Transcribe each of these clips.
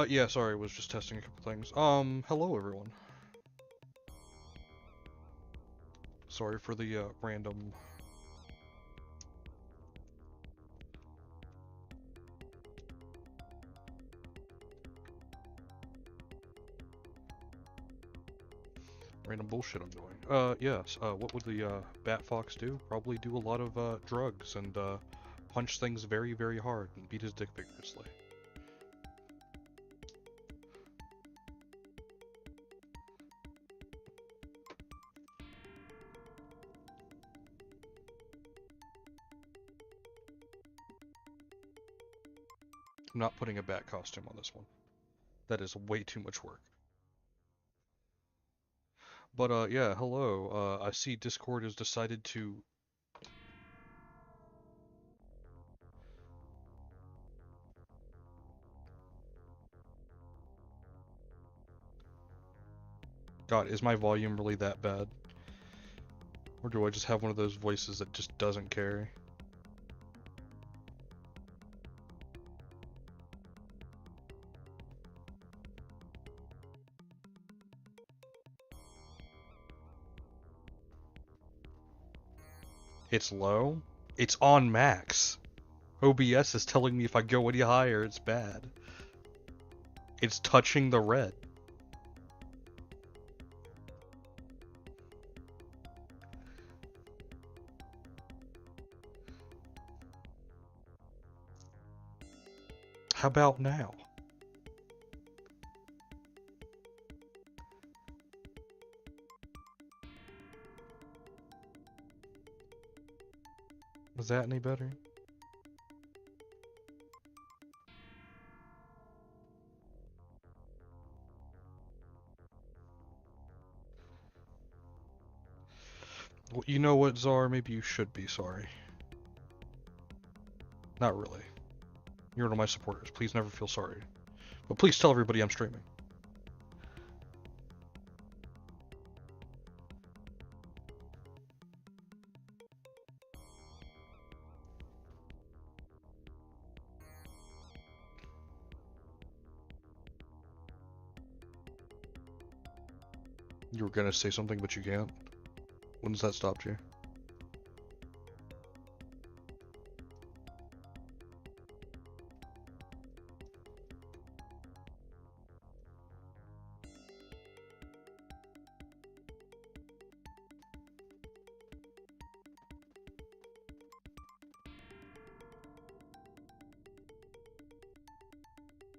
Yeah, sorry, was just testing a couple things. Hello everyone. Sorry for the, random... random bullshit I'm doing. Yes, what would the, BATFOX do? Probably do a lot of, drugs and, punch things very, very hard and beat his dick vigorously. I'm not putting a bat costume on this one. That is way too much work. But, yeah, hello. I see Discord has decided to... God, is my volume really that bad? Or do I just have one of those voices that just doesn't carry? It's low? It's on max. OBS is telling me if I go any higher, it's bad. It's touching the red. How about now? Was that any better? Well, you know what, Czar? Maybe you should be sorry. Not really. You're one of my supporters. Please never feel sorry. But please tell everybody I'm streaming. You were gonna say something, but you can't. When does that stop you?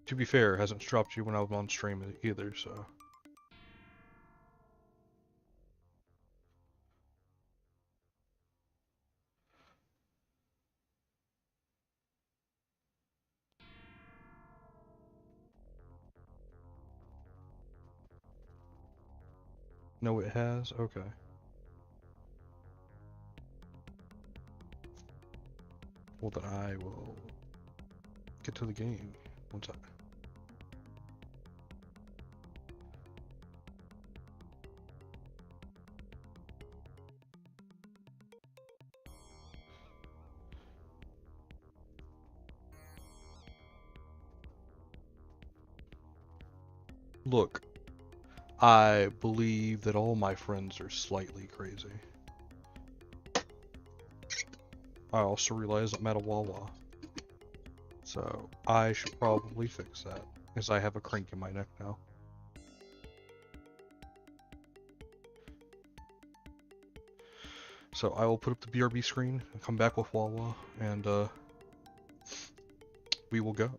To be fair, it hasn't stopped you when I was on stream either, so... No, it has? Okay. Well, then I will get to the game. One sec. Look, I believe that all my friends are slightly crazy. I also realize I'm at a Wawa. So, I should probably fix that, as I have a crank in my neck now. So, I will put up the BRB screen, and come back with Wawa, and, we will go.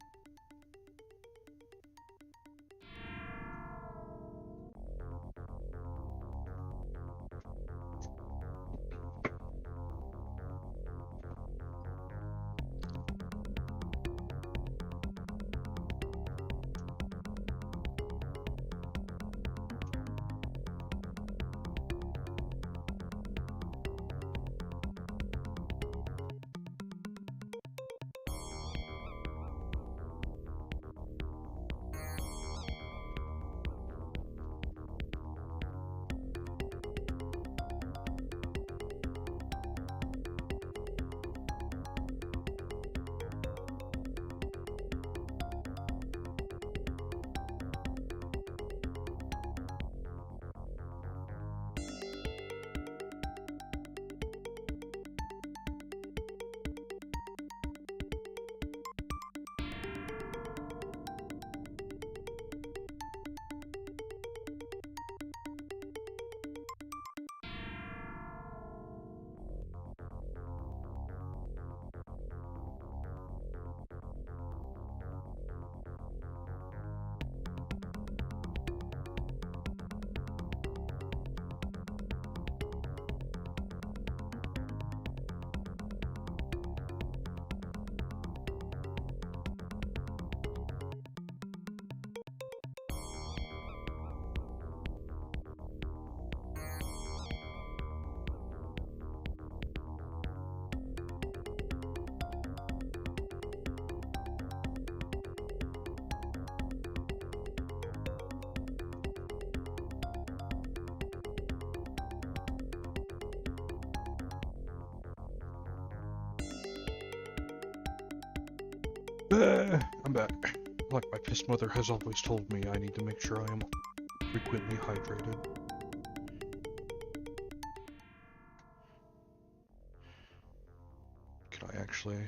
I'm back. Like my pissed mother has always told me, I need to make sure I am frequently hydrated. Can I actually...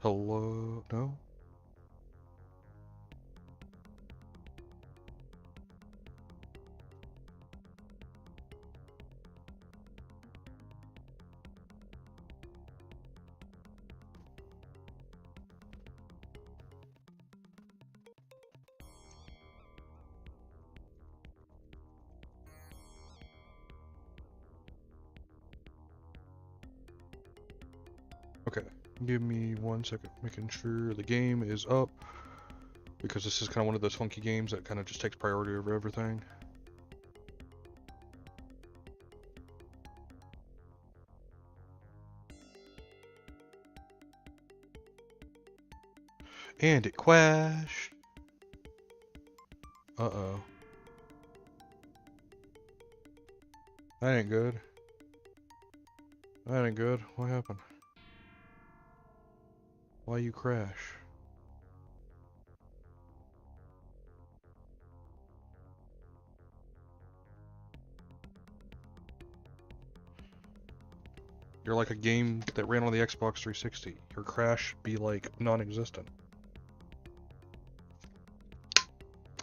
Hello? No? Okay, give me 1 second, making sure the game is up, because this is kind of one of those funky games that kind of just takes priority over everything. And it crashed. Uh-oh. That ain't good. That ain't good. What happened? Why you crash? You're like a game that ran on the Xbox 360. Your crash should be like non-existent.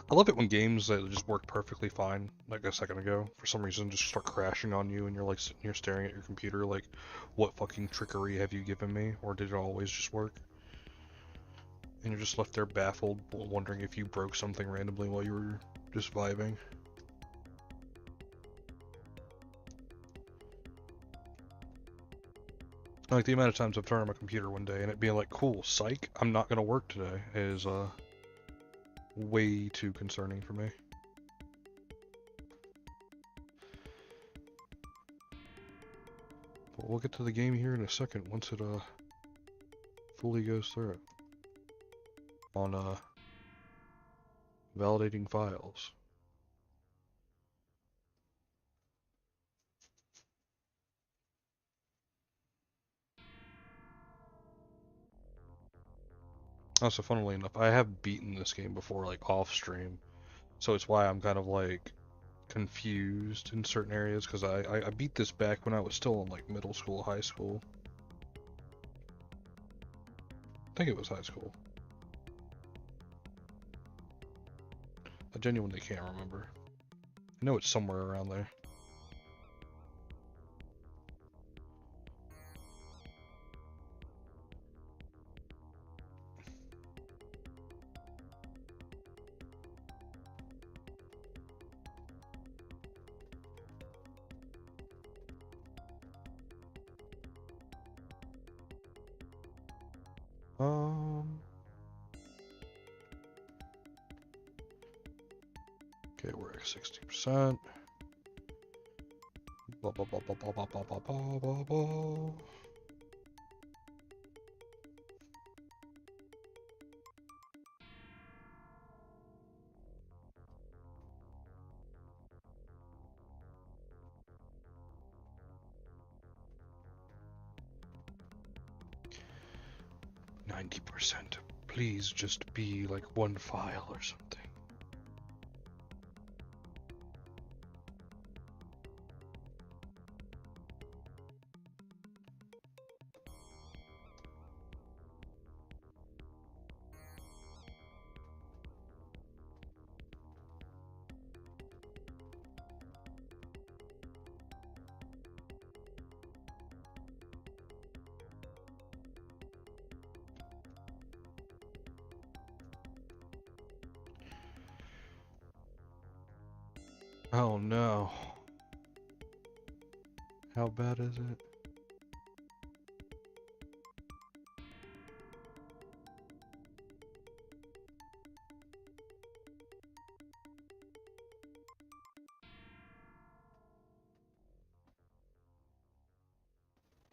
I love it when games that just work perfectly fine, like a second ago, for some reason just start crashing on you and you're like sitting here staring at your computer like, what fucking trickery have you given me? Or did it always just work? And you're just left there baffled, wondering if you broke something randomly while you were just vibing. Like the amount of times I've turned on my computer one day and it being like, cool, psych, I'm not gonna work today, is way too concerning for me. But we'll get to the game here in a second once it fully goes through it. On validating files. Also, funnily enough, I have beaten this game before, like off stream, so it's why I'm kind of like confused in certain areas, because I beat this back when I was still in like middle school, high school. I think it was high school. I genuinely can't remember. I know it's somewhere around there. Okay, we're at 60%. Blah, blah, blah, blah, blah, blah, blah, blah, blah, blah, blah. %. Please just be like one file or something. Oh no. How bad is it?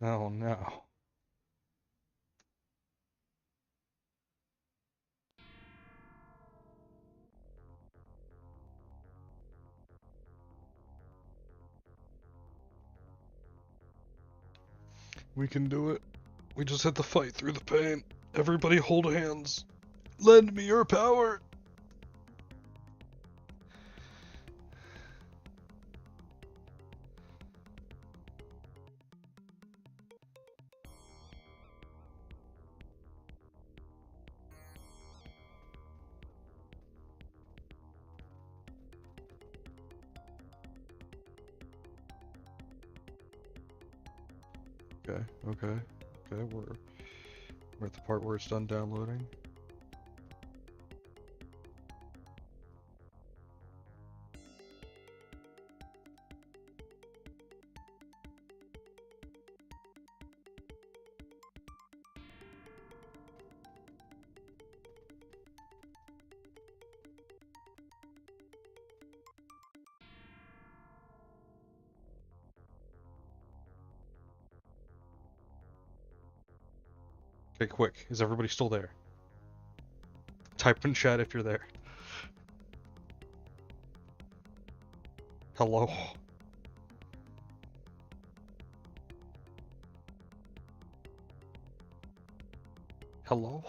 Oh no. We can do it. We just have to fight through the pain. Everybody hold hands. Lend me your power. Okay, okay, okay, we're at the part where it's done downloading. Okay, quick, is everybody still there? Type in chat if you're there. Hello? Hello?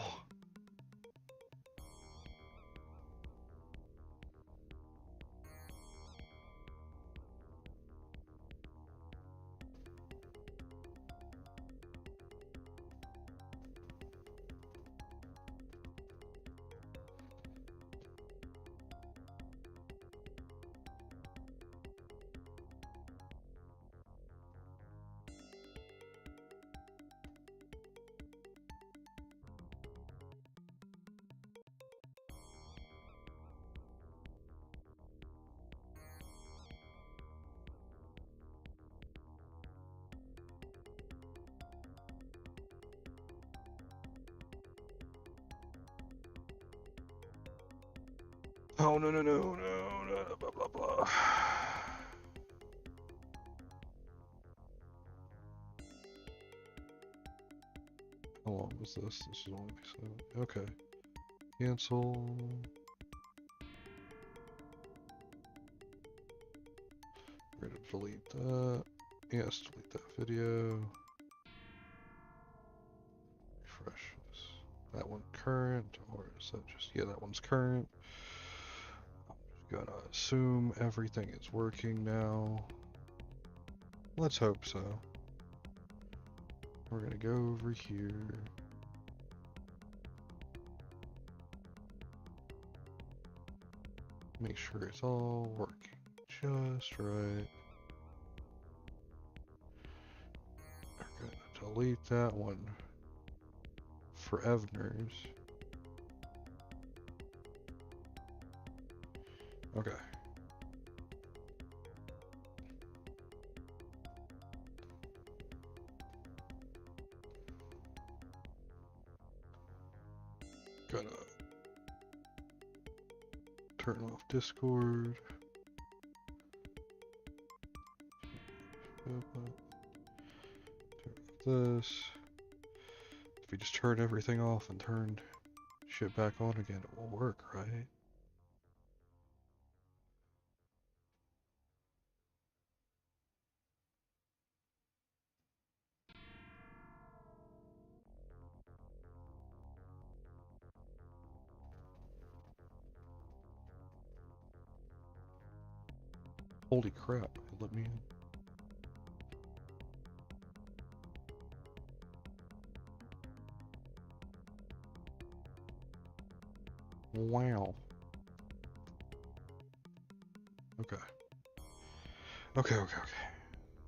Oh, no, no, no, no, no, blah, blah, blah. How long was this? This is only 7. Okay. Cancel. We're gonna delete that. Yes, delete that video. Refresh this. That one current, or is that just, yeah, that one's current. I'm just gonna assume everything is working now. Let's hope so. We're gonna go over here. Make sure it's all working just right. We're gonna delete that one for Evner's. Okay. Gonna turn off Discord. Turn off this. If we just turn everything off and turn shit back on again, it will work, right? Holy crap, it let me in. Wow. Okay. Okay, okay, okay.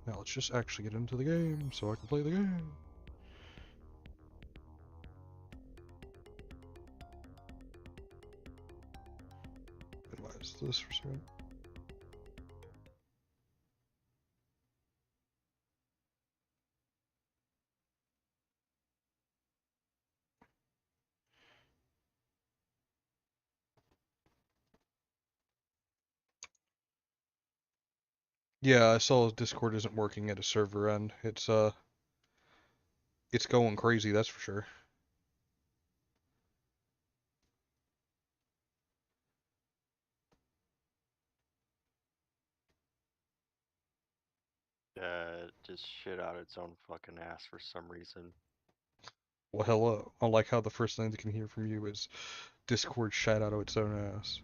Now let's just actually get into the game so I can play the game. Minimize this for a second. Yeah, I saw Discord isn't working at a server end. It's going crazy, that's for sure. Just shit out its own fucking ass for some reason. Well, hello. I like how the first thing they can hear from you is Discord shat out of its own ass.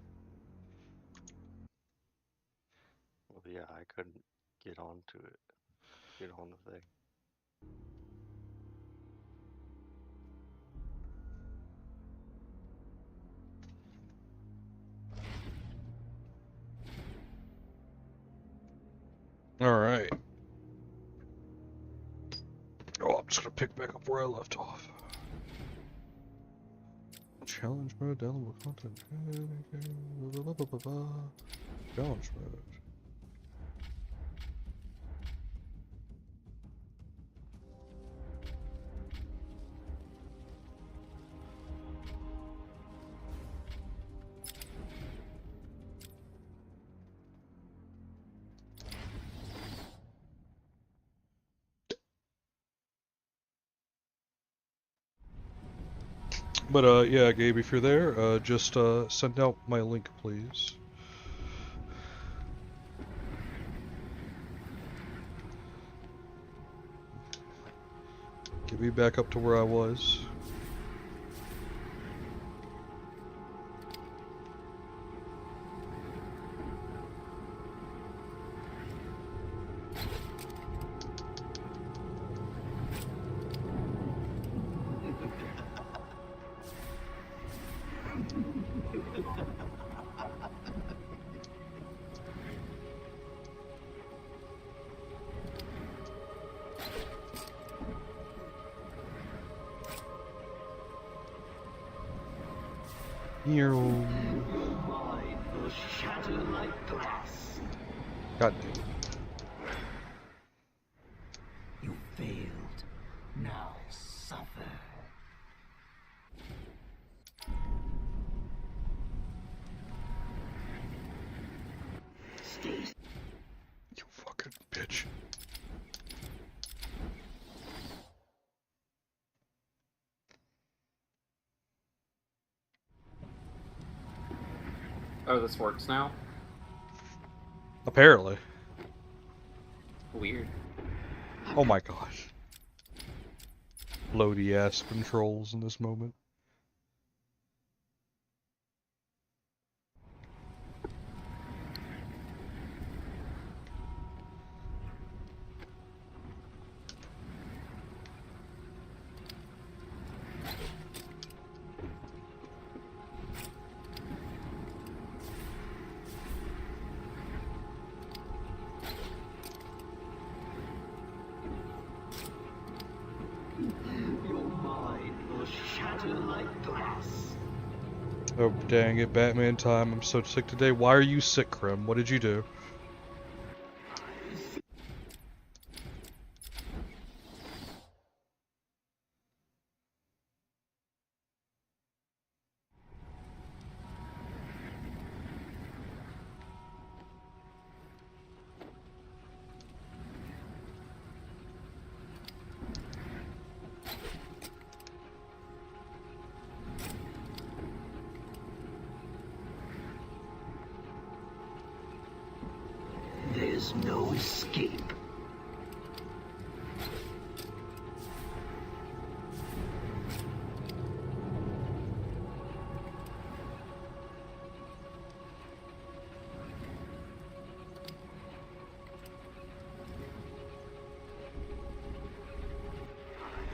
Well, yeah, I couldn't get onto it. Get on the thing. Alright. Oh, I'm just gonna pick back up where I left off. Challenge mode, downloadable content. Challenge mode. But yeah, Gabe, if you're there, just send out my link, please. Get me back up to where I was. God damn it. You failed. Now suffer. Stay. You fucking bitch. Oh, this works now? Apparently. Weird. Oh my gosh. Loady ass controls in this moment. Your mind will shatter like glass. Oh dang it, Batman time. I'm so sick today. Why are you sick, Krim? What did you do? There's no escape.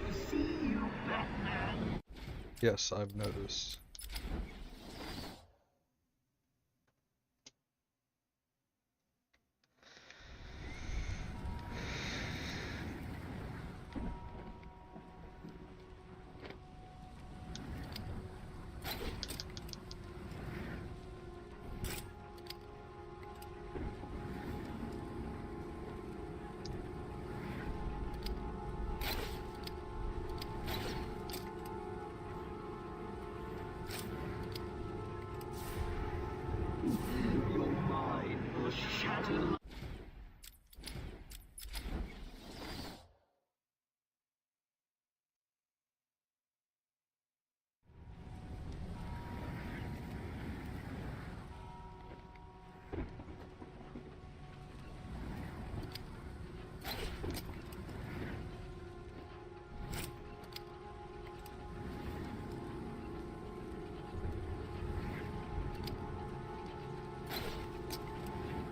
I see you, Batman. Yes, I've noticed.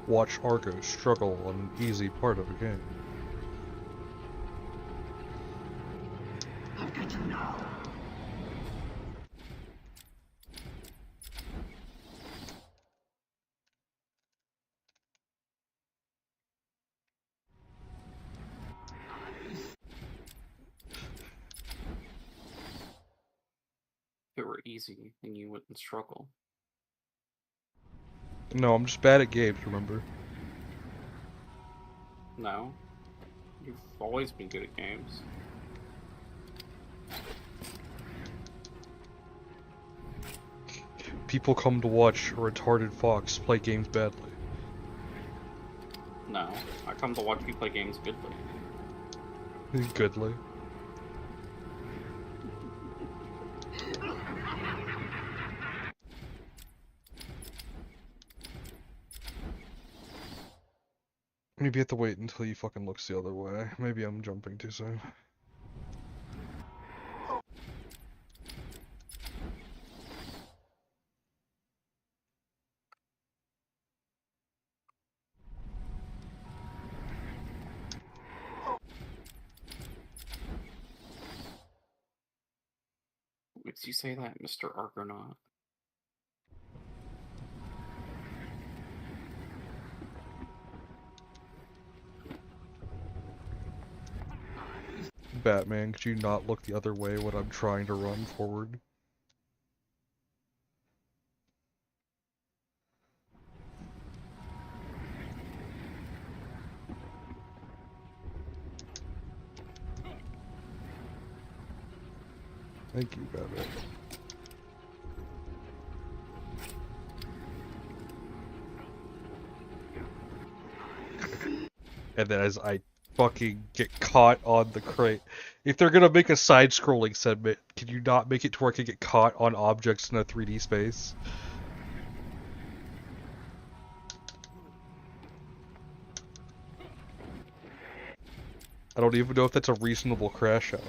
Watch Argo struggle on an easy part of a game. I've got you now. If it were easy, then you wouldn't struggle. No, I'm just bad at games, remember? No. You've always been good at games. People come to watch a retarded fox play games badly. No. I come to watch you play games goodly. Goodly. Maybe you have to wait until he fucking looks the other way. Maybe I'm jumping too soon. Makes you say that, Mr. Argonaut? Batman, could you not look the other way when I'm trying to run forward? Thank you, Batman. And then as I fucking get caught on the crate. If they're gonna make a side-scrolling segment, can you not make it to where I can get caught on objects in a 3D space? I don't even know if that's a reasonable crash out.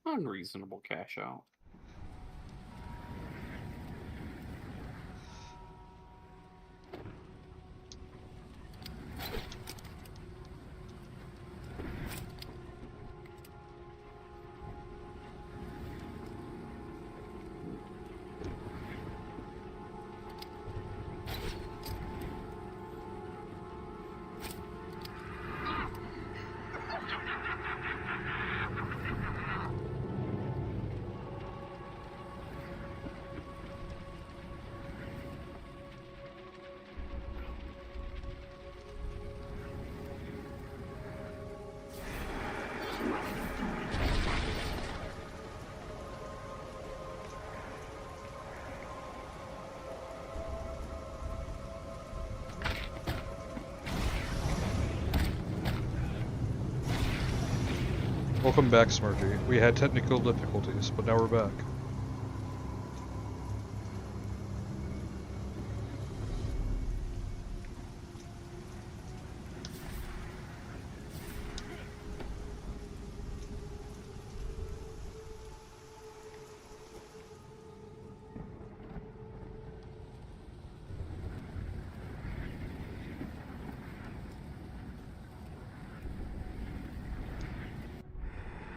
Unreasonable cash out. Welcome back, Smirgy. We had technical difficulties, but now we're back.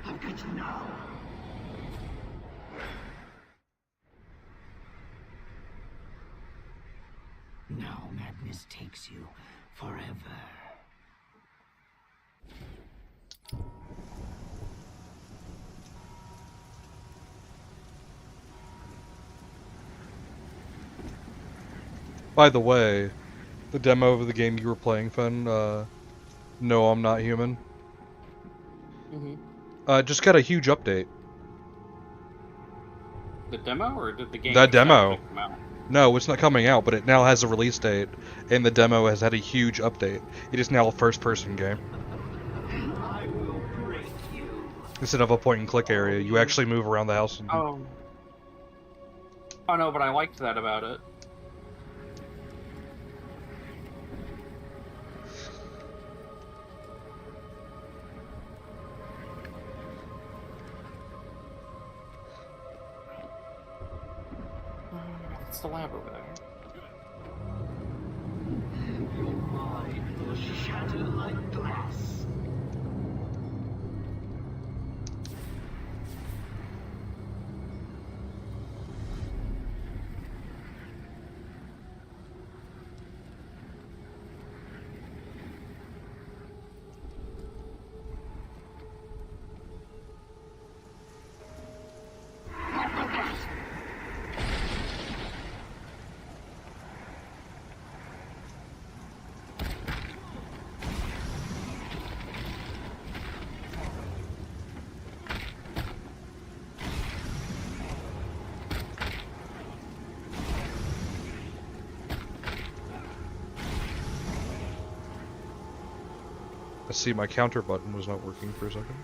I've got you now. Now madness takes you forever. By the way, the demo of the game you were playing, Fen, No, I'm Not Human, just got a huge update. The demo, or did the game The demo. come out? No, it's not coming out, but it now has a release date, and the demo has had a huge update. It is now a first-person game. I will break you. Instead of a point-and-click area, you actually move around the house. And... Oh. Oh no, but I liked that about it. It's the lab over there. shatter like glass. I see my counter button was not working for a second.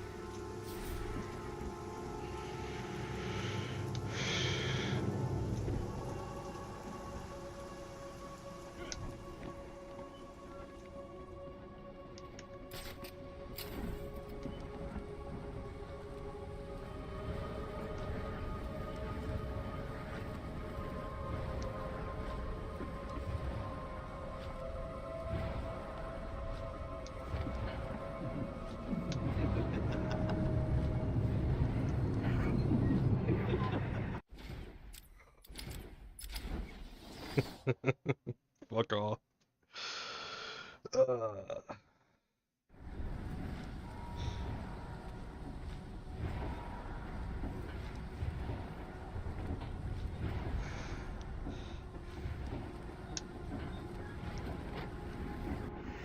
Fuck off.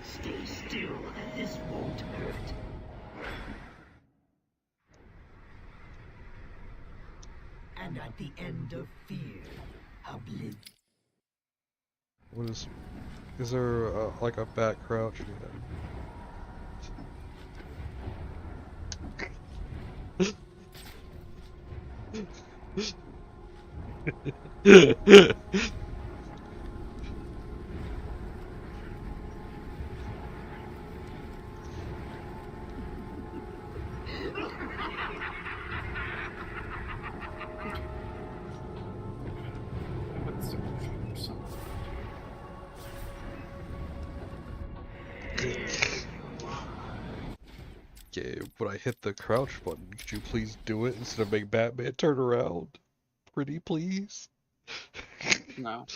Stay still, and this won't hurt. And at the end of fear, oblivion. What is there like a back crouch? Yeah. Okay, when I hit the crouch button, could you please do it instead of make Batman turn around? Pretty please? No.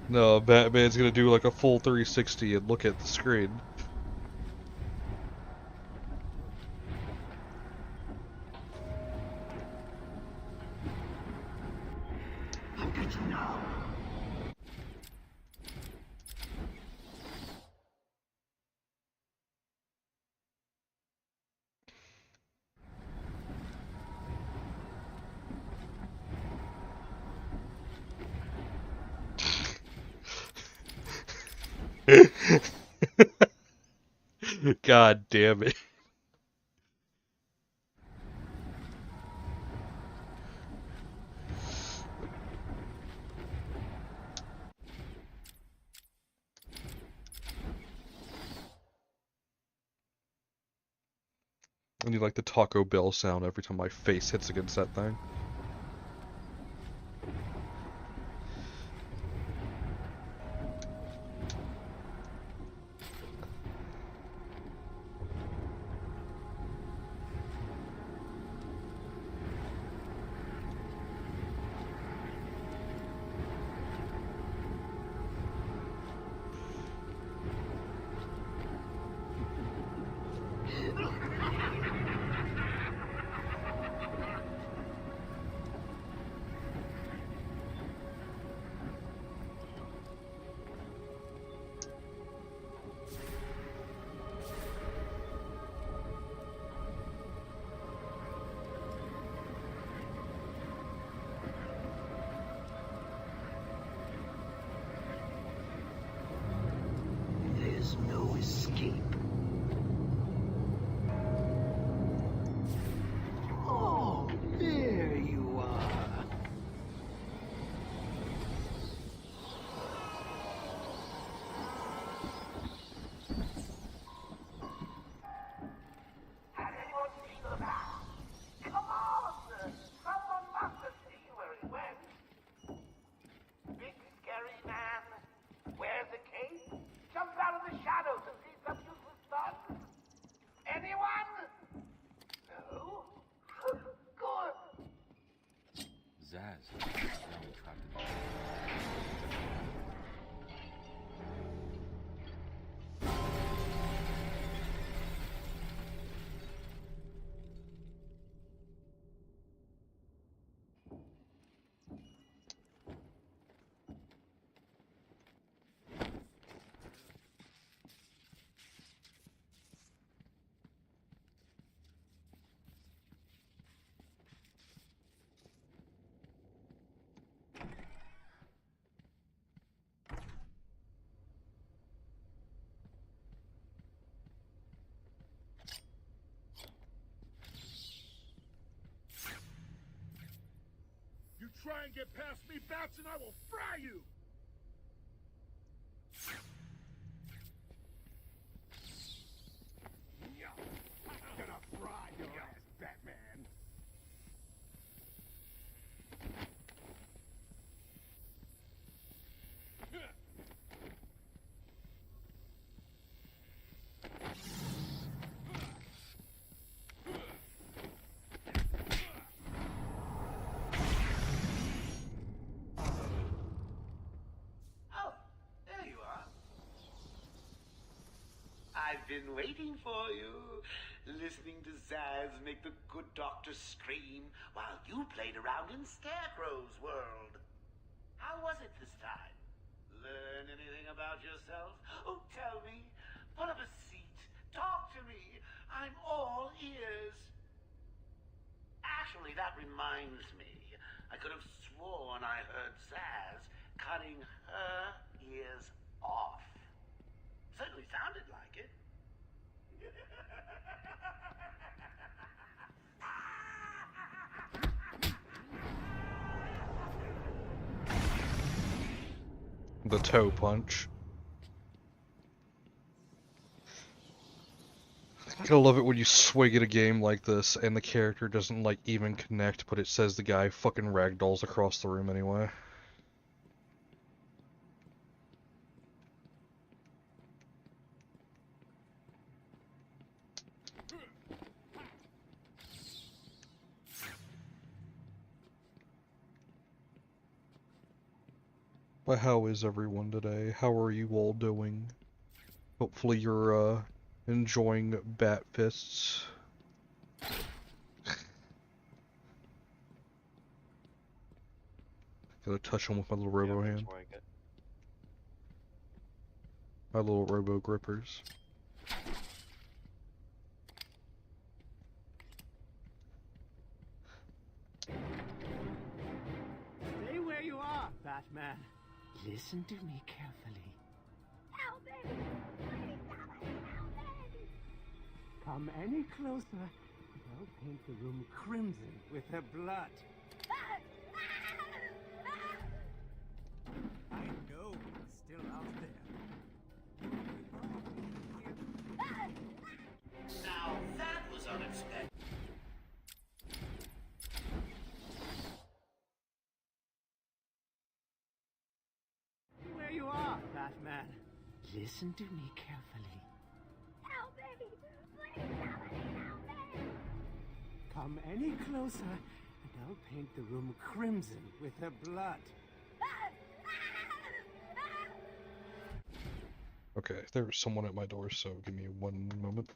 No, Batman's gonna do like a full 360 and look at the screen. I've got you now. God damn it. I need like the Taco Bell sound every time my face hits against that thing. try and get past me, Bats, and I will fry you! I'm gonna fry your ass, Batman! Oh, there you are. I've been waiting for you, listening to Zaz make the good doctor scream while you played around in Scarecrow's world. How was it this time? Learn anything about yourself? Oh, tell me. Pull up a seat. Talk to me. I'm all ears. Actually, that reminds me. I could have sworn I heard Zaz cutting her ears off. Certainly sounded like it. The toe punch. I gotta love it when you swing at a game like this and the character doesn't like even connect, but it says the guy fucking ragdolls across the room anyway. But how is everyone today? How are you all doing? Hopefully you're enjoying bat fists. Gotta touch him with my little Yeah, robo I'm hand. enjoying it. My little robo grippers. Stay where you are, Batman. Listen to me carefully. Help me! Please, somebody help me! Come any closer, and I'll paint the room crimson with her blood. I know he's still out there. Now that was unexpected. Stay where you are, Batman. Listen to me carefully. Help me! Please, somebody help me! Come any closer, and I'll paint the room crimson with her blood. Okay, there's someone at my door, so give me one moment.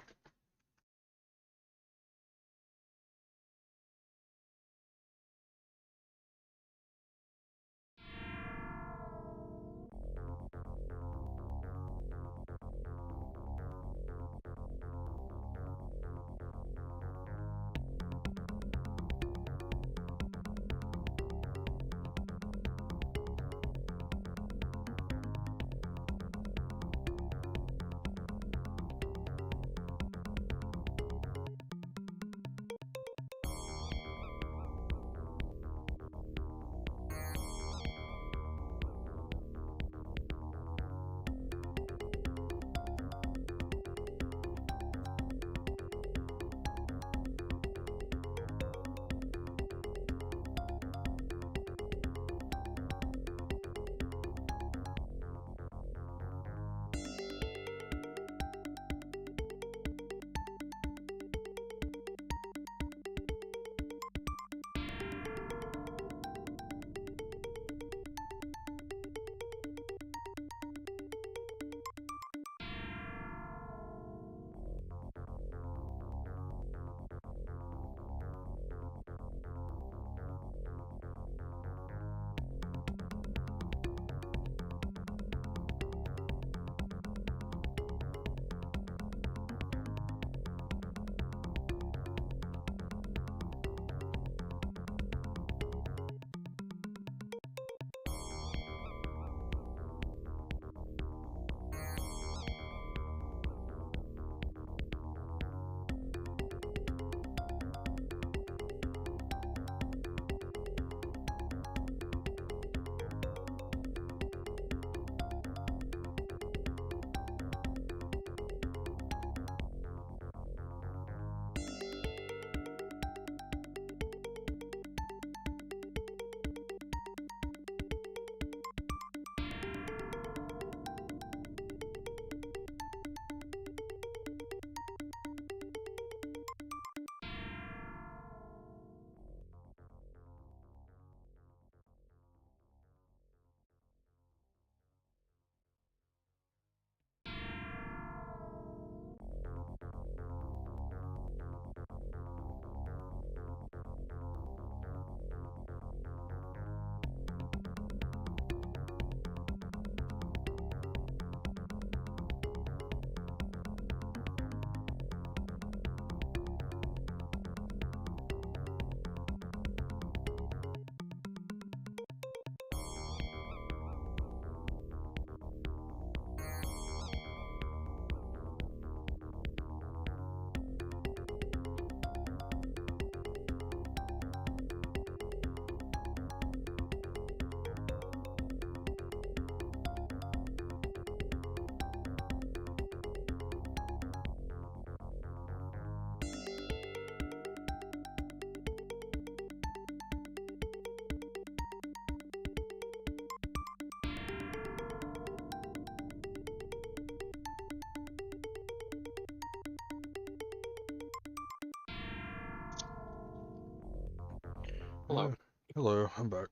Hello. Hello, I'm back.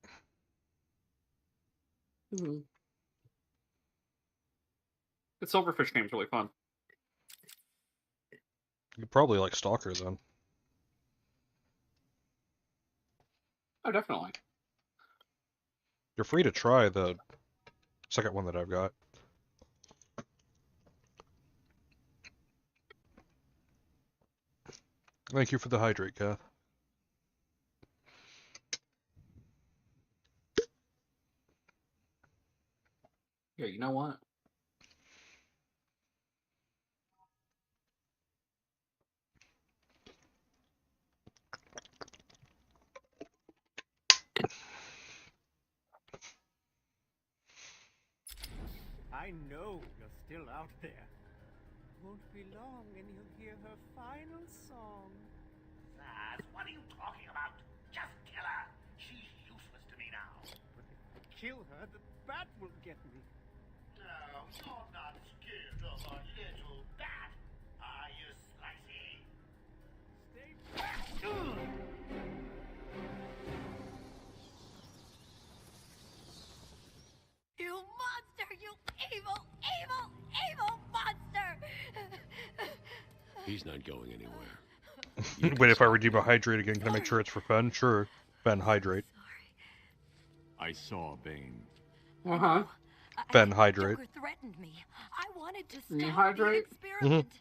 The Silverfish game's really fun. You probably like Stalker then. Oh, definitely. You're free to try the second one that I've got. Thank you for the hydrate, Kath. Yeah, you know what? I know you're still out there. Won't be long and you'll hear her final song. Zaz, what are you talking about? Just kill her. She's useless to me now. But if I kill her, the bat will get me. No, you're not scared of a little bat, are you, Slicey? Stay back! You monster! You evil, evil, evil monster! He's not going anywhere. Wait, if I redeem a hydrate again, can I make sure it's for Fen? Sure. Fen, hydrate. I saw Bane. Uh-huh. Fen, hydrate. Joker threatened me. I wanted to You stop hydrate? the experiment.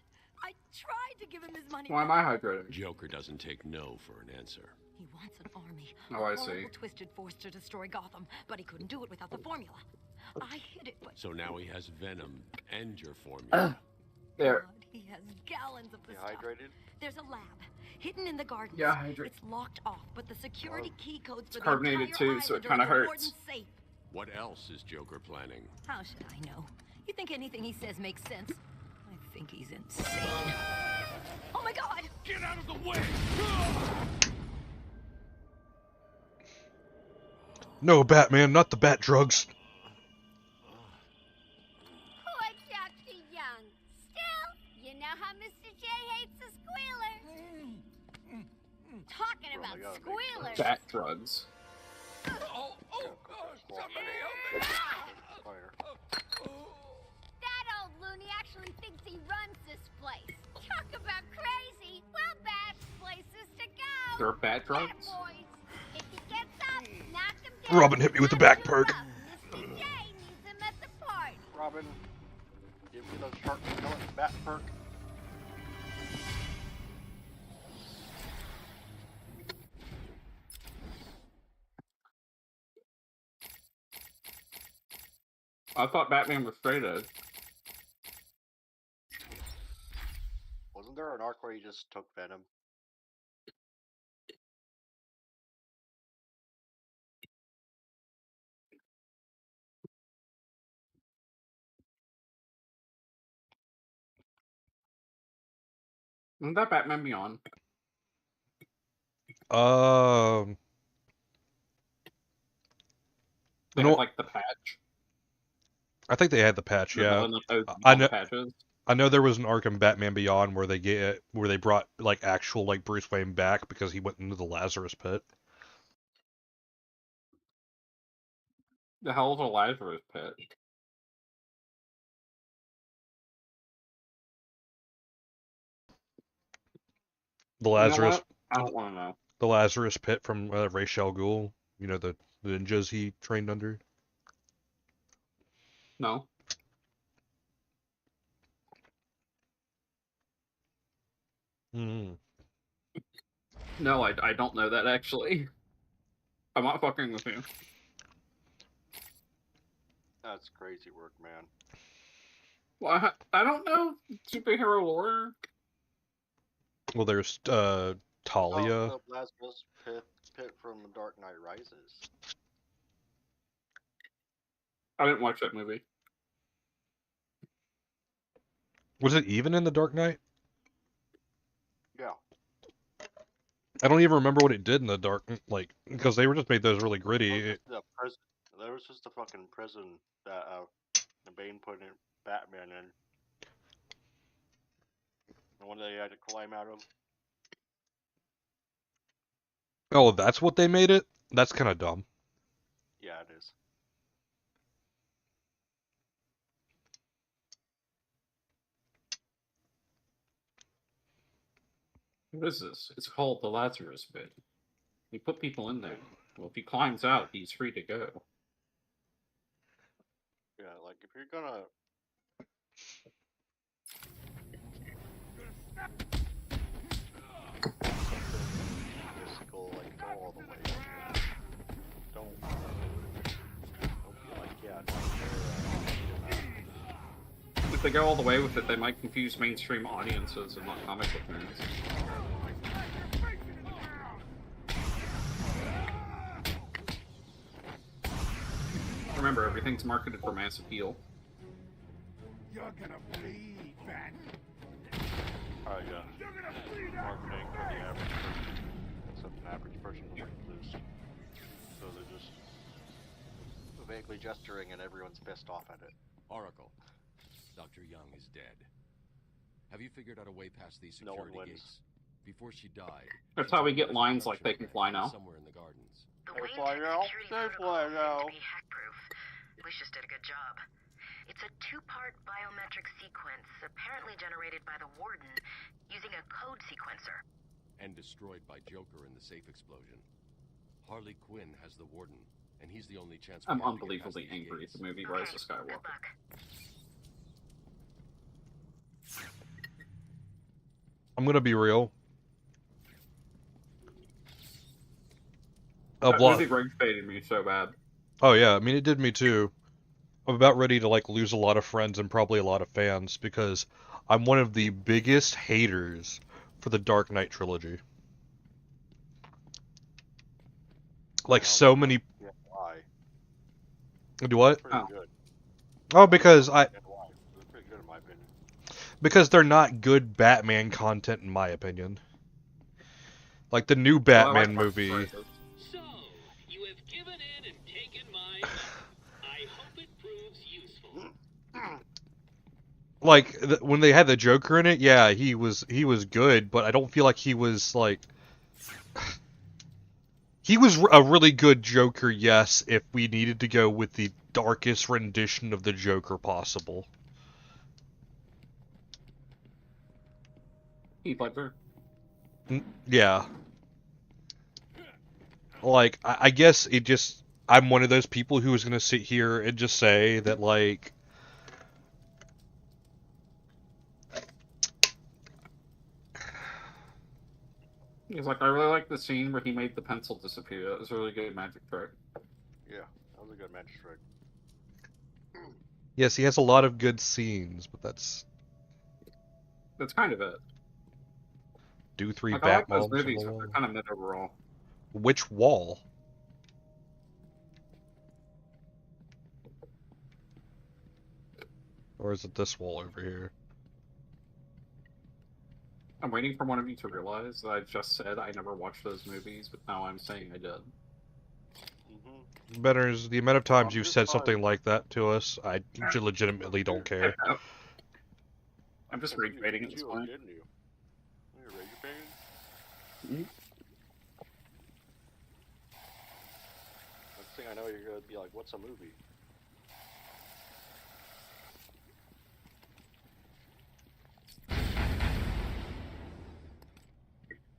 I tried to give him his money Why am back. I hydrating? Joker doesn't take no for an answer. He wants an army. Oh, I a see. horrible, twisted force to destroy Gotham, but he couldn't do it without the formula. I hid it, but So now he has Venom and your formula. There. God, he has gallons of the You stuff. hydrated? There's a lab hidden in the garden. Yeah, hydrate. It's locked off, but the security key codes for the carbonated entire too, so it island kinda are in the hurts. warden's safe. What else is Joker planning? How should I know? You think anything he says makes sense? I think he's insane. Oh my God! Get out of the way! No, Batman, not the bat drugs. Poor Dr. Young. Still, you know how Mr. J hates a squealer. Talking Bro, about I gotta make squealers. Bat drugs. Fire. That old loony actually thinks he runs this place. Talk about crazy. Well, bad places to go. There are bat Yeah, drugs? boys. If he gets up, knock him down. Robin hit me with the back perk. Mr. J needs him at the party. Robin, give me the shark repellent bat perk. I thought Batman was straight edge. Wasn't there an arc where he just took Venom? Isn't that Batman Beyond? They know- had, like, the patch. I think they had the patch, The yeah. one that those I all the know- patches. I know there was an Arkham Batman Beyond where they brought like actual like Bruce Wayne back because he went into the Lazarus pit. The hell is a Lazarus pit? The You know Lazarus, what? I don't want to know. the Lazarus pit from Ra's al Ghul. You know the ninjas he trained under. No. Hmm. No, I don't know that, actually. I'm not fucking with you. That's crazy work, man. Well, I don't know superhero lore. Well, there's Oh, Talia. the Lazarus pit from Dark Knight Rises. I didn't watch that movie. Was it even in the Dark Knight? Yeah. I don't even remember what it did in the Dark, like, because they were just made those really gritty. There was just a fucking prison that Bane put in Batman in. The one that he had to climb out of. Oh, that's what they made it? That's kind of dumb. Yeah, it is. What is this? It's called the Lazarus Pit. We put people in there. Well, if he climbs out, he's free to go. Yeah, like if you're gonna physical, like go all the way. Don't be like, yeah, no, If they go all the way with it, they might confuse mainstream audiences and not comic book nerds. Remember, everything's marketed for mass appeal. You're gonna bleed, Van. yeah. Marketing for the average person. Except an average person doesn't lose. So they're just vaguely gesturing and everyone's pissed off at it. Oracle, Dr. Young is dead. Have you figured out a way past these No one security wins. gates? Before she died, That's she how we told get us lines the like they can fly now. somewhere in the gardens. The They Wayne fly now. security They protocol fly is now. meant to be hack-proof. Lucius did a good job. It's a two-part biometric sequence, apparently generated by the Warden using a code sequencer. And destroyed by Joker in the safe explosion. Harley Quinn has the Warden, and he's the only chance we I'm have to get unbelievably past these angry at gates. the movie Okay, Rise of good Skywalker. luck. I'm gonna be real. That movie rage baited me so bad. Oh yeah, I mean it did me too. I'm about ready to like lose a lot of friends and probably a lot of fans because I'm one of the biggest haters for the Dark Knight trilogy. Like so many. Yeah, why? Do what? Pretty Oh. good. Oh, because And why? They're pretty good in my opinion. because they're not good Batman content in my opinion. Like the new Batman movie. So, you have given in and taken my money. I hope it proves useful. Like when they had the Joker in it, yeah, he was good, but I don't feel like he was like he was a really good Joker, yes, if we needed to go with the darkest rendition of the Joker possible. Heath Ledger. Yeah. Like, I guess it just... I'm one of those people who is going to sit here and just say that, like... He's like, I really like the scene where he made the pencil disappear. That was a really good magic trick. Yeah, that was a good magic trick. Yes, he has a lot of good scenes, but that's kind of it. do 3 Like, I like Batman those movies, but they're kind of mid overall. Which wall? Or is it this wall over here? I'm waiting for one of you to realize that I just said I never watched those movies, but now I'm saying I did. Better is the amount of times you've just said fine. something like that to us, I legitimately don't care. I'm just rage baiting at this point. Didn't you? You're rage baiting? Next thing I know, you're gonna be like, "What's a movie?"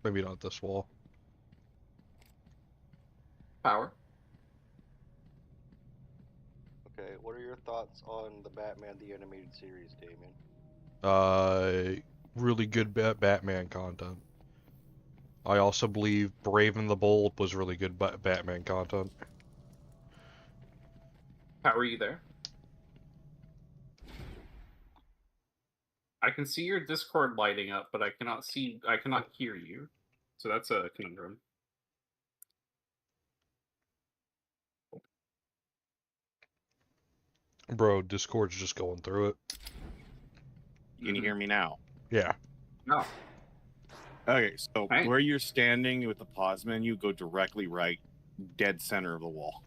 Maybe not this wall. Power. Okay, what are your thoughts on the Batman the Animated Series, Damien? Really good Batman content. I also believe Brave and the Bold was really good Batman content. How are you there? I can see your Discord lighting up, but I cannot hear you. So that's a conundrum. Bro, Discord's just going through it. Can you hear me now? Yeah. No. Okay, so Hey. where you're standing with the pause menu, go directly right, dead center of the wall.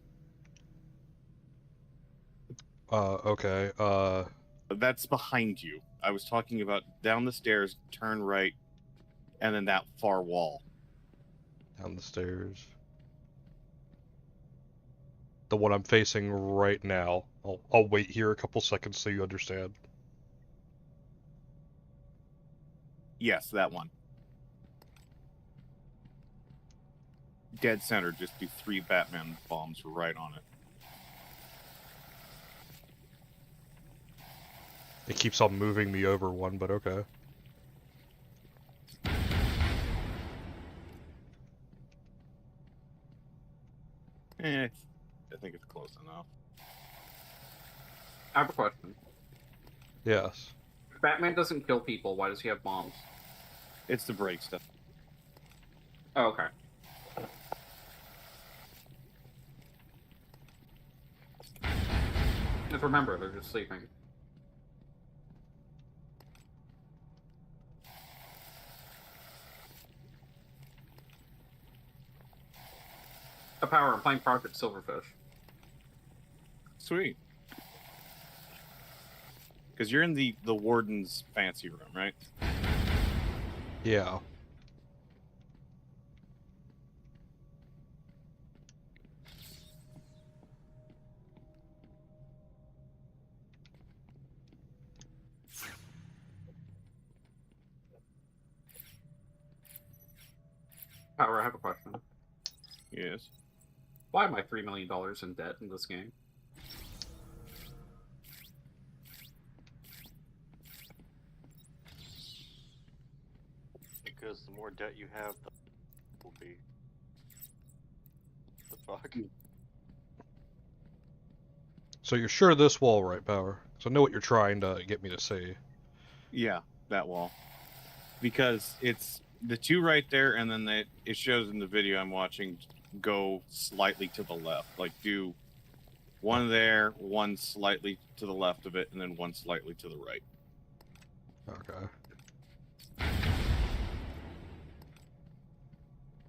Okay. That's behind you. I was talking about down the stairs, turn right, and then that far wall. Down the stairs. The one I'm facing right now. I'll wait here a couple seconds so you understand. Yes, that one. Dead center, just do 3 Batman bombs right on it. It keeps on moving me over one, but okay. I think it's close enough. I have a question. Yes. If Batman doesn't kill people, why does he have bombs? It's the break stuff. Oh, okay. Just remember, they're just sleeping. A power, I'm playing Project Silverfish. Sweet. Because you're in the warden's fancy room, right? Yeah. Power, I have a question. Yes. Why am I $3 million in debt in this game? Because the more debt you have, the will be. The fuck? So you're sure this wall, right, Power? So I know what you're trying to get me to say. Yeah, that wall. Because it's the 2 right there, and then it shows in the video I'm watching go slightly to the left. Like, do 1 there, 1 slightly to the left of it, and then 1 slightly to the right. Okay.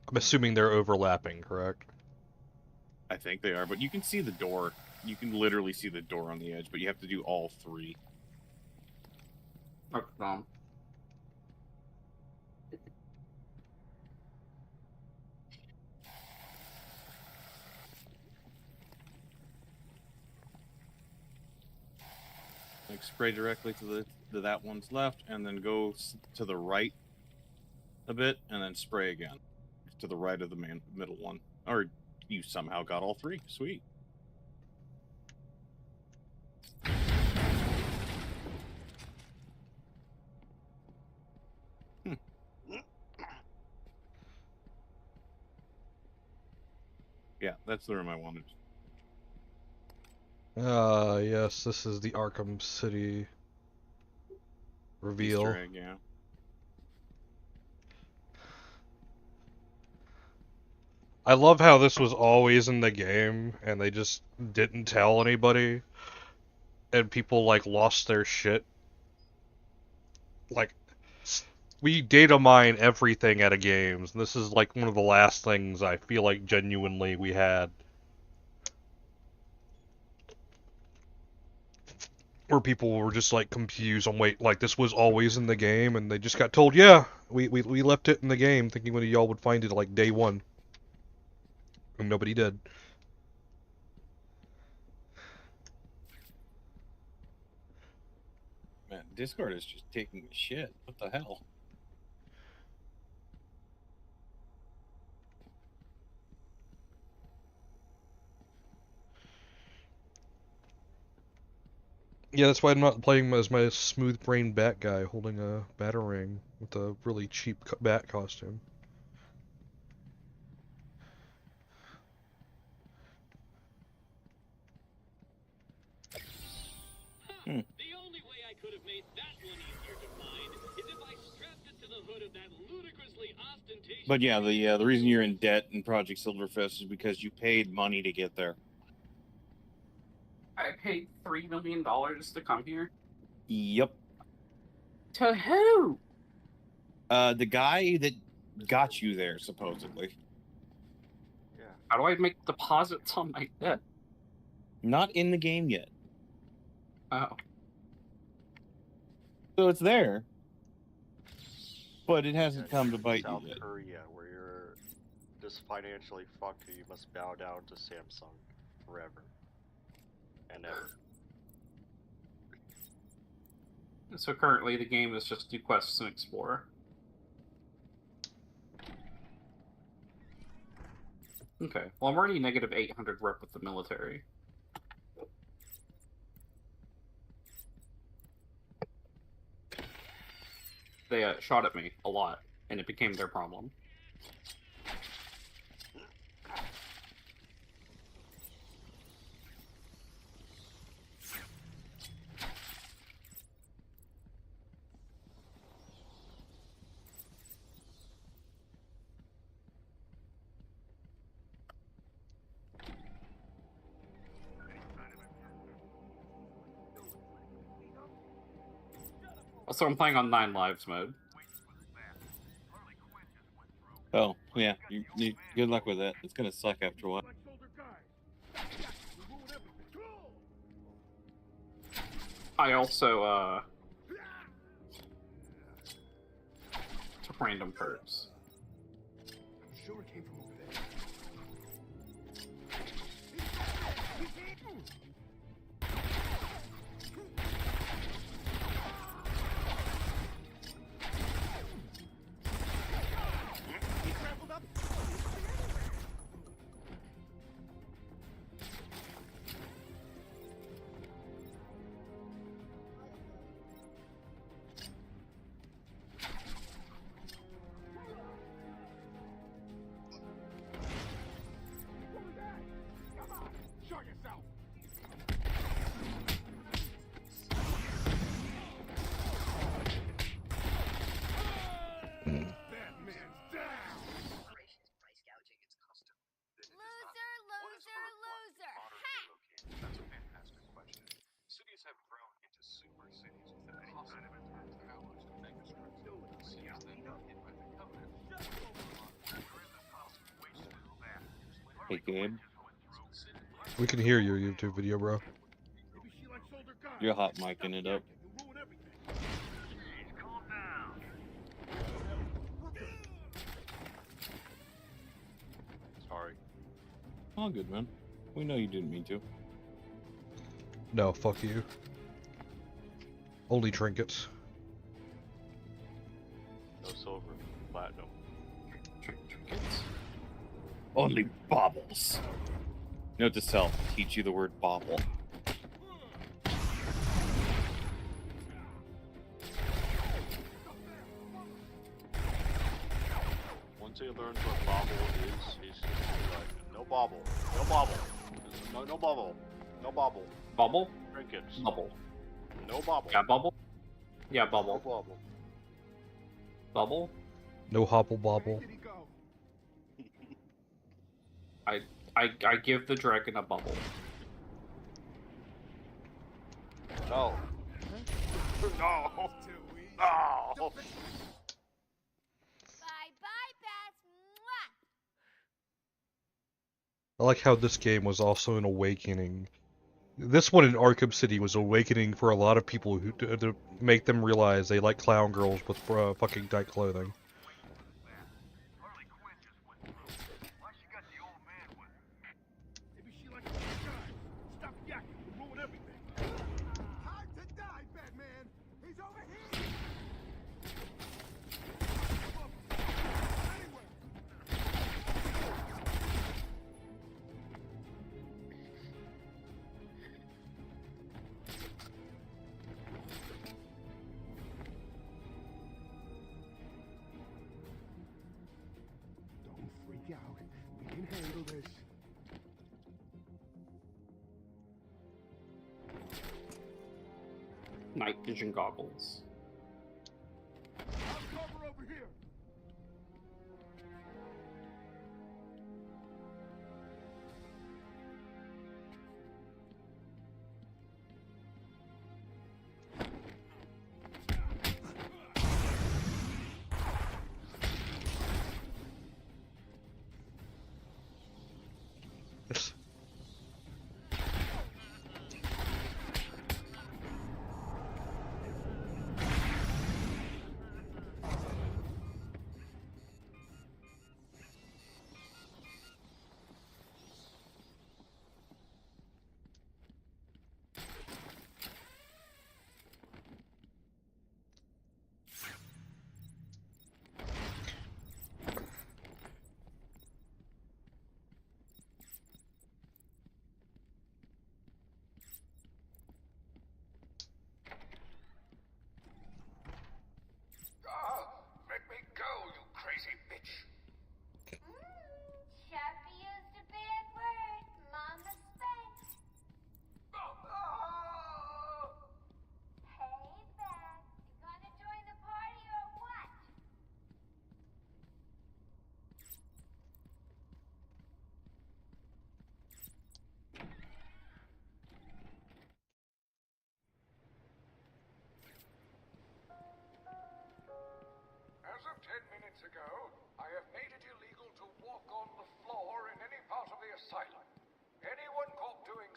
I'm assuming they're overlapping, correct? I think they are, but you can see the door. You can literally see the door on the edge, but you have to do all 3. That's dumb. Like, spray directly to that one's left, and then go to the right a bit, and then spray again to the right of the middle one. Or you somehow got all 3. Sweet. Yeah, that's the room I wanted. Yes, this is the Arkham City reveal. Easter egg, yeah. I love how this was always in the game, and they just didn't tell anybody, and people, like, lost their shit. Like, we data mine everything out of games, and this is, like, one of the last things I feel like genuinely we had. Where people were just, like, confused on, wait, like, this was always in the game, and they just got told, yeah, we left it in the game, thinking one of y'all would find it, like, day 1. And nobody did. Man, Discord is just taking a shit. What the hell? Yeah, that's why I'm not playing as my smooth-brained bat guy holding a batarang with a really cheap bat costume. The only way I could have made that one easier to find is if I strapped it to the hood of that ludicrously ostentatious... But yeah, the reason you're in debt in Project Silverfish is because you paid money to get there. I paid $3 million to come here? Yep. To who? The guy that got you there, supposedly. Yeah. How do I make deposits on my debt? Not in the game yet. Oh. So it's there. But it hasn't come to bite South you yet. Korea, where you're this financially fucked you, you must bow down to Samsung forever and ever. So currently the game is just do quests and explore. Okay, well I'm already negative 800 rep with the military. They shot at me a lot, and it became their problem. Also, I'm playing on 9 lives mode. Oh, yeah. Good luck with that. It's gonna suck after a while. I also, took random perks. I'm sure it came from over there. Show yourself. Batman's down. Loser! Ha! That's a fantastic question. Cities have grown into super cities with any kind of attack powers to megastructure. Cities that got hit by the Covenant. There is a cost of wasted land. Hey, Gabe. We can hear your YouTube video, bro. Maybe she likes older guys. You're hot micing it up. You ruin everything. Jeez, calm down. Sorry. All good, man. We know you didn't mean to. No, fuck you. Only trinkets. No silver, platinum. Trinkets? Only baubles. Note to self, teach you the word bauble. Once he learns what bobble is, he's just like, no bobble, no bobble, no bobble, no bobble. Bubble? Trinkets. Bubble. No bobble. Yeah, bubble? Yeah, No bubble. bobble. Bubble? No hobble bobble. Where did he go? I give the dragon a bubble. No. No. No. Bye-bye, Beth. Mwah! I like how this game was also an awakening. This one in Arkham City was awakening for a lot of people who to make them realize they like clown girls with fucking tight clothing. Maybe she likes older guys. Stop yakking. You ruin everything. Time to die, Batman. He's over here. Anyway. Don't freak out. We can handle this. Night vision goggles. I'll cover over here.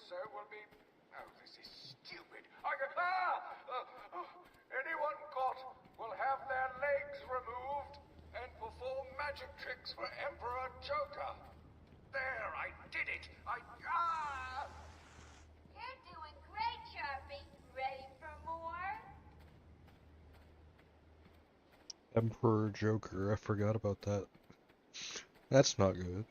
sir, will be... Oh, this is stupid. Anyone caught will have their legs removed and perform magic tricks for Emperor Joker. There, I did it. You're doing great, Sharpie. Ready for more? Emperor Joker, I forgot about that. That's not good.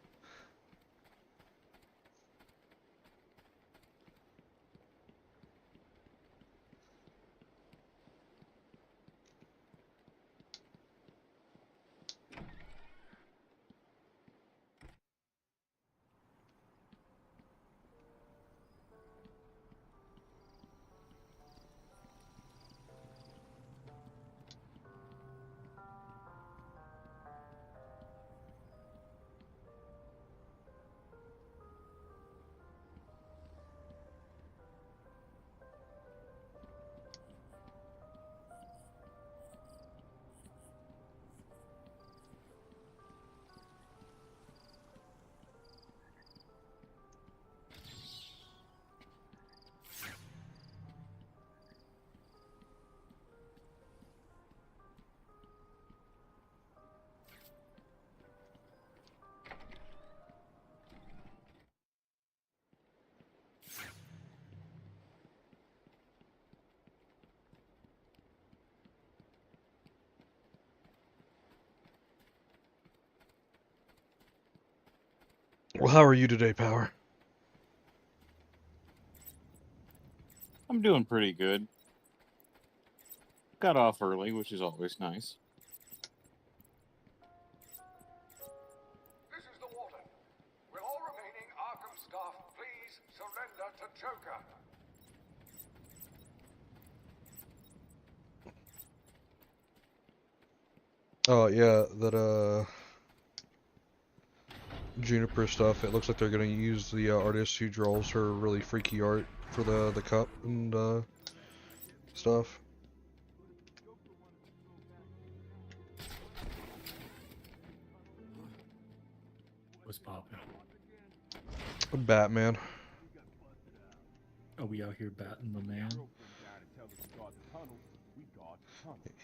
Well, how are you today, Power? I'm doing pretty good. Got off early, which is always nice. This is the warden. Will all remaining Arkham staff please surrender to Joker? Oh, yeah, that, Juniper stuff, it looks like they're gonna use the artist who draws her really freaky art for the cup and, stuff. What's poppin'? Batman. Are we out here batting the man?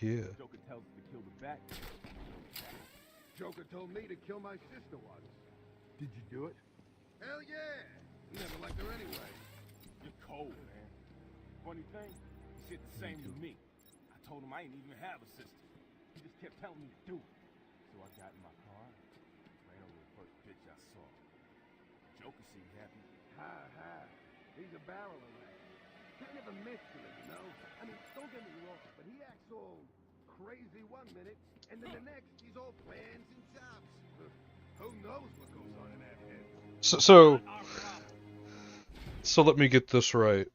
Yeah. Joker tells us to kill the bat. Joker told me to kill my sister once. Did you do it? Hell yeah! Never liked her anyway. You're cold, man. Funny thing, he said the same to me. I told him I didn't even have a sister. He just kept telling me to do it. So I got in my car, ran over the first bitch I saw. Joker seemed happy. Ha. He's a barrel of that. He never missed her, you know? I mean, don't get me wrong, but he acts all crazy one minute, and then the next he's all plans and chops. Who knows what goes on in that head? So let me get this right.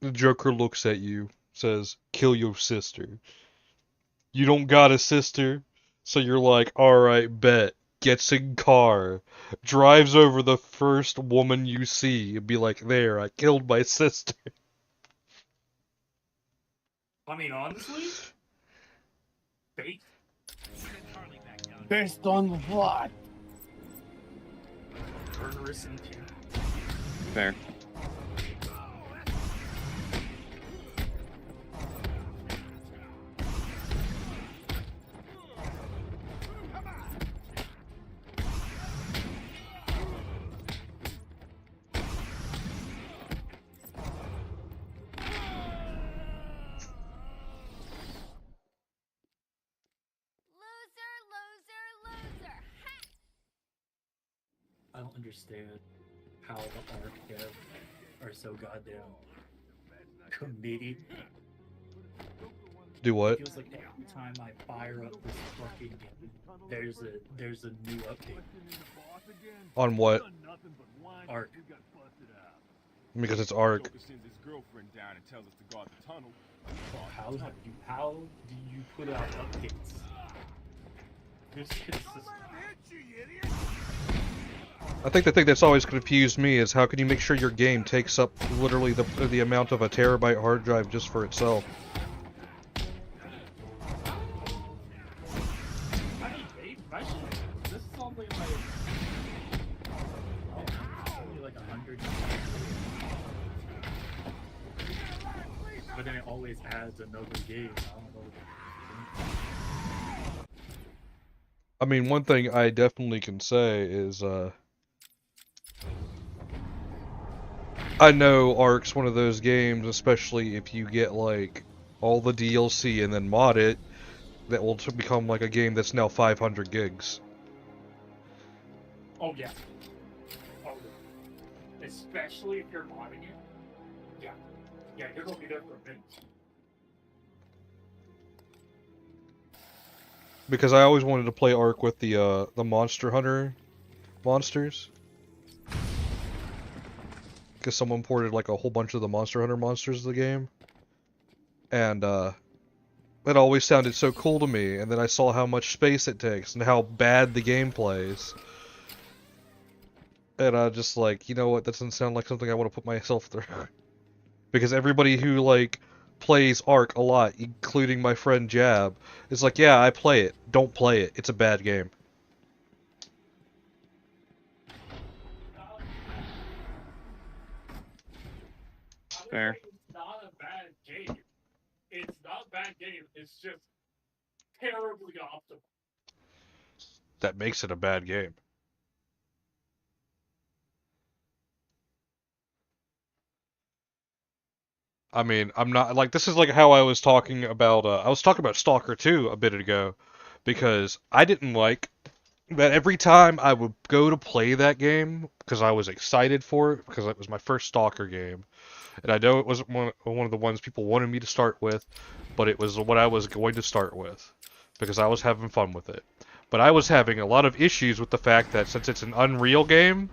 The Joker looks at you, says, "Kill your sister." You don't got a sister, so you're like, "Alright, bet." Gets in car, drives over the first woman you see, and be like, "There, I killed my sister." I mean, honestly, Based on what? Murderous intent. Fair. I don't understand how the Ark dev are so goddamn committed. Do what? It feels like every time I fire up this fucking game, there's a new update. On what? Ark. Because it's Ark. How do you put out updates? There's consistent. I think the thing that's always confused me is how can you make sure your game takes up literally the amount of a terabyte hard drive just for itself? I mean, this is only like 100. but then it always adds another game. I don't know. I mean, one thing I definitely can say is, I know Ark's one of those games, especially if you get, like, all the DLC and then mod it, that will become, like, a game that's now 500 gigs. Oh, yeah. Oh, yeah. Especially if you're modding it. Yeah. Yeah, you're gonna be there for a minute. Because I always wanted to play Ark with the Monster Hunter monsters. Because someone ported like a whole bunch of the Monster Hunter monsters of the game. And it always sounded so cool to me, and then I saw how much space it takes and how bad the game plays. And I just like, you know what, that doesn't sound like something I want to put myself through. Because everybody who like plays Ark a lot, including my friend Jab, is like, yeah, I play it. Don't play it. It's a bad game. Fair. It's not a bad game. It's not a bad game. It's just terribly optimal. That makes it a bad game. I mean, I'm not like this is like how I was talking about Stalker 2 a bit ago, because I didn't like that every time I would go to play that game because I was excited for it because it was my first Stalker game, and I know it wasn't one of the ones people wanted me to start with, but it was what I was going to start with because I was having fun with it. But I was having a lot of issues with the fact that since it's an Unreal game,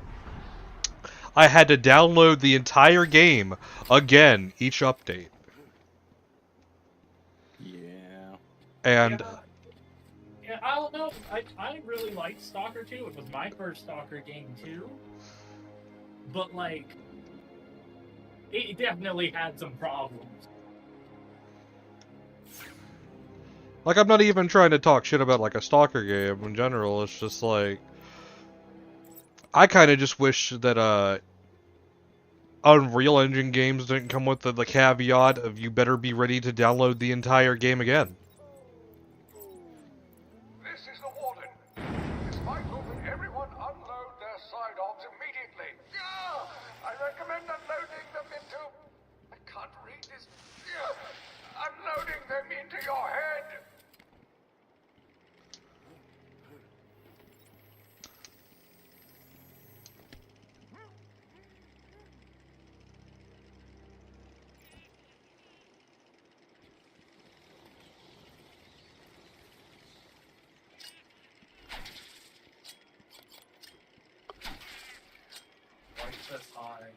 I had to download the entire game again each update. Yeah. And yeah, I don't know. I really liked Stalker 2. It was my first Stalker game too. But like, it definitely had some problems. like, I'm not even trying to talk shit about like a Stalker game in general. It's just like I kind of just wish that Unreal Engine games didn't come with the caveat of you better be ready to download the entire game again. This is the Warden. It's vital that everyone unload their sidearms immediately. I recommend unloading them into... I can't read this. Unloading them into your head. Like this high.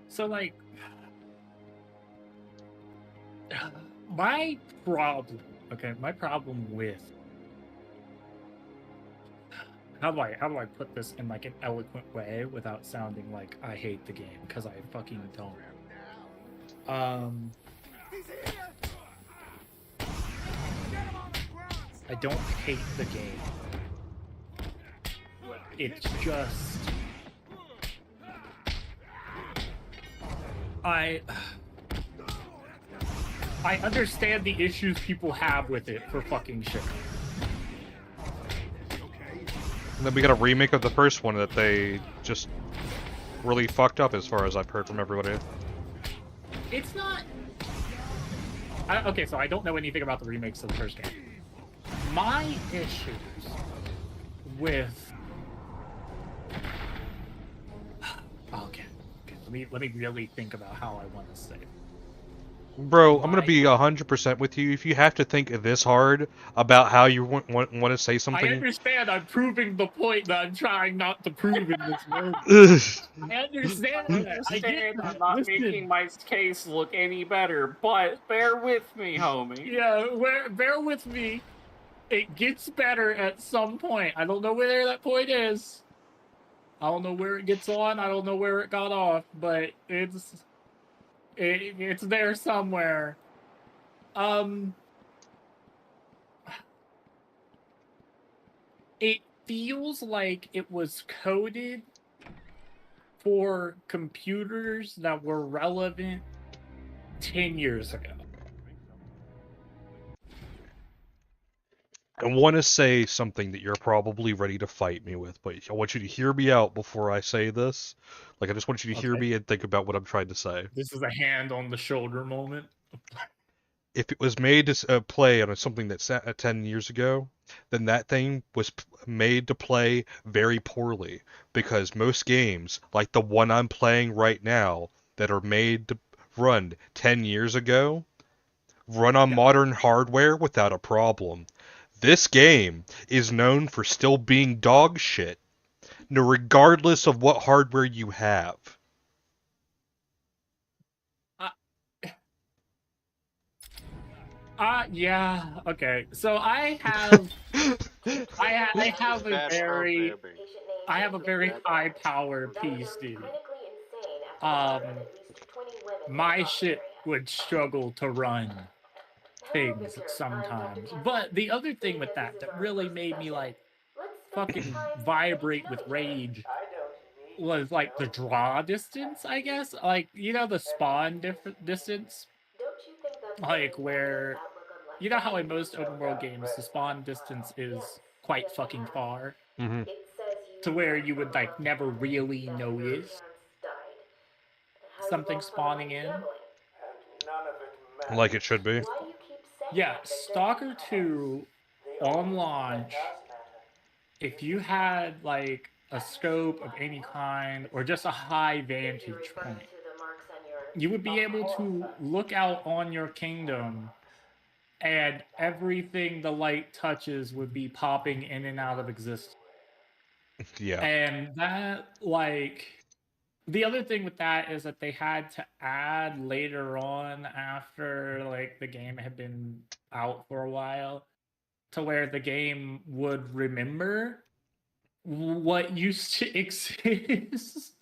So like my problem with how do I put this in like an eloquent way without sounding like I hate the game, because I fucking don't. I don't hate the game. It's just I understand the issues people have with it for fucking sure. And then we got a remake of the first one that they just really fucked up, as far as I've heard from everybody. It's not... okay, so I don't know anything about the remakes of the first game. My issues with... Okay, let me really think about how I want to say it. Bro, I'm gonna be 100% with you. If you have to think this hard about how you want to say something, I understand. I'm proving the point that I'm trying not to prove in this moment. I understand that. I get that. I'm not making my case look any better, but bear with me, homie. Yeah, bear with me. It gets better at some point. I don't know where that point is. I don't know where it gets on. I don't know where it got off, but it's there somewhere. feels like it was coded for computers that were relevant 10 years ago. I want to say something that you're probably ready to fight me with, but I want you to hear me out before I say this. Like, I just want you to hear Okay. me and think about what I'm trying to say. This is a hand on the shoulder moment. If it was made to play on something that's 10 years ago, then that thing was made to play very poorly, because most games, like the one I'm playing right now, that are made to run 10 years ago, run on modern hardware without a problem. This game is known for still being dog shit, regardless of what hardware you have. Yeah, okay. So I have I have a very high power PC. My shit would struggle to run things sometimes. But the other thing with that really made me like fucking vibrate with rage was like the draw distance, I guess. Like, you know, the spawn distance? Like where you know how in most open world games the spawn distance is quite fucking far? Mm-hmm. To where you would like never really notice something spawning in. Like it should be. Yeah, Stalker 2 on launch, if you had like a scope of any kind or just a high vantage point, you would be able to look out on your kingdom and everything the light touches would be popping in and out of existence. Yeah. And that, like, the other thing with that is that they had to add later on after, like, the game had been out for a while to where the game would remember what used to exist.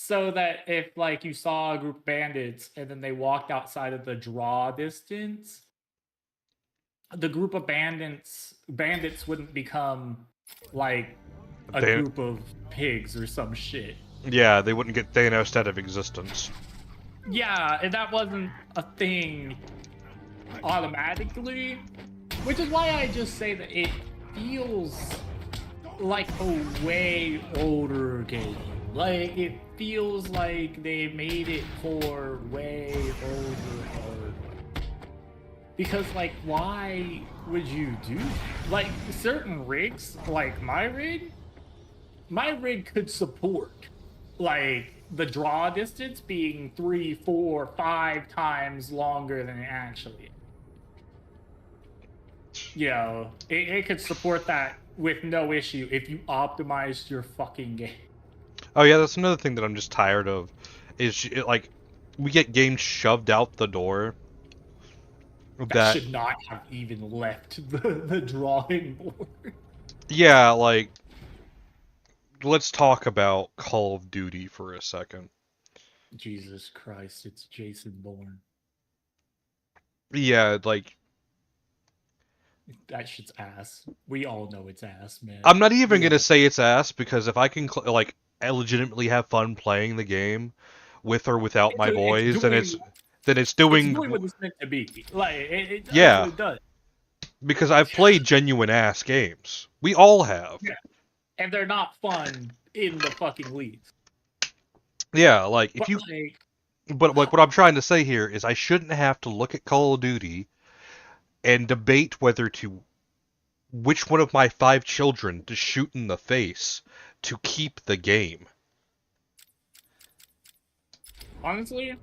So that if, like, you saw a group of bandits and then they walked outside of the draw distance, the group of bandits wouldn't become like a group of pigs or some shit. Yeah, they wouldn't get Thanos out of existence. Yeah, and that wasn't a thing automatically, which is why I just say that it feels like a way older game. Like, it feels like they made it for way older hardware. Because, like, why would you do that? Like, certain rigs, like my rig could support, like, the draw distance being 3, 4, 5 times longer than it actually is. You know, it could support that with no issue if you optimized your fucking game. Oh yeah, that's another thing that I'm just tired of. Is like, we get games shoved out the door that should not have even left the drawing board. Yeah, like, let's talk about Call of Duty for a second. Jesus Christ, it's Jason Bourne. Yeah, like, that shit's ass. We all know it's ass, man. I'm not even gonna say it's ass, because if I can, like, I legitimately have fun playing the game, with or without my boys, then it's doing what it's meant to be. Like, it does yeah, what it does. Because I've played genuine ass games. We all have. Yeah. And they're not fun in the fucking least. Yeah, like, if but you... Like, but, like, what I'm trying to say here is I shouldn't have to look at Call of Duty and debate whether to... which one of my 5 children to shoot in the face to keep the game. Honestly?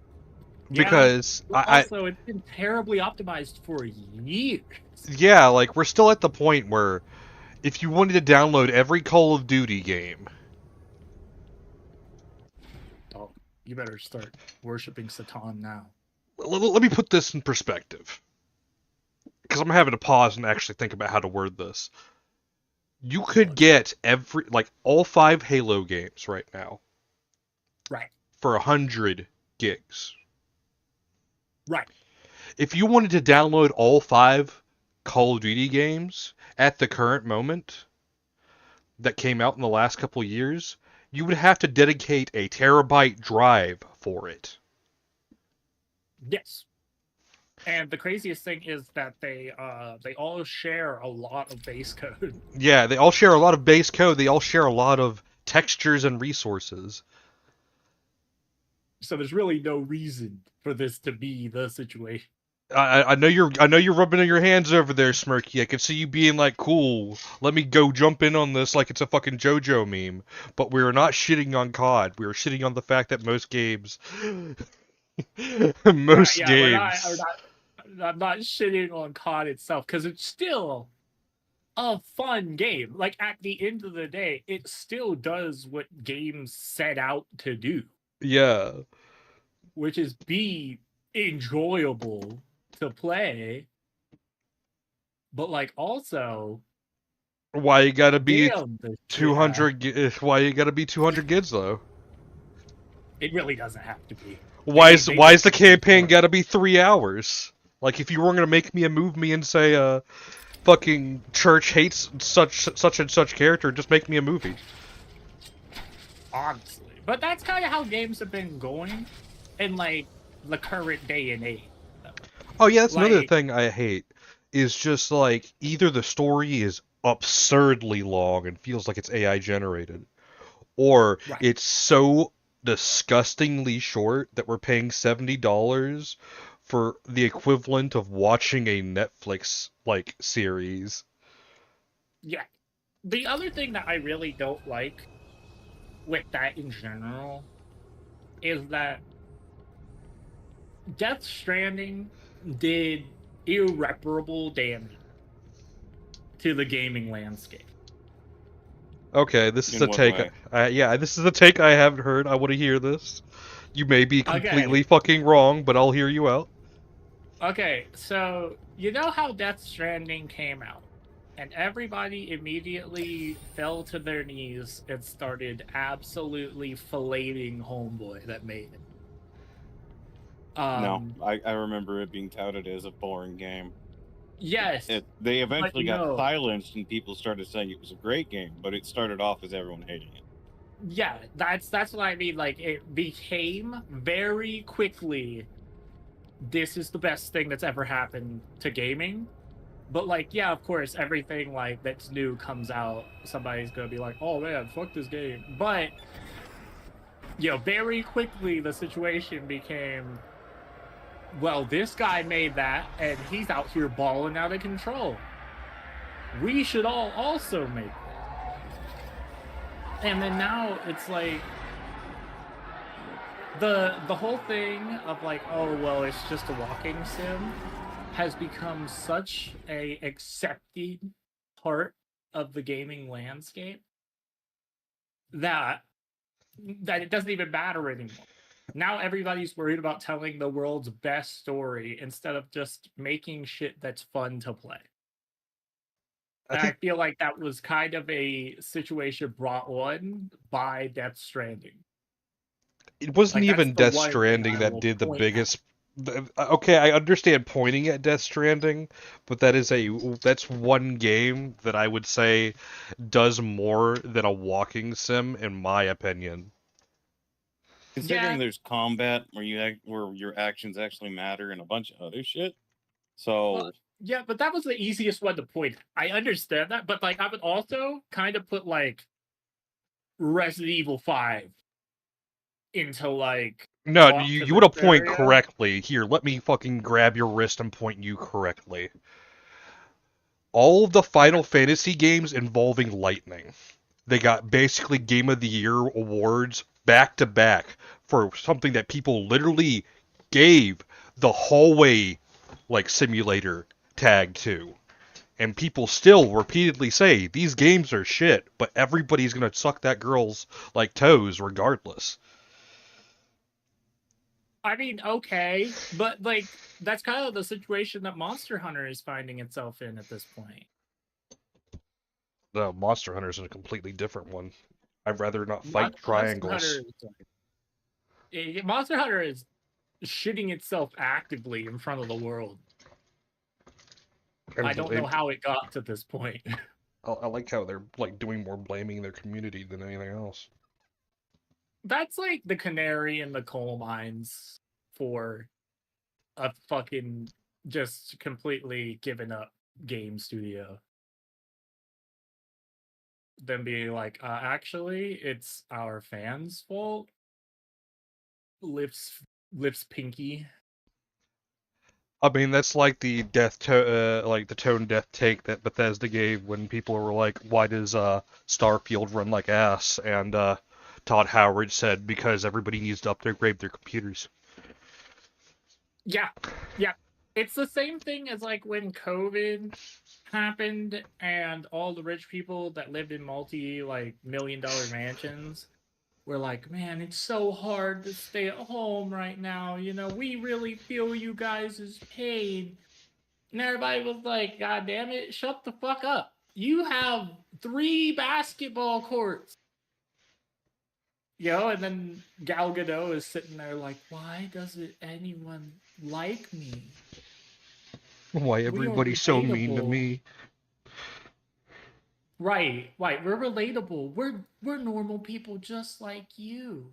Because also, it's been terribly optimized for years. Yeah, like, we're still at the point where if you wanted to download every Call of Duty game... Oh, you better start worshipping Satan now. Let me put this in perspective. Because I'm having to pause and actually think about how to word this. You could get all 5 Halo games right now. Right. For 100 gigs. Right. If you wanted to download all 5 Call of Duty games at the current moment that came out in the last couple years, you would have to dedicate a terabyte drive for it. Yes. And the craziest thing is that they all share a lot of base code. Yeah, they all share a lot of base code. They all share a lot of textures and resources. So there's really no reason for this to be the situation. I know you're rubbing your hands over there, Smirky. I can see you being like, cool, let me go jump in on this like it's a fucking JoJo meme. But we're not shitting on COD. We're shitting on the fact that most games most games. I'm not shitting on COD itself, because it's still a fun game. Like, at the end of the day, it still does what games set out to do. Yeah. Which is be enjoyable to play, but like also why you gotta be damn, 200 why you gotta be 200 gigs though? It really doesn't have to be. Why is the campaign gotta be 3 hours? Like, if you weren't gonna make me move me and say fucking church hates such and such character, just make me a movie. Honestly. But that's kind of how games have been going in like the current day and age. Oh yeah, that's another thing I hate. Is just like, either the story is absurdly long and feels like it's AI generated, or it's so disgustingly short that we're paying $70 for the equivalent of watching a Netflix like series. Yeah. The other thing that I really don't like with that in general is that Death Stranding did irreparable damage to the gaming landscape. Okay, this is a take. This is a take I haven't heard. I want to hear this. You may be completely fucking wrong, but I'll hear you out. Okay, so you know how Death Stranding came out, and everybody immediately fell to their knees and started absolutely filleting Homeboy that made it. No, I remember it being touted as a boring game. Yes. They eventually got silenced and people started saying it was a great game, but it started off as everyone hating it. Yeah, that's what I mean. Like, it became very quickly, this is the best thing that's ever happened to gaming. But like, yeah, of course, everything like that's new comes out, somebody's gonna be like, oh man, fuck this game. But you know, very quickly the situation became, well, this guy made that and he's out here balling out of control. We should all also make that. And then now it's like the whole thing of like, oh well, it's just a walking sim has become such a accepted part of the gaming landscape that it doesn't even matter anymore. Now everybody's worried about telling the world's best story instead of just making shit that's fun to play. I feel like that was kind of a situation brought on by Death Stranding. It wasn't even Death Stranding that did the biggest. Okay, I understand pointing at Death Stranding, but that's one game that I would say does more than a walking sim, in my opinion. Considering there's combat where your actions actually matter and a bunch of other shit, so yeah, but that was the easiest one to point. I understand that, but like I would also kind of put like Resident Evil 5 into like. No, you would have pointed correctly. Here, let me fucking grab your wrist and point you correctly. All of the Final Fantasy games involving lightning, they got basically Game of the Year awards back to back for something that people literally gave the hallway like simulator tag to. And people still repeatedly say these games are shit, but everybody's gonna suck that girl's like toes regardless. I mean, okay, but like that's kind of the situation that Monster Hunter is finding itself in at this point. No, Monster Hunter is a completely different one. I'd rather not fight triangles. Monster Hunter is shitting itself actively in front of the world. I don't know how it got to this point. I like how they're like doing more blaming their community than anything else. That's like the canary in the coal mines for a fucking just completely given up game studio. Then being like, actually, it's our fans' fault. Lips pinky. I mean, that's like the like the tone death take that Bethesda gave when people were like, "Why does Starfield run like ass?" And Todd Howard said, "Because everybody needs to upgrade their computers." Yeah, yeah. It's the same thing as like when COVID happened and all the rich people that lived in multi-million-dollar mansions were like, man, it's so hard to stay at home right now. You know, we really feel you guys' pain. And everybody was like, God damn it, shut the fuck up. You have 3 basketball courts. You know, and then Gal Gadot is sitting there like, why doesn't anyone like me? Why everybody's so mean to me? Right. We're relatable. We're normal people just like you.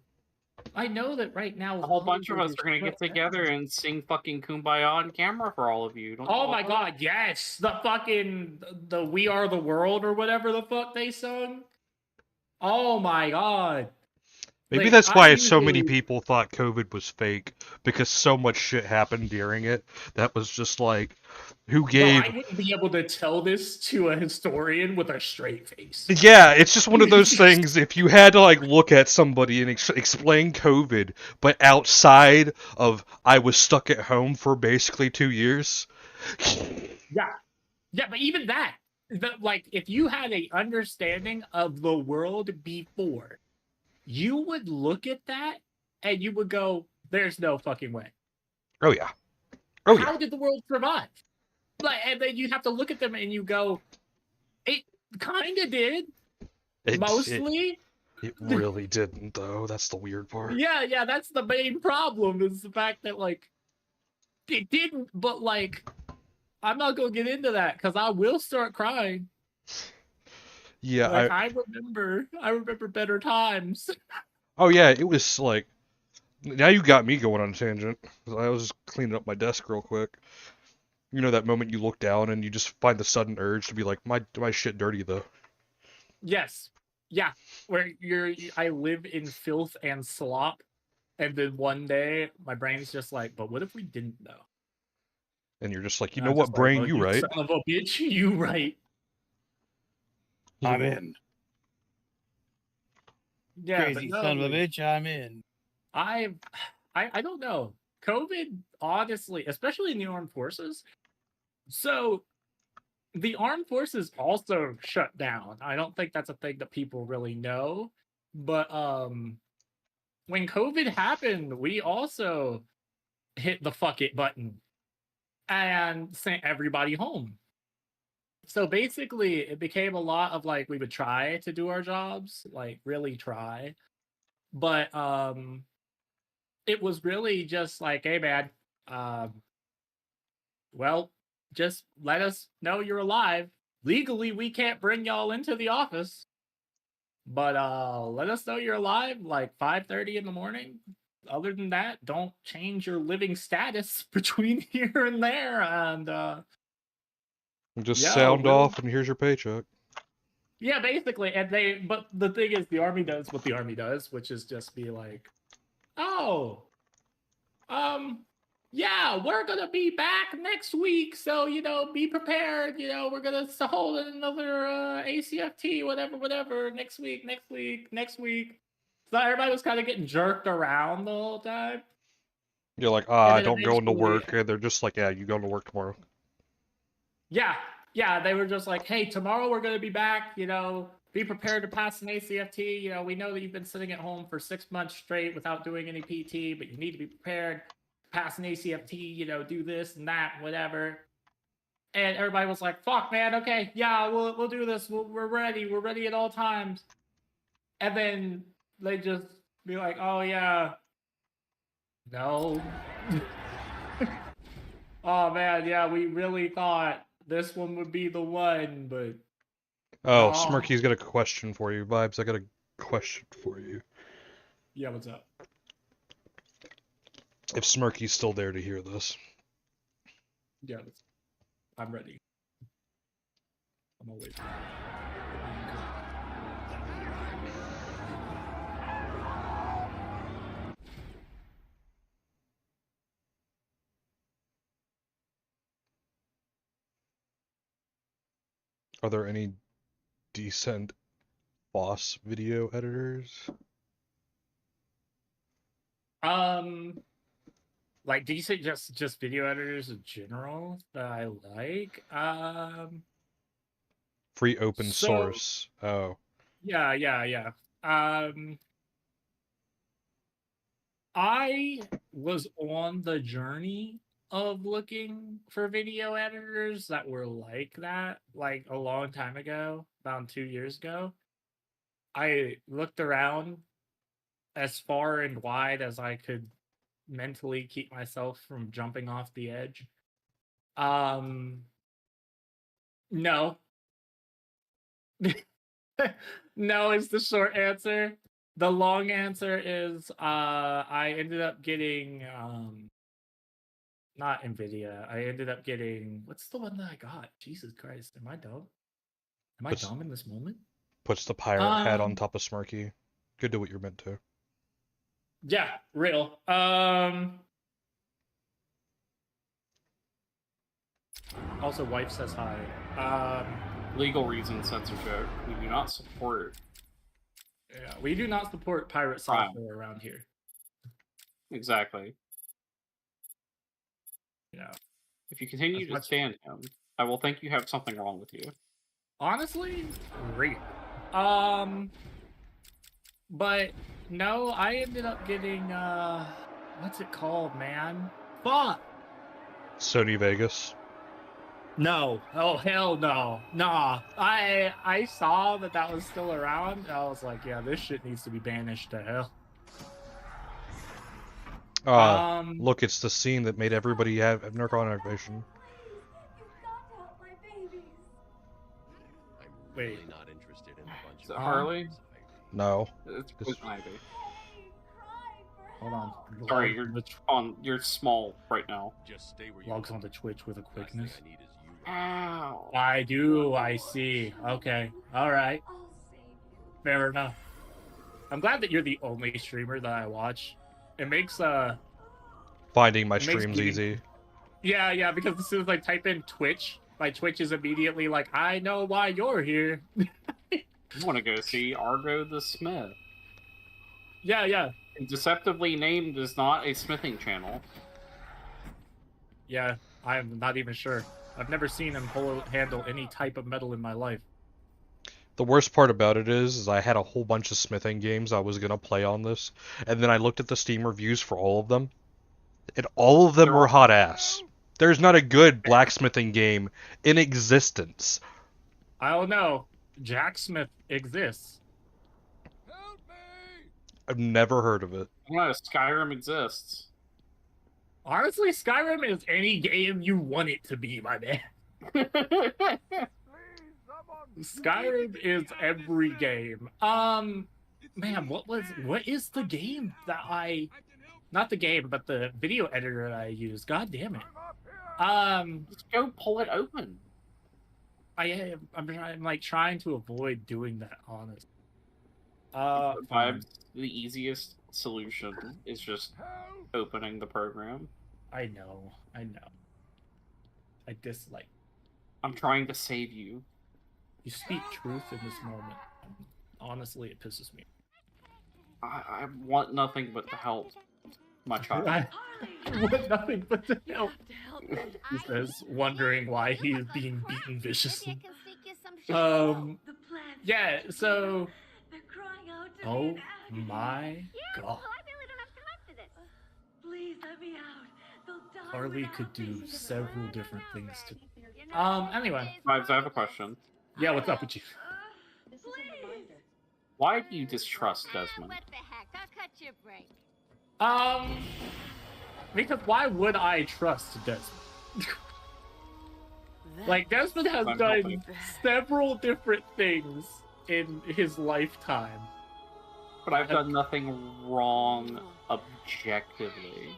I know that right now A whole bunch of us are gonna get together and sing fucking Kumbaya on camera for all of you. Don't Oh my god, yes! The We Are the World or whatever the fuck they sung. Oh my god. Maybe Like, that's I why so many usually- people thought COVID was fake, because so much shit happened during it that was just like, who No, gave... I wouldn't be able to tell this to a historian with a straight face. Yeah, it's just one of those things, if you had to like look at somebody and explain COVID, but outside of, I was stuck at home for basically 2 years. Yeah. Yeah, but even that, like, if you had a understanding of the world before, you would look at that and you would go, there's no fucking way. Oh yeah. Oh yeah. How did the world survive? Like, and then you have to look at them and you go, it kind of did. Mostly. It really didn't, though. That's the weird part. Yeah, that's the main problem, is the fact that, like, it didn't, but, like, I'm not going to get into that because I will start crying. Yeah, like, I remember better times. Oh yeah, it was like, now you got me going on a tangent. I was just cleaning up my desk real quick. You know that moment you look down and you just find the sudden urge to be like, my shit dirty though. Yes. Yeah. Where I live in filth and slop, and then one day my brain's just like, but what if we didn't know? And you're just like, you know what, brain, like, you right. Son of a bitch, you right. I'm in. Yeah, Crazy but no, son of a bitch, I'm in. I don't know. COVID, honestly, especially in the armed forces. So the armed forces also shut down. I don't think that's a thing that people really know. But when COVID happened, we also hit the fuck it button and sent everybody home. So basically, it became a lot of like, we would try to do our jobs, like really try. But it was really just like, hey man, well, just let us know you're alive. Legally, we can't bring y'all into the office, but let us know you're alive like 5:30 in the morning. Other than that, don't change your living status between here and there, and just sound off and here's your paycheck. Yeah, basically. And but the thing is, the army does what the army does, which is just be like, oh, yeah, we're gonna be back next week, so be prepared. We're gonna hold another ACFT, whatever, next week. So everybody was kind of getting jerked around the whole time. You're like, I don't go into work, and they're just like, yeah, you go to work tomorrow. Yeah, they were just like, hey, tomorrow we're gonna be back. Be prepared to pass an ACFT. We know that you've been sitting at home for 6 months straight without doing any PT, but you need to be prepared. Pass an ACFT, do this and that, whatever. And everybody was like, fuck, man, okay, yeah, we'll do this. We're ready at all times. And then they just be like, oh, yeah, no. Oh, man, yeah, we really thought this one would be the one, but Oh, no. Smirky's got a question for you. Vibes, I got a question for you. Yeah, what's up? If Smirky's still there to hear this. Yeah, I'm ready. I'm always ready. Are there any decent boss video editors? Like decent just video editors in general that I like. Free open source. Oh. Yeah. I was on the journey of looking for video editors that were like that, like a long time ago, about 2 years ago. I looked around as far and wide as I could mentally keep myself from jumping off the edge. No. No is the short answer. The long answer is I ended up getting not Nvidia. I ended up getting, what's the one that I got? Jesus Christ, am I dumb? Am I dumb in this moment? Puts the pirate hat on top of Smirky. Go do what you're meant to. Yeah, real. Also, wife says hi. Legal reasons, censorship. We do not support. Yeah, we do not support pirate software around here. Exactly. Yeah. If you continue to stand him, I will think you have something wrong with you. Honestly, great. But no, I ended up getting what's it called, man? Fuck. Sony Vegas. No. Oh hell no. Nah. I saw that was still around. I was like, yeah, this shit needs to be banished to hell. Look, it's the scene that made everybody have narcotic vision. I'm really not interested in a bunch of Harley? No. It's Poison Ivy. Hold on. Sorry, you're small right now. Just stay where you Logs onto Twitch with a quickness. Ow. I do, I see. Okay. Alright. Fair enough. I'm glad that you're the only streamer that I watch. It makes finding my streams easy. Yeah, because as soon as I type in Twitch, my Twitch is immediately like, I know why you're here. You want to go see Argo the Smith. Yeah. Deceptively named is not a smithing channel. Yeah, I'm not even sure. I've never seen him handle any type of metal in my life. The worst part about it is I had a whole bunch of smithing games I was gonna play on this, and then I looked at the Steam reviews for all of them, and all of them were hot ass. There's not a good blacksmithing game in existence. I don't know. Jacksmith exists. I've never heard of it. No, Skyrim exists. Honestly, Skyrim is any game you want it to be, my man. Skyrim is every game. Man, what is the game that not the game, but the video editor that I use? God damn it. Just go pull it open. I'm like trying to avoid doing that, honestly. The easiest solution is just opening the program. I know. I dislike. I'm trying to save you. You speak truth in this moment. Honestly, it pisses me. I want nothing but to help my child. I want nothing but to help. He says, wondering why he is being beaten viciously. Yeah, so... Oh my god. Please let me out. Harley could do several different things to... Anyway. Vibes, I have a question. Yeah, what's up with you? Why do you distrust Desmond? What the heck? I'll cut your break. Because why would I trust Desmond? Like, Desmond has I'm done helping. several different things in his lifetime. But I've done nothing wrong objectively.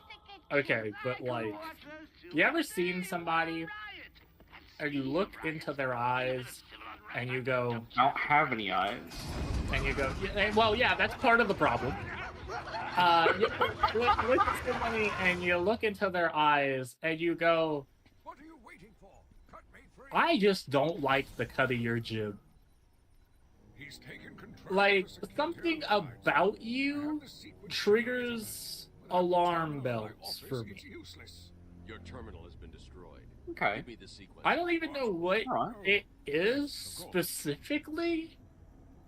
Okay, but like, you ever seen somebody and you look into their eyes and you go, I don't have any eyes. and you go, yeah, well, yeah, that's part of the problem. You look at somebody and you look into their eyes and you go, I just don't like the cut of your jib. Like, something about you triggers alarm bells for me. Your terminal has been destroyed. Okay. Give me the sequence. I don't even know what it is specifically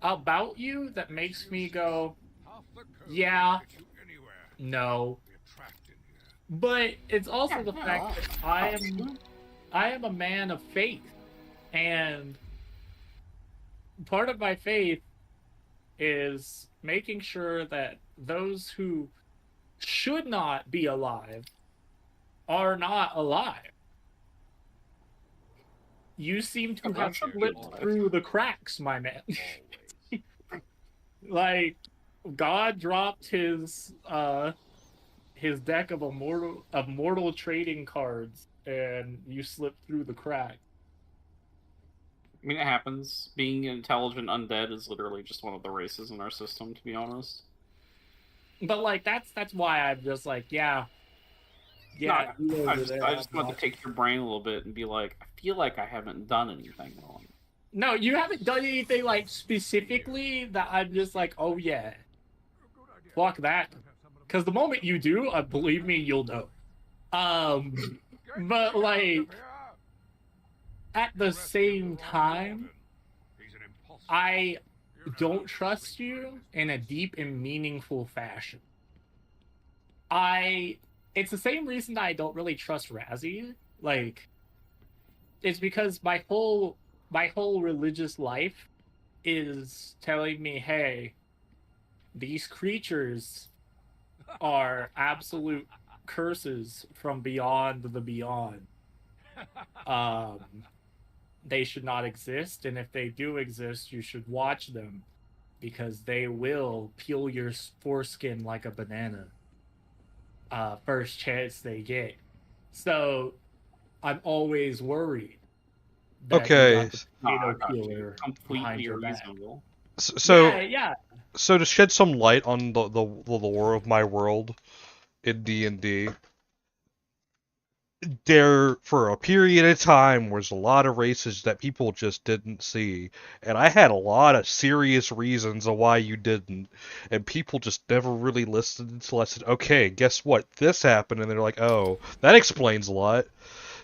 about you that makes me go, yeah, no. But it's also the fact that I am a man of faith, and part of my faith is making sure that those who should not be alive are not alive. You seem to have slipped through the cracks, my man. Like, God dropped his deck of mortal trading cards, and you slipped through the crack. I mean, it happens. Being an intelligent undead is literally just one of the races in our system, to be honest. But like, that's why I'm just like, yeah. No, I just want to take your brain a little bit and be like, I feel like I haven't done anything wrong. No, you haven't done anything like specifically that I'm just like, oh yeah, fuck that. Because the moment you do, believe me, you'll know. But like, at the same time, I don't trust you in a deep and meaningful fashion. It's the same reason that I don't really trust Razzie. Like, it's because my whole religious life is telling me, hey, these creatures are absolute curses from beyond the beyond. They should not exist, and if they do exist, you should watch them, because they will peel your foreskin like a banana. First chance they get. So I'm always worried. Okay. Completely reasonable. So yeah. So to shed some light on the lore of my world in D&D, there for a period of time was a lot of races that people just didn't see, and I had a lot of serious reasons of why you didn't, and people just never really listened until I said, okay, guess what, this happened, and they're like, oh, that explains a lot.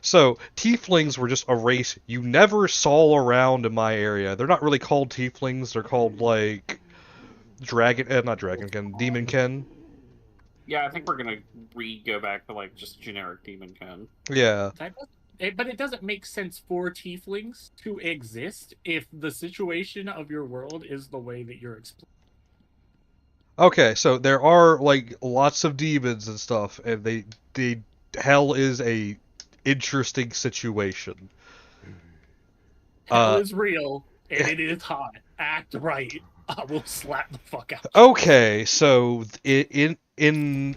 So tieflings were just a race you never saw around in my area. They're not really called tieflings, they're called like not dragonkin, demonkin. Yeah, I think we're gonna go back to like just generic demonkin. Yeah. But it doesn't make sense for tieflings to exist if the situation of your world is the way that you're explaining. Okay, so there are like lots of demons and stuff, and they hell is a interesting situation. Hell is real, and it is hot. Act right. I will slap the fuck out. Okay, so in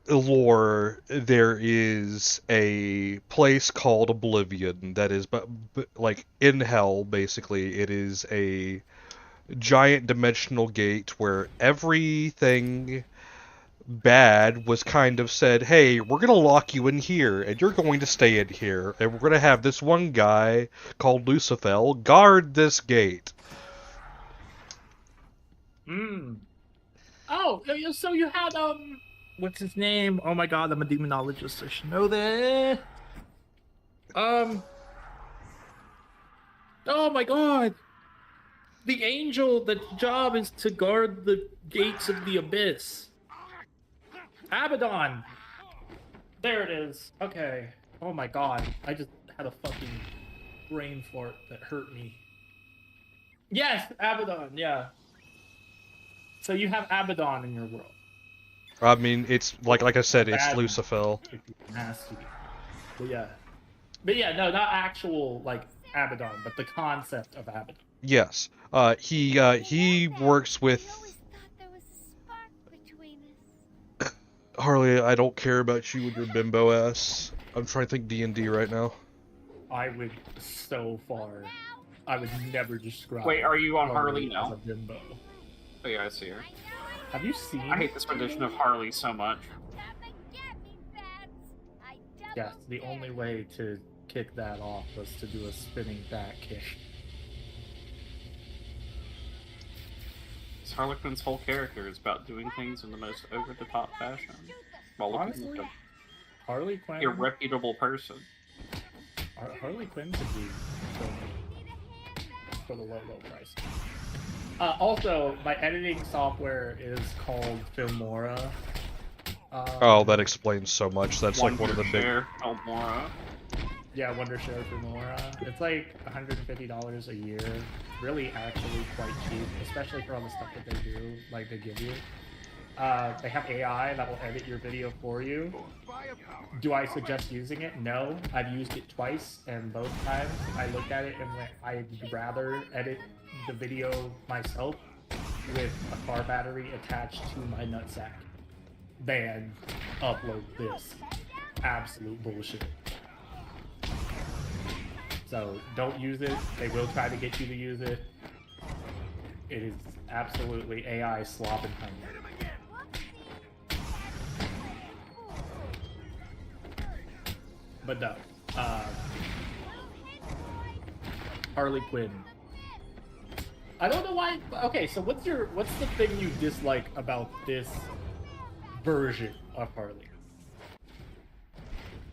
lore, there is a place called Oblivion that is, but like in hell, basically, it is a giant dimensional gate where everything bad was kind of said, hey, we're gonna lock you in here, and you're going to stay in here, and we're gonna have this one guy called Lucifer guard this gate. Oh, so you had what's his name? Oh my god, I'm a demonologist. I should know that. Oh my god. The angel, the job is to guard the gates of the abyss. Abaddon. There it is. Okay. Oh my god. I just had a fucking brain fart that hurt me. Yes, Abaddon, yeah. So you have Abaddon in your world. I mean, it's like I said, it's Lucifer. Nasty. But yeah. But yeah, no, not actual like Abaddon, but the concept of Abaddon. Yes. He works with Harley. I don't care about you and your bimbo ass. I'm trying to think D&D right now. I would I would never describe. Wait, are you on Harley as now? a bimbo. Oh yeah, I see her. Have you seen? I hate this rendition of Harley so much. Yes, the only way to kick that off was to do a spinning back kick. Harley Quinn's whole character is about doing things in the most over-the-top fashion, while looking Honestly, like Harley Quinn, an irreputable person. Harley Quinn could be for the low price. Also, my editing software is called Filmora. Oh, that explains so much. That's like one of the big. Filmora. Yeah, Wondershare Filmora. It's like $150 a year. Really, actually quite cheap, especially for all the stuff that they do, like they give you. They have AI that will edit your video for you. Do I suggest using it? No. I've used it twice, and both times I looked at it and went, I'd rather edit the video myself with a car battery attached to my nutsack than upload this absolute bullshit. So don't use it. They will try to get you to use it. It is absolutely AI slobbing honey. But no. Harley Quinn. I don't know why. Okay, so what's the thing you dislike about this version of Harley?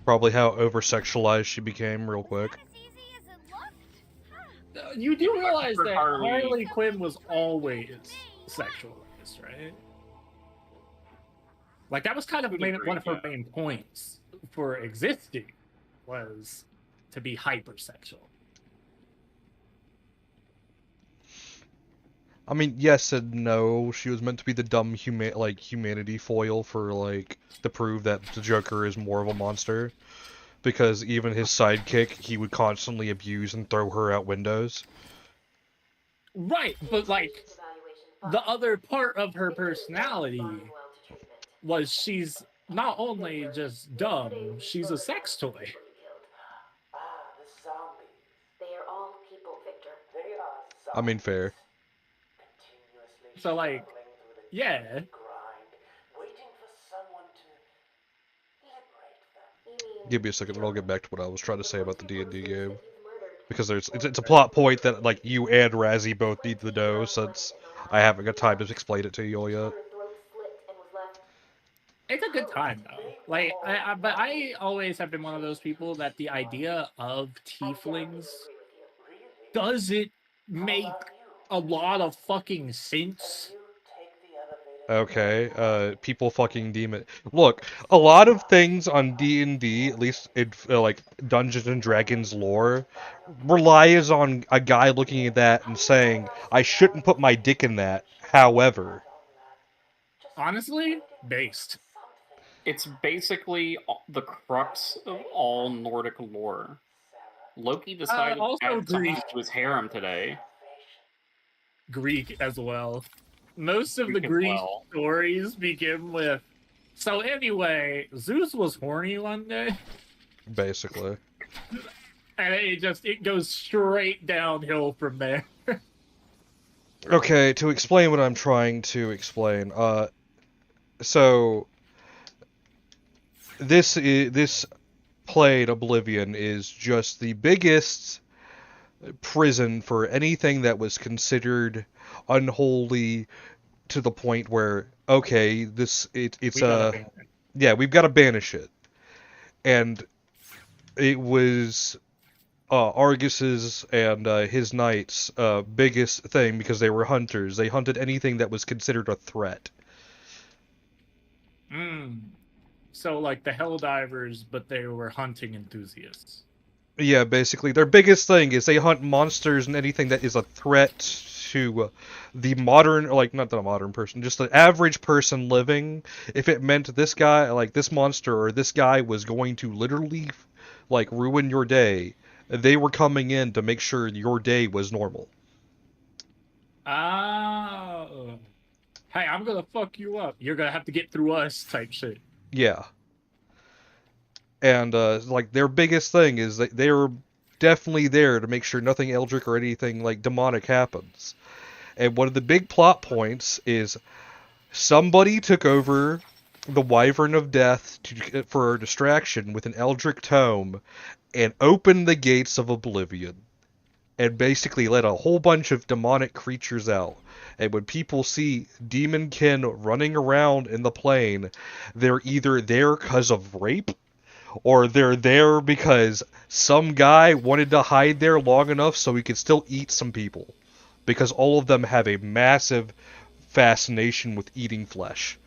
Probably how over-sexualized she became real quick. You do realize that Harley Quinn was always sexualized, right? Like, that was kind of one of her main points for existing, was to be hypersexual. I mean, yes and no. She was meant to be the dumb humanity foil for, like, to prove that the Joker is more of a monster. Because even his sidekick, he would constantly abuse and throw her out windows. Right, but, like, the other part of her personality was she's not only just dumb, she's a sex toy. The zombies. They are all people, Victor. They are zombies. I mean, fair. So, like, yeah. Waiting for someone to liberate them. Give me a second and I'll get back to what I was trying to say about the D&D game. Because it's a plot point that, like, you and Razzie both need to know, since I haven't got time to explain it to you all yet. It's a good time, though. Like, but I always have been one of those people that the idea of tieflings doesn't make a lot of fucking sense. Okay, people fucking demon. Look, a lot of things on D&D, at least in like Dungeons and Dragons lore, relies on a guy looking at that and saying, "I shouldn't put my dick in that." However, honestly, based. It's basically the crux of all Nordic lore. Loki decided to add something to his harem today. Greek as well. Most of the Greek stories begin with, so anyway, Zeus was horny one day. Basically. And it goes straight downhill from there. Okay, to explain what I'm trying to explain, so this play in Oblivion is just the biggest prison for anything that was considered unholy, to the point where, okay, we've got to banish it. And it was Argus's and his knights' biggest thing, because they were hunters. They hunted anything that was considered a threat. So, like the Helldivers, but they were hunting enthusiasts. Yeah, basically. Their biggest thing is they hunt monsters and anything that is a threat to the modern, like, not the modern person, just the average person living. If it meant this guy, like, this monster or this guy was going to literally like ruin your day. They were coming in to make sure your day was normal. Oh. Hey, I'm gonna fuck you up. You're gonna have to get through us type shit. Yeah. And like their biggest thing is that they were definitely there to make sure nothing eldritch or anything like demonic happens. And one of the big plot points is somebody took over the Wyvern of Death for a distraction with an eldritch tome and opened the gates of Oblivion and basically let a whole bunch of demonic creatures out. And when people see Demonkin running around in the plane, they're either there because of rape, or they're there because some guy wanted to hide there long enough so he could still eat some people. Because all of them have a massive fascination with eating flesh.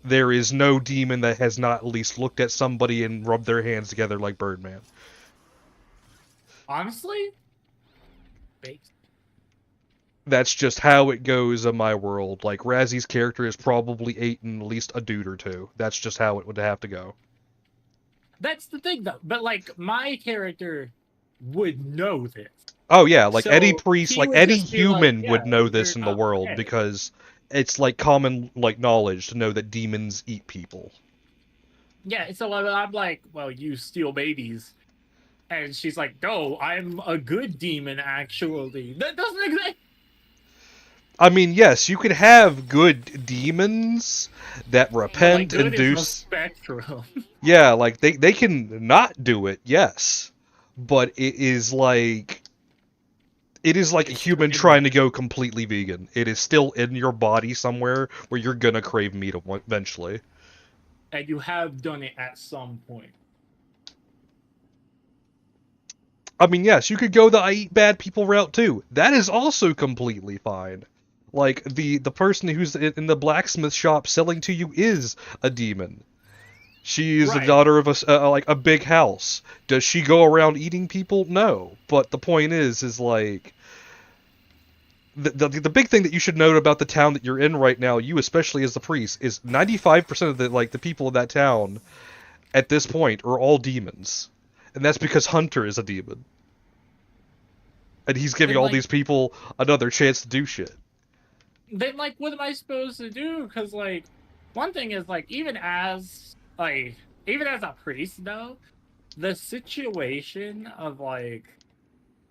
There is no demon that has not at least looked at somebody and rubbed their hands together like Birdman. Honestly? That's just how it goes in my world. Like, Razzy's character is probably eaten at least a dude or two. That's just how it would have to go. That's the thing, though. But, like, my character would know this. Oh, yeah, like, So any priest, he like, would any just be human like, would yeah, know this you're in the world, okay. because it's, like, common, like, knowledge to know that demons eat people. Yeah, so I'm like, well, you steal babies. And she's like, no, I'm a good demon, actually. That doesn't exist. I mean, yes, you could have good demons that repent Good and is do... a spectrum. Yeah, like, they can not do it, yes. But it is like a human trying to go completely vegan. It is still in your body somewhere where you're gonna crave meat eventually. And you have done it at some point. I mean, yes, you could go the I eat bad people route too. That is also completely fine. Like, the person who's in the blacksmith shop selling to you is a demon. She is the daughter of a big house. Does she go around eating people? No. But the point is like, the big thing that you should note about the town that you're in right now, you especially as the priest, is 95% of the people in that town at this point are all demons. And that's because Hunter is a demon. And he's giving all these people another chance to do shit. Then, like, what am I supposed to do? Because, like, one thing is, like, even as a priest, though, the situation of, like,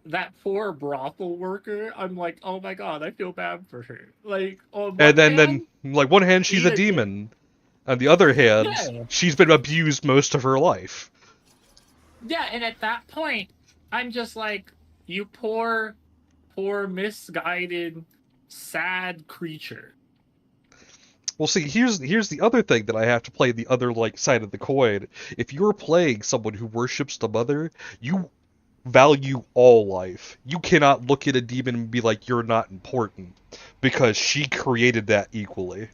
that poor brothel worker, I'm like, oh my god, I feel bad for her. Like, on one Then, like, one hand, she's a demon. On the other hand, she's been abused most of her life. Yeah, and at that point, I'm just like, you poor, misguided, sad creature. Well, see, here's the other thing that I have to play the other, like, side of the coin. If you're playing someone who worships the mother, you value all life. You cannot look at a demon and be like, you're not important, because she created that equally.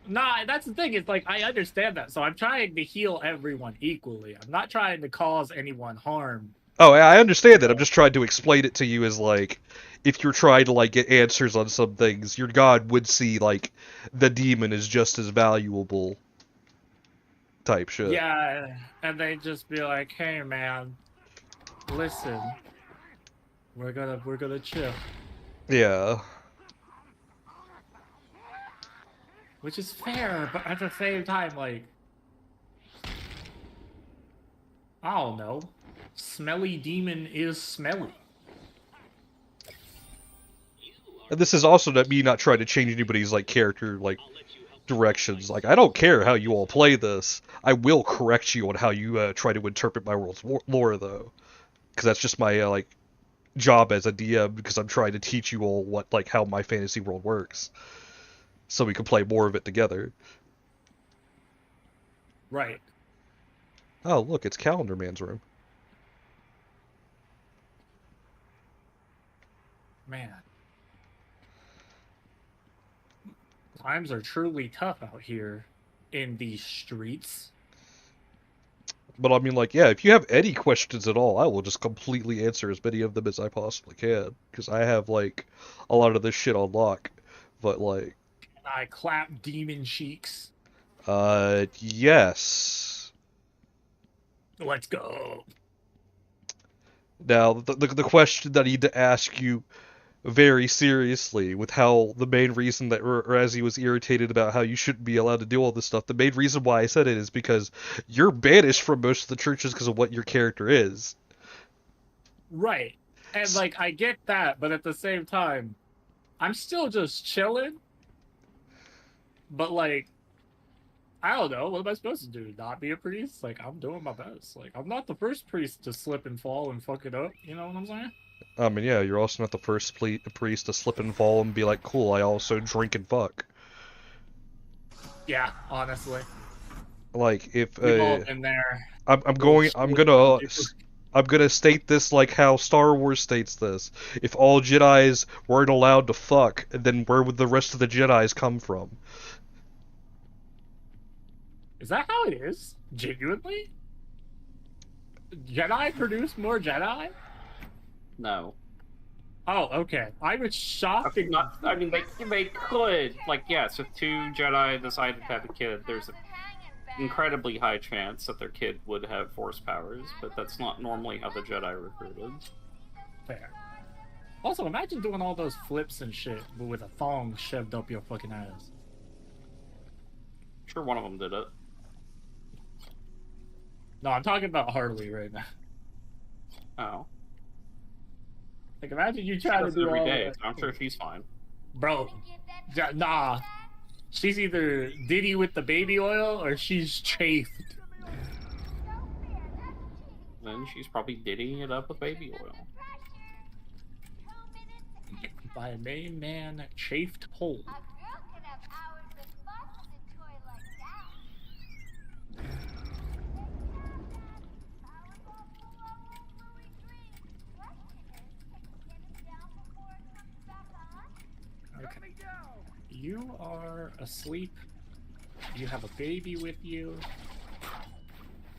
Nah, that's the thing. It's like, I understand that, so I'm trying to heal everyone equally. I'm not trying to cause anyone harm. Oh, I understand that. I'm just trying to explain it to you as, like, if you're trying to, like, get answers on some things, your god would see, like, the demon is just as valuable type shit. Yeah, and they'd just be like, hey, man, listen, we're gonna chill. Yeah. Which is fair, but at the same time, like, I don't know. Smelly demon is smelly. And this is also me not trying to change anybody's, like, character, like, directions. Like, I don't care how you all play this. I will correct you on how you try to interpret my world's lore, though. Because that's just my, like, job as a DM, because I'm trying to teach you all what, like, how my fantasy world works. So we can play more of it together. Right. Oh, look, it's Calendar Man's room. Man. Times are truly tough out here in these streets. But I mean, like, yeah, if you have any questions at all, I will just completely answer as many of them as I possibly can. Because I have, like, a lot of this shit on lock. But, like... I clap demon cheeks. Yes. Let's go. Now, the question that I need to ask you very seriously, with how the main reason that Razzie was irritated about how you shouldn't be allowed to do all this stuff, the main reason why I said it is because you're banished from most of the churches because of what your character is. Right. And, like, I get that, but at the same time, I'm still just chilling. But, like, I don't know. What am I supposed to do? Not be a priest? Like, I'm doing my best. Like, I'm not the first priest to slip and fall and fuck it up. You know what I'm saying? I mean, yeah, you're also not the first priest to slip and fall and be like, cool, I also drink and fuck. Yeah, honestly. Like, if We've all been there. I'm gonna state this like how Star Wars states this. If all Jedis weren't allowed to fuck, then where would the rest of the Jedis come from? Is that how it is? Genuinely? Jedi produce more Jedi? No. Oh, okay. I was shocked. I mean, they could. Like, yes, if two Jedi decided to have a kid, there's an incredibly high chance that their kid would have Force powers, but that's not normally how the Jedi recruited. Fair. Also, imagine doing all those flips and shit, but with a thong shoved up your fucking ass. Sure, one of them did it. No, I'm talking about Harley right now. Oh. Like, imagine you try to do every all day. that. So I'm sure she's fine. Bro, nah. She's either Diddy with the baby oil or she's chafed. Then she's probably diddying it up with baby oil. By a main man, chafed whole. Okay. You are asleep. You have a baby with you.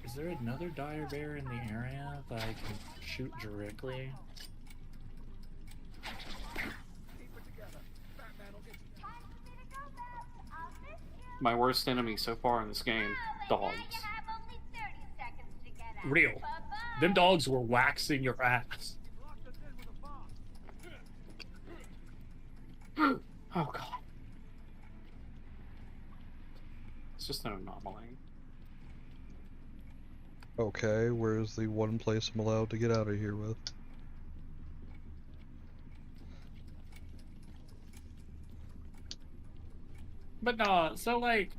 Is there another dire bear in the area that I can shoot directly? My worst enemy so far in this game, dogs. Real. Them dogs were waxing your ass. Oh god. It's just an anomaly. Okay, where's the one place I'm allowed to get out of here with? But no, so like,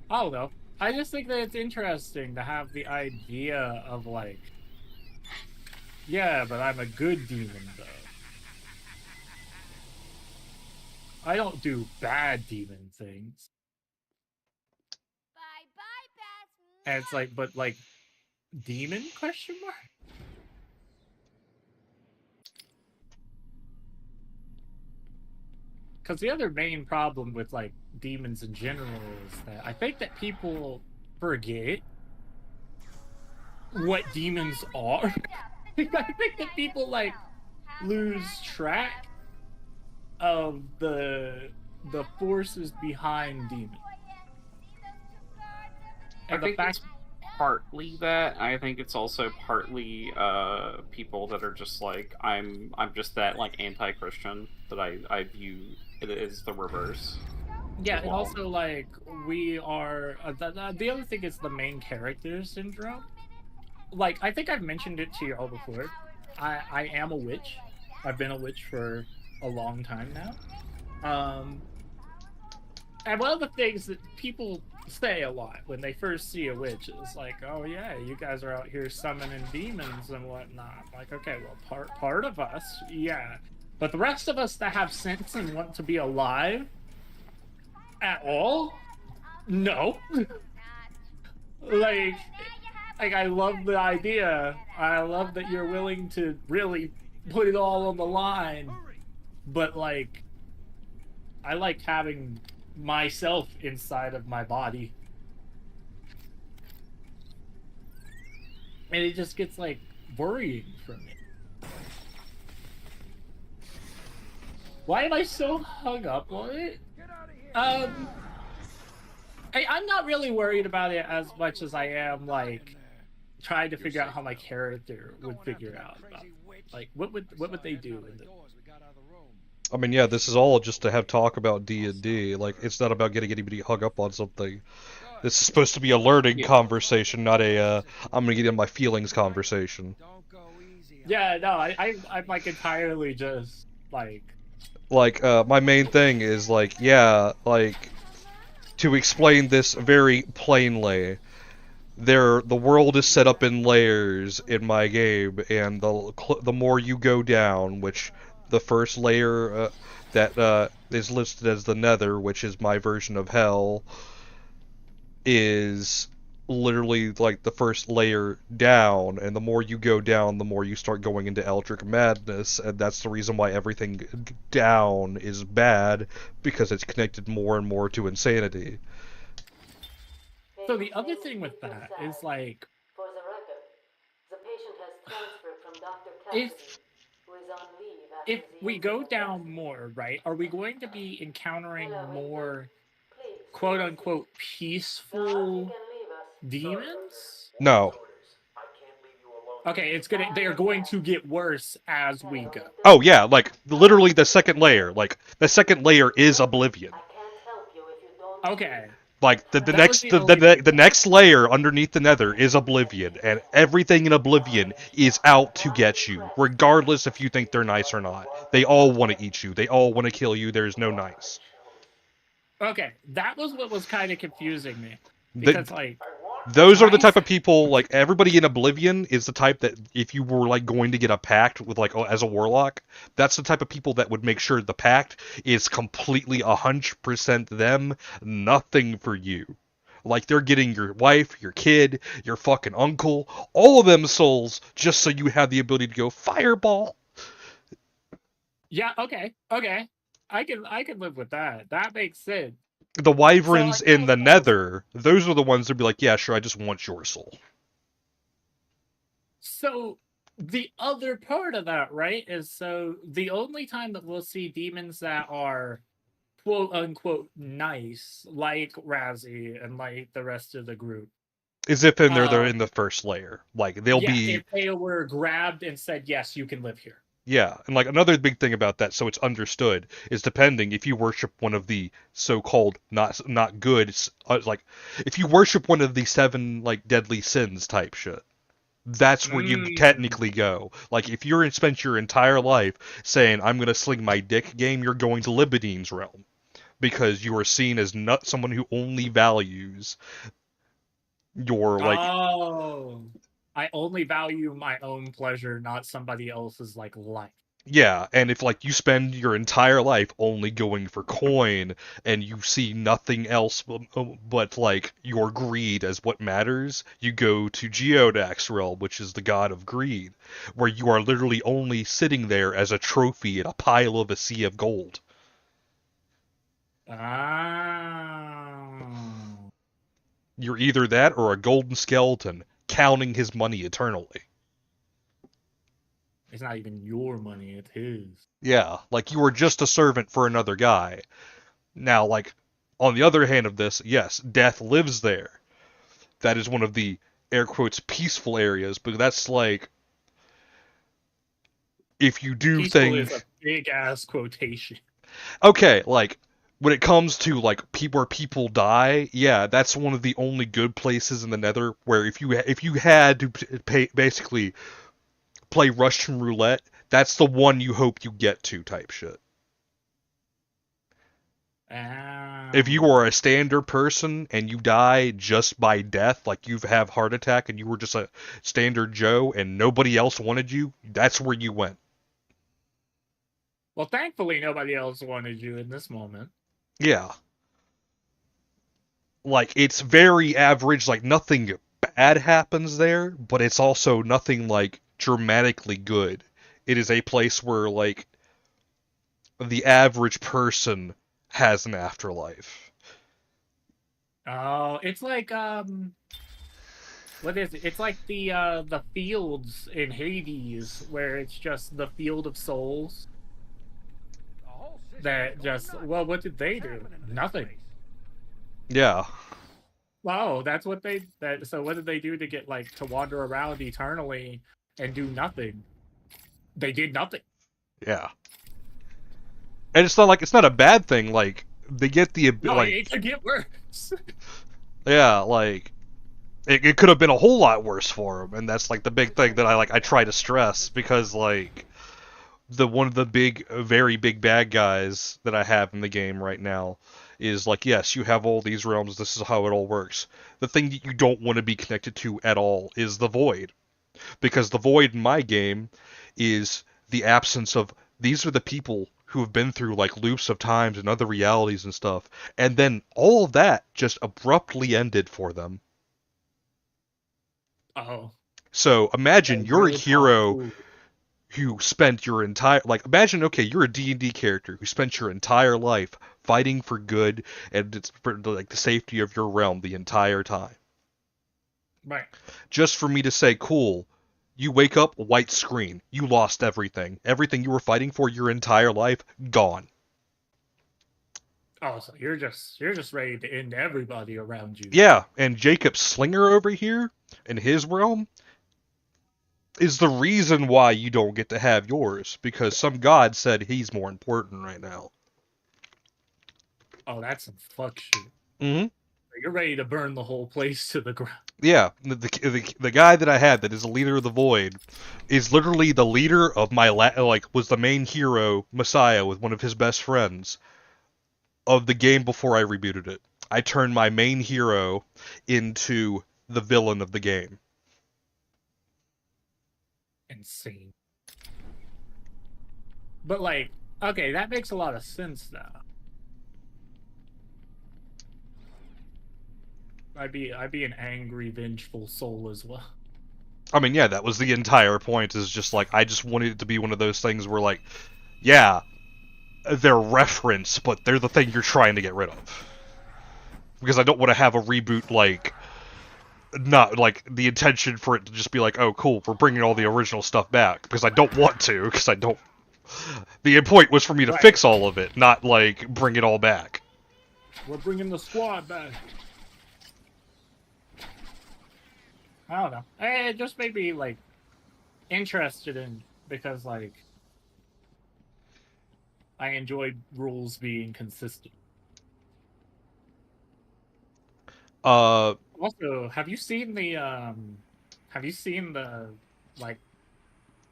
I don't know. I just think that it's interesting to have the idea of like, yeah, but I'm a good demon though. I don't do bad demon things. And it's like, but like, demon question mark? Because the other main problem with like demons in general is that I think that people forget what demons are. I think that people like lose track of the forces behind demons. I think it's partly that. I think it's also partly people that are just like I'm just that like anti-Christian that I view it as the reverse. Yeah, and also like we are the other thing is the main character syndrome. Like I think I've mentioned it to y'all before. I am a witch. I've been a witch for a long time now. And one of the things that people say a lot when they first see a witch is like, oh yeah, you guys are out here summoning demons and whatnot. Like, okay, well, part of us, yeah. But the rest of us that have sense and want to be alive at all, no. like I love the idea. I love that you're willing to really put it all on the line. But like, I like having myself inside of my body. And it just gets like worrying for me. Why am I so hung up on it? I'm not really worried about it as much as I am like trying to figure out how my character would figure out about, like what would they do in the... I mean, yeah, this is all just to have talk about D&D. Like, it's not about getting anybody hung up on something. This is supposed to be a learning conversation, not a I'm gonna get in my feelings conversation. Yeah, no, I'm like entirely just like my main thing is like, yeah, like, to explain this very plainly, the world is set up in layers in my game, and the more you go down, which the first layer that is listed as the Nether, which is my version of Hell, is literally like the first layer down, and the more you go down, the more you start going into Eldritch Madness, and that's the reason why everything down is bad, because it's connected more and more to insanity. So the other thing with that is like, for the record, the patient has transferred from Dr. Cassidy, who is on leave after if we go down more, right, are we going to be encountering more quote unquote peaceful demons? No. Okay, they are going to get worse as we go. Oh yeah, like literally the second layer. Like the second layer is Oblivion. Okay. Like the next layer underneath the Nether is Oblivion, and everything in Oblivion is out to get you, regardless if you think they're nice or not. They all want to eat you. They all want to kill you. There's no nice. Okay, that was what was kind of confusing me, because those are the type of people, like, everybody in Oblivion is the type that if you were, like, going to get a pact with, like, as a warlock, that's the type of people that would make sure the pact is completely 100% them, nothing for you. Like, they're getting your wife, your kid, your fucking uncle, all of them souls, just so you have the ability to go fireball. Yeah, okay. I can live with that. That makes sense. The wyverns in the Nether, those are the ones that be like, yeah, sure, I just want your soul. So, the other part of that, right, is so the only time that we'll see demons that are quote-unquote nice, like Razzie and like the rest of the group, is if they're in the first layer. Like, they'll be... if they were grabbed and said, yes, you can live here. Yeah, and like another big thing about that, so it's understood, is depending if you worship one of the so-called not good, like if you worship one of the 7 like deadly sins type shit, that's where you technically go. Like if you're spent your entire life saying I'm gonna sling my dick game, you're going to Libidine's realm, because you are seen as someone who only values your like. Oh. I only value my own pleasure, not somebody else's, like, life. Yeah, and if, like, you spend your entire life only going for coin, and you see nothing else but like, your greed as what matters, you go to Geodac's realm, which is the god of greed, where you are literally only sitting there as a trophy in a pile of a sea of gold. You're either that or a golden skeleton, counting his money eternally. It's not even your money, it's his. Yeah, like you were just a servant for another guy. Now, like, on the other hand of this, yes, death lives there. That is one of the, air quotes, peaceful areas, but that's like, if you do peaceful things... is a big-ass quotation. Okay, like, when it comes to, like, where people die, yeah, that's one of the only good places in the Nether where if you had to basically play Russian roulette, that's the one you hope you get to type shit. If you are a standard person and you die just by death, like you have heart attack and you were just a standard Joe and nobody else wanted you, that's where you went. Well, thankfully nobody else wanted you in this moment. Yeah. Like, it's very average, like, nothing bad happens there, but it's also nothing, like, dramatically good. It is a place where, like, the average person has an afterlife. Oh, it's like, what is it? It's like the fields in Hades, where it's just the field of souls. That just, well, what did they do? Nothing. Yeah. Wow, that's what they that. So what did they do to get like to wander around eternally and do nothing? They did nothing. Yeah. And it's not a bad thing. Like they get the No, like it could get worse. yeah, like it could have been a whole lot worse for him, and that's like the big thing that I try to stress because like one of the very big bad guys that I have in the game right now is like, yes, you have all these realms, this is how it all works. The thing that you don't want to be connected to at all is the void. Because the void in my game is the absence of these are the people who have been through like loops of times and other realities and stuff, and then all of that just abruptly ended for them. Oh. So imagine And you're a real hero talk, who spent your entire imagine, okay, you're a D&D character who spent your entire life fighting for good and it's for like the safety of your realm the entire time. right. Just for me to say, cool, you wake up, white screen, you lost everything. Everything you were fighting for your entire life, gone. Oh, so you're just ready to end everybody around you. Yeah, and Jacob Slinger over here in his realm is the reason why you don't get to have yours, because some god said he's more important right now. Oh, that's some fuck shit. Mm-hmm. You're ready to burn the whole place to the ground. Yeah, the guy that I had that is the leader of the Void is literally the leader of my was the main hero Messiah with one of his best friends of the game before I rebooted it. I turned my main hero into the villain of the game. Insane. But like, okay, that makes a lot of sense though. I'd be an angry, vengeful soul as well. I mean, yeah, that was the entire point, is just like, I just wanted it to be one of those things where like, yeah, they're reference, but they're the thing you're trying to get rid of. Because I don't want to have a reboot like, not like the intention for it to just be like, oh cool, we're bringing all the original stuff back, because I don't want to, because I don't. The point was for me to fix all of it, not like bring it all back. We're bringing the squad back. I don't know. It just made me like interested in, because like I enjoyed rules being consistent. Also, have you seen the like,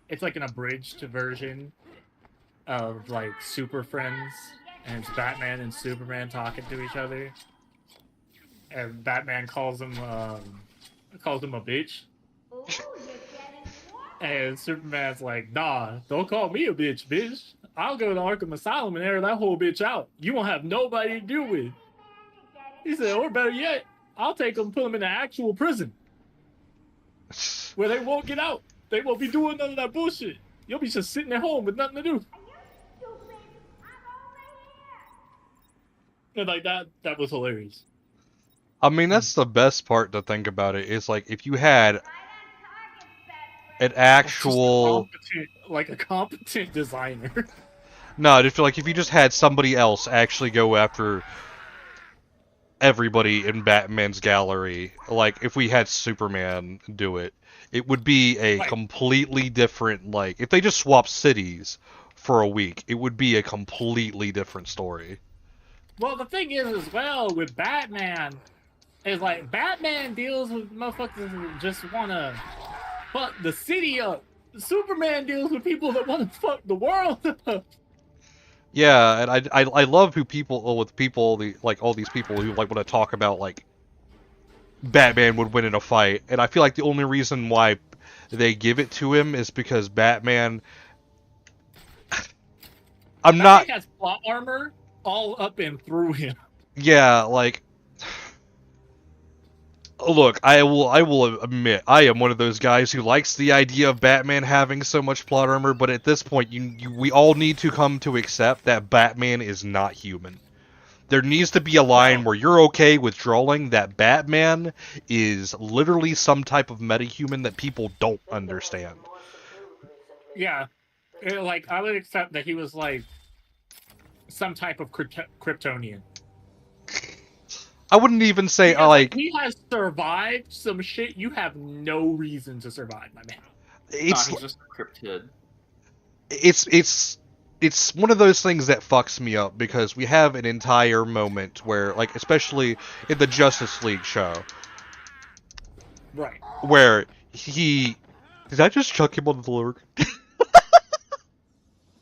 it's like an abridged version of like Super Friends, and it's Batman and Superman talking to each other, and Batman calls him a bitch, and Superman's like, nah, don't call me a bitch. I'll go to Arkham Asylum and air that whole bitch out. You won't have nobody to do with. He said, or better yet, I'll take them and put them in an actual prison where they won't get out. They won't be doing none of that bullshit. You'll be just sitting at home with nothing to do. And like that was hilarious. I mean, that's the best part to think about it, is like, if you had an actual... a competent designer. No, I feel like if you just had somebody else actually go after everybody in Batman's gallery, like if we had Superman do it, it would be a completely different, like, if they just swapped cities for a week, it would be a completely different story. Well, the thing is, as well, with Batman, is like, Batman deals with motherfuckers who just want to fuck the city up. Superman deals with people that want to fuck the world up. Yeah, and I love who people, with people, all these people who like want to talk about like Batman would win in a fight, and I feel like the only reason why they give it to him is because Batman. Batman has plot armor all up and through him. Yeah, like, look, I will admit, I am one of those guys who likes the idea of Batman having so much plot armor, but at this point, we all need to come to accept that Batman is not human. There needs to be a line where you're okay with drawing that Batman is literally some type of metahuman that people don't understand. Yeah, like, I would accept that he was like some type of Kryptonian. I wouldn't even say Because, like he has survived some shit you have no reason to survive, my man. it's he's just a cryptid. It's one of those things that fucks me up because we have an entire moment where, like, especially in the Justice League show, right, where did I just chuck him on the lurk?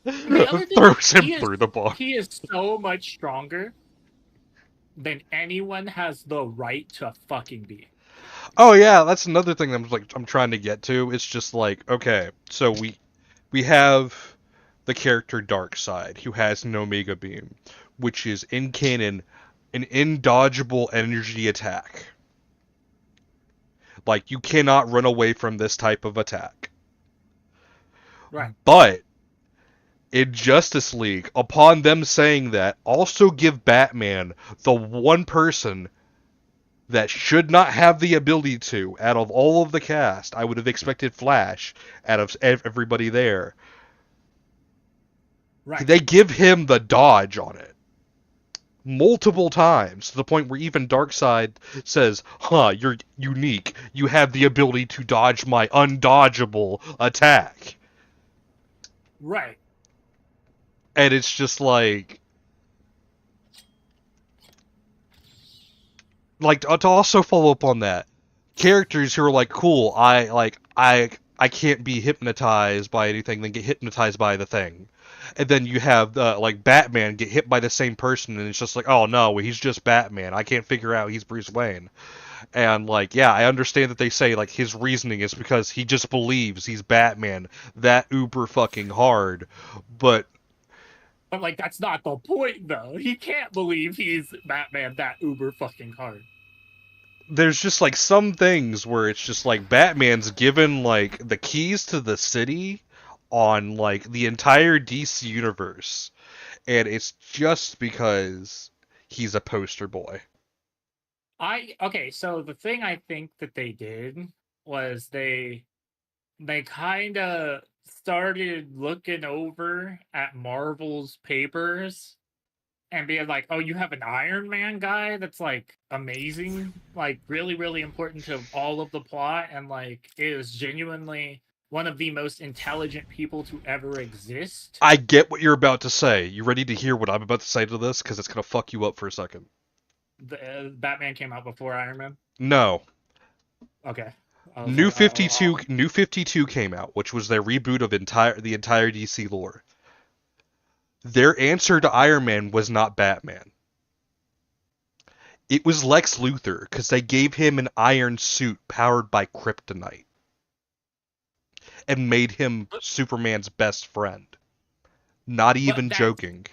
The other thing Throws is, him through the bar. He is so much stronger than anyone has the right to fucking be. Oh yeah, that's another thing I'm trying to get to. It's just like, okay, so we have the character Darkseid, who has an Omega Beam, which is in canon an indodgeable energy attack. Like, you cannot run away from this type of attack. Right. But in Justice League, upon them saying that, also give Batman the one person that should not have the ability to, out of all of the cast. I would have expected Flash out of everybody there. Right. They give him the dodge on it multiple times, to the point where even Darkseid says, you're unique. You have the ability to dodge my undodgeable attack. Right. And it's just like to also follow up on that, characters who are like, cool, I can't be hypnotized by anything, then get hypnotized by the Thing. And then you have like Batman get hit by the same person, and it's just like, oh no, he's just Batman. I can't figure out he's Bruce Wayne. And like, yeah, I understand that they say like his reasoning is because he just believes he's Batman that uber fucking hard, but like, that's not the point, though. He can't believe he's Batman that uber fucking hard. There's just like some things where it's just like Batman's given like the keys to the city on like the entire DC universe, and it's just because he's a poster boy. Okay, so the thing I think that they did was they kind of started looking over at Marvel's papers and being like, oh, you have an Iron Man guy that's like amazing, like really, really important to all of the plot, and like is genuinely one of the most intelligent people to ever exist. I get what you're about to say. You ready to hear what I'm about to say to this? Because it's going to fuck you up for a second. Batman came out before Iron Man? No. Okay. New 52 came out, which was their reboot of the entire DC lore. Their answer to Iron Man was not Batman. It was Lex Luthor, because they gave him an iron suit powered by kryptonite. And made him Superman's best friend. Not even joking.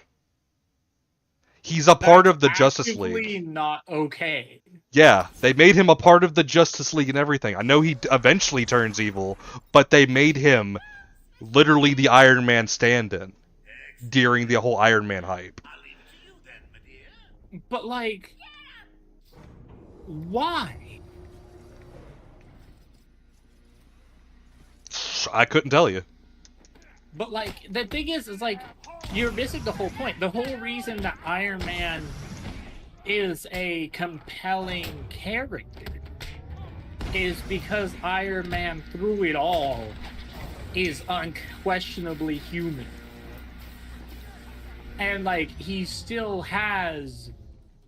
He's a part of the Justice League. Not okay. Yeah, they made him a part of the Justice League and everything. I know he eventually turns evil, but they made him literally the Iron Man stand-in during the whole Iron Man hype. But like, why? I couldn't tell you. But like, the thing is like, you're missing the whole point. The whole reason that Iron Man is a compelling character is because Iron Man, through it all, is unquestionably human. And like, he still has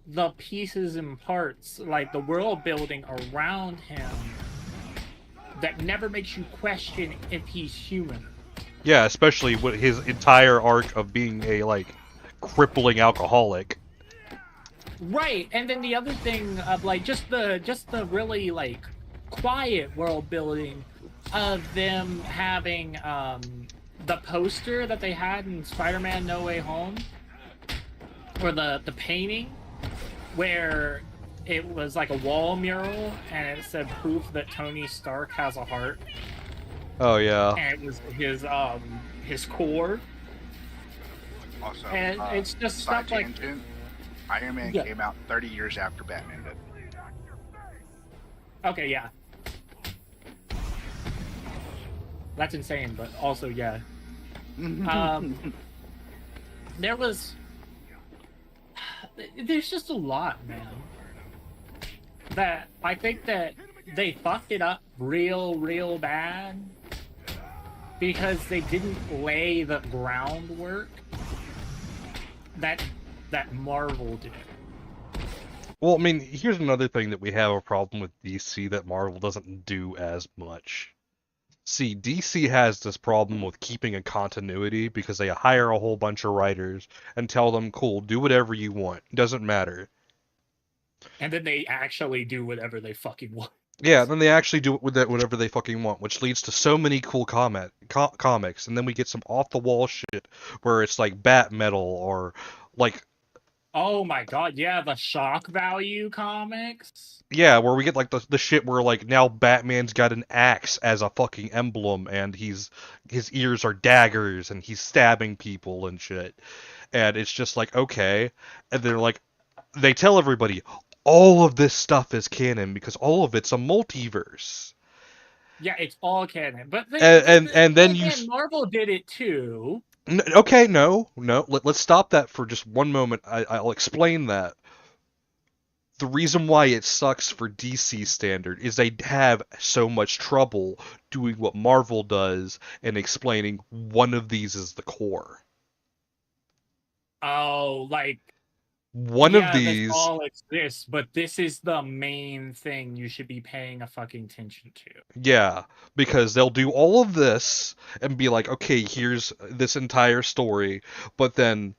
the pieces and parts, like the world building around him, that never makes you question if he's human. Yeah, especially with his entire arc of being a, like, crippling alcoholic. Right, and then the other thing of, like, just the really, like, quiet world building of them having, the poster that they had in Spider-Man No Way Home, or the painting, where it was like a wall mural, and it said proof that Tony Stark has a heart. Oh yeah. And it was his core. Also, and it's just stuff like Iron Man came out 30 years after Batman did. Okay, yeah. That's insane, but also yeah. There's just a lot, man. that I think that they fucked it up real bad because they didn't lay the groundwork that Marvel did. Well, I mean, here's another thing that we have a problem with DC that Marvel doesn't do as much. See, DC has this problem with keeping a continuity because they hire a whole bunch of writers and tell them, cool, do whatever you want. Doesn't matter. And then they actually do whatever they fucking want. Yeah, then they actually do it with whatever they fucking want, which leads to so many cool comics, and then we get some off-the-wall shit where it's like Bat Metal or like... Oh my god, yeah, the shock value comics. Yeah, where we get like the shit where like now Batman's got an axe as a fucking emblem and his ears are daggers and he's stabbing people and shit. And it's just like, okay. And they're like, they tell everybody all of this stuff is canon because all of it's a multiverse. Yeah, it's all canon. But then Marvel did it too. Okay, no. Let's stop that for just one moment. I'll explain that. The reason why it sucks for DC standard is they have so much trouble doing what Marvel does and explaining one of these is the core. Oh, like one of these this all exists, but this is the main thing you should be paying a fucking attention to. Yeah, because they'll do all of this and be like, okay, here's this entire story, but then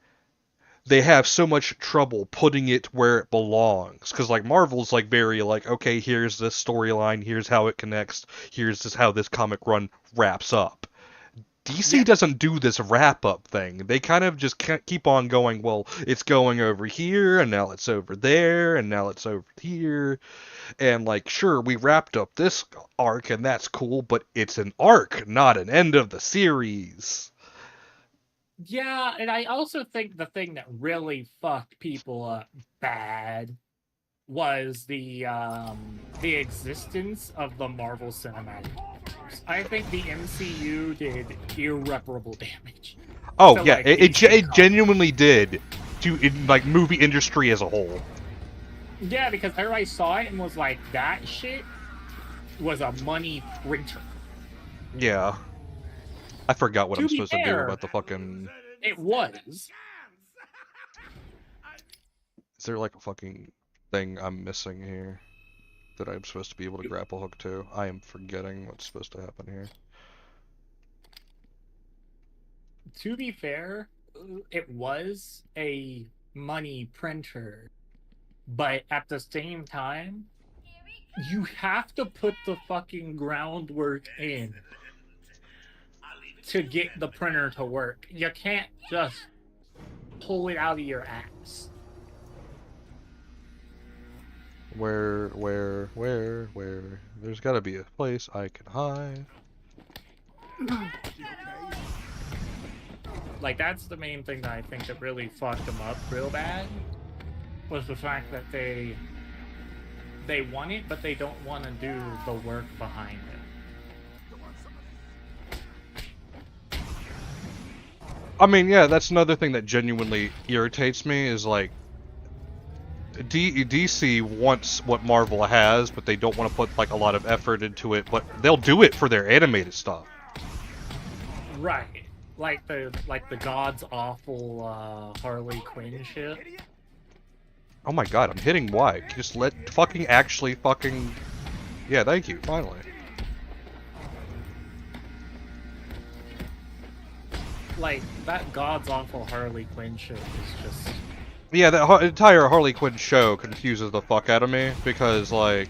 they have so much trouble putting it where it belongs. Because, like, Marvel's, like, very, like, okay, here's this storyline, here's how it connects, here's how this comic run wraps up. DC doesn't do this wrap-up thing. They kind of just keep on going, well, it's going over here, and now it's over there, and now it's over here. And, like, sure, we wrapped up this arc, and that's cool, but it's an arc, not an end of the series. Yeah, and I also think the thing that really fucked people up bad was the existence of the Marvel Cinematic Universe. I think the MCU did irreparable damage. Oh, yeah, like, it genuinely did to like movie industry as a whole. Yeah, because everybody saw it and was like, that shit was a money printer. Yeah. I forgot what I'm supposed to do about the fucking... It was. Is there like a fucking thing I'm missing here that I'm supposed to be able to grapple hook to? I am forgetting what's supposed to happen here. To be fair, it was a money printer, but at the same time, you have to put the fucking groundwork in to get the printer to work. You can't just pull it out of your ass. Where? There's gotta be a place I can hide. Like, that's the main thing that I think that really fucked them up real bad, was the fact that they want it, but they don't want to do the work behind it. I mean, yeah, that's another thing that genuinely irritates me, is like, DC wants what Marvel has, but they don't want to put like a lot of effort into it, but they'll do it for their animated stuff. Right. Like the god's awful Harley Quinn shit. Oh my god, I'm hitting Y. Just let fucking actually fucking... Yeah, thank you, finally. Like, that god's awful Harley Quinn shit is just... Yeah, that entire Harley Quinn show confuses the fuck out of me, because, like...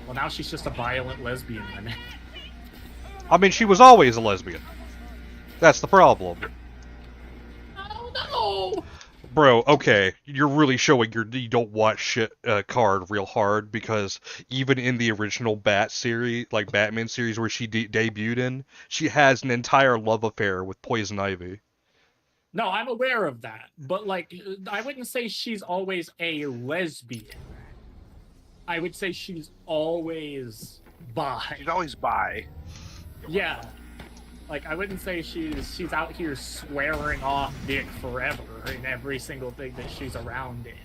Well, now she's just a violent lesbian, then. I mean, she was always a lesbian. That's the problem. Oh, no! Bro, okay, you're really showing you don't watch shit card real hard, because even in the original Batman series where she debuted in, she has an entire love affair with Poison Ivy. No, I'm aware of that, but like, I wouldn't say she's always a lesbian. I would say she's always bi. She's always bi. Yeah. Like, I wouldn't say she's out here swearing off dick forever in every single thing that she's around in.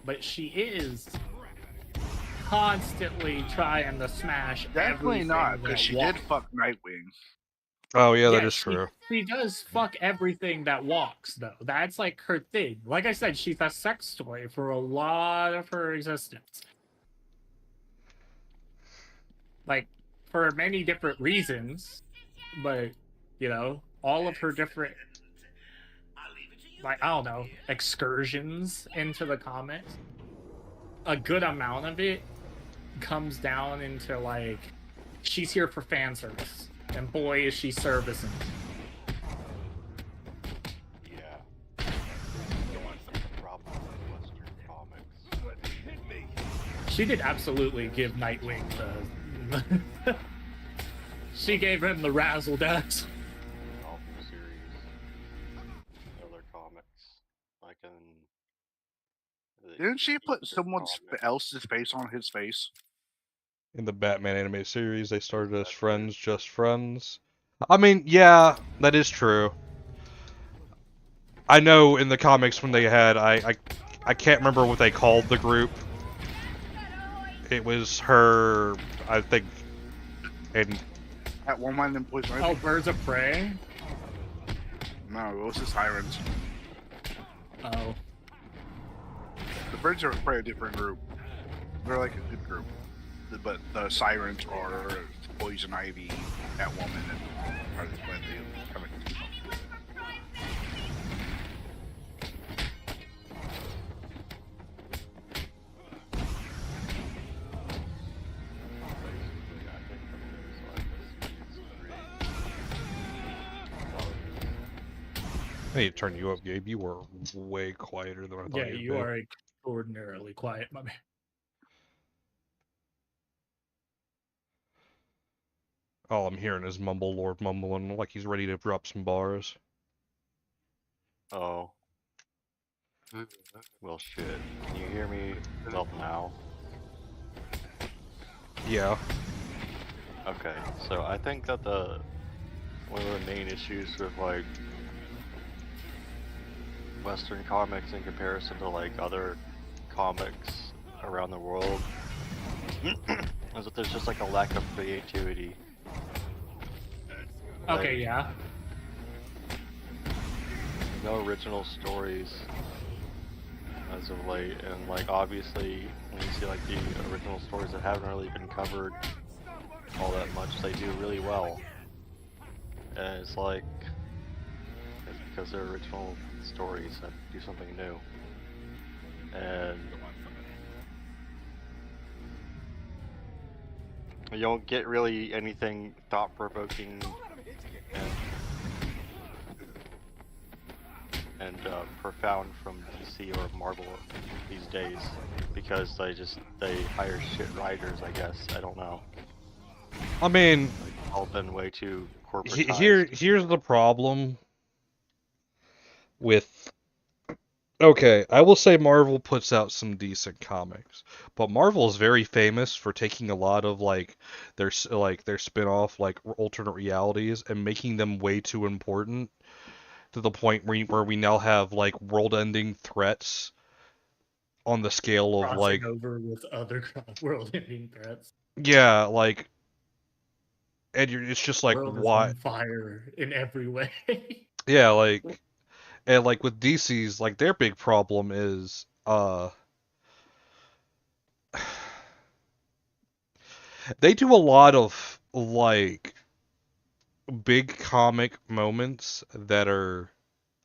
but she is constantly trying to smash Definitely everything not, that because she walks. did fuck Nightwing. Oh yeah, that Yeah, is true. she does fuck everything that walks, though. That's like her thing. Like I said, she's a sex toy for a lot of her existence. Like, for many different reasons, but, you know, all of her different, like, I don't know, excursions into the comics, a good amount of it comes down into, like, she's here for fan service, and boy, is she servicing. She did absolutely give Nightwing the... She gave him the razzle dazzle. Other comics. I can. Didn't she put someone else's face on his face? In the Batman animated series, they started as friends, just friends. I mean, yeah, that is true. I know in the comics when they had, I can't remember what they called the group. It was her, I think, and Catwoman and Poison Ivy? Oh, Birds of Prey? No, it was the Sirens. Oh. The Birds of Prey are a different group. They're like a good group. But the Sirens are Poison Ivy, Catwoman, and Harley Quinn. They kind of... I need to turn you up, Gabe. You were way quieter than I thought Yeah, you'd you be. are extraordinarily quiet, my man. All I'm hearing is Mumble Lord mumbling like he's ready to drop some bars. Oh. Well, shit. Can you hear me well now? Yeah. Okay, so I think that one of the main issues with like Western comics in comparison to like other comics around the world is that there's just like a lack of creativity. Okay, yeah. No original stories as of late, and like obviously when you see like the original stories that haven't really been covered all that much, they do really well. And it's like it's because they're original stories that do something new. And you don't get really anything thought-provoking and profound from DC or Marvel these days because they hire shit writers, I guess. I don't know. I mean, like, all been way too corporate. Here's the problem with. Okay, I will say Marvel puts out some decent comics, but Marvel is very famous for taking a lot of like their spin-off like alternate realities and making them way too important to the point where we now have like world-ending threats on the scale of Crossing like over with other world-ending threats. yeah, like, and it's just like World is why on fire in every way. yeah, like, and like with DC's like their big problem is they do a lot of like big comic moments that are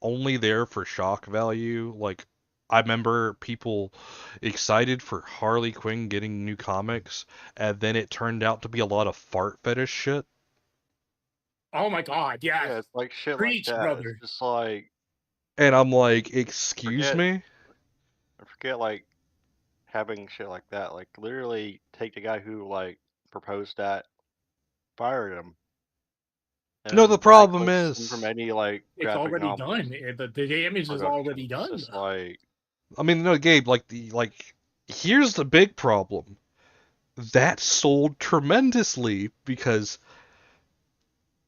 only there for shock value. Like, I remember people excited for Harley Quinn getting new comics, and then it turned out to be a lot of fart fetish shit. Oh my god, yeah. Yeah, it's like shit Preach, like that. brother. It's just like, And I'm like, excuse me? I forget like having shit like that. Like literally take the guy who like proposed that, fire him. No, the problem blacklist him is from any like It's graphic already novels. done. The damage is already done. It's just like, I mean, no, Gabe, here's the big problem. That sold tremendously because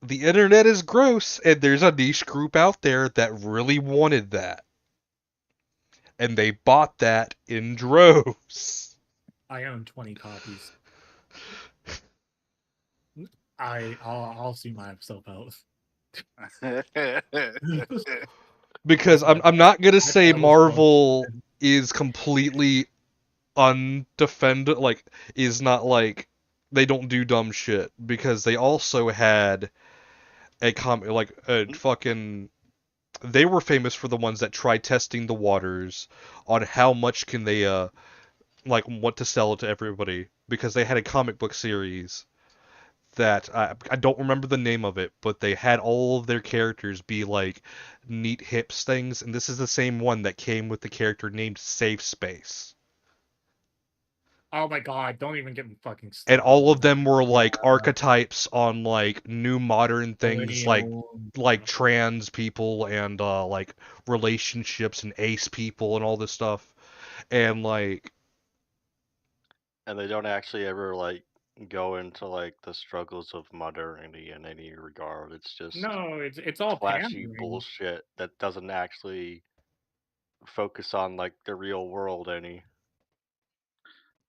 the internet is gross, and there's a niche group out there that really wanted that. and they bought that in droves. I own 20 copies. I'll see myself out. Because I'm not gonna say Marvel is completely undefended, like is not like they don't do dumb shit, because they also had a comic like a fucking they were famous for the ones that tried testing the waters on how much can they like what to sell to everybody, because they had a comic book series that I don't remember the name of it, but they had all of their characters be like neat hips things, and this is the same one that came with the character named Safe Space. Oh my god, don't even get me fucking started. And all of them were like archetypes on like new modern things Millennial. like trans people and like relationships and ace people and all this stuff. And like And they don't actually ever like go into like the struggles of modernity in any regard. It's just No, it's all flashy pandering. bullshit that doesn't actually focus on like the real world any.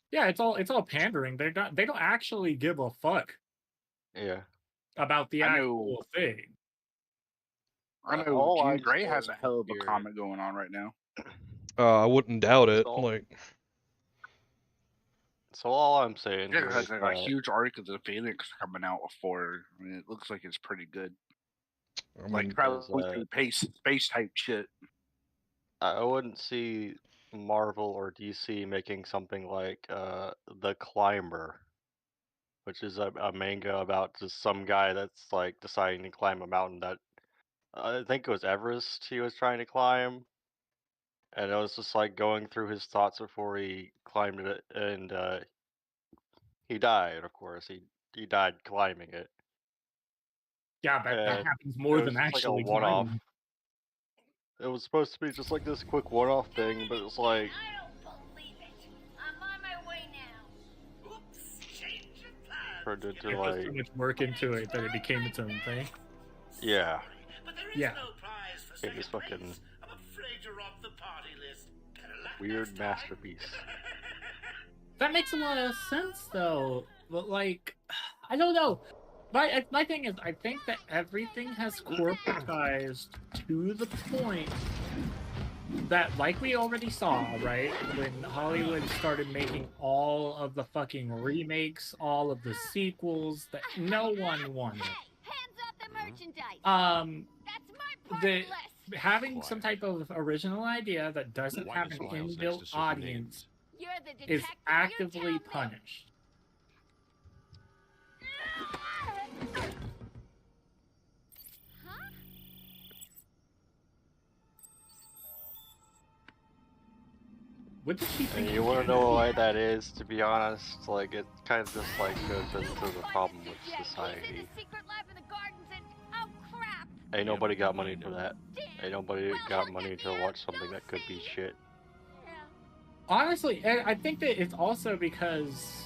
Yeah, it's all pandering. They don't actually give a fuck Yeah. about the I actual thing. I know all Jean I'm Grey has a saying hell of a here- comic going on right now. I wouldn't doubt it. all- Like So all I'm saying Yeah, here it has is like that a huge arc of the Phoenix coming out before. I mean, it looks like it's pretty good. I Like mean, probably through space type shit. I wouldn't see Marvel or DC making something like The Climber, which is a manga about just some guy that's like deciding to climb a mountain that I think it was Everest he was trying to climb, and it was just like going through his thoughts before he climbed it, and he died. Of course, he died climbing it. Yeah, that And happens more it was than just like a actually one-off. climbing. It was supposed to be just like this quick one-off thing, but it was like I'm on my way now. Oops, change of plans. turned into It put so like much work into it that it became its own thing. yeah. Yeah. It was fucking weird masterpiece. That makes a lot of sense, though. But like, I don't know. My thing is, I think that everything has corporatized to the point that, like we already saw, right, when Hollywood started making all of the fucking remakes, all of the sequels that no one wanted. The having some type of original idea that doesn't have an inbuilt audience is actively punished. What did she think? And you want to know why that is? To be honest, like it kind of just like goes into the problem with society. Ain't nobody got money for that. Ain't nobody got money to watch something that could be shit. Honestly, I think that it's also because,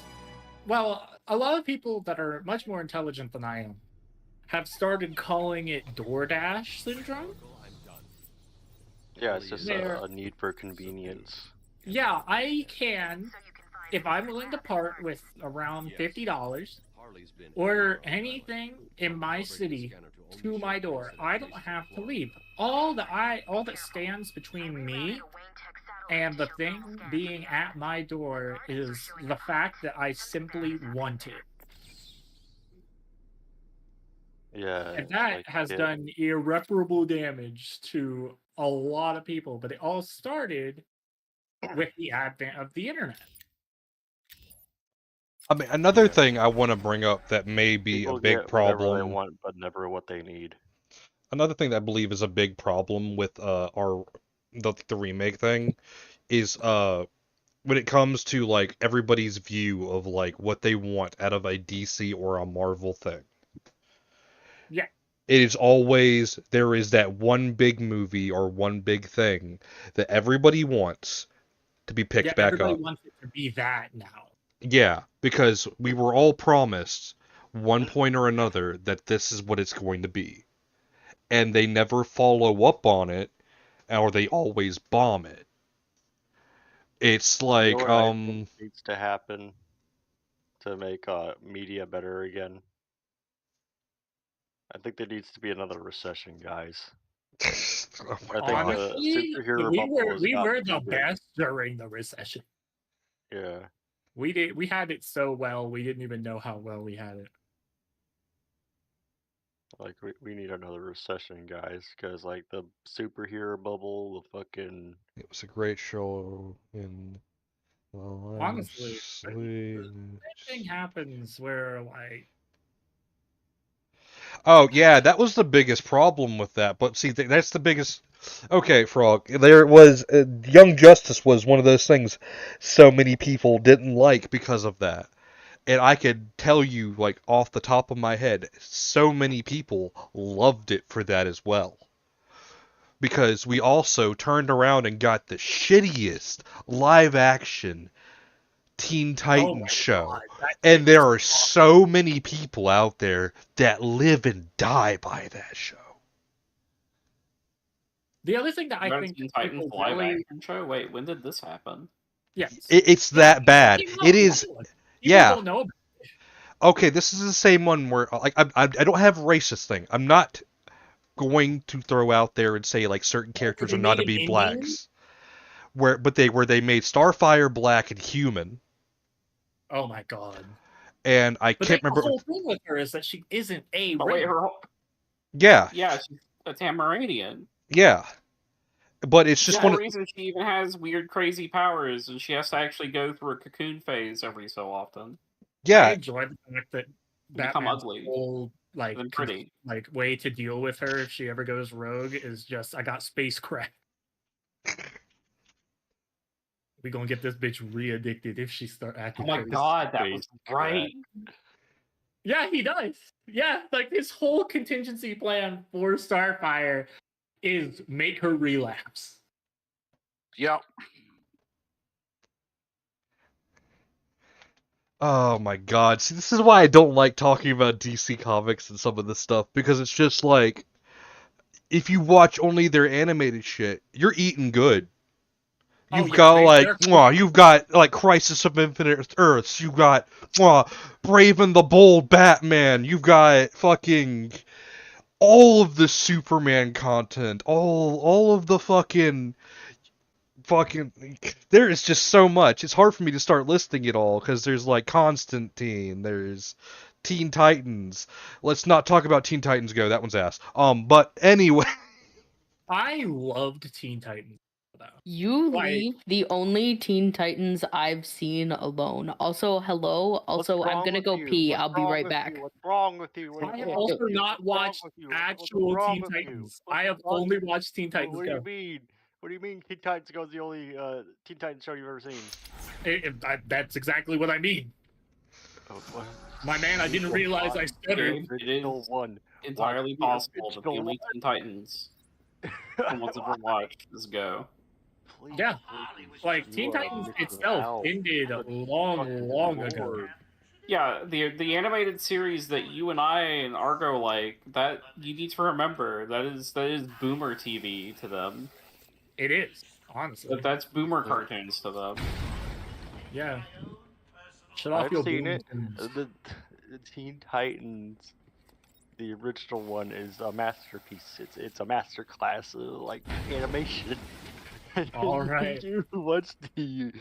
well, a lot of people that are much more intelligent than I am have started calling it DoorDash syndrome. Yeah, it's just a need for convenience. Yeah, I can, if I'm willing to part with around $50, order anything in my city to my door. I don't have to leave. All that stands between me and the thing being at my door is the fact that I simply want it. Yeah. And that has done irreparable damage to a lot of people, but it all started with the advent of the internet. I mean, another thing I want to bring up that may be People a big get whatever problem. they want, but never what they need. Another thing that I believe is a big problem with the remake thing is when it comes to like everybody's view of like what they want out of a DC or a Marvel thing. Yeah. It is always there is that one big movie or one big thing that everybody wants to be picked back everybody up. wants it to be that now. Yeah, because we were all promised one point or another that this is what it's going to be. And they never follow up on it, or they always bomb it. It's You know like what I think needs to happen to make media better again? I think there needs to be another recession, guys. oh my I think God. the Honestly, superhero we bubble has we gotten were too the big. best during the recession. Yeah. We had it so well, we didn't even know how well we had it. Like we need another recession, guys, because like the superhero bubble, the fucking It was a great show in the Honestly, sleep. that thing happens where like Oh yeah, that was the biggest problem with that. But see, that's the biggest. Okay, Frog. There was Young Justice was one of those things so many people didn't like because of that. And I could tell you, like off the top of my head, so many people loved it for that as well. Because we also turned around and got the shittiest live action Teen Titans show. And there are so many people out there that live and die by that show. the other thing that I Teen think Titans people live really action show. Wait, when did this happen? yes. It's that bad. It is. People Yeah. don't know about it. Okay, this is the same one where like I don't have a racist thing. I'm not going to throw out there and say like certain characters They are not made to an be Indian? blacks. Where they made Starfire black and human. Oh my god. And I But can't the remember. whole thing with her is that she isn't a But wait, race. Yeah. Yeah, she's a Tamaranian. Yeah. But it's just The one whole of reason she even has weird, crazy powers, and she has to actually go through a cocoon phase every so often. Yeah. I enjoy the fact that Become Batman's ugly. whole like And pretty. like way to deal with her if she ever goes rogue is just I got spacecraft. We gonna get this bitch re-addicted if she start acting. Oh my crazy. god, that was right. Yeah, he does. Yeah, like his whole contingency plan for Starfire is make her relapse. Yep. Oh my god. See, this is why I don't like talking about DC Comics and some of this stuff, because it's just like if you watch only their animated shit, you're eating good. You've you've got like Crisis of Infinite Earths, you've got Brave and the Bold Batman, you've got fucking all of the Superman content, all of the fucking there is just so much. It's hard for me to start listing it all because there's like Constantine, there's Teen Titans. Let's not talk about Teen Titans Go. That one's ass. But anyway, I loved Teen Titans. You leave the only Teen Titans I've seen alone. Also, hello. Also, I'm gonna go pee. I'll be right back. What's wrong with you? I have also not watched actual Teen Titans. I have only watched Teen Titans What do you Go. mean? What do you mean Teen Titans Go is the only Teen Titans show you've ever seen? That's exactly what I mean. Oh, what? My man, I didn't realize I stuttered. It is entirely possible that the only Teen Titans someone's ever watched is Go. Yeah, like Teen Titans itself ended long ago. Yeah, the animated series that you and I and Argo like, that you need to remember that is boomer TV to them. It is, honestly. That's boomer cartoons to them. Yeah. Shut off I've your seen boomer it. tunes. The Teen Titans, the original one, is a masterpiece. It's a master class of like animation. All right. You watch the Teen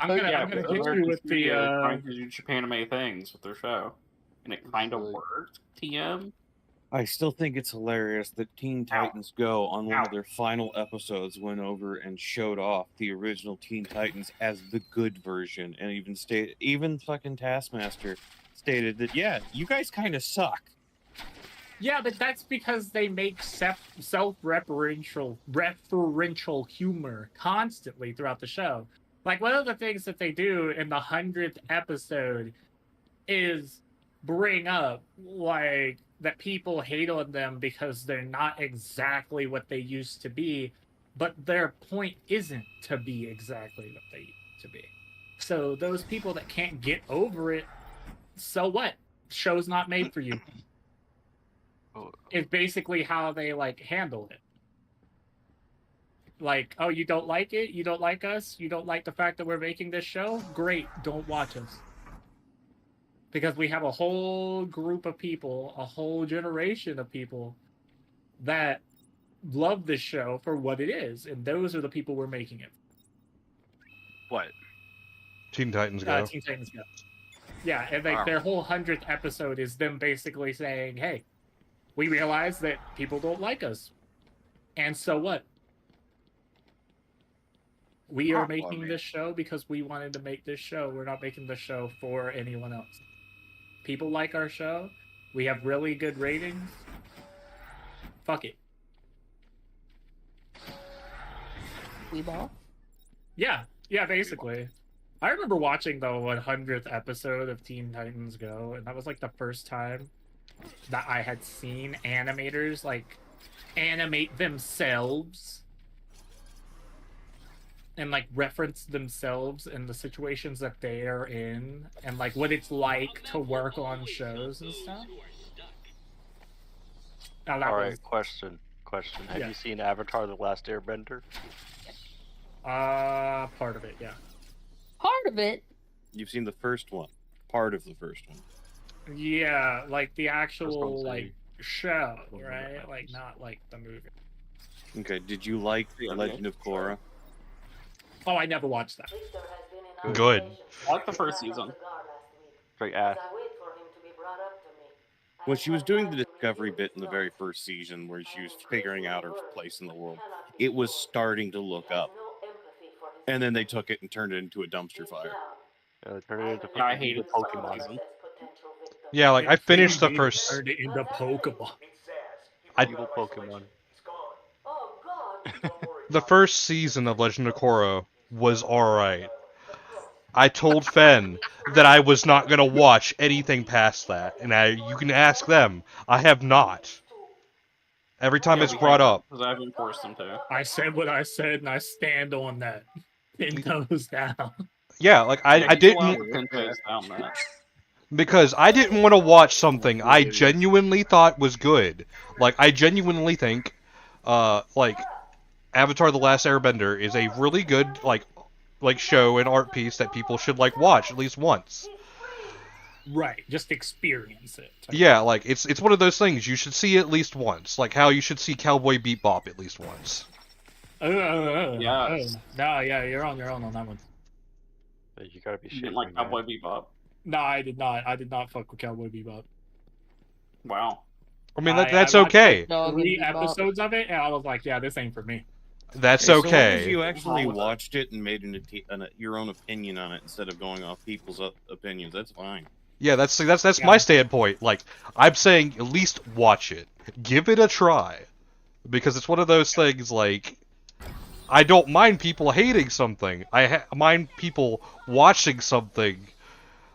I'm gonna Titans. hit you with the trying to do Japanime things with their show, and it kind of worked. TM. I still think it's hilarious that Teen Titans Go on one of their final episodes went over and showed off the original Teen Titans as the good version, and even fucking Taskmaster stated that yeah, you guys kind of suck. Yeah, but that's because they make self-referential humor constantly throughout the show. Like, one of the things that they do in the 100th episode is bring up, like, that people hate on them because they're not exactly what they used to be, but their point isn't to be exactly what they used to be. So those people that can't get over it, so what? Show's not made for you. It's basically how they like handle it. Like, oh, you don't like it? You don't like us? You don't like the fact that we're making this show? Great, don't watch us. Because we have a whole group of people, a whole generation of people that love this show for what it is, and those are the people we're making it. What? Teen Titans Go. Teen Titans Go. Yeah, and like their whole 100th episode is them basically saying, hey, we realize that people don't like us. And so what? We are making this show because we wanted to make this show. We're not making the show for anyone else. People like our show. We have really good ratings. Fuck it. We ball? Yeah, basically. I remember watching the 100th episode of Teen Titans Go, and that was like the first time that I had seen animators like animate themselves and like reference themselves in the situations that they are in, and like what it's like to work on shows and stuff. Alright, question. Have you seen Avatar: The Last Airbender? Part of it, yeah. Part of it? You've seen the first one. Part of the first one. Yeah, like the actual like show, right? Like not like the movie. Okay, did you like Legend of Korra? Oh, I never watched that. Good. I like the first season. Straight ass. When she was doing the discovery bit in the very first season, where she was figuring out her place in the world, it was starting to look up. And then they took it and turned it into a dumpster fire. They turned it into I hated Pokemon. Yeah, like I finished the first. Turned it into Pokemon. Evil Pokemon. The first season of Legend of Korra was alright. I told Fen that I was not gonna watch anything past that, and you can ask them. I have not. Every time it's brought up. Because I've been forced them to. I said what I said, and I stand on that. It goes down. Yeah, like I didn't. Because I didn't want to watch something I genuinely thought was good. Like I genuinely think, like Avatar: The Last Airbender is a really good like show and art piece that people should like watch at least once. Right, just experience it. Yeah, like it's one of those things you should see at least once, like how you should see Cowboy Bebop at least once. No, yeah, you're on that one. You gotta be You shitting didn't like me, Cowboy man. Bebop. No, I did not. I did not fuck with Cowboy Bebop. Wow. I mean that's I watched, okay. like, 3 episodes of it, and I was like, yeah, this ain't for me. That's So long okay. as you actually watched it and made your own opinion on it instead of going off people's opinions, that's fine. Yeah, that's my standpoint. Like I'm saying, at least watch it, give it a try, because it's one of those things. Like I don't mind people hating something. I mind people watching something,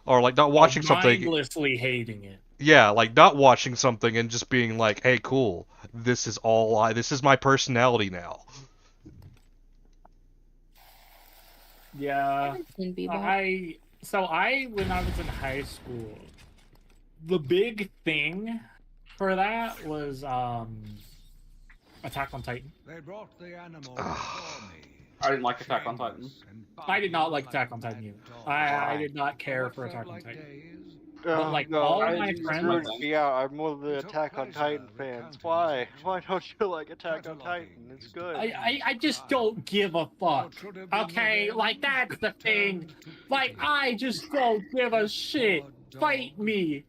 or like not watching something. Mindlessly hating it. Yeah, like not watching something and just being like, "Hey, cool. This is this is my personality now." Yeah. When I was in high school, the big thing for that was Attack on Titan. They brought the animal I didn't like Attack on Titan. I did not like Attack on Titan either. I did not care for Attack on Titan. But like No, all I of my just friends, heard me out. I'm one of the Attack on Titan fans. Why? Why don't you like Attack on Titan? It's good. I just don't give a fuck. Okay, like that's the thing. Like I just don't give a shit. Fight me.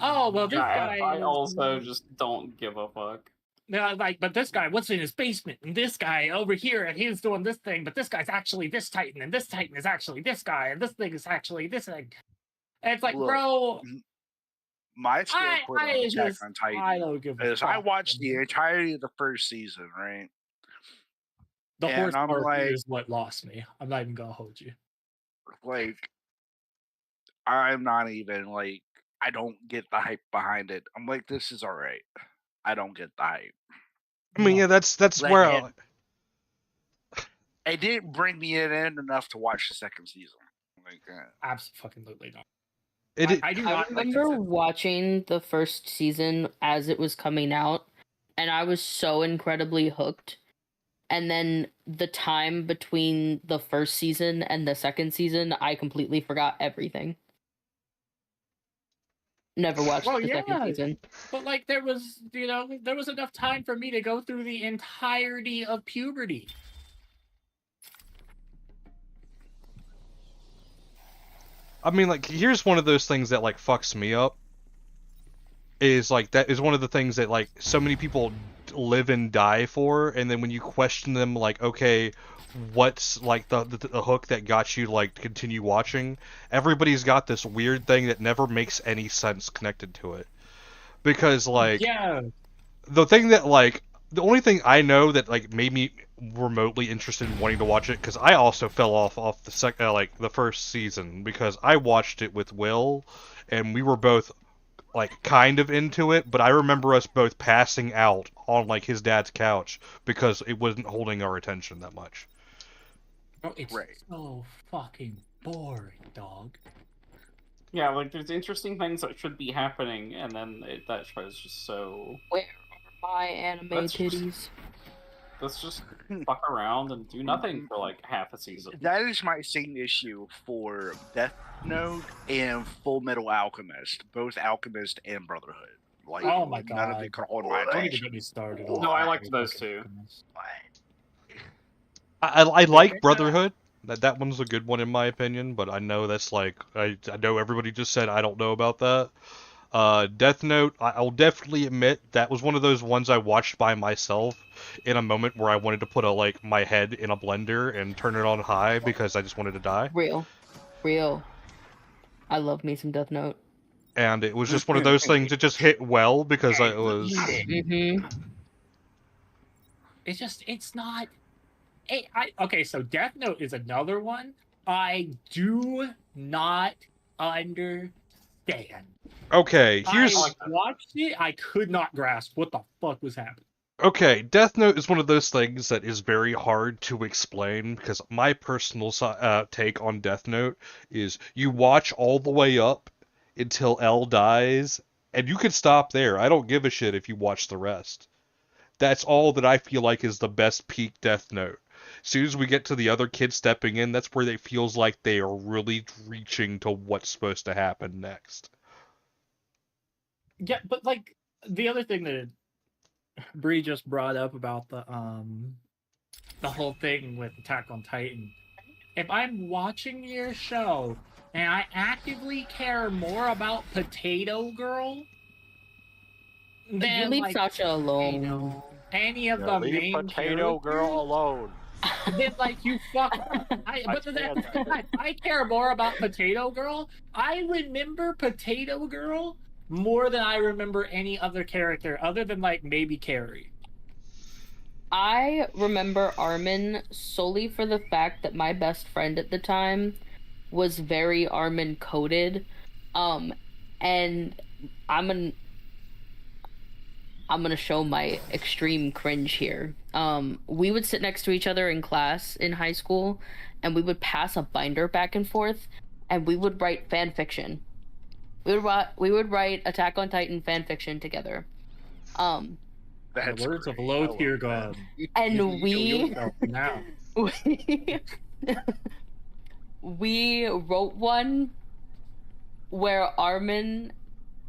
Oh well, this guy. I also just don't give a fuck. Yeah, like, but this guy, what's in his basement? And this guy over here, and he's doing this thing, but this guy's actually this Titan, and this Titan is actually this guy, and this thing is actually this thing. And it's like, Look, bro. My standpoint on Attack on Titan I don't give a is I fuck. watched the entirety of the first season, right? The and horse I'm part like, is what lost me. I'm not even gonna hold you. like, I'm not even like, I don't get the hype behind it. I'm like, this is alright. I don't get the hype. I mean, yeah, that's Like, where. It didn't bring me in enough to watch the second season. Like, Absolutely not. I remember watching the first season as it was coming out, and I was so incredibly hooked. and then the time between the first season and the second season, I completely forgot everything. Never watched the second season. But like there was enough time for me to go through the entirety of puberty. I mean, like, here's one of those things that like fucks me up. Is like that is one of the things that like so many people live and die for, and then when you question them, like, okay, what's like the hook that got you like to continue watching? Everybody's got this weird thing that never makes any sense connected to it, because like the thing that like the only thing I know that like made me remotely interested in wanting to watch it, because I also fell off the like the first season, because I watched it with Will, and we were both like kind of into it, but I remember us both passing out on like his dad's couch because it wasn't holding our attention that much. Oh, it's so fucking boring, dog. Yeah, like there's interesting things that should be happening, and then that show is just so. Where are my anime titties? Let's just fuck around and do nothing for like half a season. That is my same issue for Death Note and Full Metal Alchemist, both Alchemist and Brotherhood. Like, oh my god, none of it could hold my Don't even attention. get me started. No, I liked those two. I like Brotherhood. That one's a good one in my opinion, but I know that's like I know everybody just said I don't know about that. Death Note, I'll definitely admit that was one of those ones I watched by myself in a moment where I wanted to put my head in a blender and turn it on high because I just wanted to die. Real. I love me some Death Note. And it was just one of those things that just hit well because it was. It's not. Okay, so Death Note is another one I do not understand. Okay, here's. I watched it. I could not grasp what the fuck was happening. Okay, Death Note is one of those things that is very hard to explain, because my personal take on Death Note is you watch all the way up until L dies, and you can stop there. I don't give a shit if you watch the rest. That's all that I feel like is the best peak Death Note. As soon as we get to the other kids stepping in, that's where it feels like they are really reaching to what's supposed to happen next. Yeah, but like the other thing that Bree just brought up about the whole thing with Attack on Titan. If I'm watching your show and I actively care more about Potato Girl than leave like Sasha alone. Any of the leave main Potato Girl alone. Then like you fuck. I care more about Potato Girl. I remember Potato Girl more than I remember any other character, other than like maybe Carrie. I remember Armin solely for the fact that my best friend at the time was very Armin coded, and I'm gonna show my extreme cringe here. We would sit next to each other in class in high school, and we would pass a binder back and forth, and we would write fan fiction. We would write Attack on Titan fan fiction together. The words of low tier god. And now. we wrote one where Armin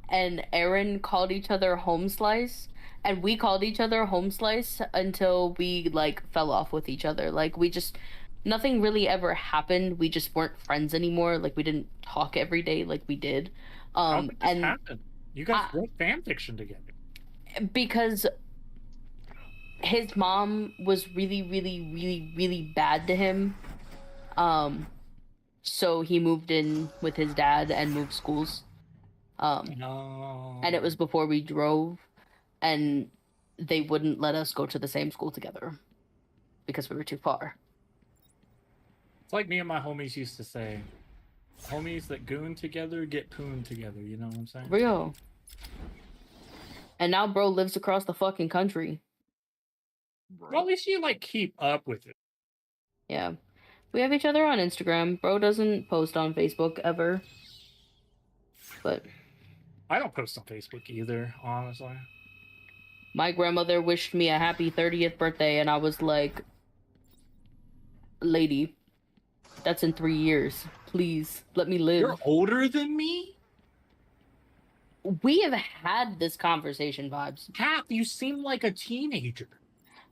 and Aaron called each other Home Slice, and we called each other Home Slice until we like fell off with each other. Like nothing really ever happened. We just weren't friends anymore. Like we didn't talk every day like we did. How did this happen? You guys wrote fan fiction together. Because his mom was really, really, really, really bad to him. So he moved in with his dad and moved schools. And it was before we drove, and they wouldn't let us go to the same school together because we were too far. It's like me and my homies used to say, homies that goon together get pooned together, you know what I'm saying? Real. And now bro lives across the fucking country. Well, at least you like keep up with it. Yeah. We have each other on Instagram. Bro doesn't post on Facebook ever. But I don't post on Facebook either, honestly. My grandmother wished me a happy 30th birthday, and I was like, lady. That's in 3 years. Please let me live. You're older than me? We have had this conversation, Vibes. Cap, you seem like a teenager.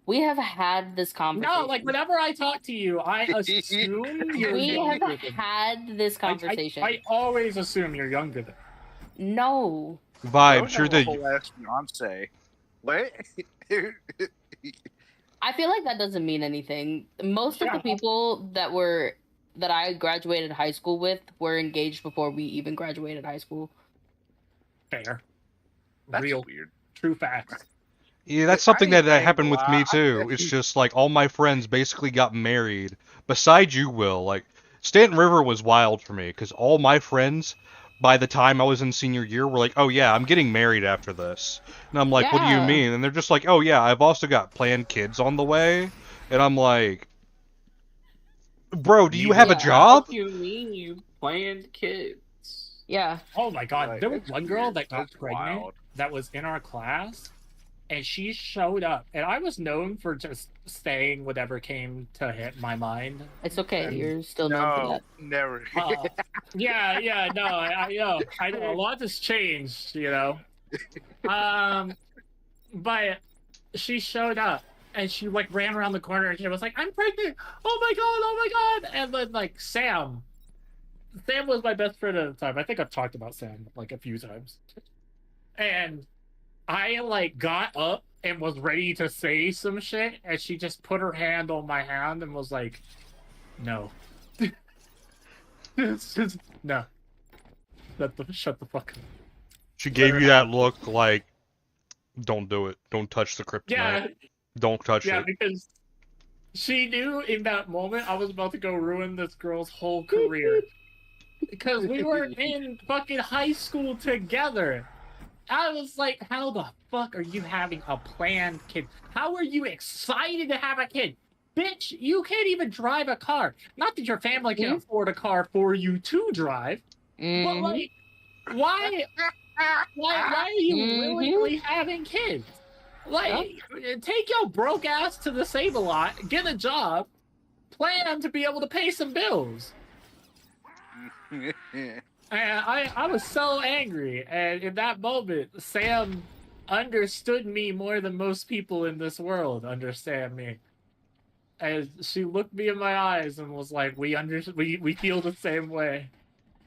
We have had this conversation. No, like whenever I talk to you, I assume you're We have younger than me. had this conversation. I always assume you're younger than me. No. Vibes, you're Don't have a the whole ass fiance. What? I feel like that doesn't mean anything. Most of the people that I graduated high school with were engaged before we even graduated high school. Fair. That's Real. weird. True facts. Yeah, that's something that ain't happened with me lie. too. It's just like all my friends basically got married. Besides you, Will. Like Stanton River was wild for me because all my friends, by the time I was in senior year, were like, "Oh yeah, I'm getting married after this." And I'm like, "What do you Yeah. mean?" And they're just like, "Oh yeah, I've also got planned kids on the way." And I'm like, "Bro, do you have a Yeah. job?" What do you mean you planned kids? Yeah. Oh my god, Like, there was that's one girl weird. that got That's pregnant wild. that was in our class, and she showed up, and I was known for just saying whatever came to hit my mind. It's okay. And- You're still known for No, that. never. Yeah, no, I know, a lot has changed, you know. But she showed up, and she like ran around the corner, and she was like, "I'm pregnant! Oh my god!" And then like Sam was my best friend at the time. I think I've talked about Sam like a few times. And I like got up and was ready to say some shit, and she just put her hand on my hand and was like, "No." It's just no. Shut the fuck up. She gave you that look like, "Don't do it. Don't touch the kryptonite. Yeah, Don't touch yeah, it." because she knew in that moment I was about to go ruin this girl's whole career. Because we were in fucking high school together. I was like, how the fuck are you having a planned kid? How are you excited to have a kid? Bitch, you can't even drive a car. Not that your family can afford a car for you to drive, but like, why are you willingly having kids? Like, take your broke ass to the Save-A-Lot, get a job, plan to be able to pay some bills. And I was so angry, and in that moment, Sam understood me more than most people in this world understand me. And she looked me in my eyes and was like, we feel the same way.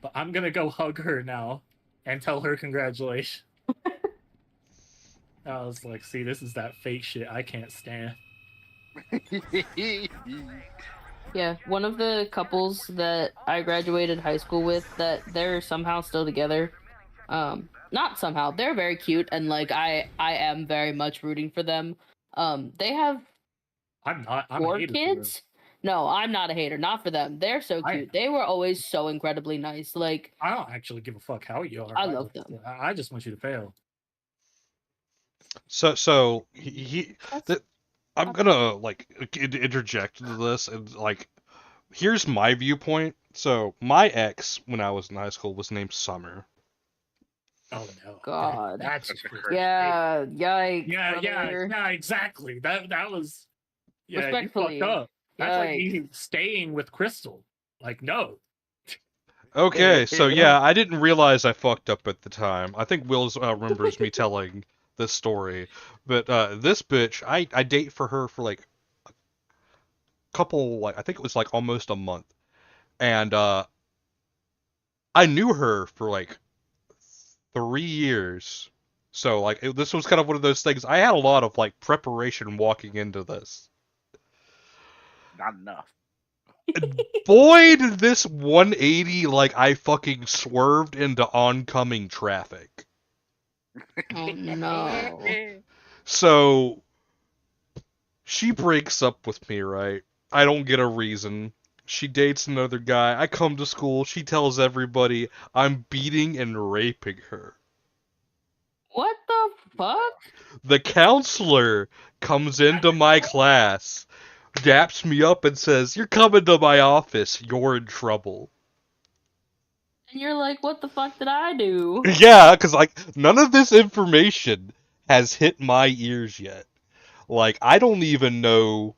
But I'm gonna go hug her now and tell her congratulations. I was like, see, this is that fake shit I can't stand. Yeah, one of the couples that I graduated high school with, that they're somehow still together. Not somehow, they're very cute, and like I am very much rooting for them. They have I'm a 4 hater for kids. No, I'm not a hater. Not for them. They're so cute. They were always so incredibly nice. Like, I don't actually give a fuck how you are. I love them. I just want you to fail. So I'm gonna like interject into this and like, here's my viewpoint. So my ex when I was in high school was named Summer. Oh no! God. That's yeah, yikes. Yeah, exactly. That was Respectfully, you fucked up. That's like yikes. me staying with Crystal. Like, no. Okay, so yeah, I didn't realize I fucked up at the time. I think Will remembers me telling this story, but this bitch, I date for her for like a couple, like I think it was like almost a month, and I knew her for like 3 years. So like this was kind of one of those things. I had a lot of like preparation walking into this. Not enough. Boy, did this 180 like I fucking swerved into oncoming traffic. Oh no. So she breaks up with me, right? I don't get a reason. She dates another guy. I come to school. She tells everybody I'm beating and raping her. What the fuck? The counselor comes into my class, daps me up and says, "You're coming to my office. You're in trouble." And you're like, what the fuck did I do? Yeah, because like none of this information has hit my ears yet. Like I don't even know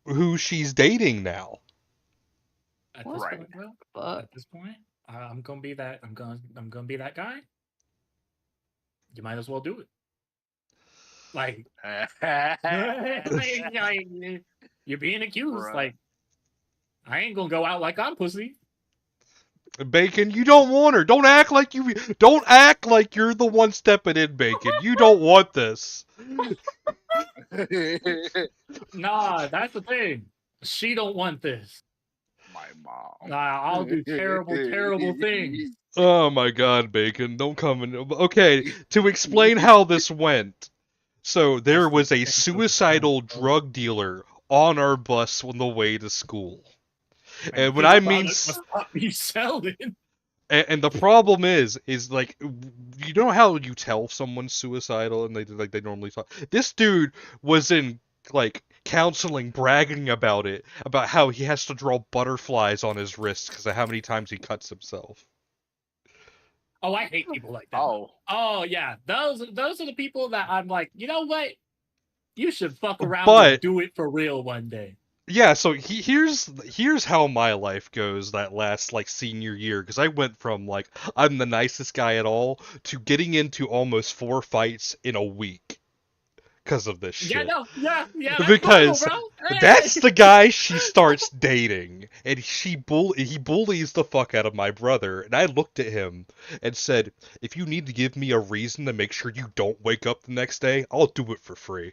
who she's dating now. At this point, well, at this point, I'm gonna be that. I'm gonna be that guy. You might as well do it. Like, you're being accused. Bruh. Like, I ain't gonna go out like I'm pussy. Bacon, you don't want her. Don't act like you're the one stepping in, Bacon. You don't want this. Nah, that's the thing. She don't want this. My mom. Nah, I'll do terrible, terrible things. Oh my god, Bacon, don't come in. Okay, to explain how this went. So there was a suicidal drug dealer on our bus on the way to school. And when I mean you selling. And the problem is like, you know how you tell someone's suicidal and they normally talk. This dude was in like counseling, bragging about it, about how he has to draw butterflies on his wrists because of how many times he cuts himself. Oh, I hate people like that. Oh yeah, those are the people that I'm like, you know what? You should fuck around and do it for real one day. Yeah, so here's how my life goes that last like senior year, because I went from like I'm the nicest guy at all to getting into almost 4 fights in a week because of this shit. Yeah, Because normal, bro. Hey! that's the guy she starts dating, and he bullies the fuck out of my brother, and I looked at him and said, if you need to give me a reason to make sure you don't wake up the next day, I'll do it for free.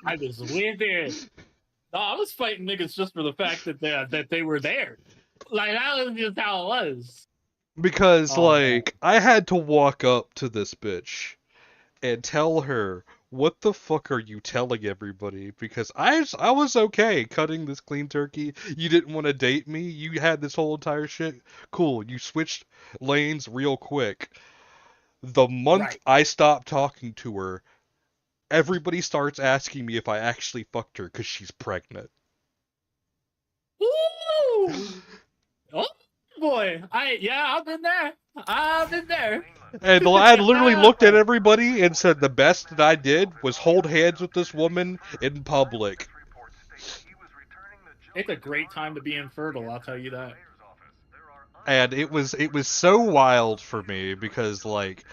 I was with it. No, I was fighting niggas just for the fact that they were there. Like, that was just how it was. Because, like, I had to walk up to this bitch and tell her, what the fuck are you telling everybody? Because I was okay cutting this clean turkey. You didn't want to date me. You had this whole entire shit. Cool, you switched lanes real quick. The month I stopped talking to her, everybody starts asking me if I actually fucked her because she's pregnant. Ooh! Oh boy, I've been there. I've been there. And I literally looked at everybody and said the best that I did was hold hands with this woman in public. It's a great time to be infertile, I'll tell you that. And it was so wild for me because like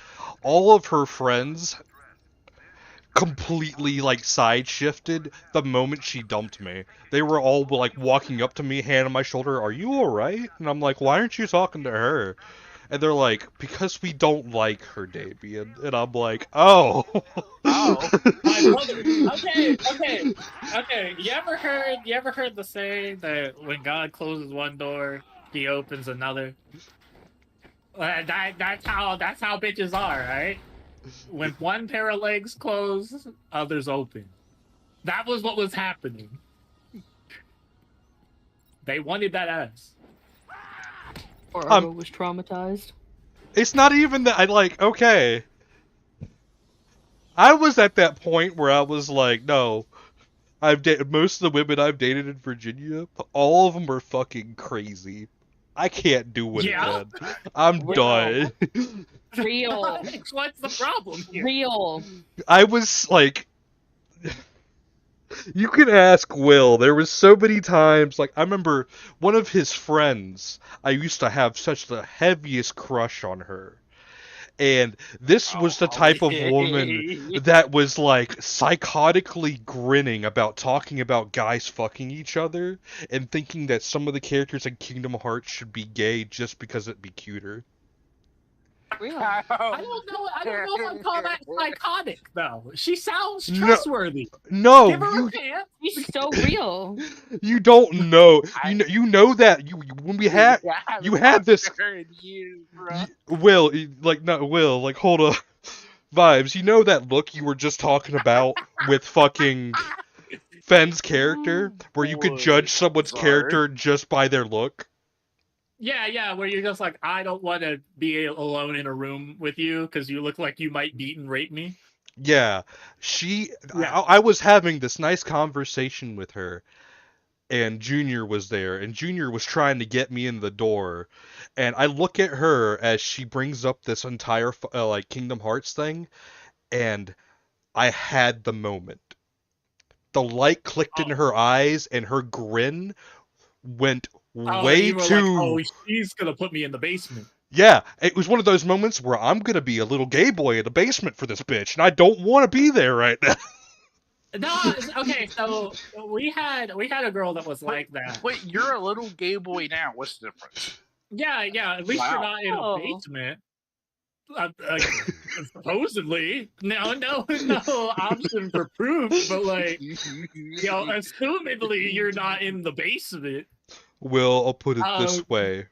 all of her friends completely like side shifted the moment she dumped me. They were all like walking up to me, hand on my shoulder, "Are you alright?" And I'm like, "Why aren't you talking to her?" And they're like, "Because we don't like her, Damien." And I'm like, "Oh." My brother. Okay. You ever heard the saying that when God closes one door, he opens another? That's how bitches are, right? When one pair of legs close, others open. That was what was happening. They wanted that ass. Or Argo was traumatized. It's not even that. Okay. I was at that point where I was like, no. Most of the women I've dated in Virginia, all of them are fucking crazy. I can't do it again. I'm done. Real. What's the problem here? Real. I was like... You can ask Will. There was so many times, like, I remember one of his friends, I used to have such the heaviest crush on her. And this was the type of woman that was, like, psychotically grinning about talking about guys fucking each other and thinking that some of the characters in Kingdom Hearts should be gay just because it'd be cuter. Real. I don't know if I'd call that psychotic, though. She sounds trustworthy. No, give her a chance. She's so real. You don't know. You know that when we had you had this. Will, hold up. Vibes, you know that look you were just talking about with fucking Fenn's character, where you could judge someone's character just by their look? Yeah, where you're just like, I don't want to be alone in a room with you because you look like you might beat and rape me. Yeah, I was having this nice conversation with her, and Junior was there, and Junior was trying to get me in the door, and I look at her as she brings up this entire, like, Kingdom Hearts thing, and I had the moment. The light clicked in her eyes, and her grin went way you were like, oh, too. she's gonna put me in the basement. Yeah, it was one of those moments where I'm gonna be a little gay boy in the basement for this bitch, and I don't want to be there right now. No, okay, so we had a girl that was like that. Wait, you're a little gay boy now. What's the difference? Yeah, at least you're not in a basement. Supposedly, no option for proof, but like, assumedly you're not in the basement. Will, I'll put it this way.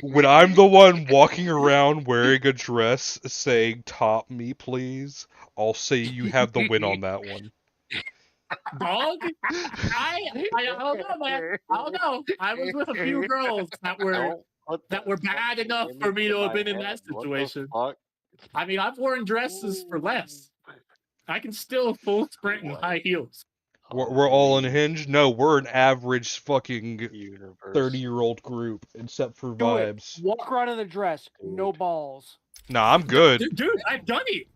When I'm the one walking around wearing a dress saying "top me, please," I'll say you have the win on that one. Dog, I don't know, man. I don't know. I was with a few girls that were bad enough for me to have been in that situation. I mean, I've worn dresses for less. I can still full sprint in high heels. We're all unhinged? No, we're an average fucking 30-year-old group, except for Do vibes. it. Walk around in the dress. No balls. Nah, I'm good. Dude, I've done it.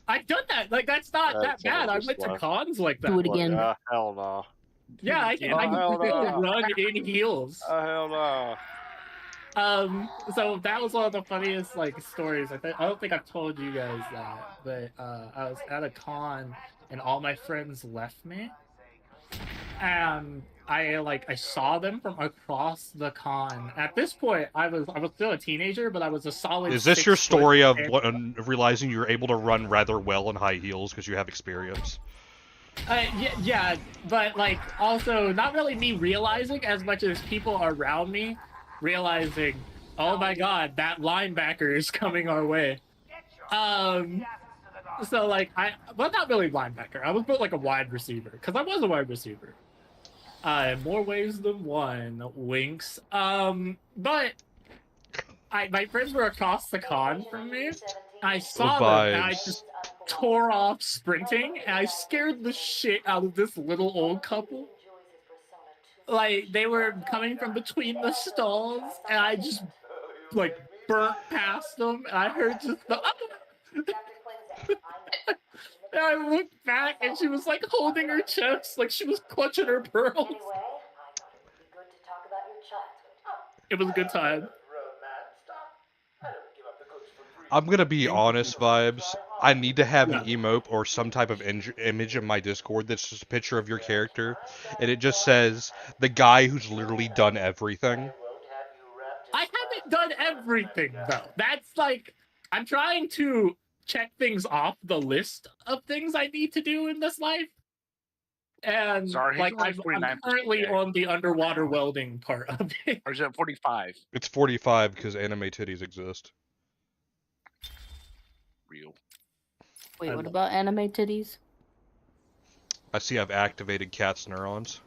I've done that. Like, that's not that bad. I went to cons like that. Do it again. Hell no. Yeah, I can run in heels. Hell no. So that was one of the funniest like stories. I don't think I've told you guys that, but I was at a con and all my friends left me, and I saw them from across the con. At this point, I was still a teenager, but I was a solid. Is this your story of realizing you're able to run rather well in high heels because you have experience? Yeah, but like also not really me realizing as much as people around me realizing, oh my god, that linebacker is coming our way. So like well, not really linebacker. I was built like a wide receiver because I was a wide receiver. More ways than one. Winks. But my friends were across the con from me. I saw them and I just tore off sprinting, and I scared the shit out of this little old couple. Like, they were coming from between the stalls, and I just, like, burnt past them, and I heard just the... And I looked back, and she was, like, holding her chest, like she was clutching her pearls. It was a good time. I'm gonna be honest, vibes. I need to have an emote or some type of image in my Discord that's just a picture of your character, and it just says, the guy who's literally done everything. I haven't done everything, though. That's like, I'm trying to check things off the list of things I need to do in this life. And Sorry, like I'm currently on the underwater welding part of it. Or is it 45? It's 45 because anime titties exist. Real. Wait, what about anime titties? I see I've activated Cat's neurons.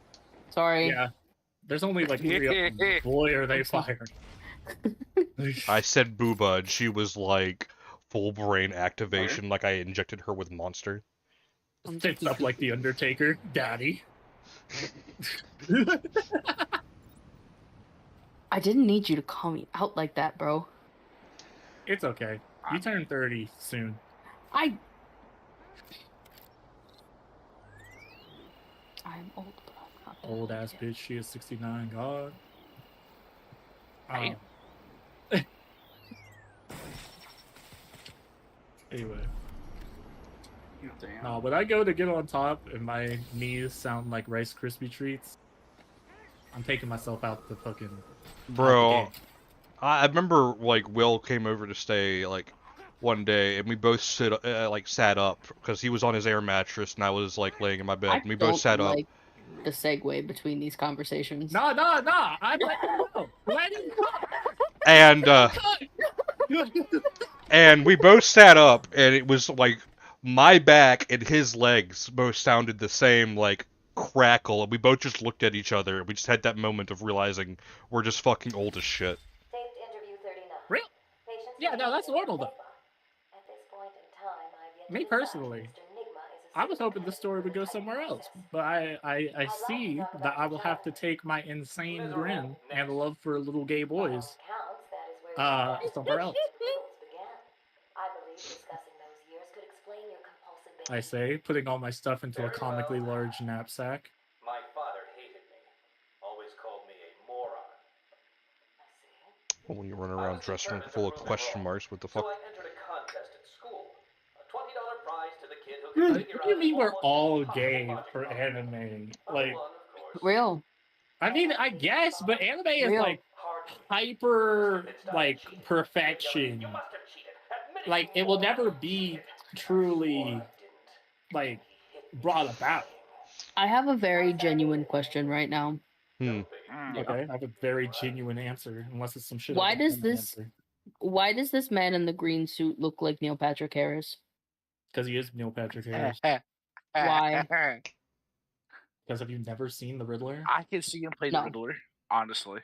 Sorry. Yeah. There's only like 3 of them. Boy, are they firing. I said booba, and she was like full brain activation, like I injected her with Monster. Sits up like the Undertaker, daddy. I didn't need you to call me out like that, bro. It's okay. You turn 30 soon. I'm old, but I'm not old ass bitch. She is 69. God. Anyway. Damn. No, when I go to get on top and my knees sound like Rice Krispie treats, I'm taking myself out the fucking. Bro, I remember like Will came over to stay like one day, and we both sat up because he was on his air mattress and I was like laying in my bed, and we both sat up. The segue between these conversations. No. I'm letting you know. And and we both sat up, and it was like my back and his legs both sounded the same, like crackle, and we both just looked at each other. We just had that moment of realizing we're just fucking old as shit. Real? Yeah, no, that's normal though. Me personally, I was hoping the story would go somewhere else, but I see that I will have to take my insane grin and love for little gay boys somewhere else. I say, putting all my stuff into a comically large knapsack. My father hated me. Always called me a moron. Well, when you run around dressed full of question marks, what the fuck? So I entered a contest at school. A $20 prize to the kid who What could do figure you out mean we're almost all impossible gay logic for problem. anime? Like, Real. I mean, I guess, but anime is Real. like hyper like perfection. Like, it will never be truly like brought about. I have a very genuine question right now. Okay, I have a very genuine answer, unless it's some shit. Why I does don't this answer. why does this man in the green suit look like Neil Patrick Harris? Because he is Neil Patrick Harris. Why? Because have you never seen the Riddler? I can see him play the No. Riddler, honestly.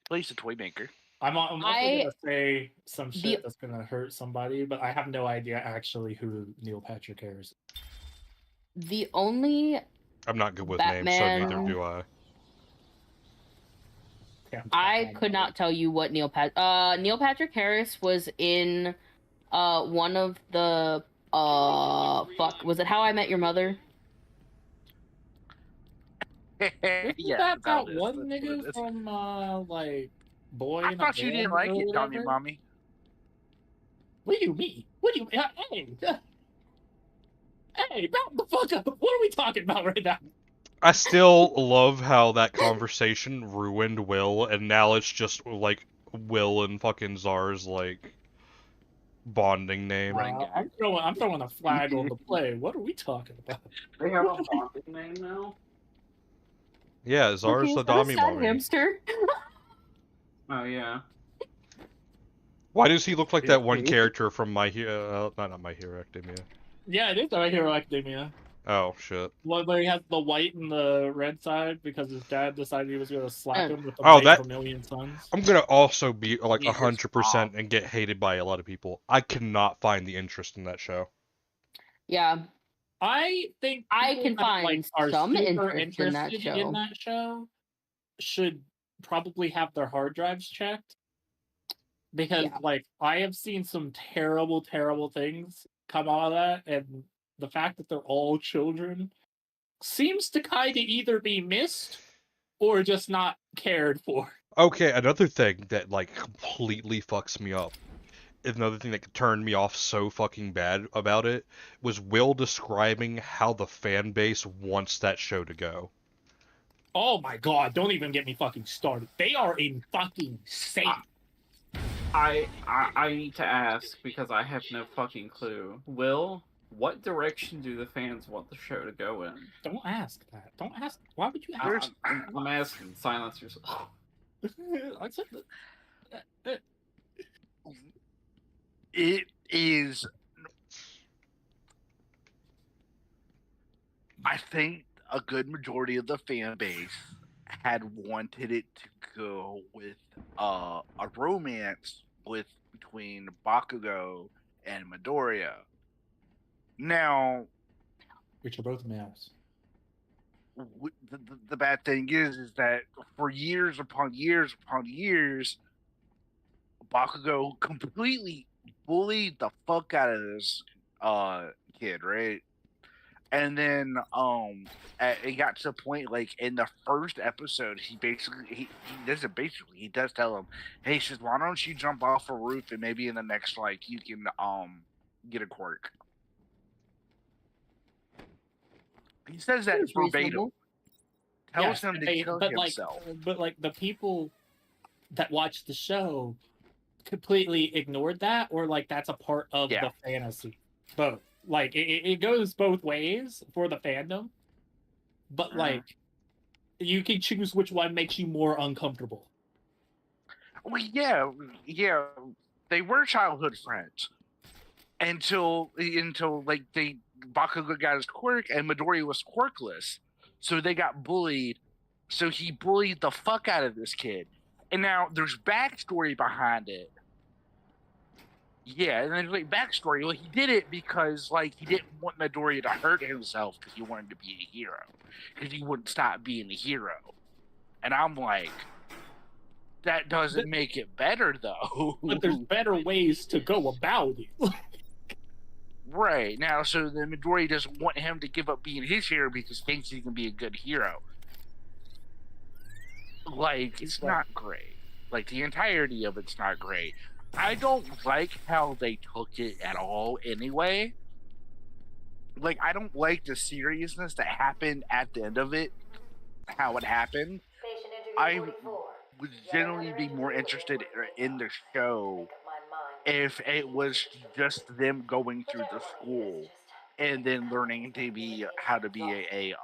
Plays the toy maker. I'm also gonna say some shit that's gonna hurt somebody, but I have no idea actually who Neil Patrick Harris is. The only I'm not good with Batman... names, so neither do I. I could not tell you what Neil Patrick Harris was in one of the was it How I Met Your Mother? Isn't that one nigga from like Boy? I thought you didn't like it, Tommy Mommy. What do you mean? What do you hey, back the fuck up! What are we talking about right now? I still love how that conversation ruined Will, and now it's just like Will and fucking Czar's like bonding name. I'm throwing a flag on the play. What are we talking about? They have a bonding name now. Yeah, Czar's the Dami mommy. Hamster. Oh yeah. Why does he look like that one character from My Hero? Not My Hero Academia. Yeah, it is My Hero Academia. Oh shit. One where he has the white and the red side because his dad decided he was gonna slap him with the Vermilion Suns. I'm gonna also be like 100% and get hated by a lot of people. I cannot find the interest in that show. Yeah. I think I can find like, are some super interest in that interested show. in that show should probably have their hard drives checked. Because like I have seen some terrible things come out of that, and the fact that they're all children seems to kind of either be missed or just not cared for. Okay, another thing that like completely fucks me up, another thing that turned me off so fucking bad about it, was Will describing how the fan base wants that show to go. Oh my god, don't even get me fucking started. They are in fucking insane. I need to ask because I have no fucking clue. Will, what direction do the fans want the show to go in? Don't ask that. Don't ask. Why would you ask? I'm asking. Silence yourself. It is. I think a good majority of the fan base had wanted it to go with a romance between Bakugo and Midoriya. Now, which are both males. The bad thing is that for years upon years upon years, Bakugo completely bullied the fuck out of this kid, right? And then it got to the point, like, in the first episode, he does tell him, hey, he says, why don't you jump off a roof and maybe in the next, like, you can get a quirk. He says that verbatim. Tells him to kill himself. But like the people that watch the show completely ignored that, or like that's a part of the fantasy. Both. Like it goes both ways for the fandom, but like you can choose which one makes you more uncomfortable. Well, yeah, they were childhood friends until like Bakugo got his quirk and Midoriya was quirkless, so they got bullied. So he bullied the fuck out of this kid, and now there's backstory behind it. Yeah, and then like backstory. Well, he did it because like he didn't want Midoriya to hurt himself because he wanted to be a hero, because he wouldn't stop being a hero. And I'm like, that doesn't make it better though. But there's better ways to go about it. Right. Now, so the Midori doesn't want him to give up being his hero because he thinks he can be a good hero. Like, it's not great. Like, the entirety of it's not great. I don't like how they took it at all anyway. Like, I don't like the seriousness that happened at the end of it, how it happened. I would generally be more interested in the show if it was just them going through the school and then learning to be how to be a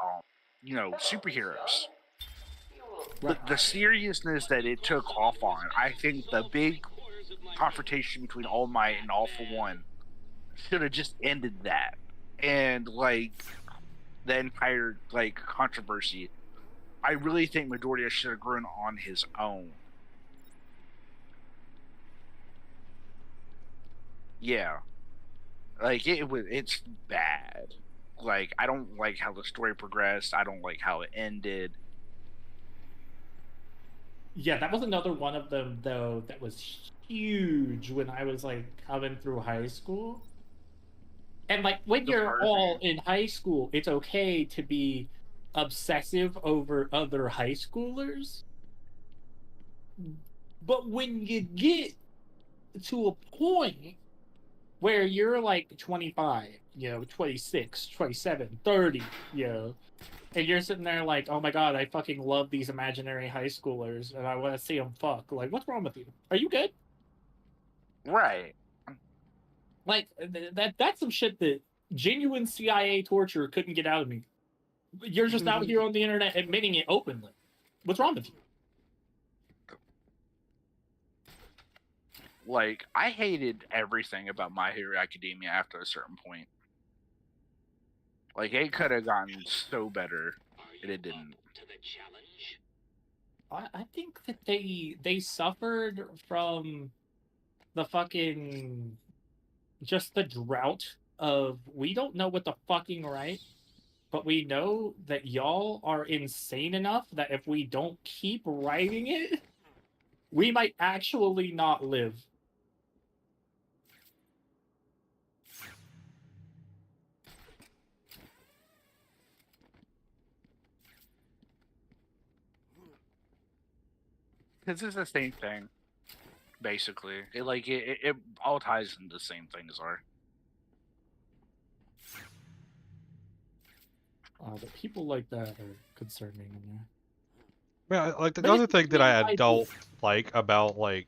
superheroes. The seriousness that it took off on, I think the big confrontation between All Might and All for One should have just ended that, and like the entire like controversy. I really think Midoriya should have grown on his own. Yeah, like it's bad. Like, I don't like how the story progressed. I don't like how it ended. Yeah, that was another one of them, though, that was huge when I was, like, coming through high school. And, like, when you're all in high school, it's okay to be obsessive over other high schoolers. But when you get to a point where you're, like, 25, 26, 27, 30, and you're sitting there like, oh my god, I fucking love these imaginary high schoolers, and I want to see them fuck. Like, what's wrong with you? Are you good? Right. Like, that's some shit that genuine CIA torture couldn't get out of me. You're just out here on the internet admitting it openly. What's wrong with you? Like, I hated everything about My Hero Academia after a certain point. Like, it could have gotten so better, and it didn't. I think that they suffered from the fucking just the drought of, we don't know what the fucking right, but we know that y'all are insane enough that if we don't keep writing it, we might actually not live. This is the same thing, basically. It all ties into the same thing as our. But people like that are concerning. Yeah, like the other thing that I don't like about like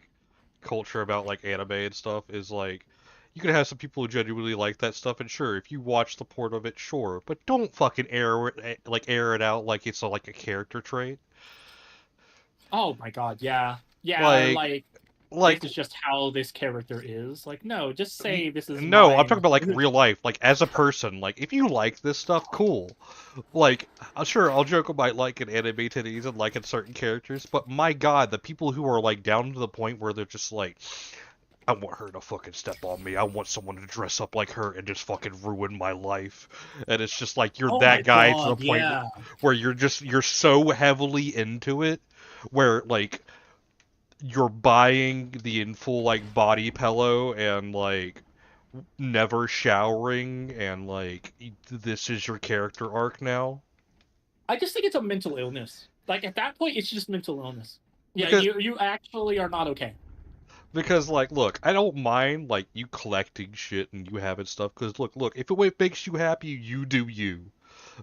culture about like anime and stuff is like you can have some people who genuinely like that stuff, and sure, if you watch the port of it, sure, but don't fucking air it out like it's like a character trait. Oh my god, yeah. This is just how this character is. Like, no, just say this is No, my... I'm talking about like real life, like as a person. Like, if you like this stuff, cool. Like, sure, I'll joke about like an anime titties and liking certain characters, but my god, the people who are like down to the point where they're just like, I want her to fucking step on me. I want someone to dress up like her and just fucking ruin my life. And it's just like you're that guy to the point where you're so heavily into it, where like you're buying the in full like body pillow and like never showering and like this is your character arc now. I just think it's a mental illness. Like, at that point, it's just mental illness. Yeah, Because, you actually are not okay. Because like, look, I don't mind like you collecting shit and you having stuff. Because look, if it makes you happy, you do you.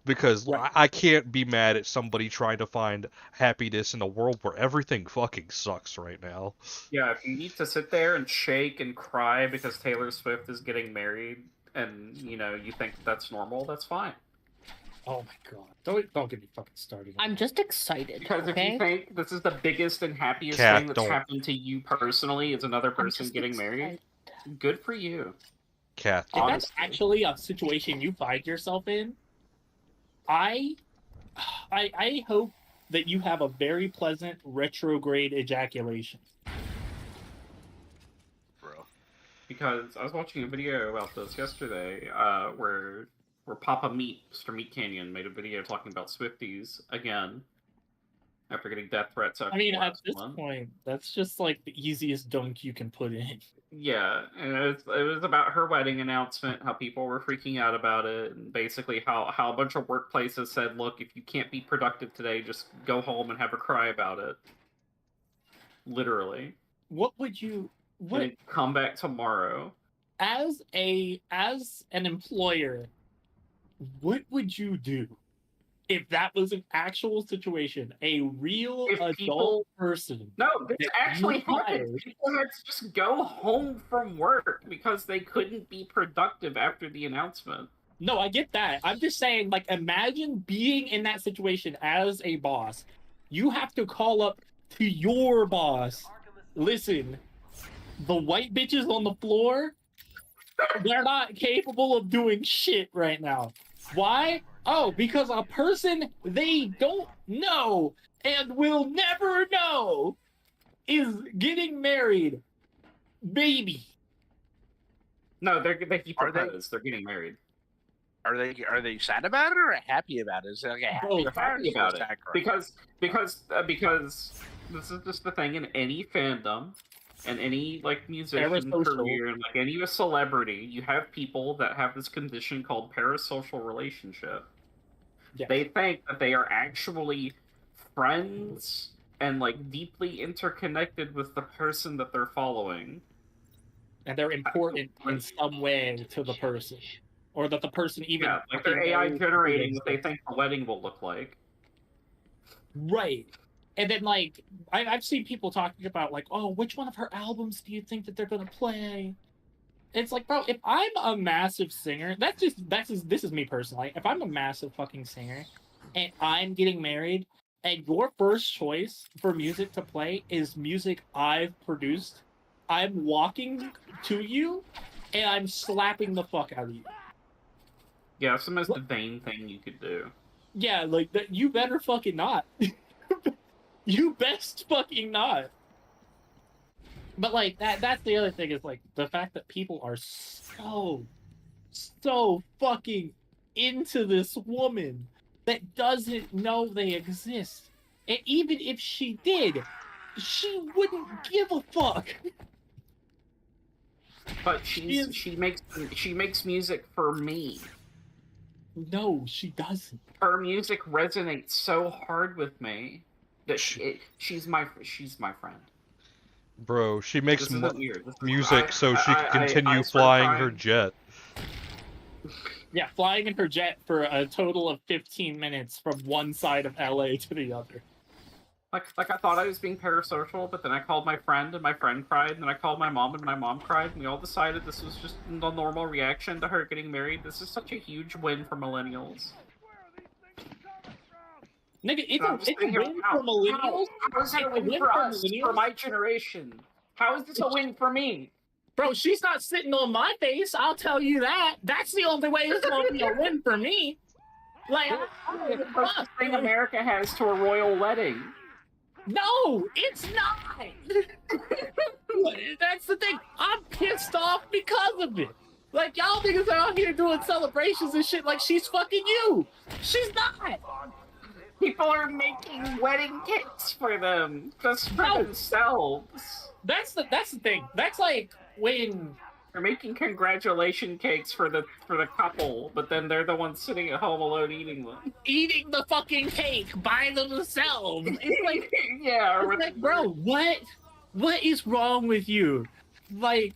Because I can't be mad at somebody trying to find happiness in a world where everything fucking sucks right now. Yeah, if you need to sit there and shake and cry because Taylor Swift is getting married and, you think that's normal, that's fine. Oh my god. Don't get me fucking started. I'm just excited, Because okay? if you think this is the biggest and happiest Kat, thing that's happened to you personally is another person getting married, good for you. Kat. If that's actually a situation you find yourself in, I hope that you have a very pleasant retrograde ejaculation. Bro. Because I was watching a video about this yesterday, where Papa Meat, Mr. Meat Canyon, made a video talking about Swifties again. after getting death threats. I mean, at this point, that's just like the easiest dunk you can put in. Yeah, and it was about her wedding announcement, how people were freaking out about it, and basically how a bunch of workplaces said, look, if you can't be productive today, just go home and have a cry about it. Literally. What would you... And come back tomorrow. As an employer, what would you do if that was an actual situation? A real adult person. No, this that actually you happened. hired- People had to just go home from work because they couldn't be productive after the announcement. No, I get that. I'm just saying, like, imagine being in that situation as a boss. You have to call up to your boss. Listen, the white bitches on the floor, they're not capable of doing shit right now. Why? Oh, because a person they don't know and will never know is getting married. Baby. No, he proposed. They're getting married. Are they sad about it or happy about it? Is it like a happy, They're happy about it sad cry? because this is just the thing in any fandom and any like musician Parasocial. career and like any celebrity, you have people that have this condition called parasocial relationship. Yes. They think that they are actually friends and like deeply interconnected with the person that they're following, And they're important in some way to the person. Or that the person even... Yeah, like they're AI generating what they think the wedding will look like. Right. And then, like, I've seen people talking about, like, oh, which one of her albums do you think that they're going to play? It's like, bro, if I'm a massive singer, this is me personally. If I'm a massive fucking singer and I'm getting married and your first choice for music to play is music I've produced, I'm walking to you and I'm slapping the fuck out of you. Yeah, it's the most vain thing you could do. Yeah, like, that. You better fucking not. You best fucking not. But, like, that's the other thing is, like, the fact that people are so fucking into this woman that doesn't know they exist. And even if she did, she wouldn't give a fuck. But she makes music for me. No, she doesn't. Her music resonates so hard with me that she's my friend. Bro, she makes This isn't weird. music so she can continue flying her jet. Yeah, flying in her jet for a total of 15 minutes from one side of LA to the other. Like I thought I was being parasocial, but then I called my friend and my friend cried, and then I called my mom and my mom cried, and we all decided this was just the normal reaction to her getting married. This is such a huge win for millennials. Nigga, it's a win for millennials? How is it a win for us, for my generation? How is this a win for me? Bro, she's not sitting on my face, I'll tell you that. That's the only way it's going to be a win for me. Like, the closest thing America has to a royal wedding. No, it's not. That's the thing. I'm pissed off because of it. Like, y'all niggas are out here doing celebrations and shit like she's fucking you. She's not. People are making wedding cakes for them, just for themselves. That's the thing. That's like when they're making congratulation cakes for the couple, but then they're the ones sitting at home alone eating them. Eating the fucking cake by themselves. It's like, yeah, it's like, bro, what is wrong with you? Like,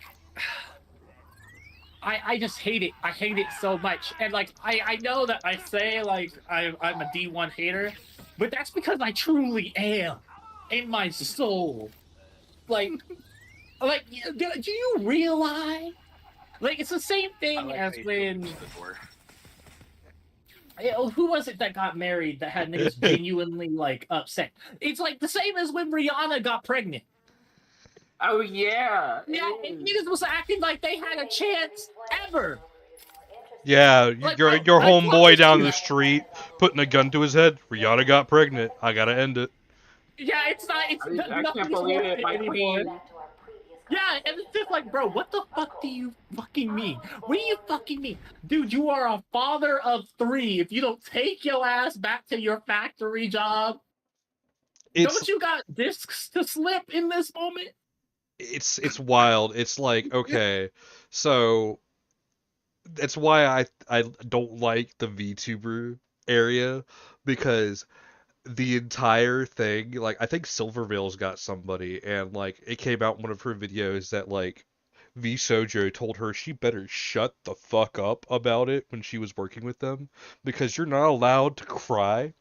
I just hate it. I hate it so much. And like, I know that I say like I'm a D1 hater, but that's because I truly am in my soul. Like, do you realize? Like, it's the same thing as when. Who was it that got married that had niggas genuinely like upset? It's like the same as when Rihanna got pregnant. Oh yeah. Yeah, and niggas was acting like they had a chance ever. Yeah, Like, your homeboy down the street putting a gun to his head. Rihanna got pregnant. I gotta end it. Yeah, it's not. It's I nothing's can't believe worth it, my anymore. queen. Yeah, and it's just like, bro, what the fuck do you fucking mean? What do you fucking mean? Dude, you are a father of 3. If you don't take your ass back to your factory job. It's you got discs to slip in this moment? it's wild. It's like, okay, so that's why I don't like the VTuber area, because the entire thing, like, I think Silvervale's got somebody, and like it came out in one of her videos that like V Sojo told her she better shut the fuck up about it when she was working with them, because you're not allowed to cry.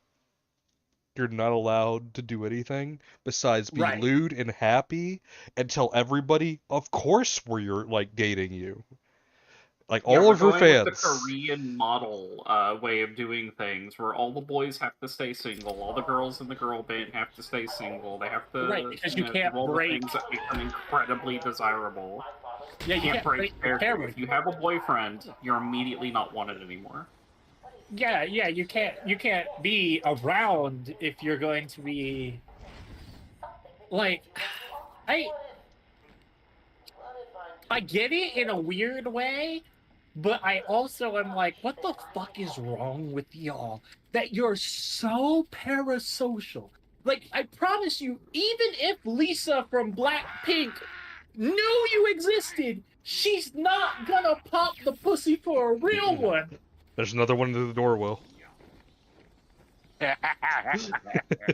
You're not allowed to do anything besides be Right. lewd and happy and tell everybody, of course we're like dating you. Like Yeah, all we're of her going with the fans. Korean model way of doing things, where all the boys have to stay single, all the girls in the girl band have to stay single. They have to, Right, because you know, can't do all break. the things that make them incredibly desirable. Yeah, you can't break the character. camera. If you have a boyfriend, you're immediately not wanted anymore. Yeah, you can't be around if you're going to be like I get it in a weird way, but I also am like, what the fuck is wrong with y'all? That you're so parasocial. Like, I promise you, even if Lisa from Blackpink knew you existed, she's not gonna pop the pussy for a real one. There's another one to the door, Will.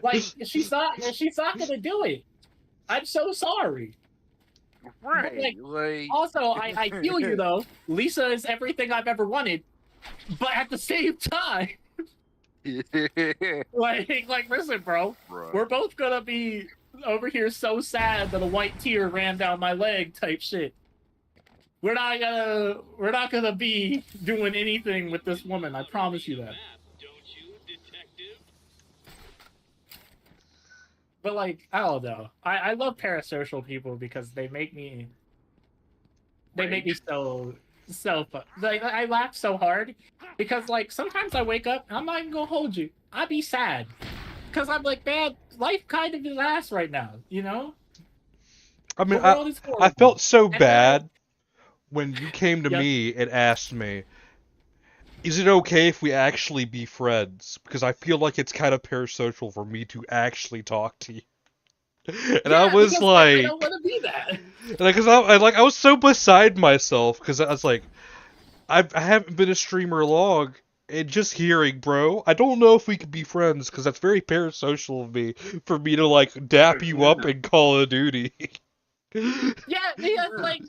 Like, she's not gonna do it. I'm so sorry. Right. Like, also, I feel you though. Lisa is everything I've ever wanted, but at the same time, like, listen, bro, we're both gonna be over here so sad that a white tear ran down my leg, type shit. We're not gonna be doing anything with this woman. I promise you that. But like, I don't know. I love parasocial people because they make me so fun. Like, I laugh so hard because like sometimes I wake up and I'm not even gonna hold you. I be sad because I'm like, man, life kind of is ass right now, you know. I mean, The world is I horrible. felt so And bad when you came to Yep. me and asked me, is it okay if we actually be friends? Because I feel like it's kind of parasocial for me to actually talk to you. And I was because like, I don't want to be that. because I was so beside myself, because I was like, I haven't been a streamer long, and just hearing, bro, I don't know if we could be friends, because that's very parasocial of me, for me to like dap you up in Call of Duty. Yeah, like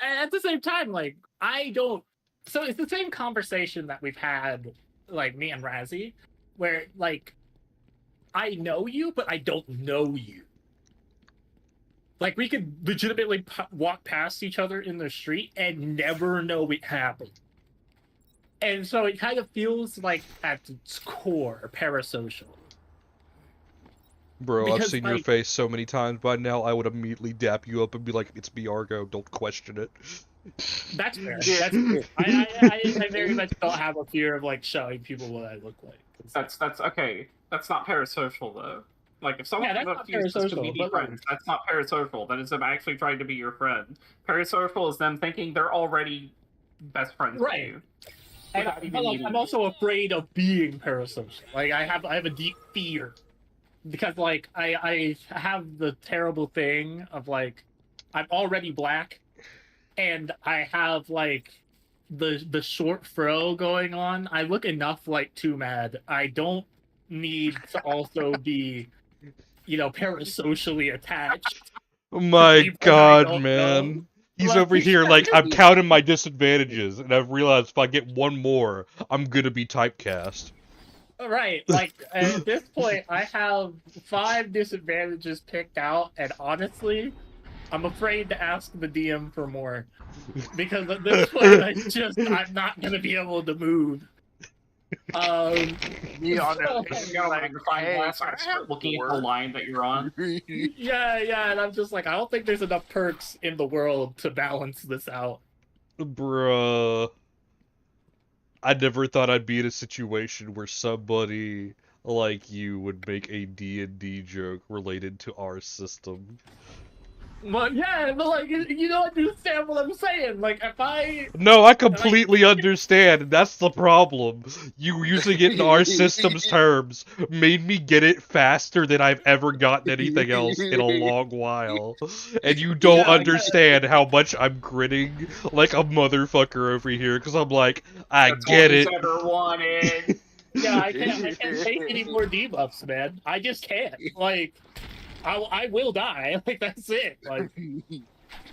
at the same time, like I don't. So it's the same conversation that we've had, like me and Razzie, where like I know you, but I don't know you. Like we could legitimately walk past each other in the street and never know it happened. And so it kind of feels like at its core parasocial. Bro, I've Because, seen your like- face so many times by now, I would immediately dap you up and be like, it's me, Argo, don't question it. That's fair. That's fair. I very much don't have a fear of like showing people what I look like. That's okay. That's not parasocial though. Like if someone Yeah, that's not refuses to parasocial, be but, like- friends, that's not parasocial. That is them actually trying to be your friend. Parasocial is them thinking they're already best friends with you. And without even but, like, needing I'm you. also afraid of being parasocial. Like I have a deep fear because like I have the terrible thing of like I'm already black and I have like the short fro going on. I look enough like Too Mad. I don't need to also be, you know, parasocially attached. Oh my people I god, don't man. know. He's Like- over here like, I'm counting my disadvantages, and I've realized if I get one more, I'm gonna be typecast. Right, like at this point, I have 5 disadvantages picked out, and honestly, I'm afraid to ask the DM for more because at this point, I'm not gonna be able to move. Me on so, that You got a magnifying glass and start looking at the line that you're on. yeah, and I'm just like, I don't think there's enough perks in the world to balance this out. Bruh. I never thought I'd be in a situation where somebody like you would make a D&D joke related to our system. Well, yeah, but like, you don't understand what I'm saying. Like, if I No, I completely understand. And that's the problem. You using it in our system's terms made me get it faster than I've ever gotten anything else in a long while. And you don't understand how much I'm grinning like a motherfucker over here because I'm like, I That's get all he's it. ever wanted. Yeah, I can't take any more debuffs, man. I just can't. Like, I will die. Like, that's it. Like,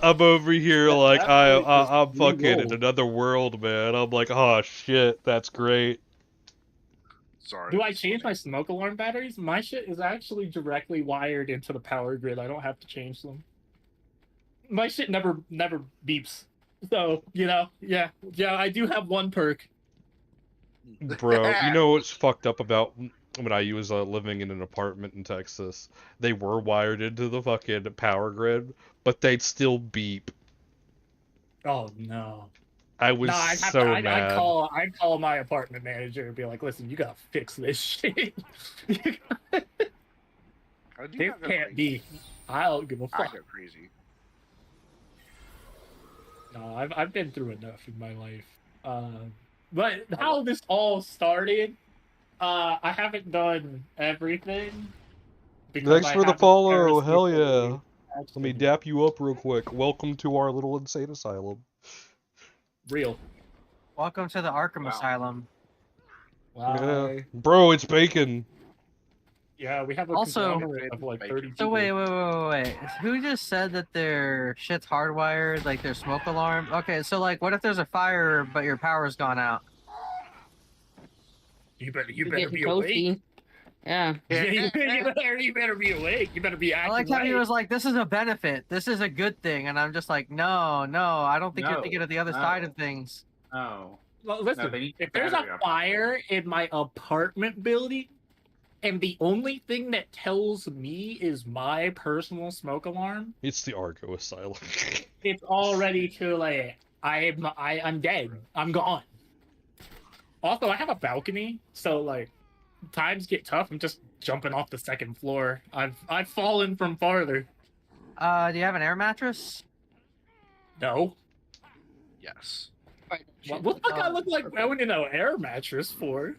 I'm over here like That point was I'm fucking in re-rolled. another world, man. I'm like, oh shit, that's great. Sorry. Do I change my smoke alarm batteries? My shit is actually directly wired into the power grid. I don't have to change them. My shit never beeps. So, yeah, I do have one perk. Bro, you know what's fucked up about when I was living in an apartment in Texas? They were wired into the fucking power grid, but they'd still beep. Oh no. I was so mad. I'd call my apartment manager and be like, listen, you gotta fix this shit. This can't be. I don't give a fuck. I go crazy. No, I've been through enough in my life. But how this all started, I haven't done everything. Thanks for the follow, hell yeah. Let Let me dap you up real quick. Welcome to our little insane asylum. Real. Welcome to the Arkham Asylum. Yeah. Bro, it's bacon. Yeah, we have a Also, conglomerate of like 30 people. so wait. Who just said that their shit's hardwired, like their smoke alarm? Okay, so like, what if there's a fire but your power's gone out? You better Get be toasty. awake. Yeah. You better be awake. You better be acting. I like how he right. was like, "This is a benefit. This is a good thing," and I'm just like, "No, I don't think you're thinking of the other side of things." No. Well, listen, they need if there's a battery up. fire in my apartment building, and the only thing that tells me is my personal smoke alarm, It's the Arkham Asylum. it's already too late. I'm dead. I'm gone. Also, I have a balcony, so like, times get tough. I'm just jumping off the second floor. I've fallen from farther. Do you have an air mattress? No. Yes. What the fuck I look like going in an air mattress for?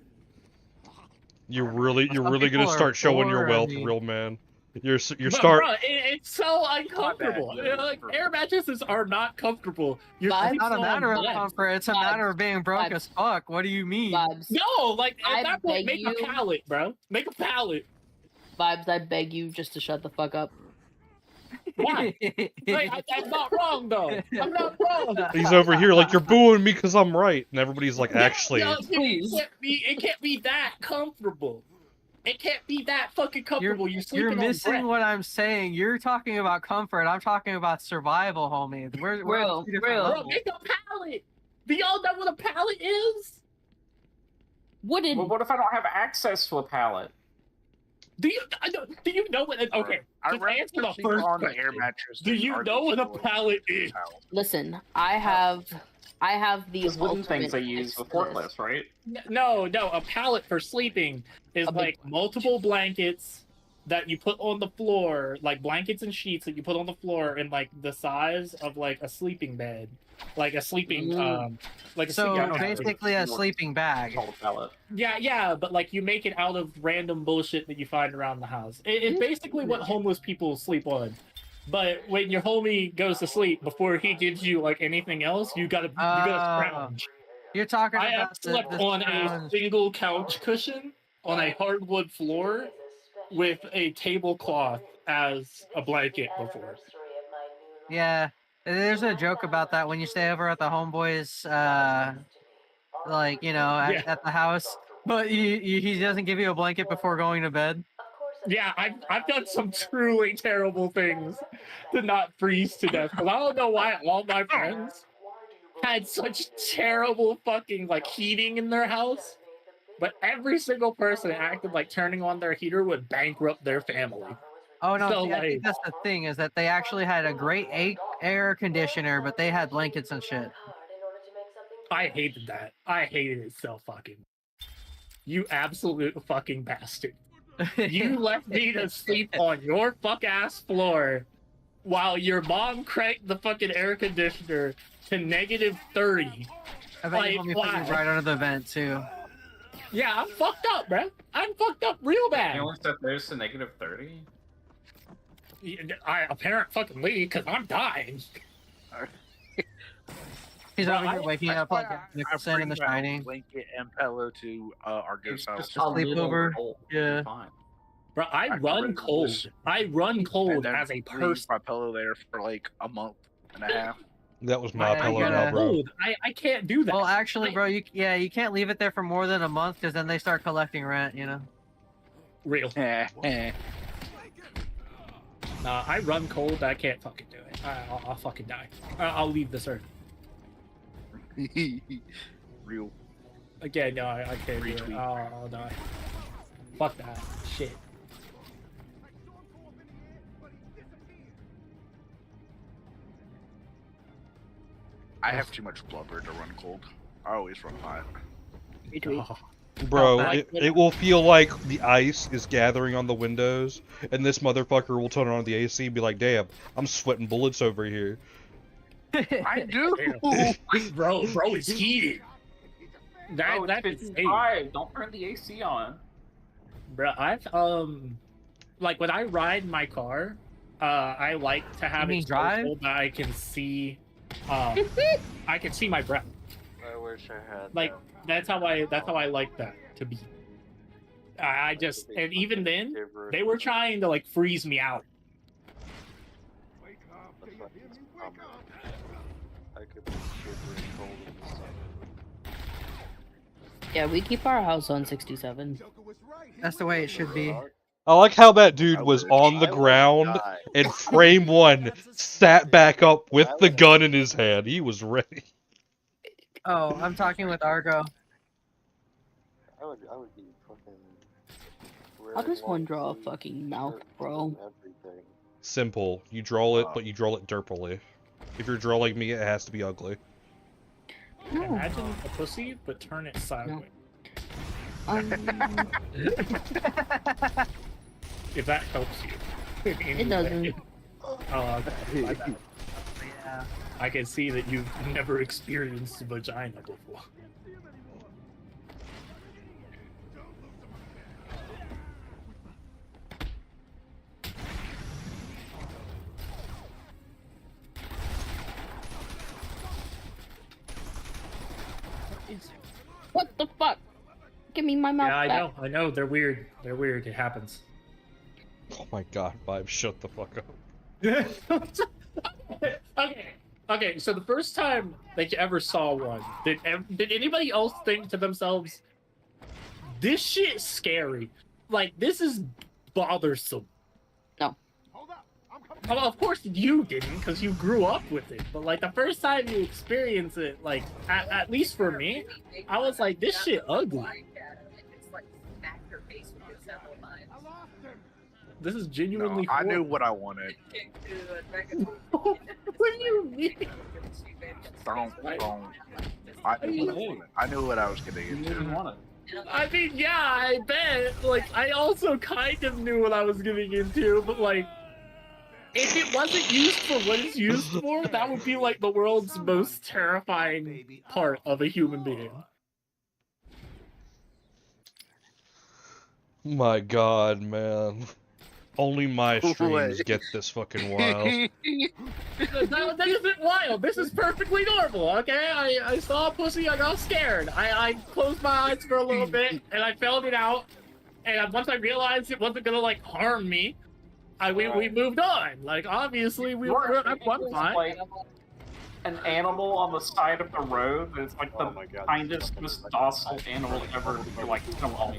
You're really Some gonna people are start showing your poor, wealth, I mean- real man. You're But, start. bro, it's so uncomfortable. Like, air mattresses are not comfortable. You're It's sleeping not a on matter of beds. comfort. It's a matter of being broke as fuck. What do you mean? No, like at I that point, beg make a you. pallet, bro. Make a pallet. Vibes, I beg you just to shut the fuck up. Why? Like, I'm not wrong though. I'm not wrong. He's over here like, you're booing me because I'm right, and everybody's like, actually. No, it can't be that comfortable. It can't be that fucking comfortable. You're sleeping You're on missing bread. what I'm saying. You're talking about comfort. I'm talking about survival, homie. We're on two different Bro, levels. make a pallet. Do y'all know what a pallet is? Wooden. Well, what if I don't have access to a pallet? Do you know what? Okay, just answer the first on the question. air mattress. Do you know what a pallet is? Listen, I have the Those wooden ultimate things they use with fix for this. forklifts, right? No. A pallet for sleeping is like multiple blankets that you put on the floor, like blankets and sheets that you put on the floor in like the size of like a sleeping bed, like a sleeping like a So sleeping basically a sleeping bag. Yeah, but like you make it out of random bullshit that you find around the house. It's basically what homeless people sleep on. But when your homie goes to sleep, before he gives you like anything else, you gotta scrounge. You're talking I have about slept on a single couch cushion on a hardwood floor with a tablecloth as a blanket before. Yeah, there's a joke about that when you stay over at the homeboys, like at the house, but he doesn't give you a blanket before going to bed. Yeah, I've done some truly terrible things to not freeze to death. Because I don't know why all my friends had such terrible fucking like heating in their house, but every single person acted like turning on their heater would bankrupt their family. Oh no, So, see, I think that's the thing, is that they actually had a great air conditioner, but they had blankets and shit. I hated that. I hated it so fucking. You absolute fucking bastard. You left me to sleep on your fuck ass floor while your mom cranked the fucking air conditioner to -30. I bet you want me to put you right under the vent too. Yeah, I'm fucked up, bro. I'm fucked up real bad. You only set those to -30? Apparently, because I'm dying. He's Bro, over here waking up like I Nicholson in The bring my Shining. blanket and pillow to our ghost house. Sleepover. Yeah. Bro, I run cold. I run cold as a person. My pillow there for like a month and a half. That was my Yeah, pillow you now, gotta- bro. I can't do that. Well, actually, bro, you can't leave it there for more than a month because then they start collecting rent. You know. Real. I run cold. I can't fucking do it. I'll fucking die. I'll leave this earth. Real. Again, no, I can't do it. I'll die. Fuck that shit. I have too much blubber to run cold. I always run hot. Bro, it will feel like the ice is gathering on the windows, and this motherfucker will turn on the AC and be like, damn, I'm sweating bullets over here. I do! bro, it's heated. That's insane. Don't turn the AC on. Bro, I've, like, when I ride my car, I like to have it so cold that I can see, I can see my breath. I wish I had. Like, that's how I like that to be. I just, and even then, they were trying to, like, freeze me out. I could be shivering cold in the sun. Yeah, we keep our house on 67. That's the way it should be. I like how that dude was on the ground, and frame one sat back up with the gun in his hand. He was ready. Oh, I'm talking with Argo. I would be fucking. How does one draw a fucking mouth, bro? Everything. Simple. You draw it, but you draw it derpily. If you're drawing like me, it has to be ugly. No. Imagine a pussy, but turn it sideways. If that helps you. in any It doesn't. way. Oh, okay. My bad. Yeah. I can see that you've never experienced vagina before. What the fuck? Give me my mouth Yeah, back. I know. They're weird. They're weird. It happens. Oh my god, Vibe, shut the fuck up. Okay, so the first time that you ever saw one, did anybody else think to themselves, this shit's scary? Like, this is bothersome. No. Well, of course you didn't, because you grew up with it. But, like, the first time you experience it, like, at least for me, I was like, this shit ugly. This is genuinely I knew what I wanted. What do you mean? Don't. I knew what I was getting into. I mean, yeah, I bet. Like, I also kind of knew what I was getting into, but, like, if it wasn't used for what it's used for, that would be, like, the world's most terrifying part of a human being. My god, man. Only my streams get this fucking wild. That isn't wild. This is perfectly normal, okay? I saw a pussy, I got scared. I closed my eyes for a little bit, and I felt it out. And once I realized it wasn't gonna, like, harm me, we moved on. Like, obviously, I'm fine. Like an animal on the side of the road that's like the kindest, most docile animal ever. Like, come on,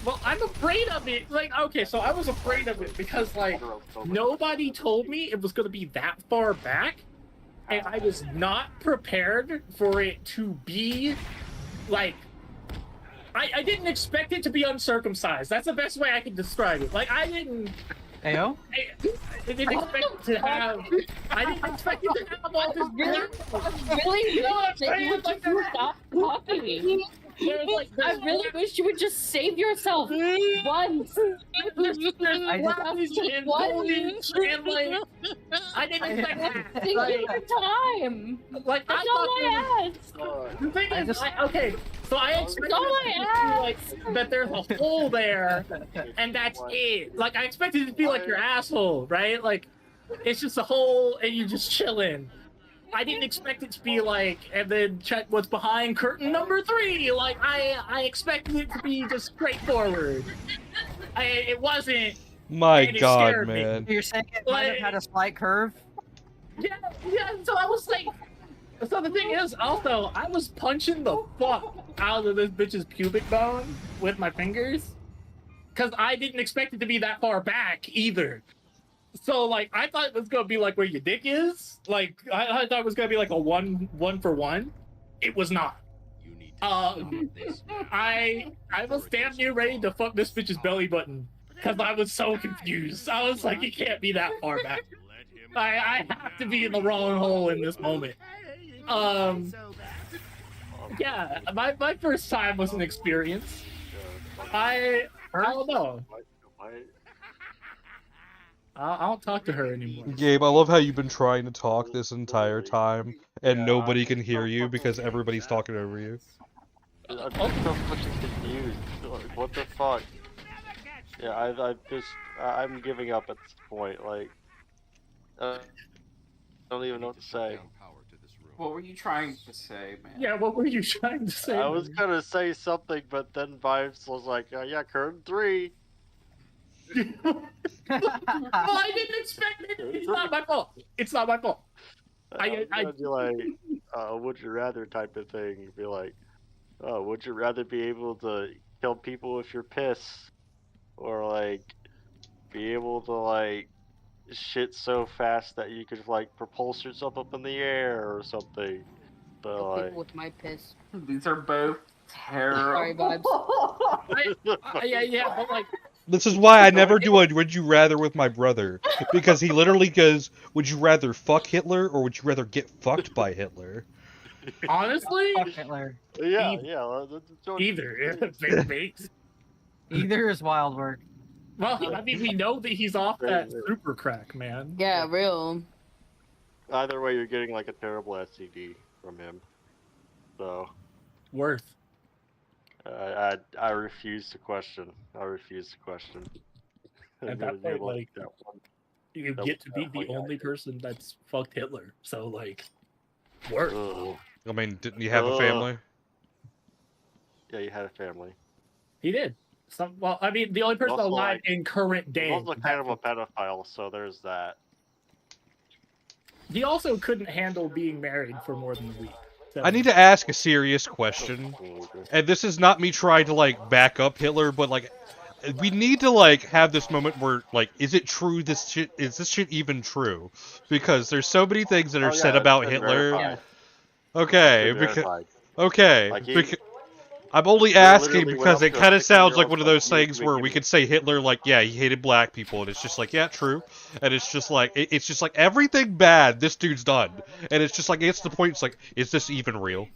Well, I'm afraid of it. Like, okay, so I was afraid of it because, like, nobody told me it was going to be that far back, and I was not prepared for it to be, like, I didn't expect it to be uncircumcised. That's the best way I can describe it. Like, I didn't... Ayo? I didn't expect it to have... I didn't expect it to have all this... Really? You know what I'm That you saying? would Like, just stop talking. I really wish you would just save yourself once. There's I just- flies and foliage and like I didn't expect that. Take Like, your time. like That's I all thought there I was. ask. The thing is, okay, so I expected all it to I be like that there's a hole there, and that's it. Like I expected it to be like your asshole, right? Like it's just a hole and you just chilling. I didn't expect it to be like, and then check what's behind curtain number 3. Like I expected it to be just straightforward. It wasn't. My and it God, scared me. man. You're saying it might have had a slight curve? Yeah. So I was like, so the thing is, also, I was punching the fuck out of this bitch's pubic bone with my fingers, because I didn't expect it to be that far back either. So like, I thought it was gonna be like where your dick is. Like I thought it was gonna be like a one for one. It was not. I was damn near ready to fuck this bitch's belly button because I was so confused. I was like, it can't be that far back. I have to be in the wrong hole in this moment. Yeah, my first time was an experience. I don't know. I don't talk to her anymore. Gabe, I love how you've been trying to talk this entire time, and nobody can hear you because everybody's talking over you. I'm so fucking confused. Like, what the fuck? Yeah, I'm giving up at this point. Like, I don't even know what to say. What were you trying to say, man? Yeah, what were you trying to say? I was gonna say something, but then Vibes was like, yeah, curtain 3. Well, I didn't expect it. It's not my fault. It's not my fault. I'd be like, would you rather type of thing. You'd be like, oh, would you rather be able to kill people with your piss, or like be able to like shit so fast that you could like propulse yourself up in the air or something? But Kill like, people with my piss. These are both Sorry, terrible. vibes. Yeah, but like. This is why I never do a would you rather with my brother, because he literally goes, would you rather fuck Hitler or would you rather get fucked by Hitler? Honestly, Fuck Hitler. Yeah. Either. Either is wild work. Well, I mean, we know that he's off that super crack, man. Yeah, real. Either way, you're getting like a terrible STD from him. So. Worth. I refuse to question. I refuse to question. At that point, like, you get to be the only person that's fucked Hitler. So, like, work. I mean, didn't you have a family? Yeah, you had a family. He did. Well, I mean, the only person Also, alive like, in current day. He's also kind of a pedophile, so there's that. He also couldn't handle being married for more than a week. So. I need to ask a serious question, and this is not me trying to like back up Hitler, but like, we need to like have this moment where like, is it true? Is this shit even true? Because there's so many things that are said about Hitler. Verified. Okay, because I'm only asking because it kind of sounds like one of those things where we could say Hitler, like, yeah, he hated black people, and it's just like, yeah, true, and it's just like everything bad this dude's done, and it's just like, it's the point, it's like, is this even real?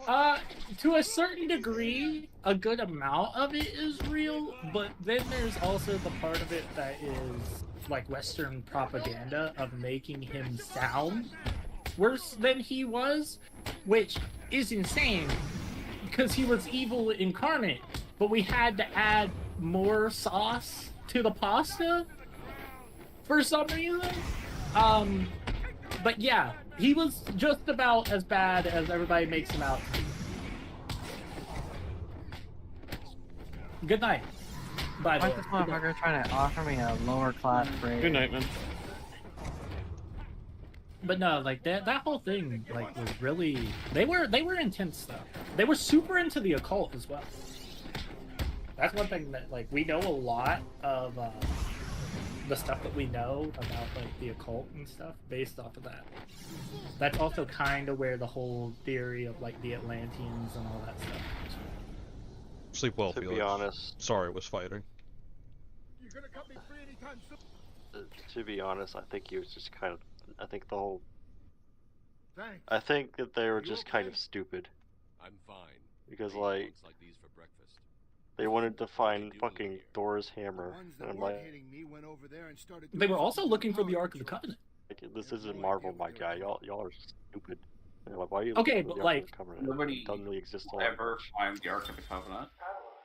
To a certain degree, a good amount of it is real, but then there's also the part of it that is like Western propaganda of making him sound worse than he was, which is insane. Because he was evil incarnate, but we had to add more sauce to the pasta for some reason. But yeah, he was just about as bad as everybody makes him out to be. Good night. By the Why way. is this motherfucker trying to offer me a lower class grade? Good night, man. But no, like that whole thing, like, was really they were intense stuff. They were super into the occult as well. That's one thing that, like, we know a lot of the stuff that we know about like the occult and stuff based off of that. That's also kind of where the whole theory of like the Atlanteans and all that stuff comes from. Sleep well, To Felix. be honest. Sorry, I was fighting. To be honest, I think he was just kind of. I think that they were just kind of stupid. I'm fine. Because like they wanted to find fucking Thor's hammer, and I'm like, They were also looking for the Ark of the Covenant. this isn't Marvel, my guy. Y'all are stupid. And like, why are you Okay, looking for but the Ark like of the Covenant? Nobody It doesn't really exist will all that ever much. find the Ark of the Covenant.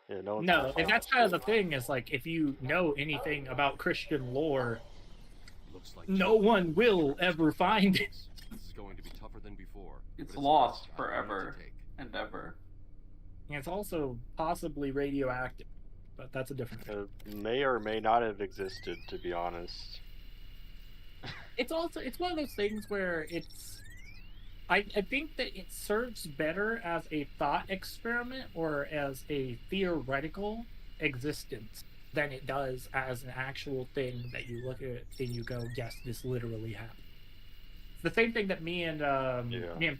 Yeah, no one's No, gonna and find that's that kind of shit. the thing is like if you know anything about Christian lore, no one will ever find it. This is going to be tougher than before. It's lost forever and ever. And it's also possibly radioactive, but that's a different thing. It may or may not have existed, to be honest. It's one of those things where I think that it serves better as a thought experiment or as a theoretical existence than it does as an actual thing that you look at and you go, yes, this literally happened. The same thing that me and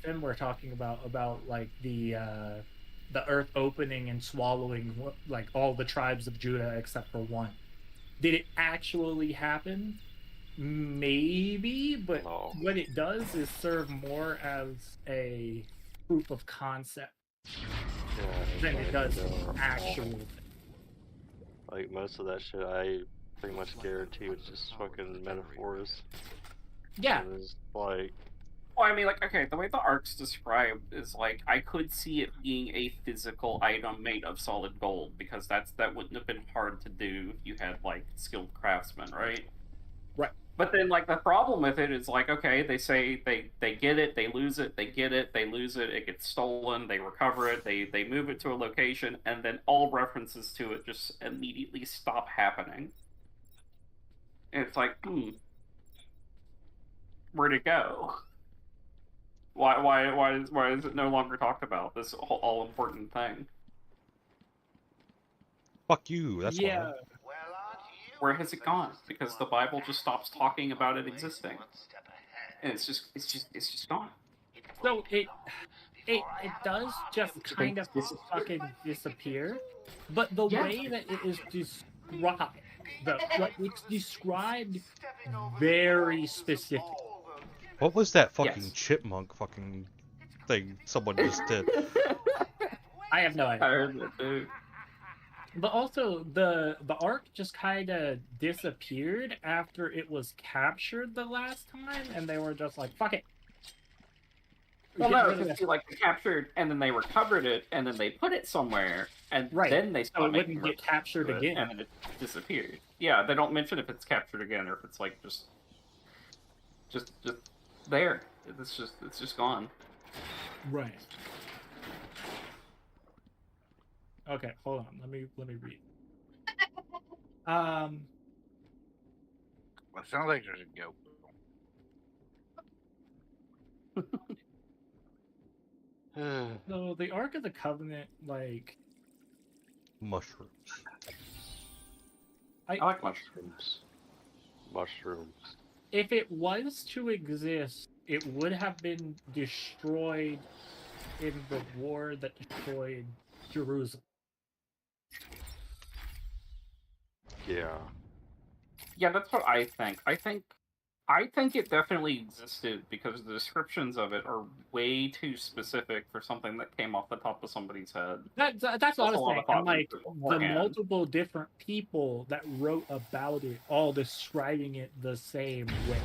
Finn were talking about like the earth opening and swallowing like all the tribes of Judah except for one. Did it actually happen? Maybe, but what it does is serve more as a proof of concept than it does actual. Like most of that shit, I pretty much guarantee it's just fucking metaphors. Yeah. It's like. Well, I mean, like, okay, the way the Ark's described is like I could see it being a physical item made of solid gold because that wouldn't have been hard to do if you had like skilled craftsmen, right? Right. But then, like, the problem with it is, like, okay, they say they get it, they lose it, they get it, they lose it, it gets stolen, they recover it, they move it to a location, and then all references to it just immediately stop happening. And it's like, where'd it go? Why is it no longer talked about, this all important thing? Fuck you, that's why. Where has it gone? Because the Bible just stops talking about it existing, and it's just gone. So it does just kind of fucking disappear, but the way that it is described, it's described very specific. What was that fucking chipmunk fucking thing someone just did? I have no idea. I heard that too. But also, the Ark just kind of disappeared after it was captured the last time, and they were just like, fuck it. Well, no, because like they captured, and then they recovered it, and then they put it somewhere, and then they so it wouldn't get captured again. And then it disappeared. Yeah, they don't mention if it's captured again, or if it's like just there. It's just gone. Right. Okay, hold on. Let me read. Well, it sounds like there's a goat. So the Ark of the Covenant, like mushrooms. I like mushrooms. Mushrooms. If it was to exist, it would have been destroyed in the war that destroyed Jerusalem. Yeah. Yeah, that's what I think. I think it definitely existed because the descriptions of it are way too specific for something that came off the top of somebody's head. That's what I was saying. And like the beforehand. multiple different people that wrote about it, all describing it the same way.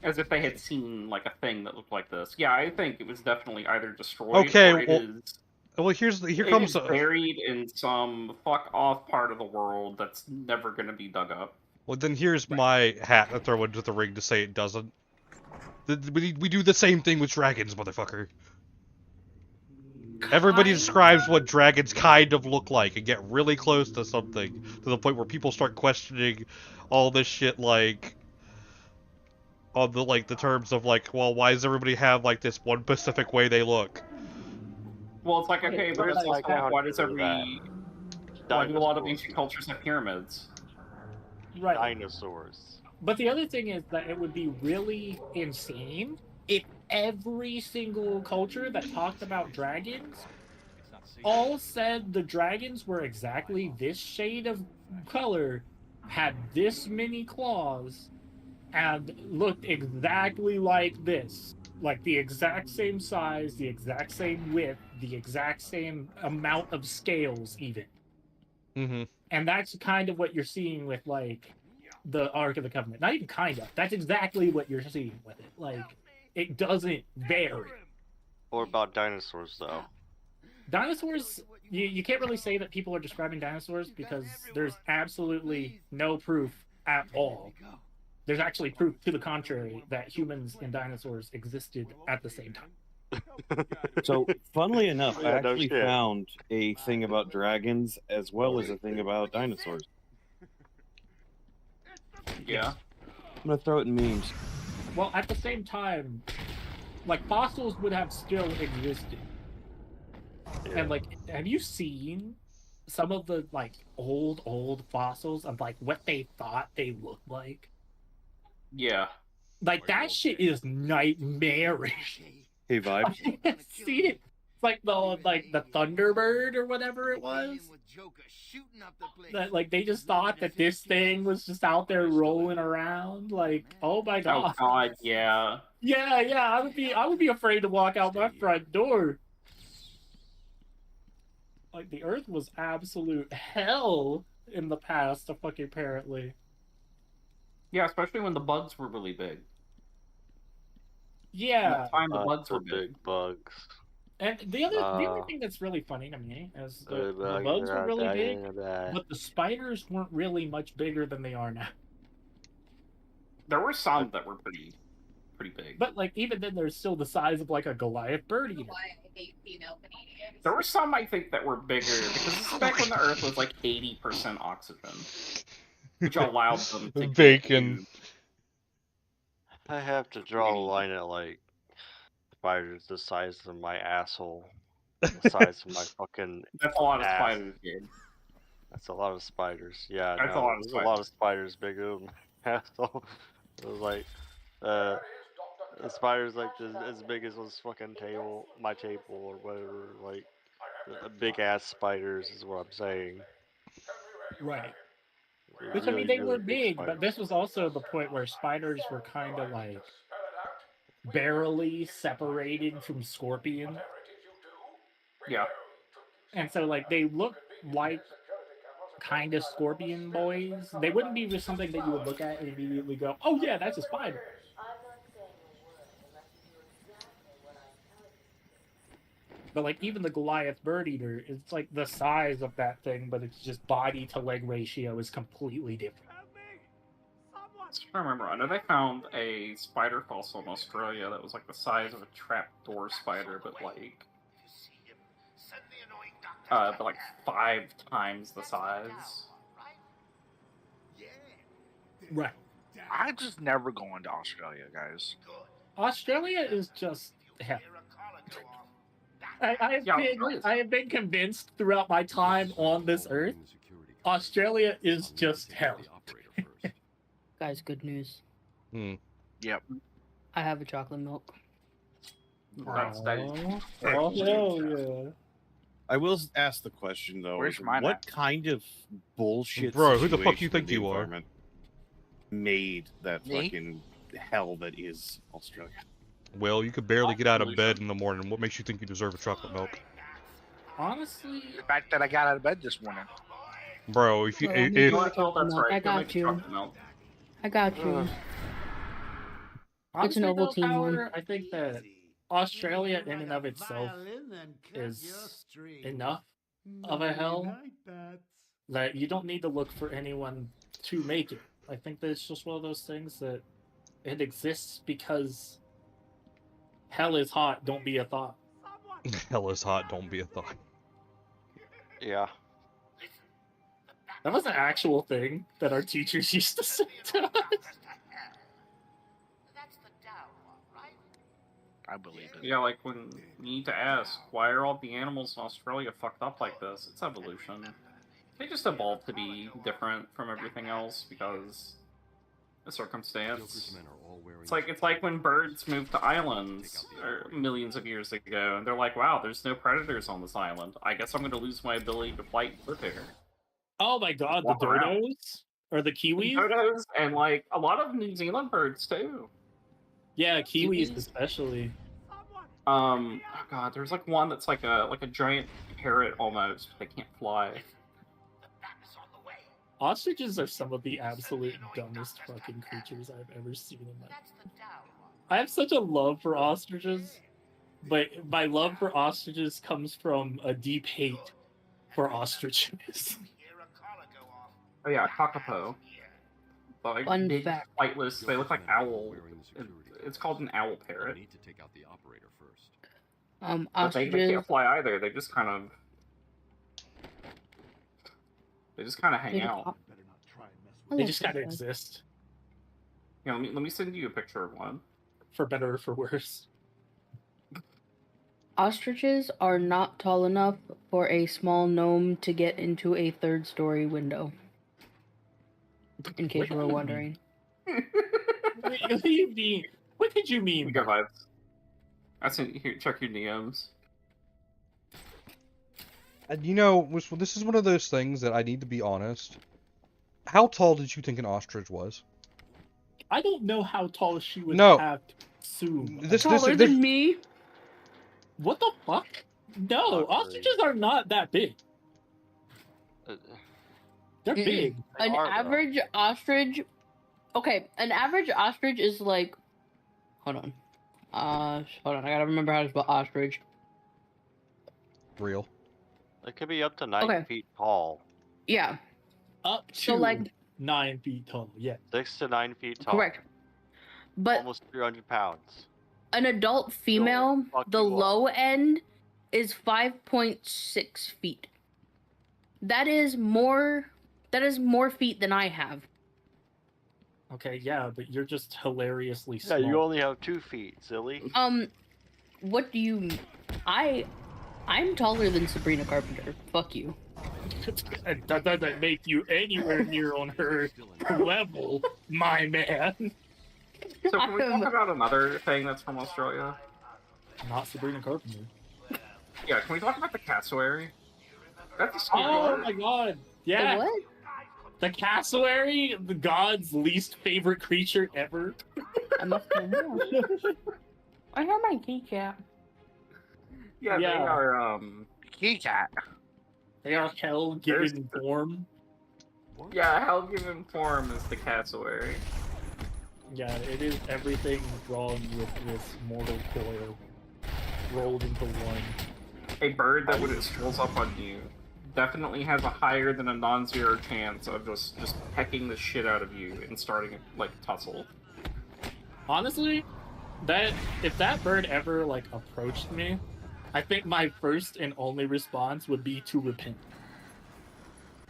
As if they had seen like a thing that looked like this. Yeah, I think it was definitely either destroyed Okay, or here comes buried in some fuck off part of the world that's never going to be dug up. Well, then here's my hat to throw into the ring to say it doesn't. We do the same thing with dragons, motherfucker. Everybody describes what dragons kind of look like and get really close to something to the point where people start questioning all this shit, like on the terms of like, well, why does everybody have like this one specific way they look? Well, it's like, okay, but it's like, why do a lot of ancient cultures have pyramids? Right. Dinosaurs. But the other thing is that it would be really insane if every single culture that talked about dragons all said the dragons were exactly this shade of color, had this many claws, and looked exactly like this. like the exact same size, the exact same width, the exact same amount of scales, even. Mm-hmm. And that's kind of what you're seeing with like the Ark of the Covenant. Not even kind of. That's exactly what you're seeing with it. Like it doesn't vary. What about dinosaurs, though? Dinosaurs, you can't really say that people are describing dinosaurs because there's absolutely no proof at all. There's actually proof to the contrary that humans and dinosaurs existed at the same time. So, funnily enough, I Yeah, no actually shit. found a thing about dragons as well as a thing about dinosaurs. Yeah. I'm gonna throw it in memes. Well, at the same time, like fossils would have still existed. And like, have you seen some of the like old fossils of like what they thought they looked like? Yeah. Like that shit is nightmarish. Hey, vibes. See it? It's like the Thunderbird or whatever it was. That like they just thought that this thing was just out there rolling around. Like, oh my god. Oh god, yeah. Yeah, I would be afraid to walk out my front door. Like the Earth was absolute hell in the past, apparently. Yeah, especially when the bugs were really big. Yeah. At the time, the bugs were big. Bugs. And the other thing that's really funny to me is the bugs were really big, but the spiders weren't really much bigger than they are now. There were some that were pretty big. But like even then, they're still the size of like a Goliath bird eater. There were some, I think, that were bigger because this is back when the Earth was like 80% oxygen, which allowed them to Bacon. I have to draw a line at like spiders the size of my asshole, the size of my fucking. That's a lot of ass. spiders, dude. That's a lot of spiders. Yeah, That's no, a lot of there's spiders. a lot of spiders bigger than my asshole. It was like, the spider's like as big as this fucking table, my table or whatever. Like, big ass spiders is what I'm saying. Right. They're Which I really, mean, they really were big, but spiders. this was also the point where spiders were kind of like barely separated from scorpion. Yeah. And so like they look like kind of scorpion boys. They wouldn't be just something that you would look at and immediately go, "Oh yeah, that's a spider." But like even the Goliath bird eater, it's like the size of that thing, but it's just body to leg ratio is completely different. I remember, I know they found a spider fossil in Australia that was like the size of a trapdoor spider, but like 5 times the size. Right. I'm just never going to Australia, guys. Australia is just hell. I have been convinced throughout my time on this earth, Australia is just hell. Guys, good news. Yep. I have a chocolate milk. That's nice. Oh hell yeah. I will ask the question though: Where's mine what at? kind of bullshit? Bro, who the fuck situation you think in the you are? environment made that Me? fucking hell that is Australia? Well, you could barely get out of bed in the morning. What makes you think you deserve a chocolate milk? Honestly, The fact that I got out of bed this morning. Bro, if you Well, if maybe That's right. I got you. I got you. honestly an though, Ovaltine one. Power, I think that Australia in and of itself is enough of a hell that you don't need to look for anyone to make it. I think that it's just one of those things that it exists because hell is hot, don't be a thought. hell is hot, don't be a thought. Yeah. That was an actual thing that our teachers used to say to us. I believe it. Yeah, like when you need to ask, why are all the animals in Australia fucked up like this? It's evolution. They just evolved to be different from everything else because the circumstance. It's like when birds moved to islands millions of years ago, and they're like, wow, there's no predators on this island. I guess I'm going to lose my ability to flight and live here. Oh my god, the Walk around. dodos? Or the kiwis? Dodos and like a lot of New Zealand birds too. Yeah, kiwis especially. Oh god, there's like one that's like a giant parrot almost. They can't fly. Ostriches are some of the absolute dumbest fucking creatures I've ever seen in my life. I have such a love for ostriches, but my love for ostriches comes from a deep hate for ostriches. Oh yeah, kakapo. But like Fun big, fact. flightless. They look like owl. It's called an owl parrot. I need to take out the operator first. But they Ostriches. can't fly either. They just kind of hang out. They just kind of exist. Yeah, let me send you a picture of one. For better or for worse. Ostriches are not tall enough for a small gnome to get into a third-story window. In case you were wondering. What do you mean? What did you mean? Good vibes. I sent here. Check your DMs. And you know, this is one of those things that I need to be honest. How tall did you think an ostrich was? I don't know how tall she would No. have to assume. Taller than me? What the fuck? No, ostriches are not that big. They're big. An average ostrich. Okay, an average ostrich is like. Hold on. Hold on. I gotta remember how to spell ostrich. Real. It could be up to 9 Okay. feet tall. Yeah. Up to So, like, 9 feet tall. Yeah. 6 to 9 feet tall. correct. But Almost 300 pounds. an adult female, fuck the you up. low end is 5.6 feet. That is more feet than I have. Okay, yeah, but you're just hilariously Yeah, small. you only have 2 feet, silly. What do you... I'm taller than Sabrina Carpenter. Fuck you. That doesn't make you anywhere near on her level, my man. So can we talk about another thing that's from Australia? Not Sabrina Carpenter. Yeah, can we talk about the cassowary? That's a scary Oh word. my god. Yeah. The what? The cassowary, the god's least favorite creature ever. I must have known. I have my key cap. Yeah, they are, Key cat. They are hell given form. Yeah, hell given form is the cassowary. Yeah, it is everything drawn with this mortal coil rolled into one. A bird that when it strolls up on you definitely has a higher than a non-zero chance of just pecking the shit out of you and starting like a tussle. Honestly, if that bird ever like approached me, I think my first and only response would be to repent.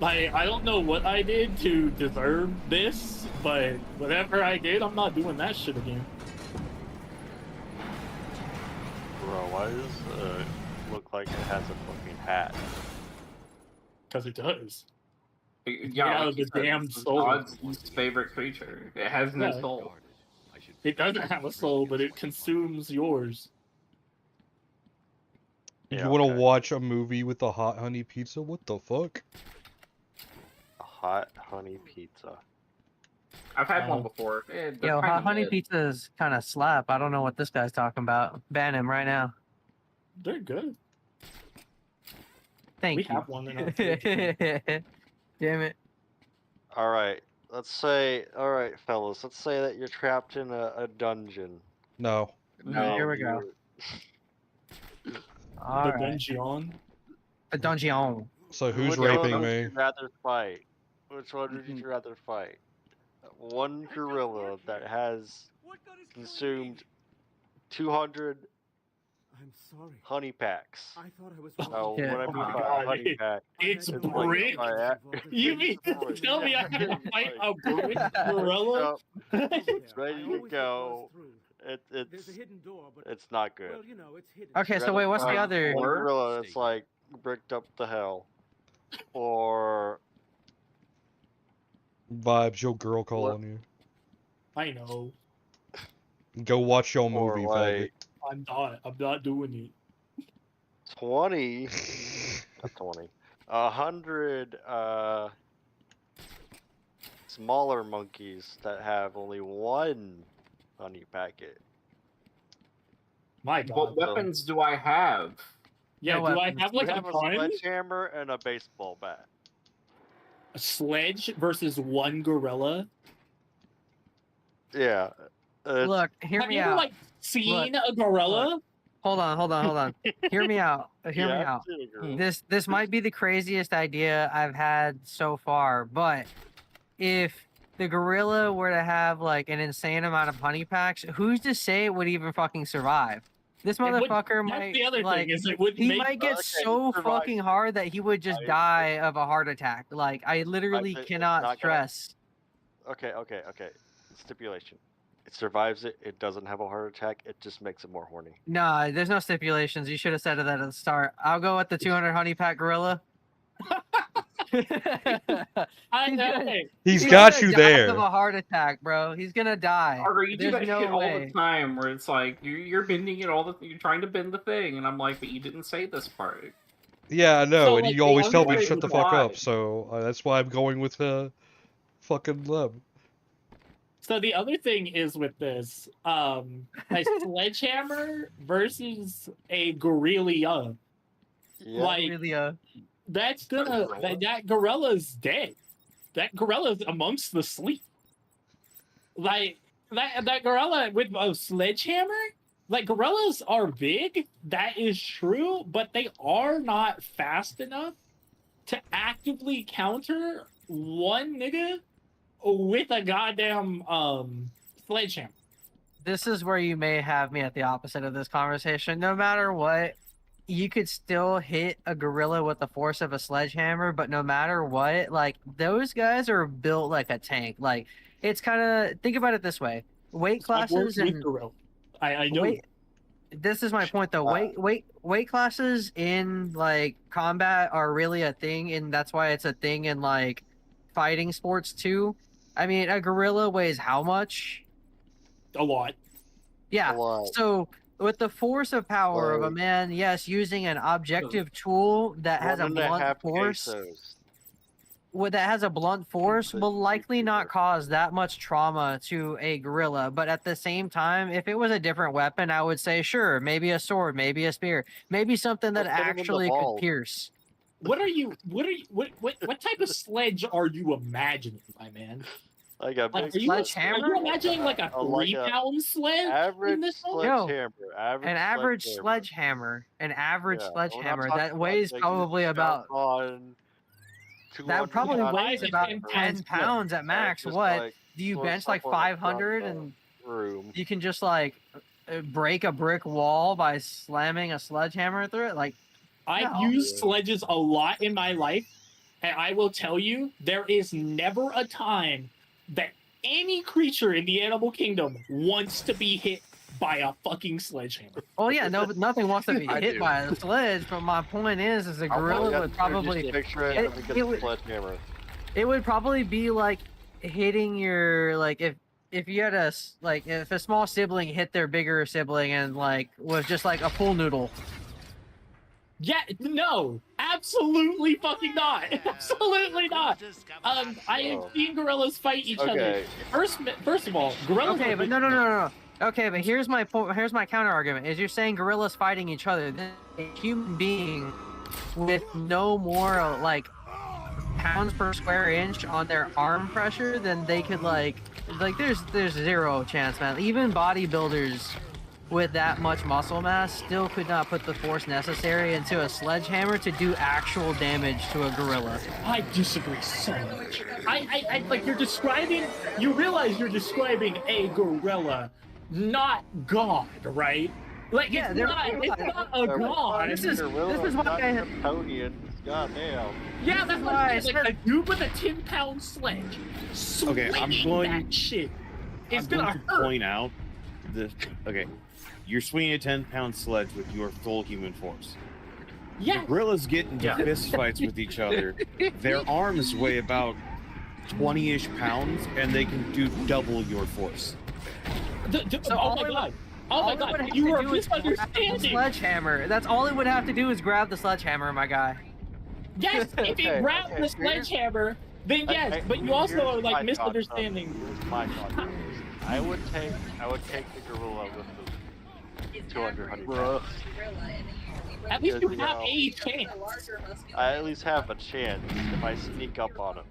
Like, I don't know what I did to deserve this, but whatever I did, I'm not doing that shit again. Bro, why does it look like it has a fucking hat? Because it does. Yeah, Like the the damn it's soul. God's least favorite creature. It has no Yeah. soul. It doesn't have a soul, but it consumes yours. You want to watch a movie with a hot honey pizza? What the fuck? A hot honey pizza. I've had one before. They're Yo, kinda hot honey mid. pizzas kind of slap. I don't know what this guy's talking about. Ban him right now. They're good. Thank We you. have one in our fridge. Damn it. Alright, alright, fellas, let's say that you're trapped in a dungeon. No. Here we go. All The right. dungeon. The dungeon. So who's Which one raping would me? you rather fight? Which one would you rather fight? One gorilla that has consumed 200 I'm sorry. honey packs. I thought I was. So Yeah. what I Oh mean my by God, a honey pack, It's like brick. You mean to It's tell me I had to fight a brick gorilla? ready to go. There's a hidden door, but It's not good. well, you know, it's hidden. Okay, so wait, what's the other? One gorilla that's like bricked up the hell, or Vibes, your girl calling you. I know. Go watch your or movie, like I'm not doing it. 20, not 20, 100 smaller monkeys that have only one honey packet. My God. What weapons do I have? Yeah, No do I weapons. have like We a have a gun? sledgehammer and a baseball bat. A sledge versus one gorilla? Yeah. Look, hear Have me you ever out. like seen Look, a gorilla? look. Hold on. Hear me out. Hear me Yeah, out. I've seen a gorilla. This might be the craziest idea I've had so far, but if the gorilla were to have like an insane amount of honey packs, who's to say it would even fucking survive? This motherfucker That's might the other like thing, is it wouldn't he make- might get Okay, so survive. fucking hard that he would just die of a heart attack. Like I literally It's cannot not gonna- stress. Okay. Stipulation. It survives it. It doesn't have a heart attack. It just makes it more horny. No, there's no stipulations. You should have said that at the start. I'll go with the 200 honey pack gorilla. I know. He's got gonna you die there. of a heart attack, bro. He's gonna die. Or you do There's that no shit all way. the time, where it's like you're bending it all the. You're trying to bend the thing, and I'm like, but you didn't say this part. Yeah, I know, So, and like, you always the tell me other to shut way the fuck why? up, so that's why I'm going with fucking Leb. So the other thing is with this, a sledgehammer versus a gorilla. Yeah. Like, that's gonna that gorilla's dead. That gorilla's amongst the sleep. Like that gorilla with a sledgehammer. Like gorillas are big, that is true, but they are not fast enough to actively counter one nigga with a goddamn sledgehammer. This is where you may have me at the opposite of this conversation. No matter what, you could still hit a gorilla with the force of a sledgehammer, but no matter what, like those guys are built like a tank. Like it's kind of, think about it this way: weight I've worked classes with and gorilla. I know. this is my point though. Weight classes in like combat are really a thing, and that's why it's a thing in like fighting sports too. I mean, a gorilla weighs how much? A lot. Yeah. A lot. So with the force of power of a man, yes, using an objective tool that has a blunt force, that has a blunt force will likely not cause that much trauma to a gorilla. But at the same time, if it was a different weapon, I would say sure, maybe a sword, maybe a spear, maybe something that Let's hit him in the actually could balls. pierce. What type of sledge are you imagining, my man? Like a Like, big are you imagining like a like 3-pound sledge in average this one? sledgehammer. An average sledgehammer, Yeah, sledgehammer we're not that talking weighs about probably taking about on that probably 200 weighs about 10 10 pounds at max. just, What like, do you throw bench like stuff on the 500 front and room. you can just like break a brick wall by slamming a sledgehammer through it? Like I've no. used sledges a lot in my life, and I will tell you, there is never a time that any creature in the animal kingdom wants to be hit by a fucking sledgehammer. Oh yeah, no, nothing wants to be I hit do. by a sledge. But my point is a gorilla would probably just picture it, it it, would- sledgehammer. it would probably be like hitting your like if you had if a small sibling hit their bigger sibling and like with just like a pool noodle. Yeah, no, absolutely fucking not. Absolutely not. I have seen gorillas fight each other. Okay. First of all, gorillas. Okay, are but no. Okay, but here's my point. Here's my counter argument: is you're saying gorillas fighting each other. Then a human being with no more like pounds per square inch on their arm pressure, then they could like there's zero chance, man. Even bodybuilders with that much muscle mass still could not put the force necessary into a sledgehammer to do actual damage to a gorilla. I disagree so much. I like you realize you're describing a gorilla, not God, right? Like Yeah, it's they're not a They're god. This is why not I Kryptonians. Goddamn. Yeah, that's what why I'm saying. Like a dude with a 10-pound sledge. Okay, I'm swinging going- that shit. It's I'm going gonna to hurt. point out this. Okay, you're swinging a 10-pound sledge with your full human force. Yeah. Gorillas get into fist fights with each other. Their arms weigh about 20-ish pounds, and they can do double your force. Oh my god. Oh my god. You are misunderstanding. Sledgehammer. That's all it would have to do is grab the sledgehammer, my guy. Yes, if you grab the sledgehammer, then yes, but you also are like misunderstanding. Here's my thought. I would take the gorilla with 200 honey Bruh. packs. At least you Because, have know, a chance. I at least have a chance if I sneak up on him.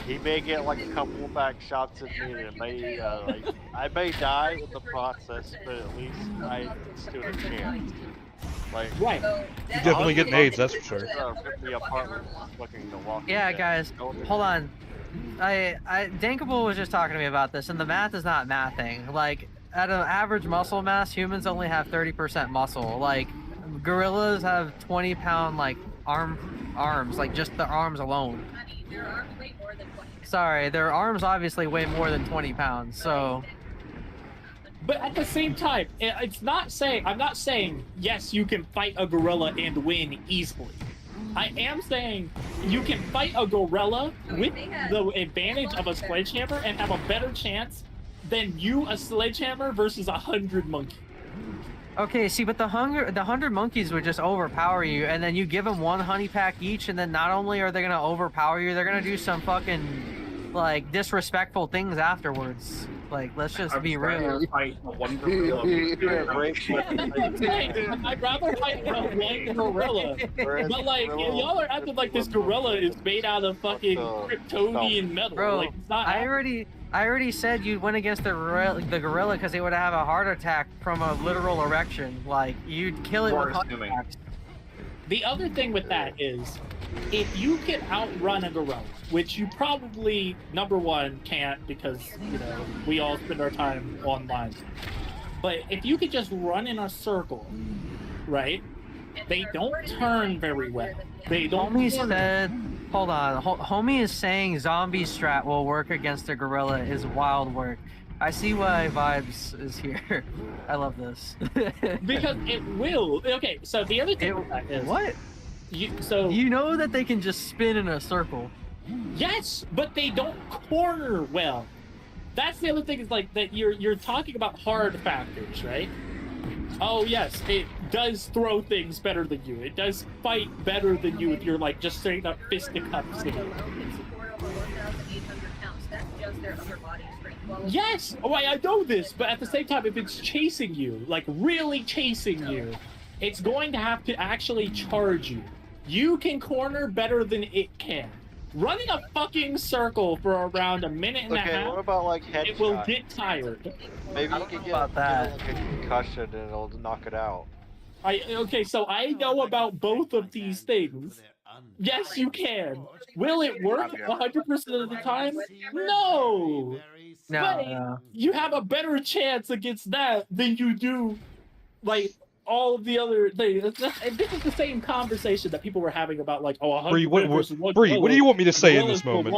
He may get like a couple of back shots at me, and it may like I may die in the process, but at least I stood a chance. Like, right. You definitely get nades, that's for sure. Rip me apart with fucking the Walking Yeah, Dead. guys, hold on. Dankable was just talking to me about this, and the math is not mathing. Like, at an average muscle mass, humans only have 30% muscle. Like, gorillas have 20-pound like arms, like just the arms alone. Their arms weigh more than 20. Sorry, their arms obviously weigh more than 20 pounds. So. But at the same time, it's not saying I'm not saying yes, you can fight a gorilla and win easily. I am saying you can fight a gorilla with the advantage of a sledgehammer and have a better chance than you a sledgehammer versus 100 monkeys. Okay, see, but the 100 monkeys would just overpower you, and then you give them one honey pack each, and then not only are they gonna overpower you, they're gonna do some fucking like disrespectful things afterwards. Like, let's just be real. I'd rather fight one gorilla. But like, y'all are acting like this gorilla is made out of fucking Kryptonian metal. Bro, Like, it's not I already said you'd win against the gorilla because it would have a heart attack from a literal erection. Like, you'd kill it with honey packs. The other thing with that is, if you can outrun a gorilla, which you probably, number one, can't because, you know, we all spend our time online. But if you could just run in a circle, right? They don't turn very well. They don't. Homie said, hold on. Homie is saying zombie strat will work against a gorilla is wild work. I see why Vibes is here. I love this. Because it will. Okay, so the other thing with that is what? You know that they can just spin in a circle. Yes, but they don't corner well. That's the other thing is like that you're talking about hard factors, right? Oh yes, it does throw things better than you. It does fight better than you if you're like just straight up fisticuffs. Yes! Oh, I know this, but at the same time, if it's chasing you, like really chasing you, it's going to have to actually charge you. You can corner better than it can. Running a fucking circle for around a minute and a half, what about like headshot? it will get tired. Maybe you can get like a concussion and it'll knock it out. Okay, so I know about both of these things. Yes, you can. Will it work 100% of the time? No! But you have a better chance against that than you do, like, all of the other things. And this is the same conversation that people were having about, like, 100 men versus one Bree, what do you want me to say in this moment?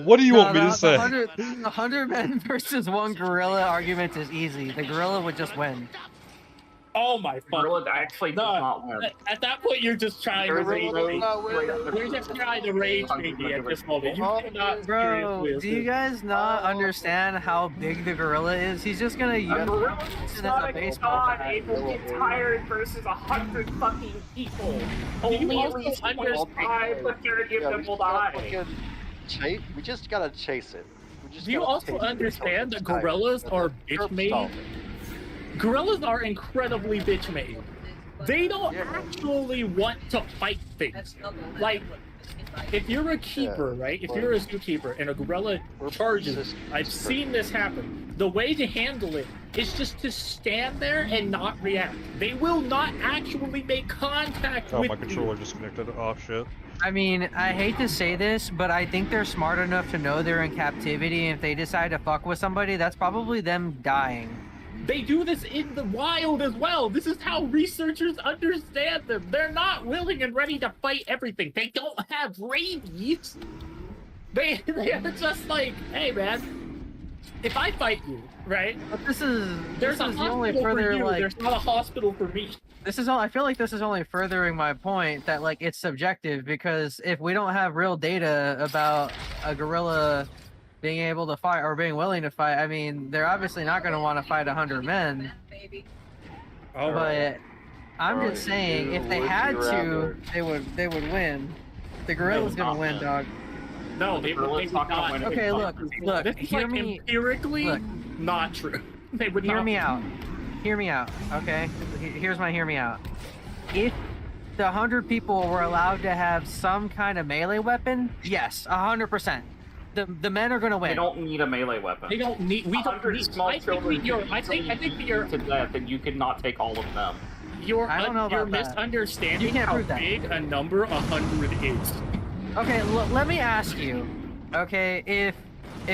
What do you want me to say? 100 men versus one gorilla argument is easy. The gorilla would just win. Oh my fuck. Gorilla actually does not win. At that point, you're just trying to rage me. You're just trying to rage me at this moment. You cannot Bro, do you guys not understand how big the gorilla is? He's just gonna use it as a baseball bat. It will get tired versus 100 fucking people. Only at least 5 caregivers will die. We just gotta chase it. Do you also understand that gorillas are bitch-made? Gorillas are incredibly bitch-made. They don't actually want to fight things. Like, if you're a keeper, right? If you're a zookeeper and a gorilla charges, I've seen this happen. The way to handle it is just to stand there and not react. They will not actually make contact with you. Oh, my controller disconnected. Oh, shit. I mean, I hate to say this, but I think they're smart enough to know they're in captivity, and if they decide to fuck with somebody, that's probably them dying. They do this in the wild as well. This is how researchers understand them. They're not willing and ready to fight everything. They don't have rabies. They're just like, hey man, if I fight you, right? But there's a hospital for you. There's not a hospital for me. This is all. I feel like this is only furthering my point that like it's subjective, because if we don't have real data about a gorilla being able to fight or being willing to fight, I mean, they're obviously not going to want to fight 100 men. Oh, but I'm just saying, if they had to, they would win. The gorilla's going to win, dog. No, they would not win. Okay, look, This is hear like me. Empirically, not true. They would Hear not me out. hear me out, okay? Here's my hear me out. If the 100 people were allowed to have some kind of melee weapon, yes, 100%. The men are gonna win. They don't need a melee weapon. They don't need. We don't need. Small I think children. I think you're to death, and you could not take all of them. You're I don't know you're about that. misunderstanding You can't how prove that. big a number 100 is. Okay, let me ask you. Okay, if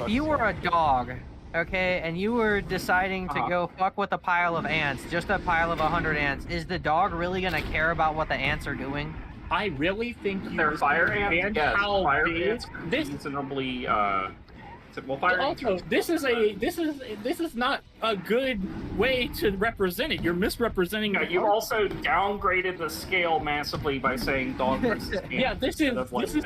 you were a dog, okay, and you were deciding to go fuck with a pile of ants, just a pile of 100 ants, is the dog really gonna care about what the ants are doing? I really think you They're fire ants. understand Yes, how fire big ants this. reasonably. Well, fire ants. Also, this is not a good way to represent it. You're misrepresenting. No, the you art. also downgraded the scale massively by saying dog versus ant. Yeah, this is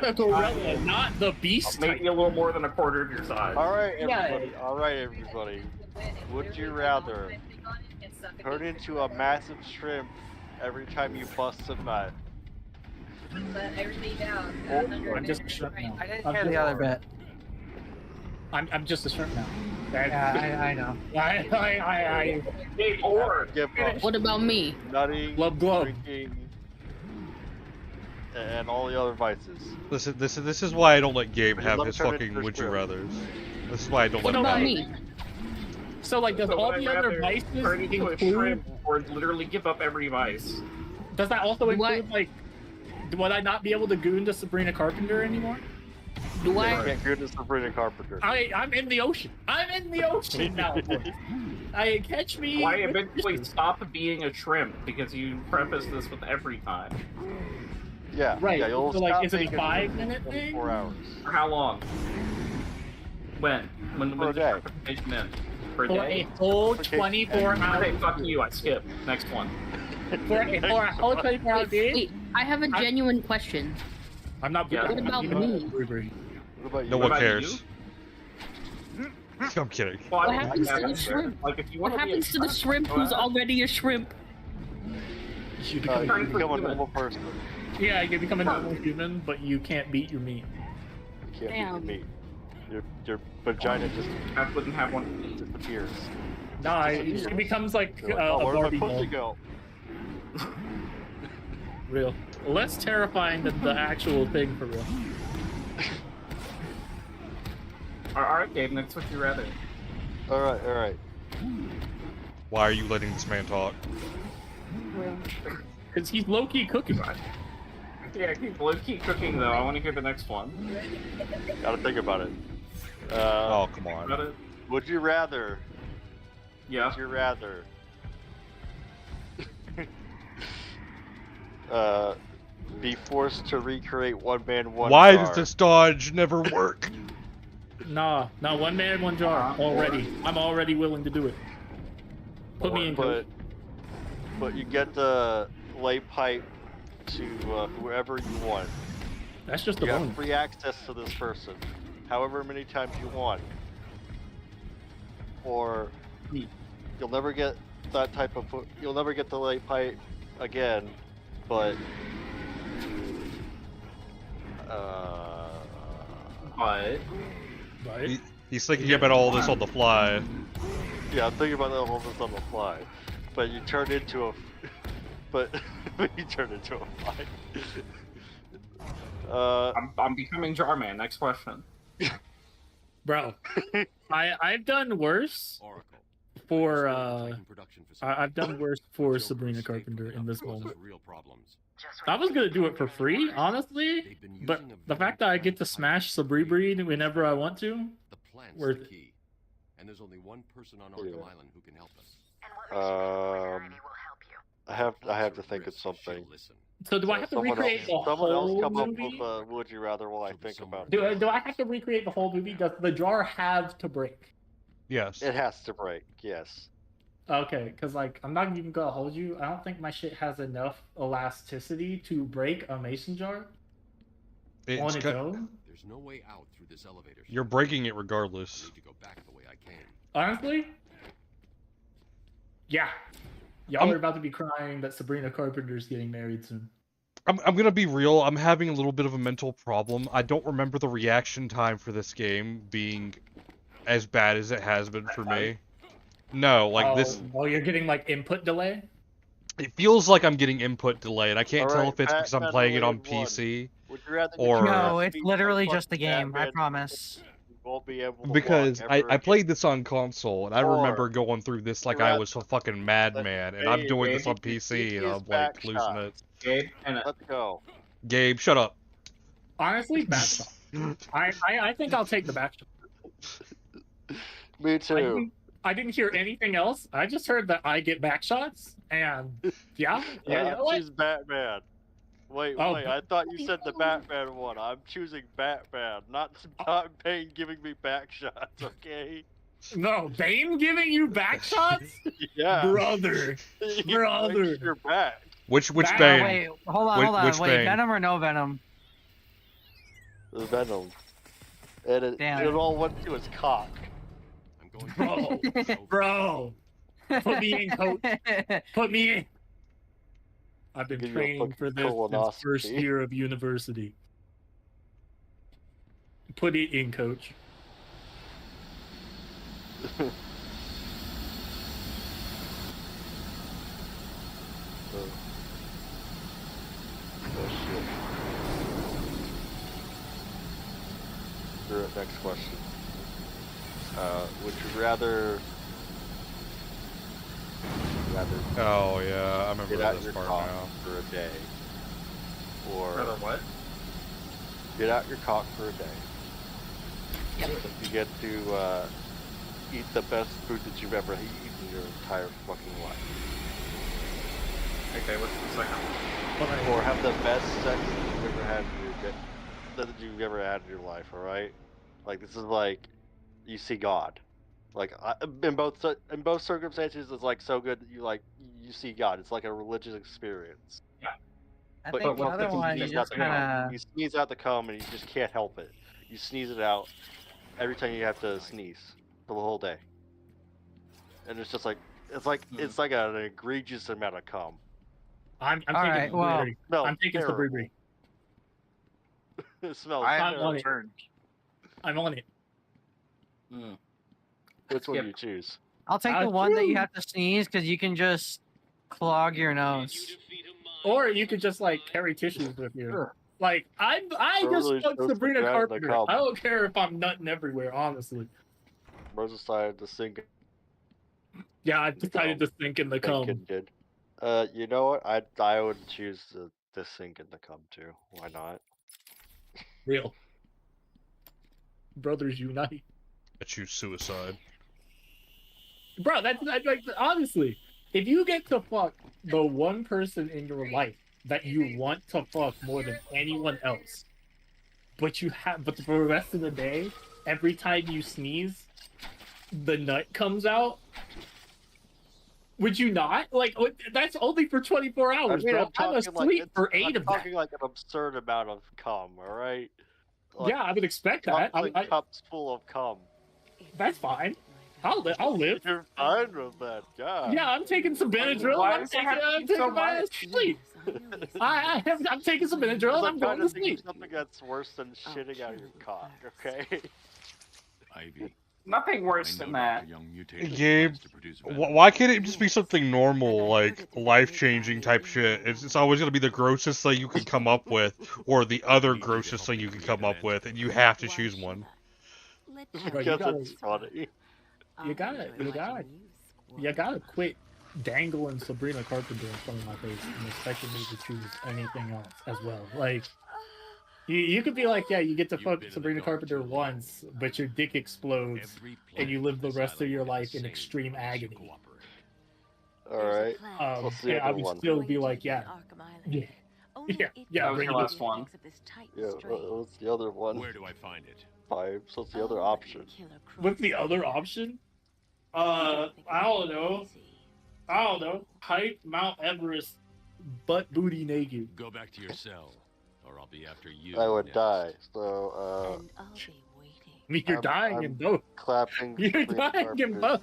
a gorilla, not the beast. Maybe a little more than a quarter of your size. All right, everybody. All right, everybody. Would you rather turn into a massive shrimp every time you bust a nut? I'm just a shrimp now. I didn't hear the other bit. I'm just a shrimp now. Yeah, I know. I Give up What about me? nutting, Glove. drinking, and all the other vices. This is why I don't let Gabe have Let his him turn fucking into a would you shrimp. rathers. This is why I don't What let him about have me? it. So like, does So all would the I other rather vices turn into a include? shrimp or literally give up every vice? Does that also include like? Would I not be able to goon to Sabrina Carpenter anymore? Do You I? can't go to Sabrina Carpenter. I'm in the ocean. I'm in the ocean now. boys. I catch me. Why eventually stop being a shrimp? Because you preface this with every time. Yeah. Right. Yeah, you'll So like, stop is it a being 5-minute thing? 4 hours. For how long? When For a the day. presentation end? For a For day? a whole Okay. 24 hours. Okay, fuck you. I skip. Next one. For a whole 24 hour day. Wait, I have a genuine question. I'm not. Yeah. What about even me? Burberry. What about you? No What one about cares. I'm kidding. Well, I What mean, happens yeah, to the that's fair. shrimp? Like, if you What wanna be a happens to the shrimp go who's ahead. already a shrimp? You You become, Turn become a human. normal person. yeah, you become a normal human, but you can't beat your meat. You can't Damn. eat meat. Your vagina just I wouldn't have one. disappears. Nah, disappears. it becomes like You're like, a oh, where'd Barbie my pussy doll. go? Real. Less terrifying than the actual thing for real. Alright, Gabe, next would you rather? Alright. Why are you letting this man talk? Because he's low-key cooking. Yeah, keep low-key cooking though. I want to hear the next one. Gotta think about it. Oh, come on. Got it? Would you rather? Yeah. Would you rather? Be forced to recreate one man, one Why jar. does this dodge never work? Nah, one man, one jar. Already. I'm already willing to do it. Put me in, coach. But you get the lay pipe to whoever you want. That's just You a have bonus. free access to this person, however many times you want. Or you'll never get that type of you'll never get the lay pipe again, but He's thinking about all this on the fly. yeah, I'm thinking about all this on the fly. But you turn into a but you turn into a fly. I'm becoming Jarman. Next question. Bro, I've done worse for I've done worse for Sabrina Carpenter in this moment. I was gonna do it for free, honestly, but the fact that I get to smash Sabrina whenever I want to, worth it. And there's only one person on Arkham Island who can help us. I have to think of something. So do I have to recreate the Someone else whole come up movie? with a would you rather while I think about Do it. I have to recreate the whole movie? Does the jar have to break? Yes. It has to break, yes. Okay, because like I'm not even gonna hold you. I don't think my shit has enough elasticity to break a mason jar It's on its got- own. There's no way out through this elevator. You're breaking it regardless. I need to go back the way I came. Honestly, yeah. Y'all are about to be crying that Sabrina Carpenter's getting married soon. I'm gonna be real. I'm having a little bit of a mental problem. I don't remember the reaction time for this game being as bad as it has been for me. No, like this. Oh, you're getting like input delay. It feels like I'm getting input delay, and I can't tell Alright, if it's because I'm playing it on PC Would you rather get or No, it's beat literally by just the fucking game. I Batman promise. You won't be able to because walk I ever played this on console, and I Or remember going through this like I was a fucking madman, and I'm doing this on PC, and I'm like losing it. Gabe, and Let's go. Gabe, shut up. Honestly, backshot. I think I'll take the backshot. Me too. I didn't hear anything else. I just heard that I get backshots, and yeah, you know what? Choose Batman. Wait, Oh, I thought you said the Batman one. I'm choosing Batman, not Bane giving me back shots, okay? No, Bane giving you backshots? Yeah. Brother. Brother. You're back. Which Bane? Wait, hold on. Which Wait, Bane? Venom or no Venom? The Venom. And it all went to his cock. Bro. Bro. Put me in, coach. Put me in. I've been Give you a training for this since colonoscopy. first year of university. Put it in, coach. Next question. Would you rather Oh yeah, I remember get out this your part cock now. for a day, or Rather what? get out your cock for a day? Yep. You get to eat the best food that you've ever eaten in your entire fucking life. Okay, what's the second? Or have the best sex that you've ever had in your life. All right, like this is like you see God. Like in both circumstances, it's like so good that you see God. It's like a religious experience. Yeah. I But think the other one, you just kind of. you sneeze out the cum and you just can't help it. You sneeze it out every time you have to sneeze for the whole day, and it's just like it's like an egregious amount of cum. I'm All taking right, well, No, I'm taking terrible. Sabri. It smells I'm terrible. on it. I'm on it. Which one do you choose? I'll take the one that you have to sneeze because you can just clog your nose. Or you could just like carry tissues with you. Like I just Really fucked shows the Sabrina ground in the Carpenter. cum. I don't care if I'm nutting everywhere, honestly. Rose decided to sink. Yeah, I decided to sink in the cum. Did. You know what? I would choose the sink in the cum too. Why not? Real. Brothers unite. I choose suicide. Bro, that's like honestly, if you get to fuck the one person in your life that you want to fuck more than anyone else, but for the rest of the day, every time you sneeze, the nut comes out. Would you not? Like, that's only for 24 hours, I mean, bro. I'm asleep for 8 of I'm that. talking like an absurd amount of cum. All right. Yeah, I would expect that. Cups full of cum. That's fine. I'll live. You're fine with that, God. Yeah, I'm taking some Benadryl. Why I'm does it taking, have to I'm be taking so my ass much? to sleep. I'm taking some Benadryl. I'm going to sleep. Something that's worse than shitting out your cock. Okay. Ivy. Nothing worse than that. Gabe, why can't it just be something normal, like life-changing type shit? It's always gonna be the grossest thing you can come up with, or the other grossest thing you can come up with, and you have to choose one. Because it's funny. You gotta quit dangling Sabrina Carpenter in front of my face and expecting me to choose anything else as well. Like, you could be like, yeah, you get to fuck Sabrina Carpenter once, but your dick explodes, and you live the rest of your life in extreme agony. Alright. What's the I other would one? still be like, yeah. Yeah. That was bring your it. last one. Yeah, what's the other one? Where do I find it? Pipes. What's the other option? What's the other option? I don't know. Hike Mount Everest, butt booty naked. Go back to your cell, or I'll be after you. I would next. die. So, I mean, you're dying in both. Clapping. You're dying in both.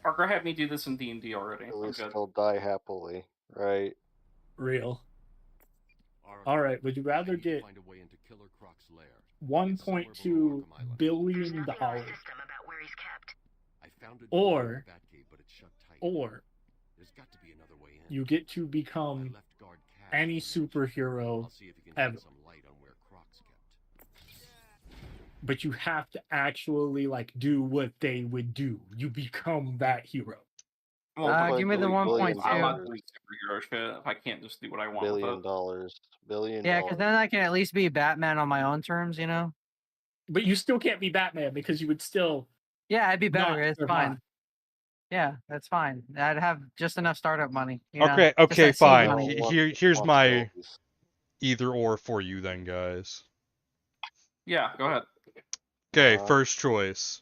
Parker had me do this in D&D already. At least I'm good. he'll die happily, right? Real. All right. Would you rather get $1.2 billion or but it's shut tight. or There's got to be another way in. you get to become any superhero ever. But you have to actually like do what they would do. You become that hero. Well, give me the 1.2. I'm not doing superhero shit. I can't just do what I want. $1 with it. billion. Yeah, because then I can at least be Batman on my own terms, you know? But you still can't be Batman because you would still. Yeah, I'd be better. not It's survive. fine. Yeah, that's fine. I'd have just enough startup money. You know? Okay, Just okay, that seed fine. money. Here's my either or for you then, guys. Yeah, go ahead. Okay, first choice.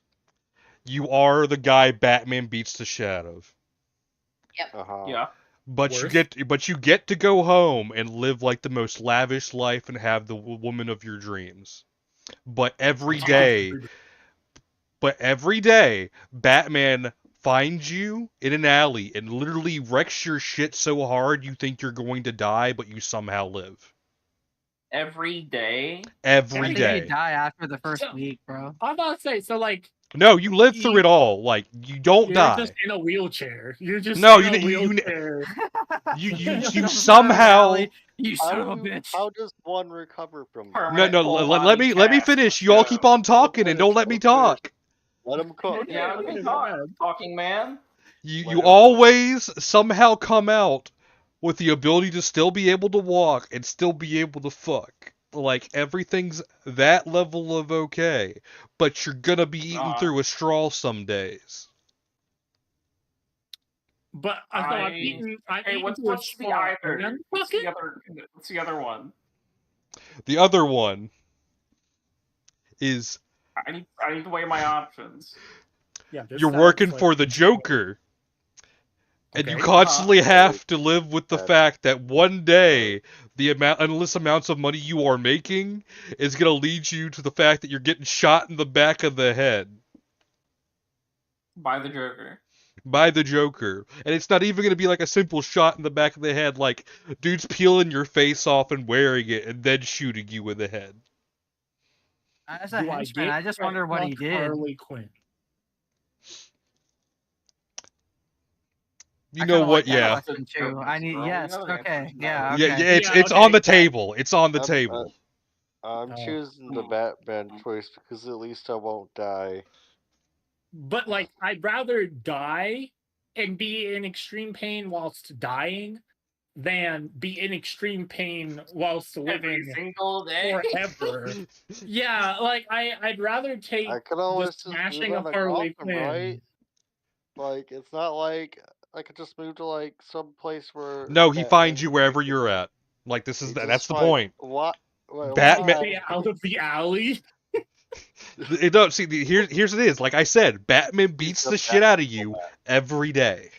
You are the guy Batman beats the shit out of. Yep. Yeah. But you get to go home and live like the most lavish life and have the woman of your dreams. But every day, Batman finds you in an alley and literally wrecks your shit so hard you think you're going to die, but you somehow live. Every day? Every day. You die after the first week, bro. I'm about to say, so like. No, you live through it all. Like, you don't die. You're just in a wheelchair. You're just No, in a wheelchair. You somehow. You son of a bitch. How does one recover from that? No, let me finish. You all keep on talking and don't let me talk. Let him cook. Yeah, let me talk. Talking man. You always somehow come out with the ability to still be able to walk and still be able to fuck. Like, everything's that level of okay, but you're gonna be eaten through a straw some days. But I'm eating. What's the other? What's the other one? The other one is I need to weigh my options. Yeah, you're working for the Joker. And you constantly have to live with the fact that one day the endless amounts of money you are making is going to lead you to the fact that you're getting shot in the back of the head. By the Joker. By the Joker. And it's not even going to be like a simple shot in the back of the head, like dude's peeling your face off and wearing it and then shooting you in the head. As a henchman, I just wonder what he did. Harley Quinn. You know what? Yeah. I need. Yes. Okay. Yeah. Yeah. Okay. It's on the table. It's on the table. I'm choosing the Batman choice because at least I won't die. But like, I'd rather die and be in extreme pain whilst dying than be in extreme pain whilst living every single day forever. Yeah, like I'd rather take I could always the just smashing move of out Harley Gotham, Quinn. right? Like, it's not like I could just move to like some place where. No, he finds you wherever you're at. Like, this is that's the point. What? Batman Out of the alley. No, see, here's it is. Like I said, Batman beats the shit out of you every day.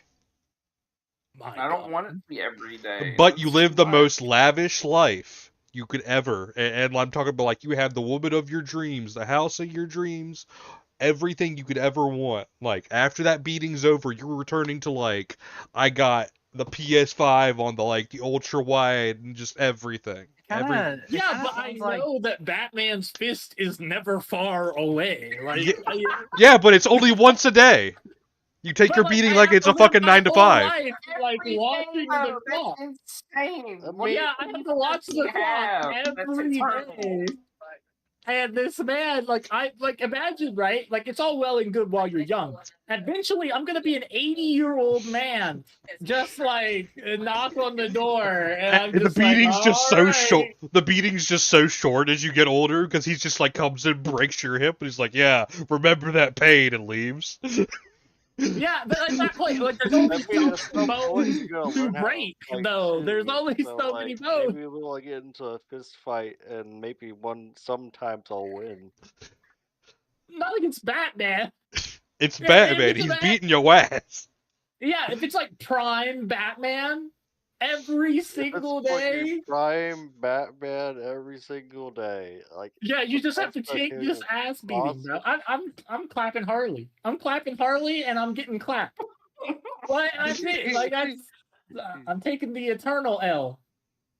I don't want it to be every day. But you live the most lavish life you could ever. And I'm talking about, like, you have the woman of your dreams, the house of your dreams, everything you could ever want. Like, after that beating's over, you're returning to, like, I got the PS5 on the ultra wide and just everything. Yeah, but I know that Batman's fist is never far away. Like, yeah, but it's only once a day. You take your beating like it's a fucking 9 to 5. Life, like watching the clock. Insane. Yeah, I have to watch the clock every day. And this man, imagine, right? Like, it's all well and good while you're young. Eventually, I'm gonna be an 80-year-old man, just knock on the door, and I'm just the beating's just so right. short. The beating's just so short as you get older because he's just comes in, breaks your hip, and he's like, "Yeah, remember that pain," and leaves. Yeah, but at that point, there's only so bones to break, though. There's only so many bones. Maybe we'll get into a fist fight, and maybe sometimes I'll win. Not against Batman. It's Batman. He's beating your ass. Yeah, if it's prime Batman every single day. Prime Batman every single day. Yeah, you just have to take this ass beating, bro. I'm clapping Harley. I'm clapping Harley, and I'm getting clapped. That's it. I'm taking the eternal L,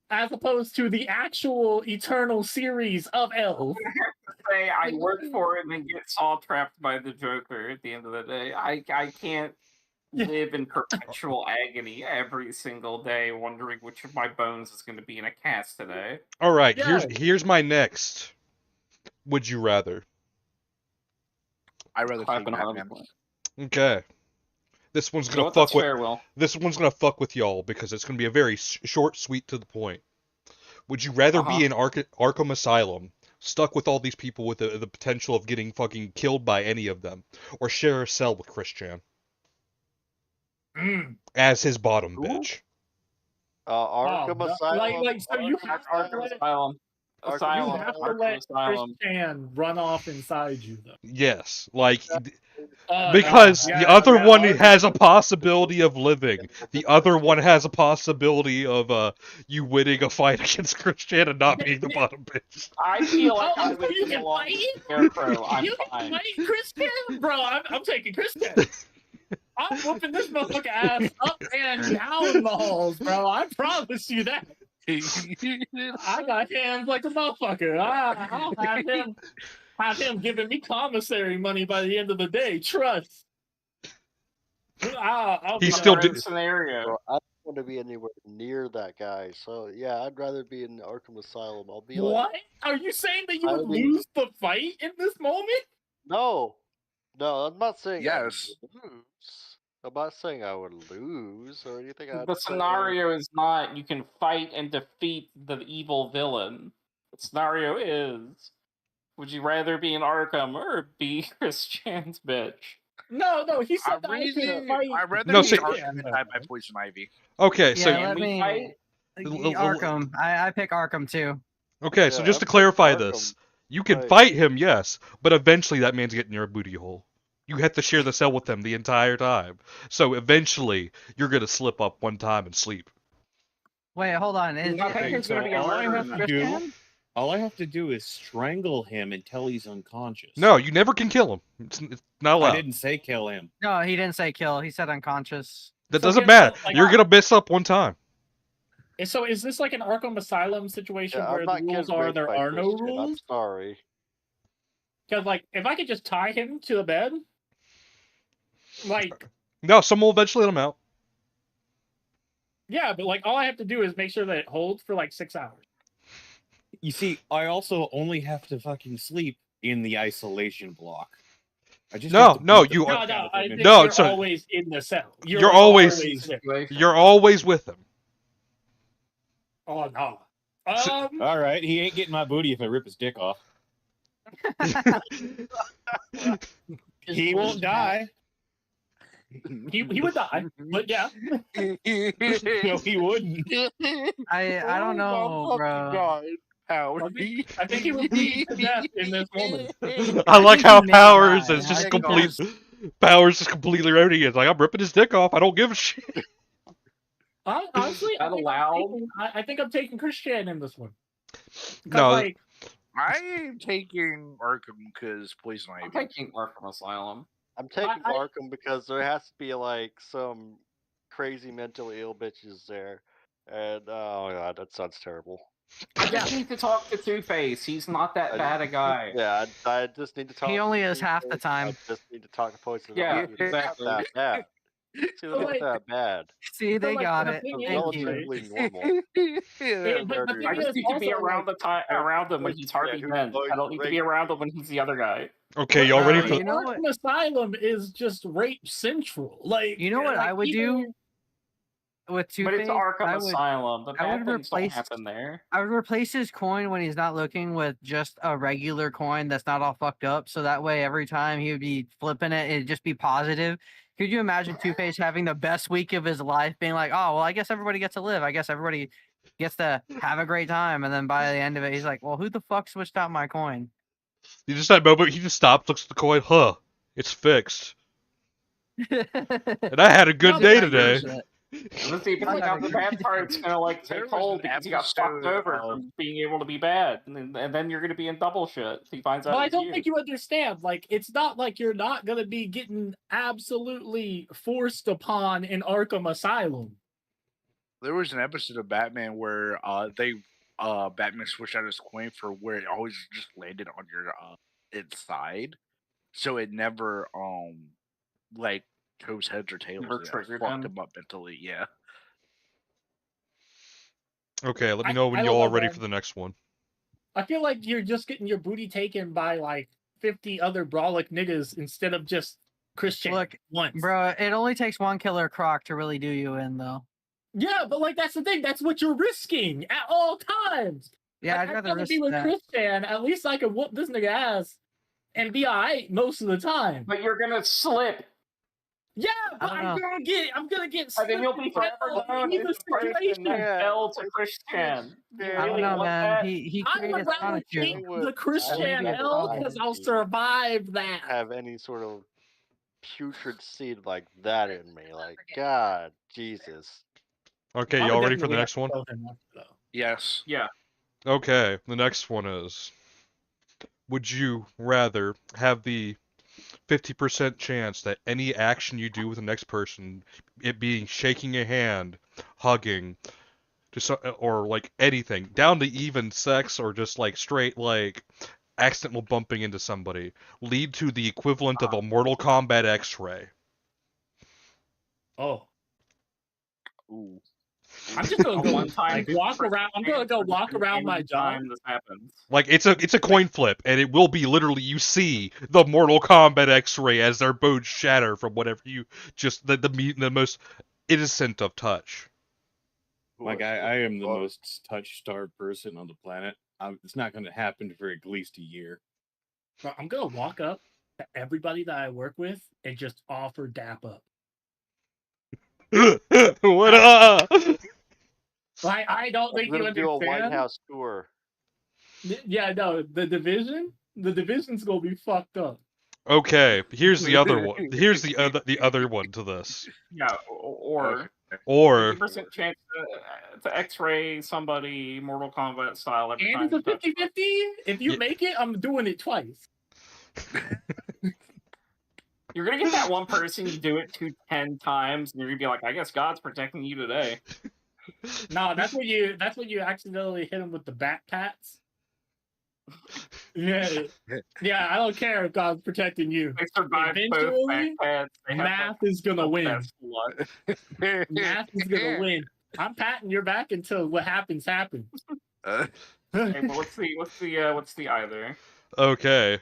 as opposed to the actual eternal series of L. say I work for it and get saw trapped by the Joker at the end of the day. I can't live in perpetual agony every single day, wondering which of my bones is going to be in a cast today. All right, Yeah. here's my next. Would you rather? I'd rather take Clapping Batman. 100%. Okay. This one's You know gonna what? fuck That's with. fair, Will. This one's gonna fuck with y'all because it's gonna be a very short, sweet, to the point. Would you rather be in Arkham Asylum, stuck with all these people with the potential of getting fucking killed by any of them, or share a cell with Christian as his bottom bitch? Arkham Asylum. Like, so you have to Arkham let, Asylum. you Asylum. have to Arkham let Asylum. Christian run off inside you, though. Yes, like Oh, because no. the Yeah, other yeah, one Arkham- has a possibility of living. The other one has a possibility of you winning a fight against Christian and not being the bottom bitch. I feel like I so would you be can along fight? with Scarecrow. I'm You fine. can fight Christian? Bro, I'm taking Christian. I'm whooping this motherfucker ass up and down the halls, bro. I promise you that. I got hands like a motherfucker. I'll have him giving me commissary money by the end of the day. Trust. I'll He's be still done. scenario. Bro, I don't want to be anywhere near that guy. So yeah, I'd rather be in Arkham Asylum. I'll be What? like, Are you saying that you would I mean- lose the fight in this moment? no, I'm not saying Yes. I would lose. I'm not saying I would lose or anything. I'd The say- scenario is not you can fight and defeat the evil villain. The scenario is, would you rather be in Arkham or be Christian's bitch? No, he said that I could fight. I'd rather No, be see- Arkham than died by Poison Ivy. Okay, so Yeah, let me. Arkham. I pick Arkham too. okay, so Yeah, just to I'm clarify Arkham. this, you can Right. fight him, yes, but eventually that man's getting your booty hole. You have to share the cell with him the entire time. So eventually you're gonna slip up one time and sleep. Wait, hold on. All I have to do is strangle him until he's unconscious. No, you never can kill him. It's not allowed. I didn't say kill him. No, he didn't say kill. He said unconscious. That So doesn't here's matter. the- like, You're gonna mess up one time. So is this like an Arkham Asylum situation Yeah, where I'm the not rules getting are raped there by are no Christian, I'm rules? sorry. Because like, if I could just tie him to the bed, like, No, someone will eventually let him out. yeah, but like all I have to do is make sure that it holds for like 6 hours. You see, I also only have to fucking sleep in the isolation block. I just have to beat the I think no, you're so always in the cell. you're always there. you're always with him. Oh no. All right, he ain't getting my booty if I rip his dick off. He won't die. He would die, but yeah. No, he wouldn't. I don't know, bro. I think he would bleed to death in this moment. I like think how he may Powers die. is I just think complete. there's- Powers is completely ready. It's like I'm ripping his dick off. I don't give a shit. Honestly, That allowed? I think I'm taking Christian in this one. 'Cause, No, like, I'm taking Arkham because Poison Ivy. I'm taking Arkham Asylum. I'm taking Arkham because there has to be like some crazy mentally ill bitches there, and oh god, that sounds terrible. I just need to talk to Two-Face. He's not that bad a guy. Yeah, I just need to talk. He only is to half the Two-Face, time. I just need to talk to Poison Yeah, Ivy. It's not exactly. that bad. See, So, not like- that bad. See, they like, got the it. thing is, Thank you. Relatively normal. but the thing I just is need to be also, around like, around him when he's Harvey who's Dent. going I don't to need to be around him when he's the other guy. Okay, y'all ready Well, for? you know what? Arkham Asylum is just rape central. Like, You know what like, I would do with But it's Two-Face? Arkham Asylum. The I bad would things don't replace- happen there. I would replace his coin when he's not looking with just a regular coin that's not all fucked up. So that way, every time he would be flipping it, it'd just be positive. Could you imagine Two-Face having the best week of his life, being like, "Oh, well, I guess everybody gets to live. I guess everybody gets to have a great time," and then by the end of it, he's like, "Well, who the fuck switched out my coin?" You just that moment he just stops, looks at the coin. Huh? It's fixed. And I had a good day today. Let's see, but now the bad part's gonna like There take was hold an because he got fucked episode over of- from being able to be bad, and then you're gonna be in double shit. If he finds out. But I it's don't you. think you understand. Like, it's not like you're not gonna be getting absolutely forced upon in Arkham Asylum. There was an episode of Batman where they Batman switched out his coin for where it always just landed on your inside, so it never like chose heads or tails. Never It triggered fucked him. him up mentally. Yeah. Okay, let me know when I you don't all know, are ready man. for the next one. I feel like you're just getting your booty taken by like 50 other Brawlic niggas instead of just Christian Look, once. bro, it only takes one killer croc to really do you in, though. Yeah, but like that's the thing. That's what you're risking at all times. Yeah, Like, I'd rather rather risk be with that. Christian. At least I can whoop this nigga ass and be alright most of the time. But you're gonna slip. Yeah, but I'm gonna get. And then you'll be forever known as the person that fell to Christian. Do you I don't really know, want man. that? He I created would rather take Sonic. the Christian would L not because I'll survive that. have any sort of putrid seed like that in me. Like, God, Jesus. Okay, I would y'all ready for the definitely have next to one? kill him after, though. Yes. Yeah. Okay, the next one is: would you rather have the 50% chance that any action you do with the next person, it being shaking a hand, hugging, or like anything, down to even sex or just like straight like accidental bumping into somebody, lead to the equivalent of a Mortal Kombat X-ray? Oh. Ooh. I'm just gonna go one time like walk around. I'm gonna go walk around my job. This happens. Like it's a coin flip, and it will be literally you see the Mortal Kombat X-ray as their bones shatter from whatever you just the most innocent of touch. Like I am the most touch-starved person on the planet. It's not going to happen for at least a year. Bro, I'm gonna walk up to everybody that I work with and just offer dap up. What up? Like I don't I'm think you gonna do a White understand. House tour. Yeah, no, the division's gonna be fucked up. Okay, here's the other one. Here's the other one to this. Yeah, or 50% chance to X-ray somebody Mortal Kombat style every And time it's a 50-50. If you make it, I'm doing it twice. You're gonna get that one person you do it to 10 times, and you're gonna be like, I guess God's protecting you today. No, that's when you accidentally hit him with the bat pats. Yeah, yeah. I don't care if God's protecting you. They survived both Eventually, backpats. They have, math is gonna win. best luck. Math is gonna win. I'm patting your back until what happens happens. Okay, but what's the either? Okay,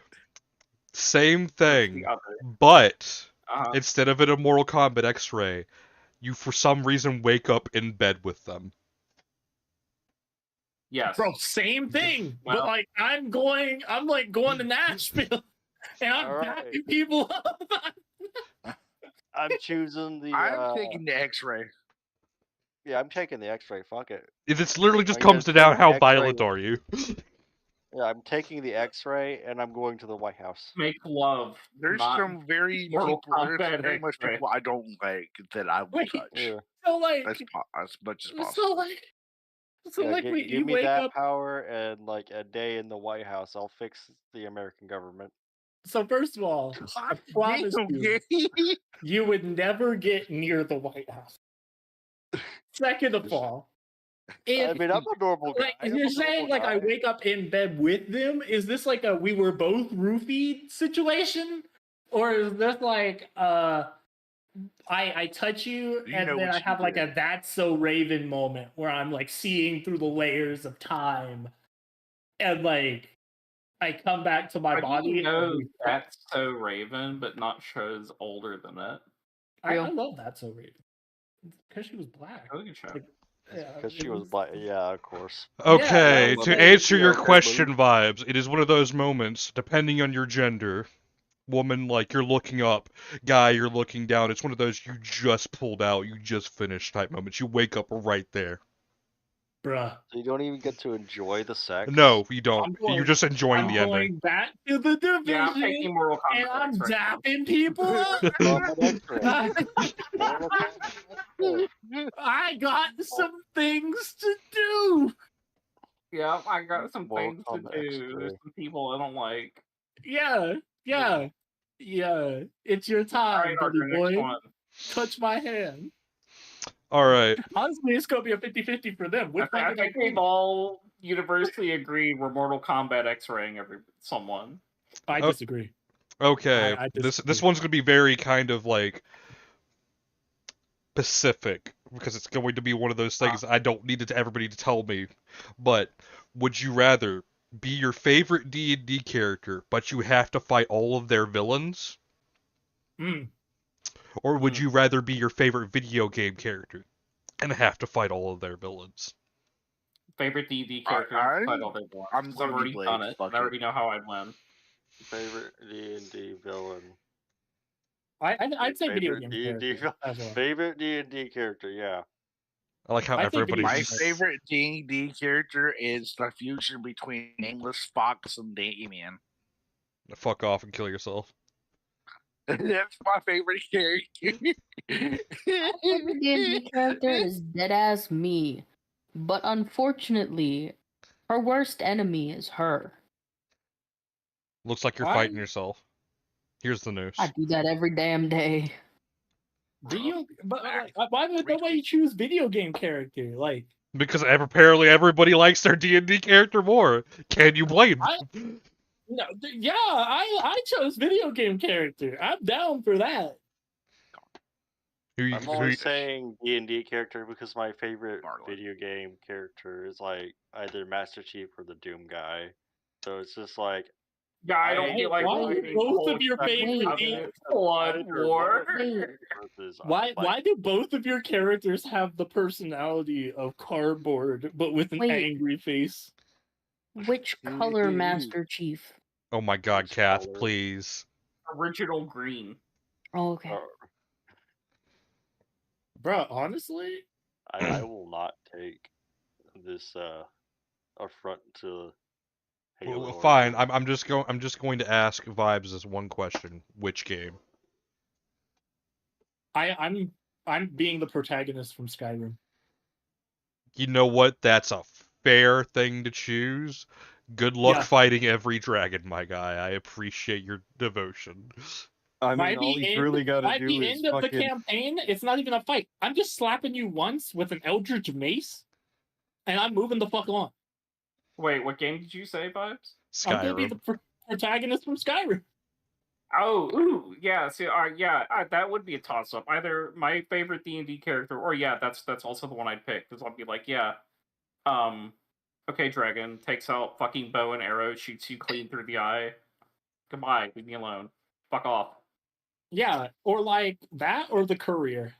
same thing, other? but Uh-huh. instead of a Mortal Kombat X-ray, you for some reason wake up in bed with them. Yes. Bro, same thing. Well- but like I'm like going to Nashville and I'm backing people up. I'm choosing the. I'm taking the X-ray. Yeah, I'm taking the X-ray. Fuck it. It's literally just I'm gonna comes to take down the how X-ray. violent are you? Yeah, I'm taking the X-ray and I'm going to the White House. Make love. There's not some very Mortal people. There's Kombat very much X-ray. people I don't like that I will Wait, touch. Yeah. So like As much as possible. So Yeah, like give you me wake that up. power and like a day in the White House. I'll fix the American government. So first of all, I promise you, you would never get near the White House. Second of all, I mean, I'm a normal guy. like you're saying, like I wake up in bed with them. Is this like a we were both roofied situation, or is this like I touch you You and know then what I you have like did. a that's so Raven moment where I'm like seeing through the layers of time, and like I come back to my How body. do you know and we- that's so Raven, but not shows older than it? I love that so Raven because she was black. Oh, good show. Like, yeah, Because she it was like, yeah, of course. Okay, Yeah, to like, answer your yeah, woman. question, Vibes, it is one of those moments, depending on your gender. Woman, like, you're looking up. Guy, you're looking down. It's one of those you just pulled out, you just finished type moments. You wake up right there. bruh. So you don't even get to enjoy the sex. No, you don't. I'm going- You're just enjoying I'm the going ending. back to the division, Yeah, I'm taking Mortal Kombat and I'm X-ray. dapping people up. Kombat X-ray. Mortal Kombat X-ray. I got some things to do. Yeah, I got some Mortal things Kombat to do. X-ray. There's some people I don't like. Yeah. It's your time, Alright, buddy Arthur, boy. next one. Touch my hand. Alright. Honestly, it's gonna be a 50-50 for them. Which I one did I think we've pick? all universally agreed we're Mortal Kombat X-raying someone. I Oh, disagree. Okay, I this disagree. one's gonna be very kind of like specific because it's going to be one of those things I don't need everybody to tell me. But would you rather be your favorite D&D character, but you have to fight all of their villains? Mm. Or would you rather be your favorite video game character and have to fight all of their villains? Favorite D&D character, fight all their villains. I'm 'Cause gonna I've be already Blade. done it. Fuck I already know how I'd win. Favorite D&D villain. I'd say video Favorite game D&D character as well. Favorite D&D character, yeah. I like how I think video My everybody's... favorite D&D character is the fusion between Nameless Fox and Damien. Fuck off and kill yourself. That's my favorite character. My favorite D&D character is deadass me, but unfortunately, her worst enemy is her. Looks like you're fighting yourself. Here's the news. I do that every damn day. But like, why would nobody choose video game character? Like, Because apparently everybody likes their D&D character more. Can you blame them? no, yeah, I chose video game character. I'm down for that. I'm only saying D&D character because my favorite video game character is like either Master Chief or the Doom guy. So it's just like Yeah, I don't feel like why do both of your favorite Blood War. Why do both of your characters have the personality of cardboard but with an angry face? Which color, Master Chief? Oh my god, Kath, please. Original green. Oh, okay. Bro, honestly, I will not take this affront to Halo. Well, fine. I'm just going to ask Vibes this one question. Which game? I'm being the protagonist from Skyrim. You know what? That's a fair thing to choose. Good luck fighting every dragon, my guy. I appreciate your devotion. I mean, all you really gotta by do the is end of the fucking... campaign, it's not even a fight. I'm just slapping you once with an Eldritch Mace, and I'm moving the fuck on. Wait, what game did you say, Vibes? I'm gonna be the protagonist from Skyrim. Oh, ooh, yeah. See, that would be a toss-up. Either my favorite D&D character, or that's also the one I'd pick. Because I'll be like, okay, dragon takes out fucking bow and arrow, shoots you clean through the eye. Goodbye, leave me alone. Fuck off. Yeah, or like that, or the courier.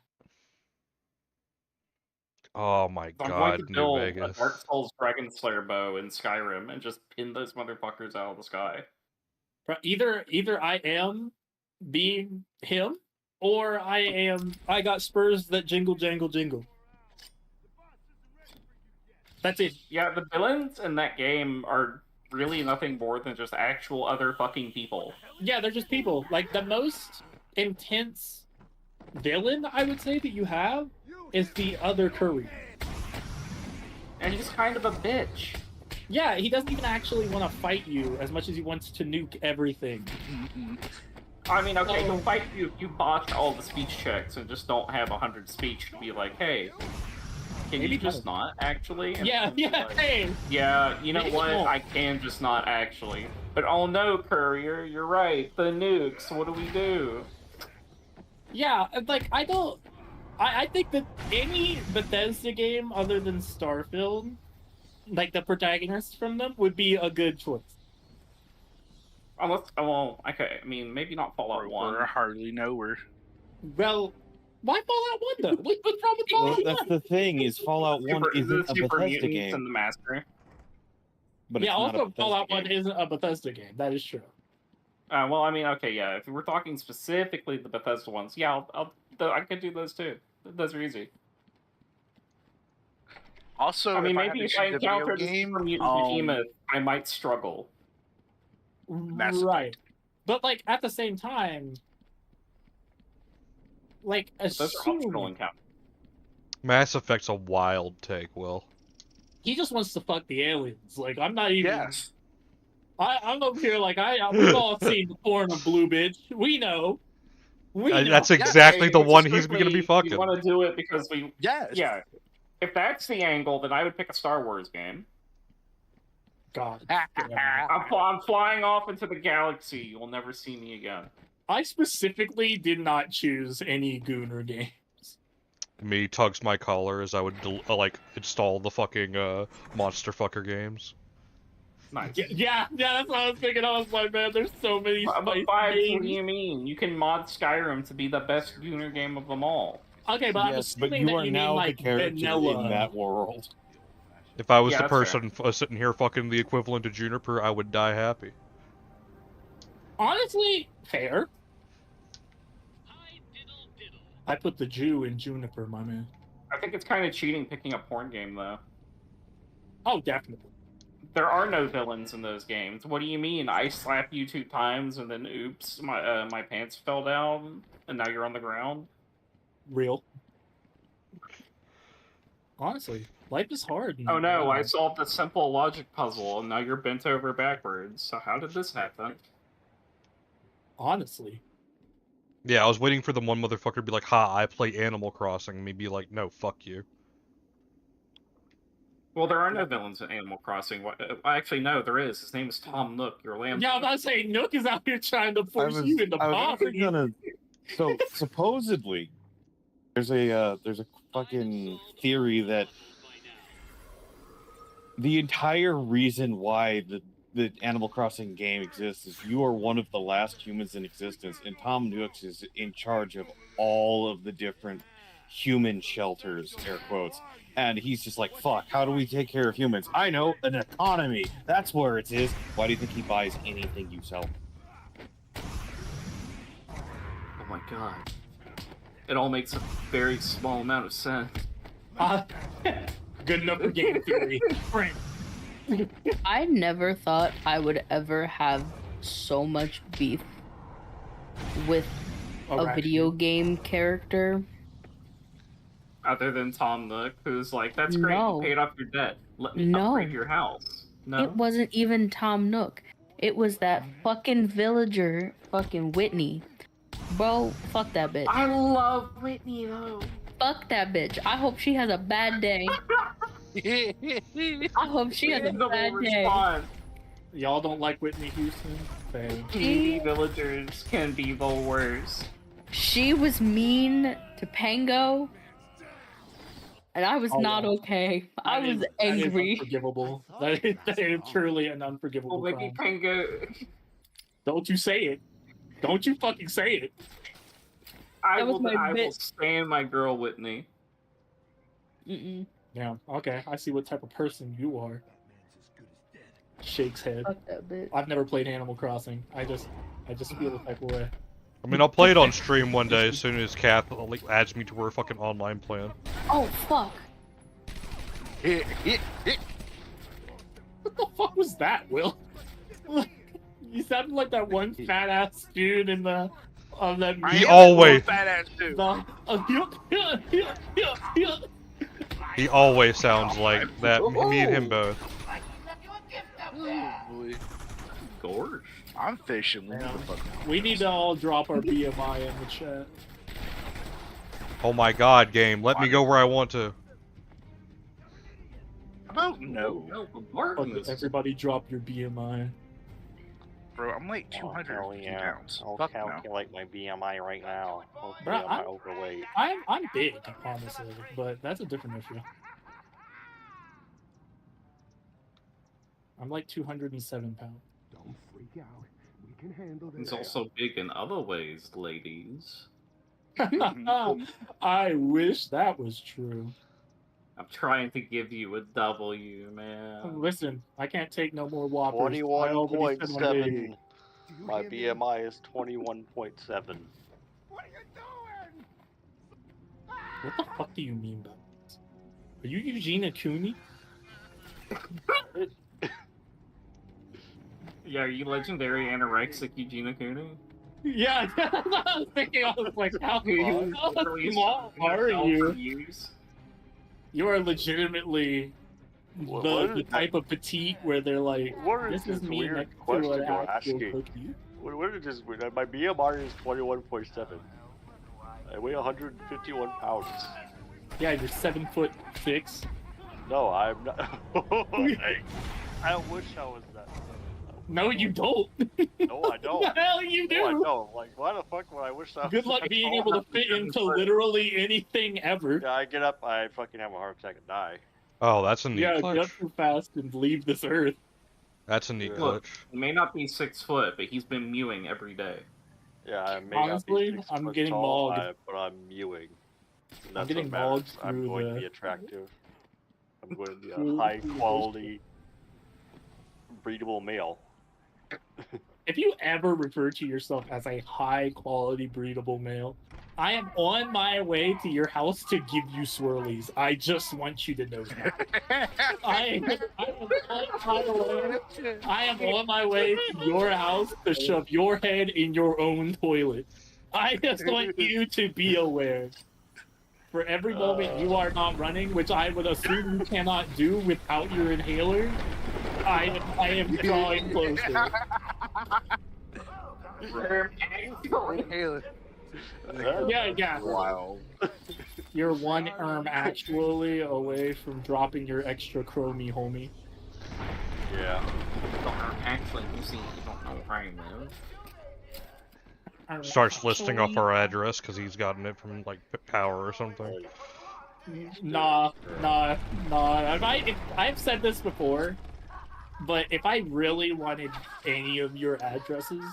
Oh my I'm god, going to New build Vegas. a Dark Souls Dragon Slayer bow in Skyrim and just pin those motherfuckers out of the sky. Either I am being him, or I got spurs that jingle, jangle, jingle. That's it. Yeah, the villains in that game are really nothing more than just actual other fucking people. Yeah, they're just people. Like, the most intense villain, I would say, that you have is the other courier. And he's kind of a bitch. Yeah, he doesn't even actually want to fight you as much as he wants to nuke everything. I mean, okay, he'll fight you if you botch all the speech checks and just don't have 100 speech to be like, hey, can you just not actually? And Yeah, like, hey. Yeah, you know Maybe what? not. I can just not actually. But oh no, courier, you're right. The nukes. What do we do? Yeah, like, I think that any Bethesda game other than Starfield, like the protagonist from them, would be a good choice. Unless, well, okay, I mean, maybe not Fallout 1. I hardly know her. Well, why Fallout 1 though? What's wrong with Fallout 1? That's the thing, is Fallout 1 isn't a Super Bethesda Mutants game. and the Master. But yeah, it's not a also Bethesda Fallout game. 1 isn't a Bethesda game. That is true. Well, I mean, okay, yeah. If we're talking specifically the Bethesda ones, yeah, I could do those too. Those are easy. Also, I mean, if maybe I if I had to choose a video encountered a game, Super Mutant Behemoth, I might struggle. Right. But, like, at the same time, like, But those are optional encounters. Mass Effect's a wild take, Will. he just wants to fuck the aliens. Like, I'm not even... Yes. I'm over here like, we've all seen the porn of Blue Bitch. We know. That's exactly the one he's going to be fucking. You want to do it because we... Yes. Yeah. If that's the angle, then I would pick a Star Wars game. God. I'm flying off into the galaxy. You will never see me again. I specifically did not choose any Gooner game. Me tugs my collar as I would like install the fucking monster fucker games. Nice. Yeah, that's what I was thinking. I was like, man, there's so many But spicy what do games. you mean? You can mod Skyrim to be the best Gooner game of them all. Okay, but I'm Yes, but assuming you that are you now mean like the character vanilla. in that world. If I was Yeah, the that's fair. person sitting here fucking the equivalent of Juniper, I would die happy. Honestly, fair. I put the Jew in Juniper, my man. I think it's kind of cheating picking a porn game, though. Oh, definitely. There are no villains in those games. What do you mean? I slap you 2 times and then oops, my pants fell down and now you're on the ground? Real. Honestly, life is hard. Oh no, I solved a simple logic puzzle and now you're bent over backwards. So how did this happen? Honestly. Yeah, I was waiting for the one motherfucker to be like, "Ha, I play Animal Crossing," and me be like, "No, fuck you." Well, there are no villains in Animal Crossing. Actually, no, there is. His name is Tom Nook, your landlord. Yeah, I'm about to say, Nook is out here trying to force you into poverty. So supposedly, there's a fucking theory that the entire reason why the Animal Crossing game exists is you are one of the last humans in existence, and Tom Nook is in charge of all of the different human shelters, air quotes. And he's just like, fuck, how do we take care of humans? I know, an economy. That's where it is. Why do you think he buys anything you sell? Oh my god. It all makes a very small amount of sense. Good enough for game theory. I never thought I would ever have so much beef with a video game character. Other than Tom Nook, who's like, that's great, No. you paid off your debt. Let me No. upgrade your house. No? It wasn't even Tom Nook. It was that fucking villager, fucking Whitney. Bro, fuck that bitch. I love Whitney, though. Fuck that bitch. I hope she has a bad day. I hope she has a bad day. Y'all don't like Whitney Houston? Same. TV villagers can be the worst. She was mean to Pango, and I was not okay. I was angry. That is unforgivable. That is truly an unforgivable Well, maybe crime. Pango... Don't you say it. Don't you fucking say it. I That was will my bitch. stand my girl Whitney. Mm-mm. Yeah, okay. I see what type of person you are. Shakes head. Fuck that bitch. I've never played Animal Crossing. I just feel the type of way. I mean, I'll play it on stream one day as soon as Kath like adds me to her fucking online plan. Oh, fuck. What the fuck was that, Will? You sounded like that one fat ass dude in the on that. He always- fat ass dude. He always sounds like that. Me and him both. Oh, boy. Gorge. I'm fishing. Leave me the fuck alone. We need to all drop our BMI in the chat. Oh my god, game. Let me go where I want to. Oh, no. Fuck, everybody drop your BMI. Bro, I'm like Oh, 250 pounds. I'll Fuck no. calculate my BMI right now. Hopefully Bruh, I'm not overweight. I'm big, honestly, but that's a different issue. I'm like 207 pounds. Don't freak out. We can handle this. He's also big in other ways, ladies. I wish that was true. I'm trying to give you a W, man. Listen, I can't take no more whoppers. I already said my baby. 21.7. My BMI is 21.7. What the fuck do you mean by this? Are you Eugenia Cooney? Yeah, are you legendary anorexic Eugenia Cooney? Yeah, that's what I was thinking. I was like, how small are you? You are legitimately the type of petite where they're like, What this is is this me weird next to question an you're actual asking? cookie. What is this weird? My BMI is 21.7. I weigh 151 pounds. Yeah, you're 7'6". No, I'm not. I wish I was that. No, you don't. No, I don't. What the hell you do? No, I don't. Like, why the fuck would I wish I was Good luck that being tall? able to fit into literally anything ever. Yeah, I get up, I fucking have a heart attack and die. Oh, that's a neat Yeah, glitch. get up too fast and leave this earth. That's a neat Look, glitch. he may not be 6 foot, but he's been mewing every day. Yeah, I may Honestly, not be 6 I'm foot getting tall, mauled. but I'm mewing. And I'm that's getting what mauled matters. I'm through going to the- be attractive. I'm going to be a through- high through the quality, breedable male. If you ever refer to yourself as a high quality breedable male, I am on my way to your house to give you swirlies. I just want you to know that. I am on my way to your house to shove your head in your own toilet. I just want you to be aware. For every moment you are not running, which I would assume you cannot do without your inhaler, I am drawing closer. Yeah. Wow. You're one actually away from dropping your extra chromie, homie. Yeah. Actually, you see, you don't know where I live. Starts listing off our address because he's gotten it from like Power or something. Nah. I've said this before, but if I really wanted any of your addresses,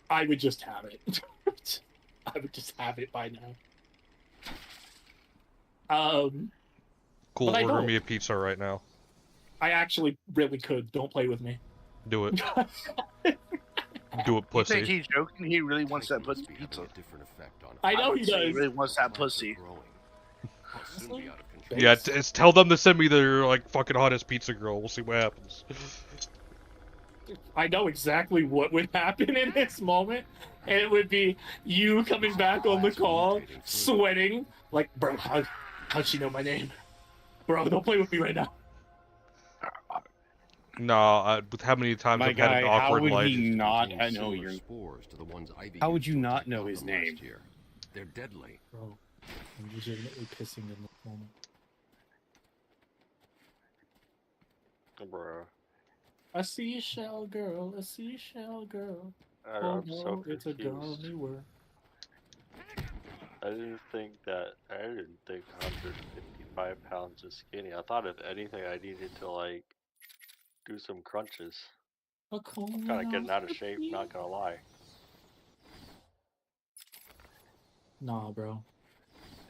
I would just have it. I would just have it by now. Cool, but I order don't. me a pizza right now. I actually really could. Don't play with me. Do it. Do it, You think pussy. he's joking? He really wants that pussy pizza. I know he He does. really wants that pussy. Yeah, it's tell them to send me their like fucking hottest pizza girl. We'll see what happens. I know exactly what would happen in this moment. And it would be you coming back on the call, sweating, like, bro, how'd she know my name? Bro, don't play with me right now. Nah, with how many times My I've had an guy, how awkward would life. he not know your? How would you not know his name? They're deadly. Bro, I'm legitimately pissing in this moment. Bruh. A seashell girl, a seashell girl. I'm so it's a confused. gummy world. I didn't think 155 pounds is skinny. I thought if anything I needed to like do some crunches. I'm kind of getting out of shape, not gonna lie. Nah, bro.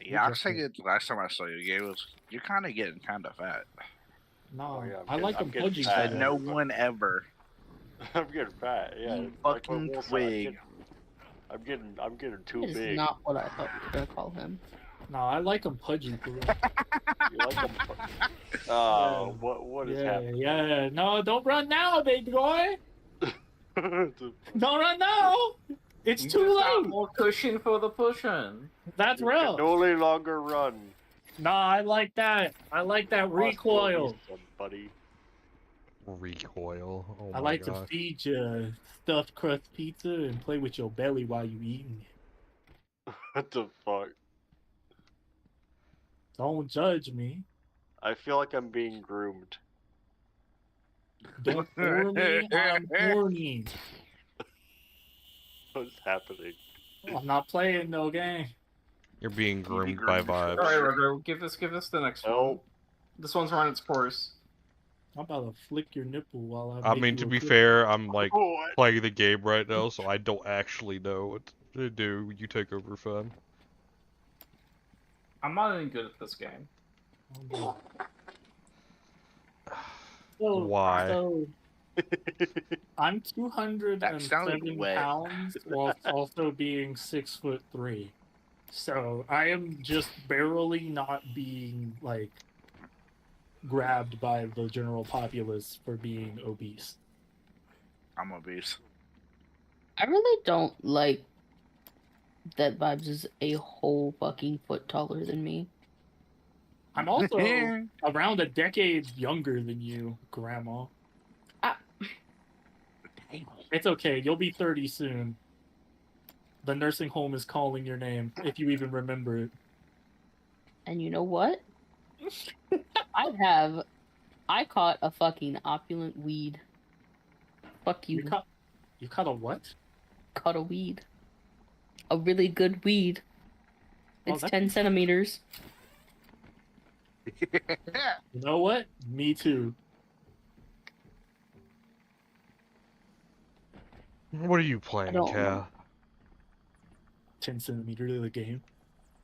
Yeah, I was thinking last time I saw you, you're kind of getting kind of fat. Nah, Oh, yeah, I like them getting pudgy. fat. Said no one ever. I'm getting fat. Yeah, You it's like what fucking Wolf said, twig. I'm getting too That is big. not what I thought you were gonna call him. Nah, I like them pudgy, bro. You like them? Oh, what is happening? Yeah. No, don't run now, baby boy. Don't run now. It's too late. More cushion for the pushing. That's You real. can no longer run. Nah, I like that. I like that recoil. Buddy. Recoil. Oh I my like god. to feed you stuffed crust pizza and play with your belly while you eating it. What the fuck? Don't judge me. I feel like I'm being groomed. Don't bore me. I'm horny. What's happening? I'm not playing no game. You're being groomed by vibes. Alright, Rogo, give us the next one. This one's run its course. I'm about to flick your nipple while I make mean, you to a be kiss. fair, I'm like playing the game right now, so I don't actually know what to do. You take over, fam. I'm not any good at this game. Why? So, I'm That sounded 207 wet. pounds while also being 6'3". So I am just barely not being like grabbed by the general populace for being obese. I'm obese. I really don't like that Vibes is a whole fucking foot taller than me. I'm also around a decade younger than you, Grandma. It's okay. You'll be 30 soon. The nursing home is calling your name, if you even remember it. And you know what? I have I caught a fucking opulent weed. Fuck you. You caught a what? Caught a weed. A really good weed. Oh, It's that's 10 centimeters. You know what? Me too. What are you playing, don't Cal? know. 10 centimeters of the game.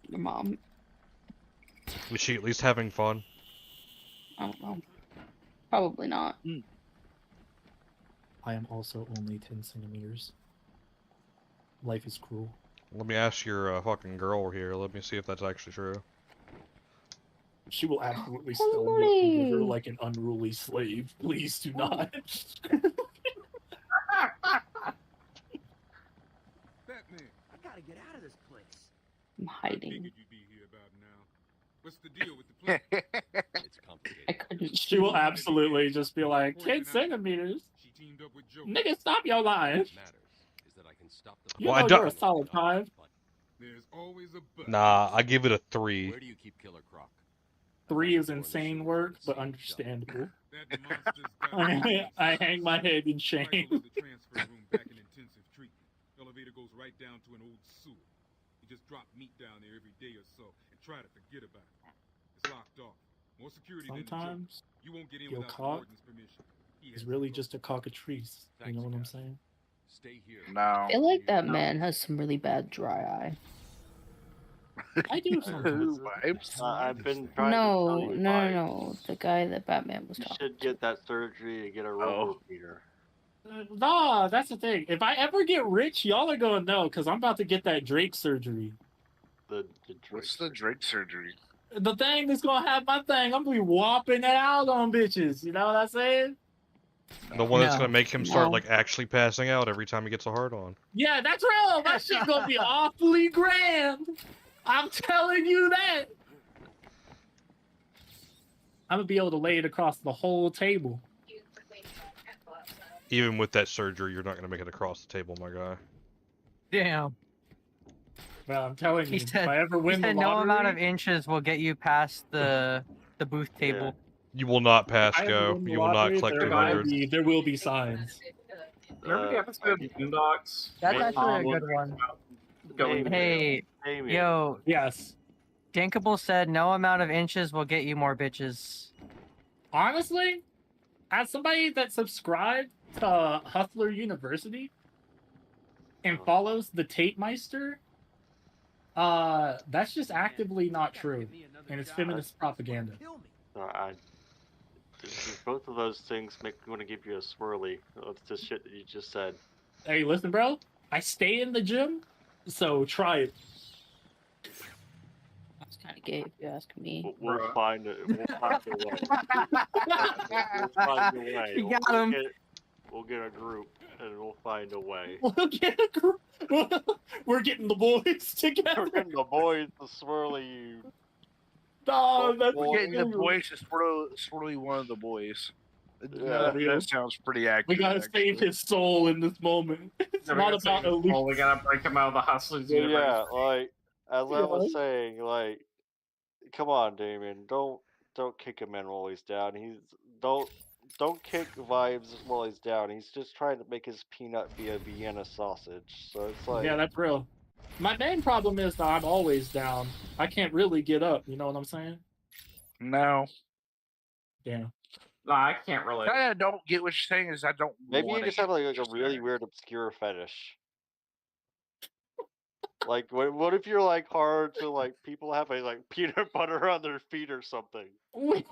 Your mom. Was she at least having fun? I don't know. Probably not. I am also only 10 centimeters. Life is cruel. Let me ask your fucking girl here. Let me see if that's actually true. She will absolutely sell me over like an unruly slave. Please do not. Batman, I gotta get out of this place. I'm hiding. you'd be here about now. What's the deal with the plan? It's complicated. I couldn't. She will absolutely just be like, 10 centimeters? She teamed up with Joker. Nigga, stop your lying. What matters is that I can stop the. You Well, I know don't- you're a solid 5. There's always a but. Nah, I give it a 3. Where do you keep Killer Croc? 3 is insane work, but understandable. That monster's got I hang my head in shame. the transfer room back in intensive treatment. Elevator goes right down to an old sewer. You just drop meat down there every day or so and try to forget about it. It's locked off. More security than the Joker. Sometimes You won't get in your without the cock warden's permission. He is has really to go. just a cockatrice. You know what I'm saying? Stay here. No. I feel like that man has some really bad dry eye. I do sometimes. I've been trying to No, tell you, no, Mike, no, no. The guy that Batman was you talking. should get that surgery and get a rubber beater. Nah, that's the thing. If I ever get rich, y'all are gonna know, because I'm about to get that Drake surgery. What's the Drake surgery? The thing that's gonna have my thing, I'm gonna be whopping it out on bitches. You know what I'm saying? The one that's No. gonna make him start No. like actually passing out every time he gets a hard on. Yeah, that's real. That shit gonna be awfully grand. I'm telling you that. I'm gonna be able to lay it across the whole table. Even with that surgery, you're not gonna make it across the table, my guy. Damn. Well, I'm telling you, He if said, I ever he win the said no lottery, amount of inches will get you past the booth table. You will not pass if I ever go. win the You will not lottery, collect there 200. there will be signs. Remember the episode of Boondocks? That's when actually Tom a was good one. Going Hey, yo, yes. Dinkable said no amount of inches will get you more bitches. Honestly, as somebody that subscribed to Hustler University and follows the Tape Meister, that's just actively not true, and it's feminist propaganda. Both of those things make me want to give you a swirly. It's the shit that you just said. Hey, listen, bro. I stay in the gym, so try it. That's kind of gay if you ask me. We'll find it. We'll find a way. We'll find a way. You got him. We'll get a group, and we'll find a way. We'll get a group. We're getting the boys together. We're getting the boys to swirly you. No, that's We're getting the boys to swirly one of the boys. Yeah. That sounds pretty accurate. We gotta save his soul in this moment. It's not about elite. We gotta break him out of the Hustlers Yeah, universe. like as I was saying, like, come on, Damien, don't kick him in while he's down. Don't kick Vibes while he's down. He's just trying to make his peanut be a Vienna sausage. So it's like, Yeah, that's real. My main problem is that I'm always down. I can't really get up. You know what I'm saying? No. Yeah. No, I can't relate. I don't get what you're saying. Is I don't. maybe you wanna just have get like what a you're really saying. weird obscure fetish. Like, what if you're like hard to like people have a like peanut butter on their feet or something? Wait,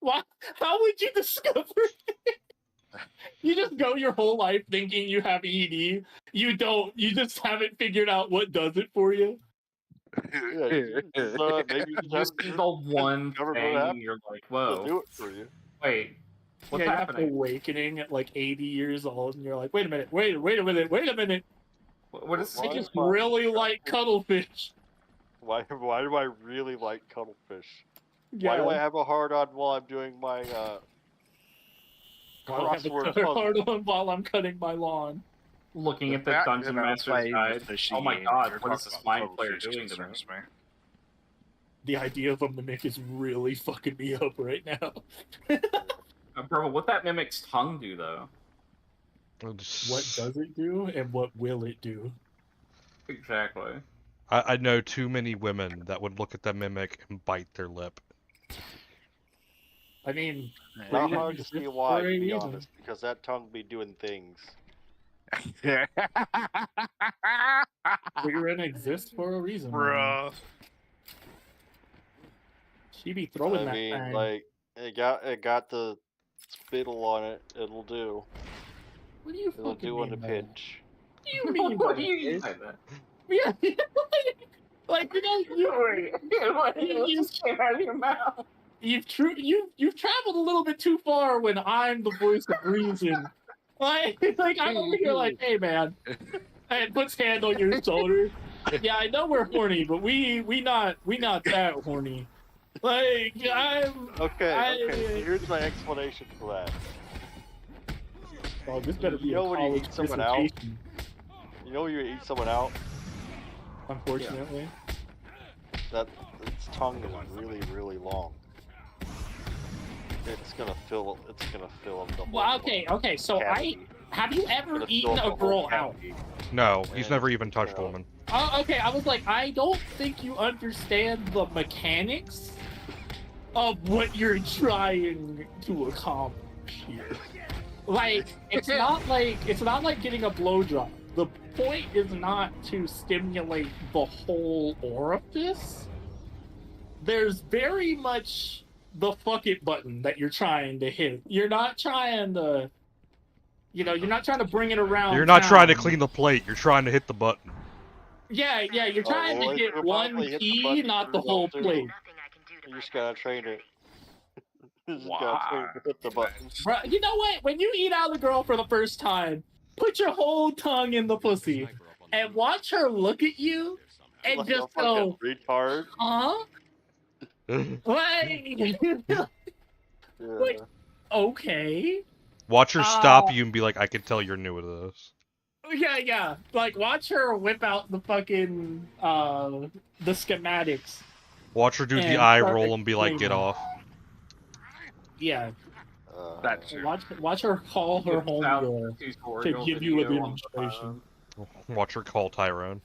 what? How would you discover it? You just go your whole life thinking you have ED. You don't. You just haven't figured out what does it for you. Yeah, maybe you You see the one thing, and you're like, whoa. do it for you. Wait, what's Yeah, you happening? have awakening at like 80 years old, and you're like, wait a minute, wait a minute. What is I just really like cuttlefish. Why do I really like cuttlefish? Yeah. Why do I have a hard on while I'm doing my I'll have a crossword hard puzzle? on while I'm cutting my lawn. Looking at the fact Dungeon that I'm Master's playing Guide. the fishy Oh my game god, you're what is talking this about mind player cuttlefish doing to me? concerns me. the idea of a mimic is really fucking me up right now. Bro, what that mimic's tongue do though? What does it do, and what will it do? Exactly. I know too many women that would look at the mimic and bite their lip. I mean, Not freedom hard to exists see for why, a to be reason. honest, because that tongue be doing things. Freedom exists for a reason, Bruh. She be throwing I that mean, thing. like, it got the spittle on it. It'll do. What do you It'll fucking do on mean a by pinch. What do you mean What by do you mean that? by that? Yeah, like you Just came out of your mouth. you've traveled a little bit too far when I'm the voice of reason. Like I'm over here like, hey man, and puts hand on your shoulder. Yeah, I know we're horny, but we not that horny. Like Okay, here's my explanation for that. Oh, this better be You know a when you college eat someone out? dissertation. You know when you eat someone out? Unfortunately. That its tongue is really, really long. It's gonna fill up the whole Well, okay. So cavity. have you ever Gonna eaten fill a up the whole girl out? cavity. No, he's never even touched a no. woman. Oh, okay. I was like, I don't think you understand the mechanics of what you're trying to accomplish here. Like, it's not like getting a blowjob. The point is not to stimulate the whole orifice. There's very much the fuck it button that you're trying to hit. You're not trying to, you're not trying to bring it around. You're not trying to town. clean the plate. You're trying to hit the button. Yeah, you're trying well, to hit you'll one probably hit the key, button not the pretty whole well, too. plate. You just gotta train it. You just gotta train it to hit the button. Bro, you know what? When you eat out the girl for the first time, put your whole tongue in the pussy and watch her look at you and Like just a fucking go, retard. huh? Like, okay. Watch her stop you and be like, I can tell you're new to this. Yeah. Like, watch her whip out the fucking, the schematics. Watch her do the And eye start roll and be like, get explaining. off. Yeah. That's Watch her call her homegirl to give you a demonstration. Watch her call Tyrone.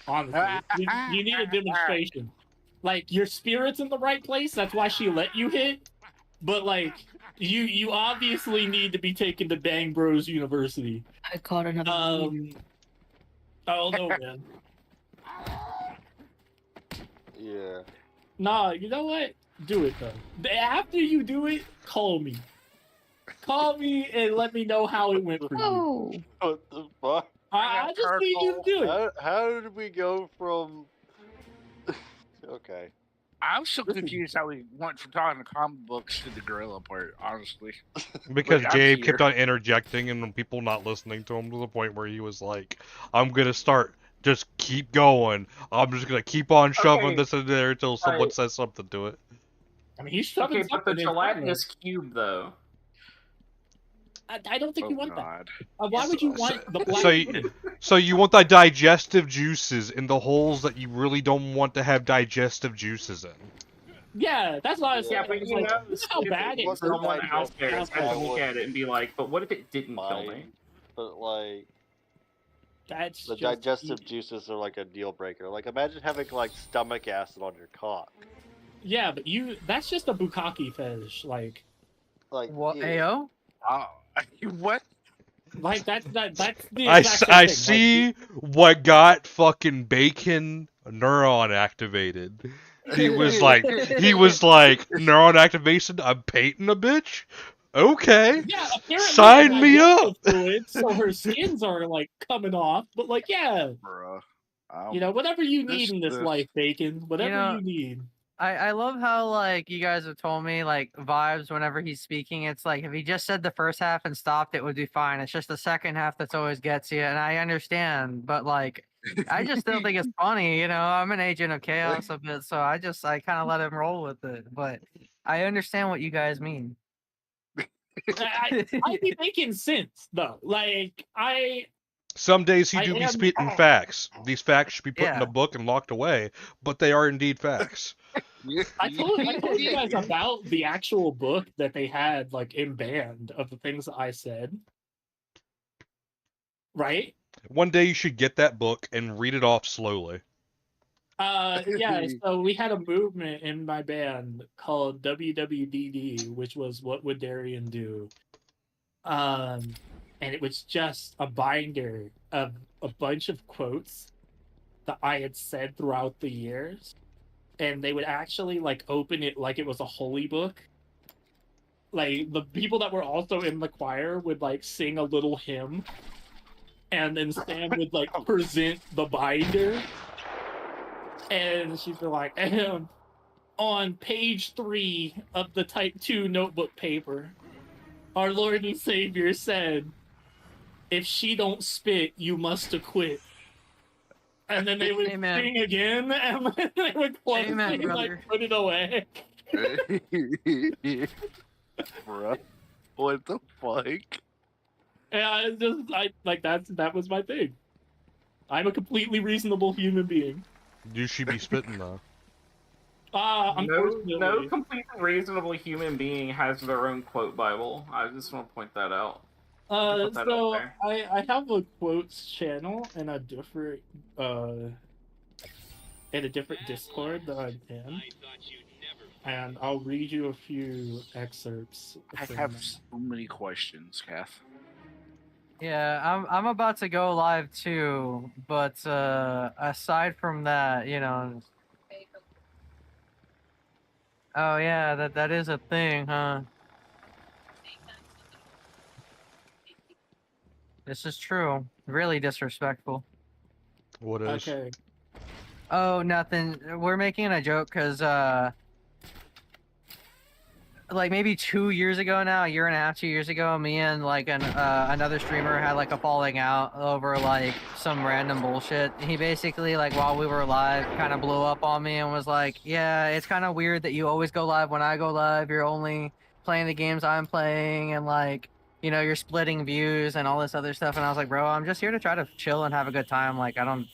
Honestly, you need a demonstration. Like, your spirit's in the right place, that's why she let you hit. But, like, you obviously need to be taken to Bang Bros University. I caught another one. Oh, no, man. Yeah. Nah, you know what? Do it, though. After you do it, call me. Call me and let me know how it went for you. What the fuck? I just need you to do it. How did we go from... Okay. I'm so confused how we went from talking to comic books to the gorilla part, honestly. Because Like, I'm Gabe here. kept on interjecting and people not listening to him to the point where he was like, I'm gonna start, just keep going. I'm just gonna keep on shoving this in there until someone says something to it. I mean, he's shoving Okay, but the something in gelatinous cube, though. I don't think you want that. Why would you want the black pudding? So you want the digestive juices in the holes that you really don't want to have digestive juices in. Yeah, that's why I was Yeah, but you know, this is how bad it it's is. someone out there is going to look at it and be like, but what if it didn't kill me? But, like... That's the just digestive juices are like a deal breaker. Like, imagine having, like, stomach acid on your cock. Yeah, but that's just a bukkake fetish. Like what? Yeah. Ayo? What? Like that's the I exact I same thing. see what got fucking Bacon neuron activated. He was like, neuron activation. I'm painting a bitch. Okay. Yeah, apparently Sign me up. Fluid, so her skins are like coming off, but like yeah, Bruh. Whatever you need in this this- life, Bacon. Whatever You you need. I love how like you guys have told me like vibes whenever he's speaking. It's like if he just said the first half and stopped, it would be fine. It's just the second half that's always gets you, and I understand, but like I just don't think it's funny. I'm an agent of chaos a bit, so I kind of let him roll with it. But I understand what you guys mean. I'd be making sense though. Like Some days he I do be am- spitting facts. These facts should be put in Yeah. a book and locked away, but they are indeed facts. I told you guys about the actual book that they had like in band of the things that I said. Right? One day you should get that book and read it off slowly. Yeah, so we had a movement in my band called WWDD, which was What Would Darian Do? And it was just a binder of a bunch of quotes that I had said throughout the years. And they would actually like open it like it was a holy book. Like the people that were also in the choir would like sing a little hymn, and then Sam would like present the binder, and she'd be like, on page 3 of the Type 2 notebook paper, our Lord and Savior said, "If she don't spit, you must acquit." And then they would sing again, and then they would close it and like put it away. Bruh, what the fuck? Yeah, that was my thing. I'm a completely reasonable human being. You should be spitting though. Unfortunately. No completely reasonable human being has their own quote Bible. I just want to point that out. Put that out So there. I have a quotes channel and a different Discord that I'm in, and I'll read you a few excerpts. I have so many questions, Kath. Yeah, I'm about to go live too, but aside from that, you know. Oh yeah, that is a thing, huh? This is true. Really disrespectful. What is? Okay. Oh, nothing. We're making a joke because, like maybe 2 years ago now, a year and a half, 2 years ago, me and like another streamer had like a falling out over like some random bullshit. He basically like while we were live kind of blew up on me and was like, "Yeah, it's kind of weird that you always go live when I go live. You're only playing the games I'm playing, and like, you know, you're splitting views and all this other stuff." And I was like, "Bro, I'm just here to try to chill and have a good time. Like, I don't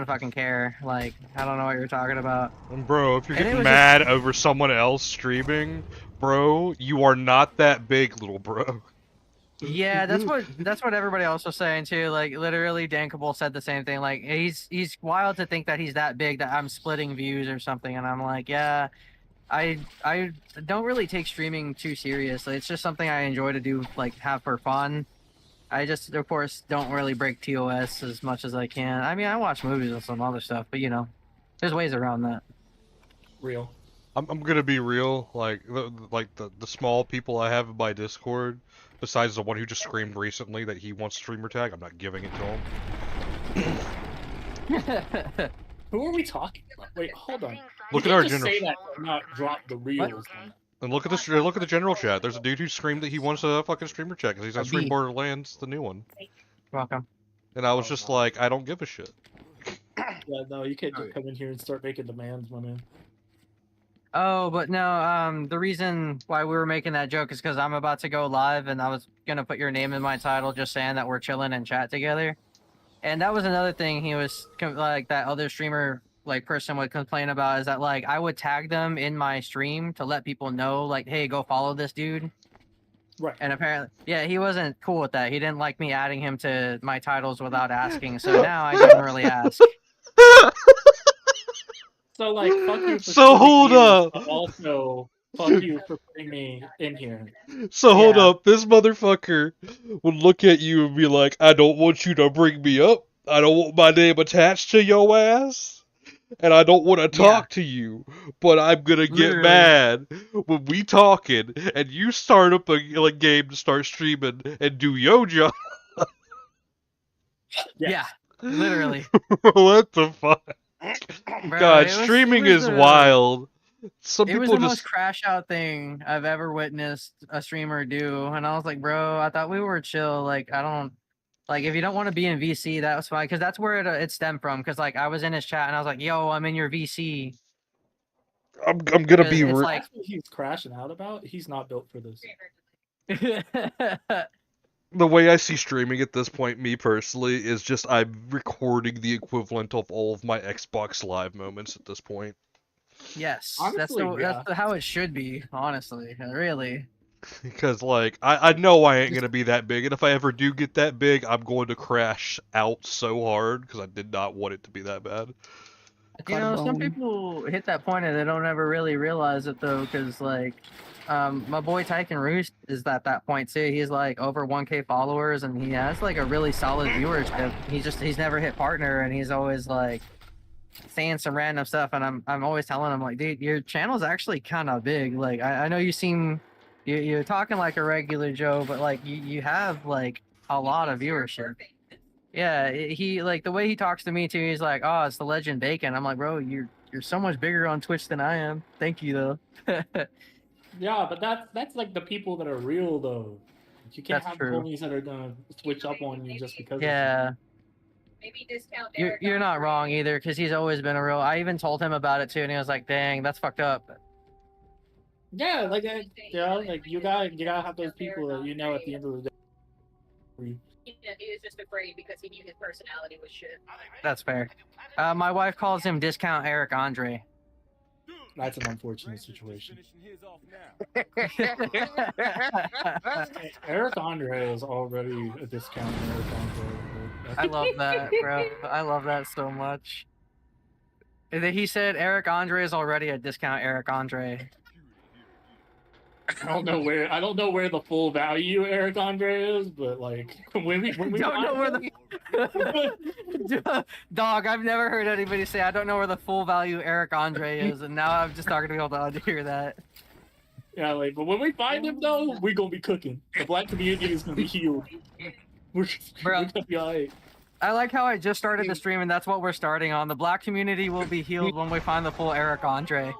fucking care. Like, I don't know what you're talking about." And bro, if you're And it getting was mad over someone else streaming, bro, you are not that big, little bro. Yeah, that's what everybody else was saying too. Like literally, Dankable said the same thing. Like he's wild to think that he's that big that I'm splitting views or something. And I'm like, yeah, I don't really take streaming too seriously. It's just something I enjoy to do, like have for fun. I just, of course, don't really break TOS as much as I can. I mean, I watch movies and some other stuff, but you know, there's ways around that. Real. I'm gonna be real. Like the small people I have in my Discord, besides the one who just screamed recently that he wants streamer tag, I'm not giving it to him. Who are we talking about? Wait, hold on. Look You at our can't just general. say that and not drop the reels. And look at this. Look at the general chat. There's a dude who screamed that he wants a fucking streamer check because he's on Stream Borderlands, the new one. Welcome. And I was just like, I don't give a shit. Yeah, no, you can't just come in here and start making demands, my man. Oh, but no, the reason why we were making that joke is because I'm about to go live and I was gonna put your name in my title just saying that we're chilling and chat together. And that was another thing he was like that other streamer like person would complain about is that like I would tag them in my stream to let people know like, hey, go follow this dude. Right. And apparently, yeah, he wasn't cool with that. He didn't like me adding him to my titles without asking. So now I generally ask. So like, fuck you. For So hold up. But also, fuck you for putting me in here. So hold up, this motherfucker would look at you and be like, I don't want you to bring me up. I don't want my name attached to your ass. And I don't want to talk to you. But I'm gonna get mad when we talking and you start up a game to start streaming and do your job. Yeah, literally. What the fuck? Bro, God, it was- streaming it was is a- wild. Some It was people the just most crash out thing I've ever witnessed a streamer do, and I was like, bro, I thought we were chill. Like, I don't like if you don't want to be in VC, that was fine, because that's where it stemmed from. Because like I was in his chat and I was like, yo, I'm in your VC. I'm gonna be It's real. like That's what he's crashing out about. He's not built for this. The way I see streaming at this point, me personally, is just I'm recording the equivalent of all of my Xbox Live moments at this point. Yes, Honestly, that's how it should be. Honestly, really. Because, like, I know I ain't gonna be that big, and if I ever do get that big, I'm going to crash out so hard, because I did not want it to be that bad. You know, some people hit that point and they don't ever really realize it though, because like, my boy Tyken Roost is at that point too. He's like over 1K followers and he has like a really solid viewership. He's never hit partner and he's always like saying some random stuff, and I'm always telling him like, dude, your channel's actually kind of big. Like, I know you seem you're talking like a regular Joe, but like you have like a lot of viewership. Yeah, he like the way he talks to me too. He's like, "Oh, it's the Legend Bacon." I'm like, "Bro, you're so much bigger on Twitch than I am." Thank you though. Yeah, but that's like the people that are real though. You can't That's have true. homies that are gonna switch up on you just because. Yeah. Maybe discount You're not wrong either, because he's always been a real. I even told him about it too, and he was like, "Dang, that's fucked up." Yeah, like like you gotta have those people that you know at the end of the day. He was just afraid because he knew his personality was shit. That's fair. My wife calls him Discount Eric Andre. That's an unfortunate situation. Eric Andre is already a discount Eric Andre. I love that, bro. I love that so much. He said Eric Andre is already a discount Eric Andre. I don't know where the full value Eric Andre is, but like when we don't know where the dog. I've never heard anybody say I don't know where the full value Eric Andre is, and now I'm just not gonna be able to hear that. Yeah, like, but when we find him though, we're gonna be cooking. The black community is gonna be healed. We're gonna be alright. I like how I just started the stream, and that's what we're starting on. The black community will be healed when we find the full Eric Andre.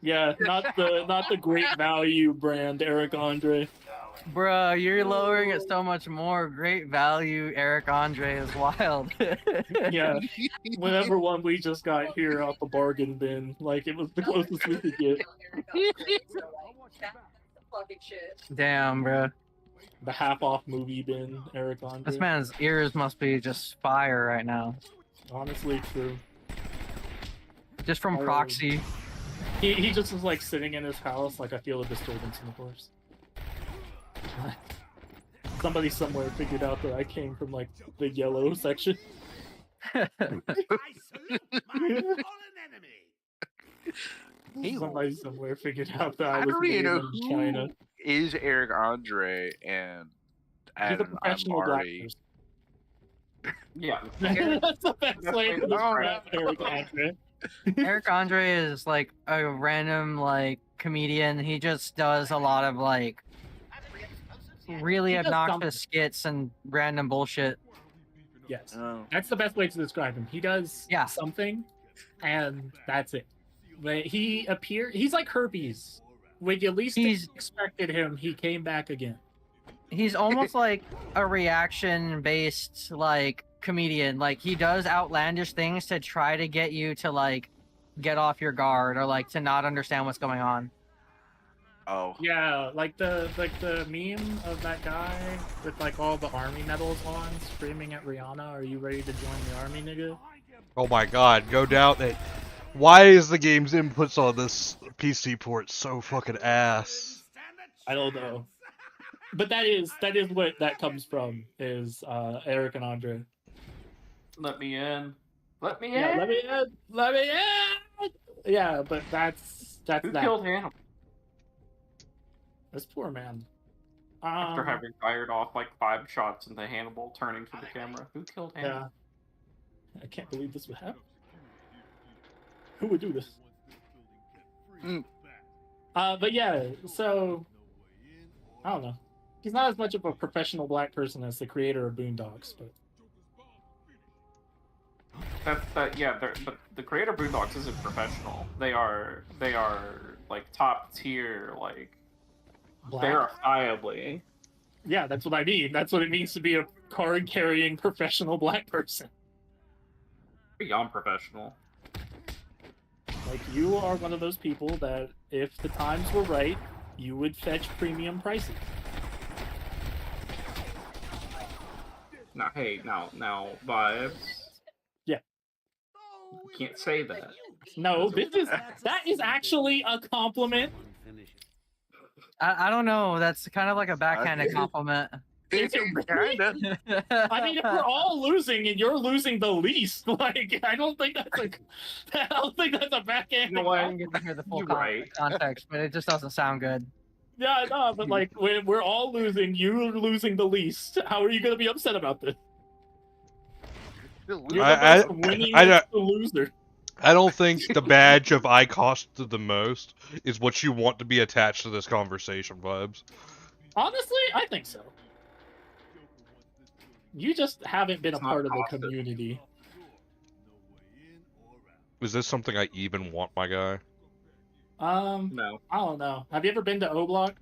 Yeah, not the great value brand Eric Andre. Bruh, you're lowering it so much more. Great value Eric Andre is wild. Yeah, whatever one we just got here off the bargain bin, like it was the closest we could get. Damn, bro. The half-off movie bin, Eric Andre. This man's ears must be just fire right now. Honestly, true. Just from proxy. He just was like sitting in his house, like I feel a disturbance in the force. Somebody somewhere figured out that I came from like the yellow section. Somebody somewhere figured out that I was don't even know made in China. who is Eric Andre, and He's a professional I'm black already... person. Yeah, that's the best way to describe Eric Andre. Eric Andre is like a random like comedian. He just does a lot of like really He does obnoxious skits and random bullshit. Yes, that's the best way to describe him. He does something, and that's it. But he's like herpes. When you least expected him, he came back again. He's almost like a reaction-based like comedian. Like he does outlandish things to try to get you to like get off your guard or like to not understand what's going on. Oh. Yeah, like the meme of that guy with like all the army medals on, screaming at Rihanna, "Are you ready to join the army, nigga?" Oh my god, go down that. Why is the game's inputs on this PC port so fucking ass? I don't know. But that is what that comes from, is Eric and Andre. Let me in. Let me in. Yeah, let me in. Let me in. Yeah, but that's Who that. killed Hannibal? This poor man. After having fired off like 5 shots into Hannibal, turning to the camera. Who killed Hannibal? Yeah. I can't believe this would happen. Who would do this? But yeah, so I don't know. He's not as much of a professional black person as the creator of Boondocks, but the creator of Boondocks isn't professional. They are like top tier, like Black? verifiably. Yeah, that's what I mean. That's what it means to be a card-carrying professional black person. Beyond professional. Like, you are one of those people that, if the times were right, you would fetch premium pricing. Now, hey, now, vibes. Yeah. You can't say that. No, that is actually a compliment. I don't know. That's kind of like a backhanded compliment. Is it really? I mean, if we're all losing and you're losing the least, like I don't think that's a backhand. You know what? I didn't get to hear the full context, but it just doesn't sound good. Yeah, no, but like when we're all losing, you're losing the least. How are you gonna be upset about this? You're the best winning loser. I don't think the badge of I costed the most is what you want to be attached to this conversation, Vibes. Honestly, I think so. You just haven't been a part of the community. Is this something I even want, my guy? No. I don't know. Have you ever been to O Block?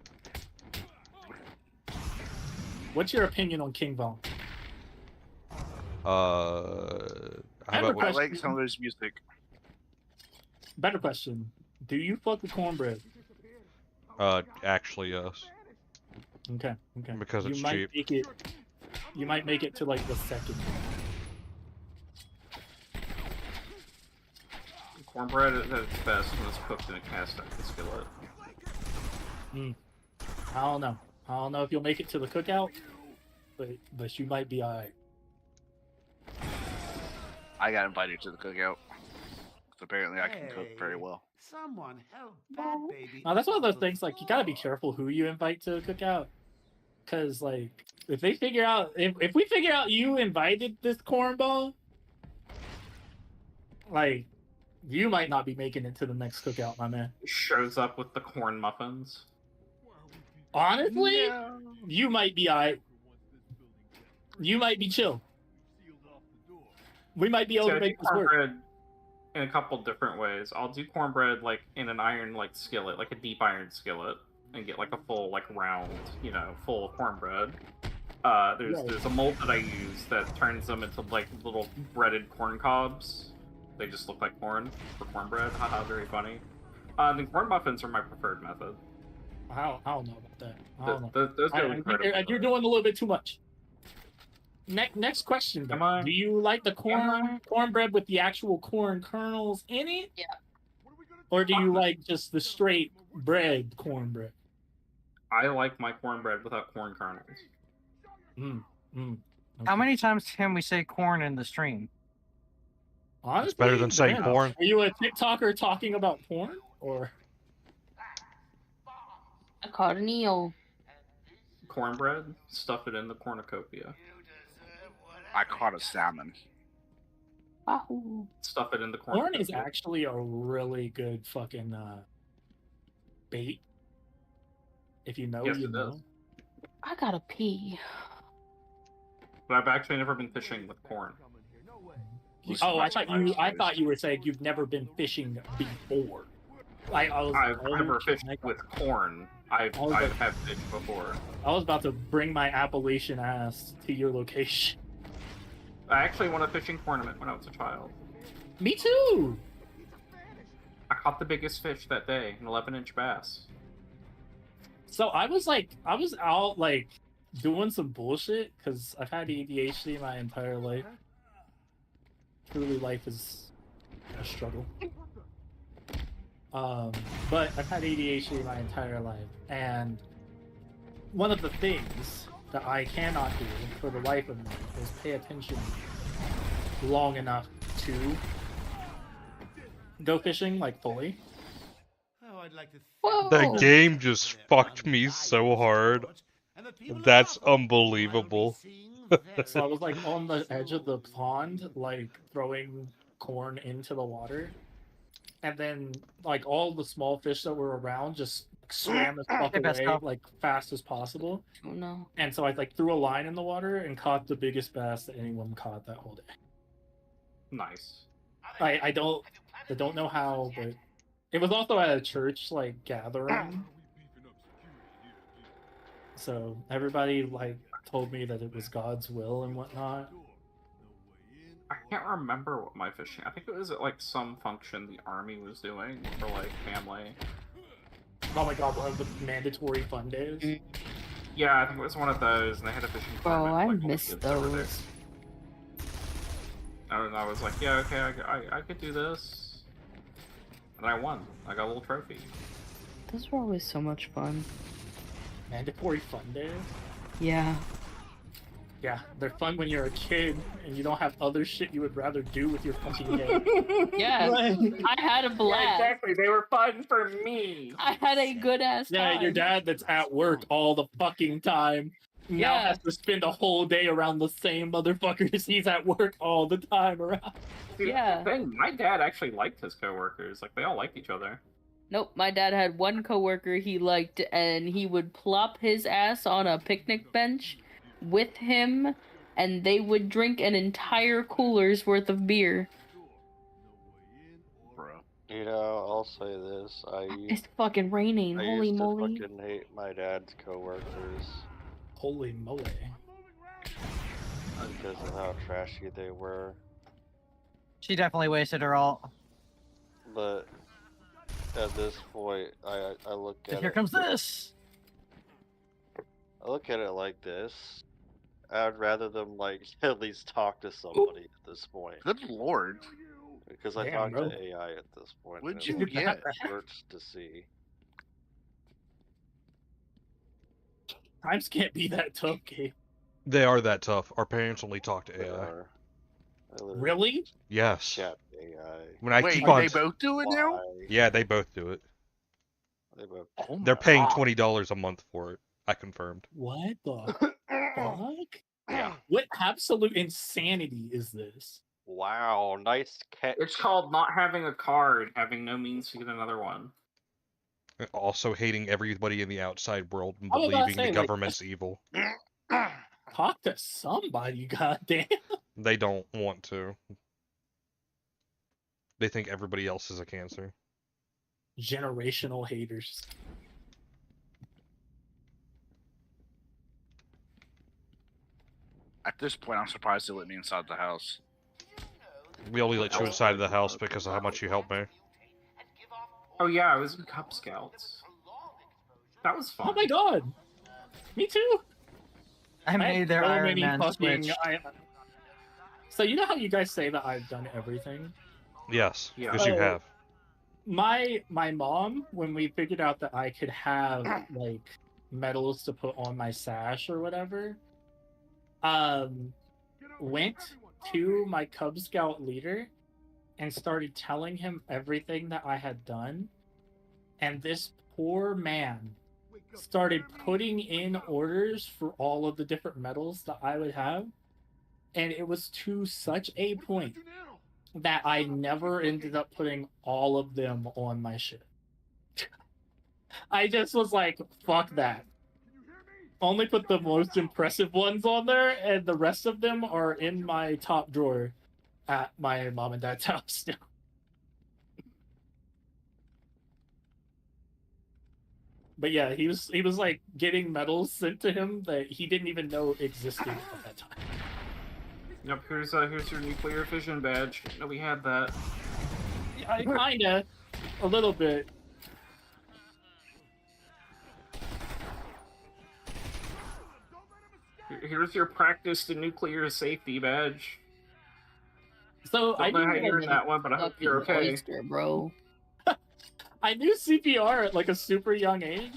What's your opinion on King Von? I like some of his music. Better question. Do you fuck with cornbread? Actually, yes. Okay. Because it's might cheap. You might make it to like the second. Cornbread at its best when it's cooked in a cast iron skillet. I don't know. I don't know if you'll make it to the cookout, but you might be alright. I got invited to the cookout. Apparently, I can cook very well. Someone help that baby. Now that's one of those things. Like you gotta be careful who you invite to the cookout, because like if they figure out if we figure out you invited this cornball, like you might not be making it to the next cookout, my man. Shows up with the corn muffins. Honestly, you might be alright. You might be chill. We might be able to make this work. In a couple different ways. I'll do cornbread like in an iron like skillet, like a deep iron skillet, and get like a full like round, full cornbread. There's a mold that I use that turns them into like little breaded corn cobs. They just look like corn for cornbread. Haha, very funny. The corn muffins are my preferred method. I don't know about that. I don't know. Those go incredible. You're doing a little bit too much. Next question. Do you like the cornbread with the actual corn kernels in it? Yeah. Or do you like just the straight bread cornbread? I like my cornbread without corn kernels. Okay. How many times can we say corn in the stream? Honestly, it's better than saying porn. Are you a TikToker talking about porn? Or a cornmeal? Cornbread, stuff it in the cornucopia. I caught a salmon. Wahoo. Stuff it in the corn is actually a really good fucking bait. If you know, yes, you it know. Is. I gotta pee. But I've actually never been fishing with corn. Oh, I thought you were saying you've never been fishing before. I've never fished with corn. I've had fish before. I was about to bring my Appalachian ass to your location. I actually won a fishing tournament when I was a child. Me too! I caught the biggest fish that day, an 11-inch bass. So I was out like doing some bullshit because I've had ADHD my entire life. Truly, life is a struggle. But I've had ADHD my entire life, and one of the things that I cannot do for the life of me is pay attention long enough to go fishing like fully. Oh, I'd like to That game just fucked me so hard. That's unbelievable. So I was like on the edge of the pond, like throwing corn into the water. And then, like, all the small fish that were around just swam as fuck away, like, fast as possible. Oh, no. And so I, like, threw a line in the water and caught the biggest bass that anyone caught that whole day. Nice. I don't know how, but it was also at a church, like, gathering. So everybody, like, told me that it was God's will and whatnot. I can't remember what my fishing. I think it was at like some function the army was doing for like family. Oh my god, one of the mandatory fun days. Yeah, I think it was one of those, and they had a fishing Bro, tournament. I like, all the miss kids over there. those. And I was like, yeah, okay, I could do this. And I won. I got a little trophy. Those were always so much fun. Mandatory fun days? Yeah. Yeah, they're fun when you're a kid and you don't have other shit you would rather do with your fucking day. Yeah, I had a blast. Yeah, exactly. They were fun for me. I had a good ass time. Yeah, your dad that's at work all the fucking time now has to spend a whole day around the same motherfuckers he's at work all the time around. See, that's the thing. My dad actually liked his coworkers. Like, they all liked each other. Nope, my dad had one coworker he liked, and he would plop his ass on a picnic bench with him, and they would drink an entire cooler's worth of beer. You know, I'll say this. It's fucking raining. I Holy used to moly. fucking hate my dad's coworkers Holy moly. because of how trashy they were. She definitely wasted her alt. But at this point, I look at Here it. comes this. I look at it like this. I'd rather them like at least talk to somebody at this point. Good lord. Because I Damn, talk bro. to AI at this point. What'd and you it get? hurts to see. Times can't be that tough, Gabe. They are that tough. Our parents only talk to AI. Really? Yes. Chat AI. When I Wait, keep on. they both do it now? Yeah, they both do it. They both. Oh They're my paying God. $20 a month for it. I confirmed. What the fuck? Yeah. What absolute insanity is this? Wow, nice catch. It's called not having a card, having no means to get another one. Also hating everybody in the outside world and I was about to believing say, the like- government's evil. Talk to somebody, goddamn. They don't want to. They think everybody else is a cancer. Generational haters. At this point, I'm surprised they let me inside the house. We only let you inside of the house because of how much you helped me. Oh yeah, I was in Cub Scouts. That was fun. Oh my god. Me too. I made had their so Iron many Man fucking- switch. So you know how you guys say that I've done everything? Yes, Yeah. because you Oh. have. My mom, when we figured out that I could have like medals to put on my sash or whatever, went to my Cub Scout leader and started telling him everything that I had done. And this poor man started putting in orders for all of the different medals that I would have. And it was to such a point that I never ended up putting all of them on my shit. I just was like, fuck that. Only put the most impressive ones on there, and the rest of them are in my top drawer at my mom and dad's house now. But yeah, he was like getting medals sent to him that he didn't even know existed at that time. Yep, here's your nuclear fission badge. No, we had that. I kinda, a little bit. Here's your practice to nuclear safety badge. So I Don't know how knew you're in that one, but I hope you're okay. Oyster, bro. I knew CPR at like a super young age.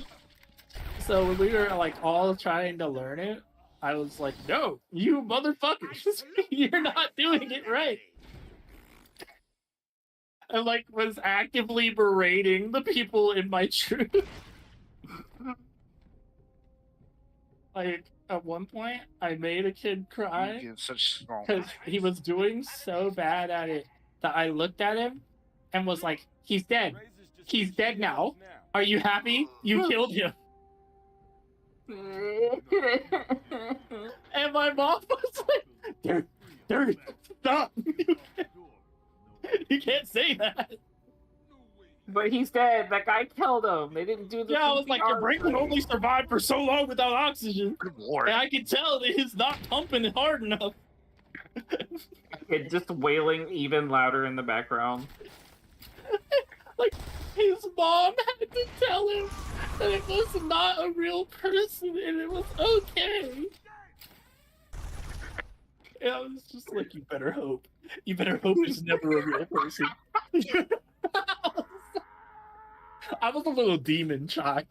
So when we were like all trying to learn it, I was like, no, you motherfuckers, you're not doing it right. I like was actively berating the people in my troop. Like at one point, I made a kid cry You get such small because he was doing so bad at it that I looked at him and was like, he's dead. He's dead now. Are you happy? You killed him. And my mom was like, dude, stop. You can't say that. But he's dead. That guy killed him. They didn't do the. Yeah, I was like, your CPR brain can thing. only survive for so long without oxygen. Good lord. And I can tell that it's not pumping hard enough. It just wailing even louder in the background. Like, his mom had to tell him that it was not a real person and it was okay. And I was just like, you better hope. You better hope it's never a real person. I was a little demon child.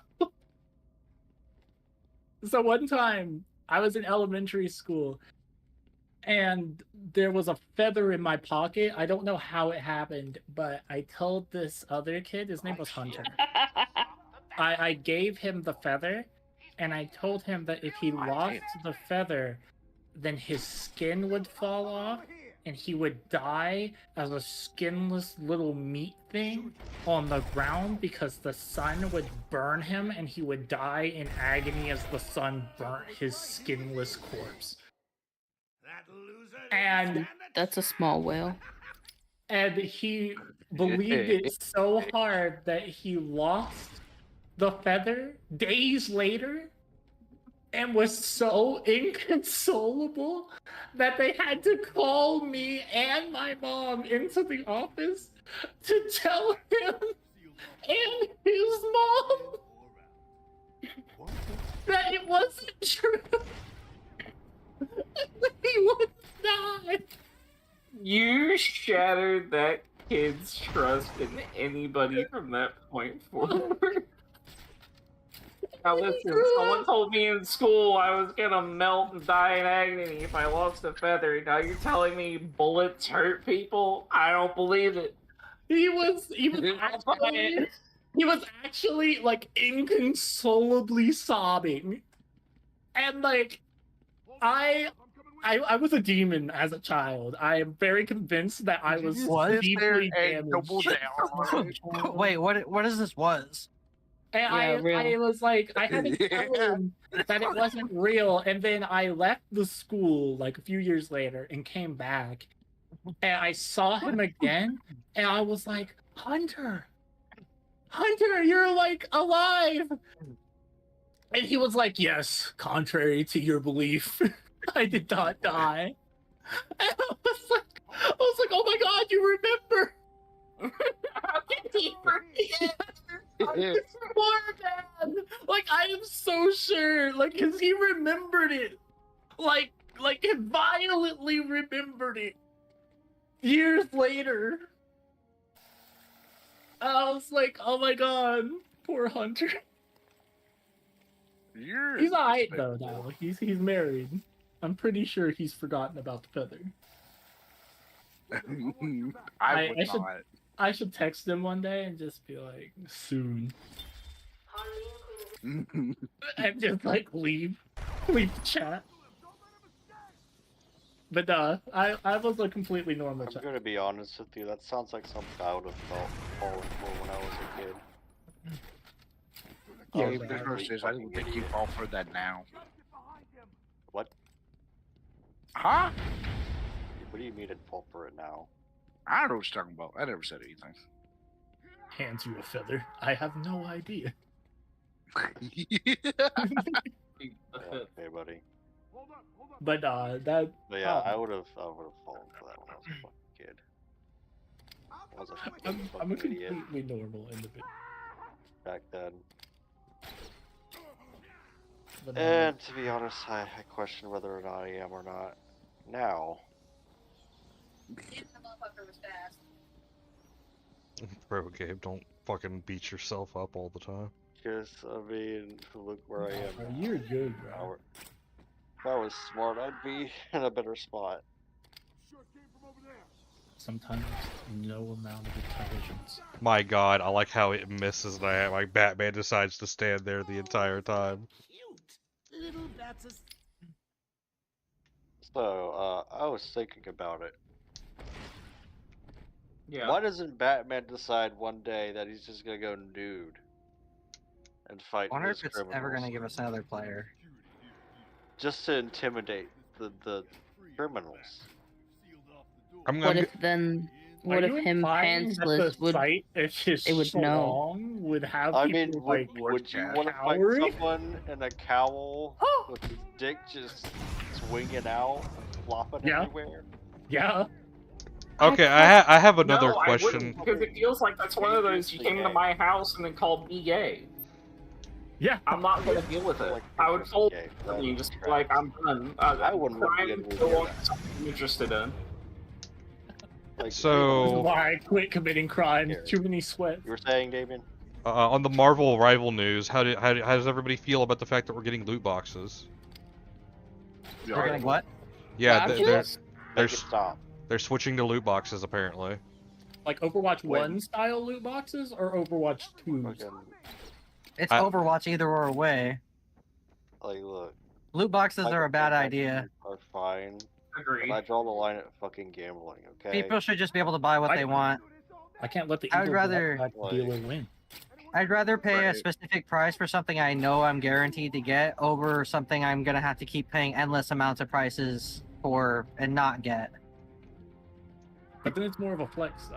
So one time, I was in elementary school, and there was a feather in my pocket. I don't know how it happened, but I told this other kid, his name was Hunter. I gave him the feather, and I told him that if he lost the feather, then his skin would fall off, and he would die as a skinless little meat thing on the ground because the sun would burn him, and he would die in agony as the sun burnt his skinless corpse. And That's a small whale. And he believed it so hard that he lost the feather days later and was so inconsolable that they had to call me and my mom into the office to tell him and his mom that it wasn't true. He would die. You shattered that kid's trust in anybody from that point forward. Now listen, someone told me in school I was gonna melt and die in agony if I lost a feather. Now you're telling me bullets hurt people? I don't believe it. He was actually like inconsolably sobbing. And like I was a demon as a child. I am very convinced that I was deeply damaged. Wait, what is this was? And I was like, I had to tell him that it wasn't real. And then I left the school like a few years later and came back. And I saw him again. And I was like, Hunter, you're like alive. And he was like, yes, contrary to your belief, I did not die. And I was like, oh my God, you remember? How did he forget? Poor man. Like, I am so sure, like, because he remembered it. Like he violently remembered it. Years later. I was like, oh my God, poor Hunter. He's alright though now. He's married. I'm pretty sure he's forgotten about the feather. I should text him one day and just be like, soon. And just like leave the chat. But I was a completely normal child. I'm gonna be honest with you, that sounds like something I would have fallen for when I was a kid. Yeah, the first is I don't think you fall for that now. What? Huh? What do you mean I'd fall for it now? I don't know what you're talking about. I never said anything. Hands you a feather. I have no idea. Okay, buddy. But that. But yeah, I would have fallen for that when I was a fucking kid. I was a I'm a fucking idiot completely normal individual. back then. But, And to be honest, I question whether or not I am or not now. Bro, Gabe, don't fucking beat yourself up all the time. Because, I mean, look where I am. You're good, bro. If I was smart, I'd be in a better spot. Sometimes no amount of intelligence. My God, I like how it misses that. Like Batman decides to stand there the entire time. Little bats of... So, I was thinking about it. Yeah. Why doesn't Batman decide one day that he's just gonna go nude and fight I wonder his if it's criminals? ever going to give us another player. Just to intimidate the criminals. What if then? What if him pantsless would? It would know. Long would have. I mean, people, would like, you want to fight cowering? someone in a cowl with his dick just swinging out, flopping Yeah. everywhere? Yeah. Okay, I have another No, I question. wouldn't, because it feels like that's one of those, you came to my house and then called me gay. Yeah. I'm not going to deal with it. I would fold and just be like, I'm done. I wouldn't want to be Crime able to no hear longer that. something I'm interested in. Like, This is So, why I quit committing crimes. Too many sweats. you were saying, Damien? on the Marvel Arrival news, how does everybody feel about the fact that we're getting loot boxes? We're getting what? Yeah, Boxes? they're switching to loot boxes apparently. Like Overwatch 1 style loot boxes or Overwatch 2? It's Overwatch either or way. Like, look. Loot boxes are a bad idea. Are fine. Agreed. But I draw the line at fucking gambling, okay? People should just be able to buy what they want. I can't let the I would evil rather- black dealer win. I'd rather pay a Right. specific price for something I know I'm guaranteed to get over something I'm gonna have to keep paying endless amounts of prices for and not get. But then it's more of a flex, though.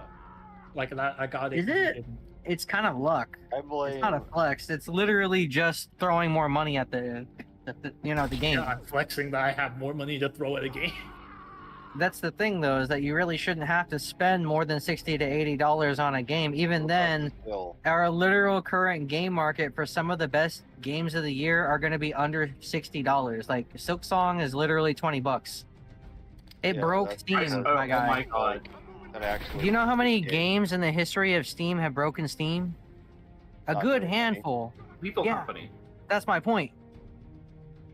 Like, I got it. Is it? It's kind of luck. I blame. It's not a flex. It's literally just throwing more money at the game. Yeah, I'm flexing that I have more money to throw at a game. That's the thing, though, is that you really shouldn't have to spend more than $60 to $80 on a game. Even then, our literal current game market for some of the best games of the year are going to be under $60. Like Silk Song is literally $20. It Yeah, broke that's- Steam, Oh my guy. my god. That actually Do you know how many games in the history of Steam have broken Steam? A Not good very many. handful. People Yeah. company. That's my point.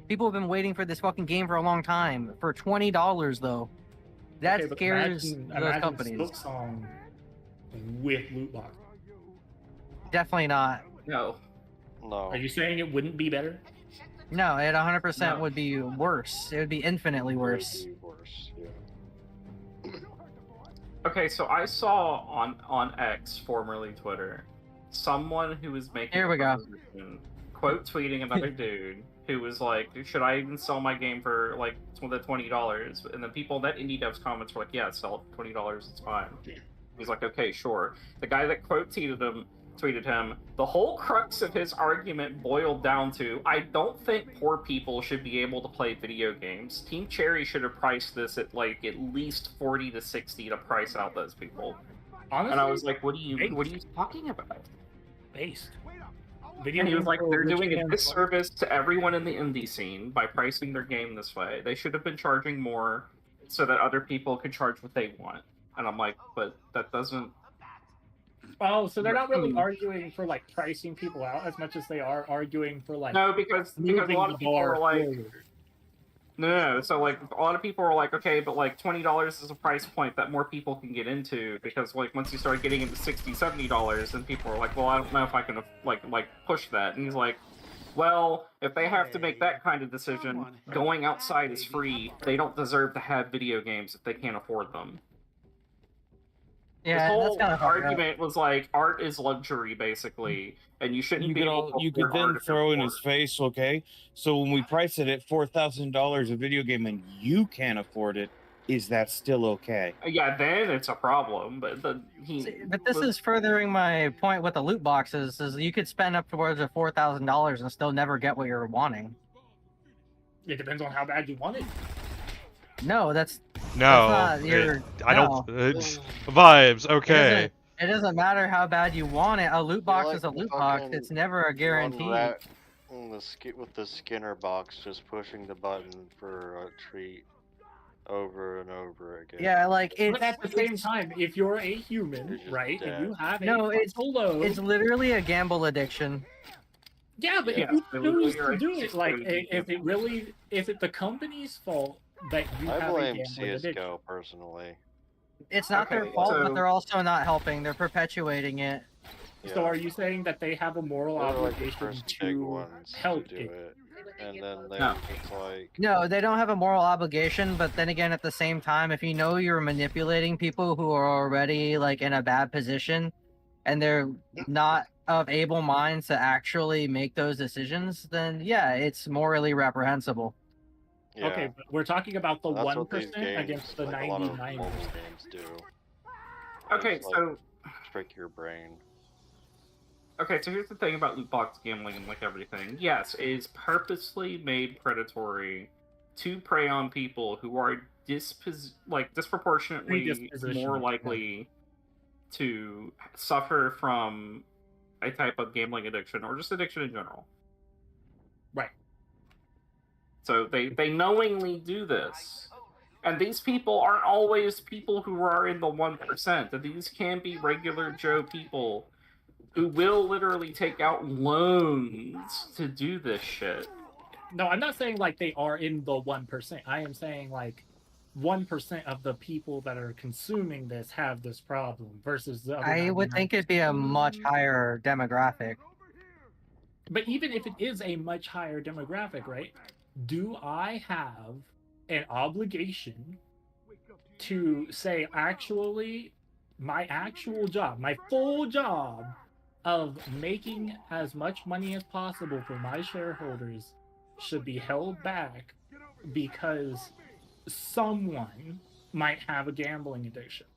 People have been waiting for this fucking game for a long time. For $20, though. That Okay, but scares imagine those companies. Silk Song with loot box. Definitely not. No. No. Are you saying it wouldn't be better? No, it 100% No. would be worse. It would be infinitely worse. Worse, yeah. Okay, so I saw on X, formerly Twitter, someone who was making Here we go. quote tweeting another dude who was like, should I even sell my game for like the $20? And the people that indie devs comments were like, yeah, sell it for $20, it's fine. He's like, okay, sure. The guy that quote tweeted him, the whole crux of his argument boiled down to, I don't think poor people should be able to play video games. Team Cherry should have priced this at like at least 40 to 60 to price out those people. Honestly, and I was like, what are you talking about? Based. And he was like, they're doing a a disservice to everyone in the indie scene by pricing their game this way. They should have been charging more so that other people could charge what they want. And I'm like, but that doesn't... Oh, so they're not really arguing for like pricing people out as much as they are arguing for like No, because a moving lot the of people bar are like... forward. No, so like a lot of people are like, okay, but like $20 is a price point that more people can get into, because like once you start getting into $60, $70, then people are like, well, I don't know if I can like push that. And he's like, well, if they have to make that kind of decision, going outside is free. They don't deserve to have video games if they can't afford them. Yeah, This whole that's kind of argument was like, art is luxury, basically, and you shouldn't You be could able to you afford could then art if throw you're in poor. his face, okay? So when we price it at $4,000 a video game and you can't afford it, is that still okay? Yeah, then it's a problem, but But this is furthering my point with the loot boxes, is you could spend up towards of $4,000 and still never get what you're wanting. It depends on how bad you want it. No, that's No, not I don't. Vibes, okay. It doesn't matter how bad you want it. A loot box like is a the loot box. fucking It's never a guarantee. One rat in the with the Skinner box, just pushing the button for a treat over and over again. Yeah, like it's. But at the same time, if you're a human, just right, dead. and you have a No, it's frontal lobe, it's literally a gamble addiction. yeah, but Yeah, if they you choose literally to do are it, like just if it's the company's fault that you I have a blame gambling addiction. CSGO personally. It's not their Okay, fault, so- but they're also not helping. They're perpetuating it. So are you saying that they have a moral They're like the obligation first big to ones help to do it, and then they No. just like No, they don't have a moral obligation, but then again, at the same time, if you know you're manipulating people who are already like in a bad position and they're not of able minds to actually make those decisions, then yeah, it's morally reprehensible. yeah. Okay, but we're talking about the That's what 1% these games, against the like a lot of 99%. mobile games do. Okay, Just, like, so trick your brain. Okay, so here's the thing about loot box gambling and like everything. Yes, it is purposely made predatory to prey on people who are disproportionately Predispositioned, more likely to suffer from a type of gambling addiction or just addiction in general. Right. So they knowingly do this. And these people aren't always people who are in the 1%. These can be regular Joe people who will literally take out loans to do this shit. No, I'm not saying like they are in the 1%. I am saying like 1% of the people that are consuming this have this problem versus the other. I would think it'd be a much higher demographic. But even if it is a much higher demographic, right? Do I have an obligation to say, actually, my actual job, my full job of making as much money as possible for my shareholders should be held back because someone might have a gambling addiction?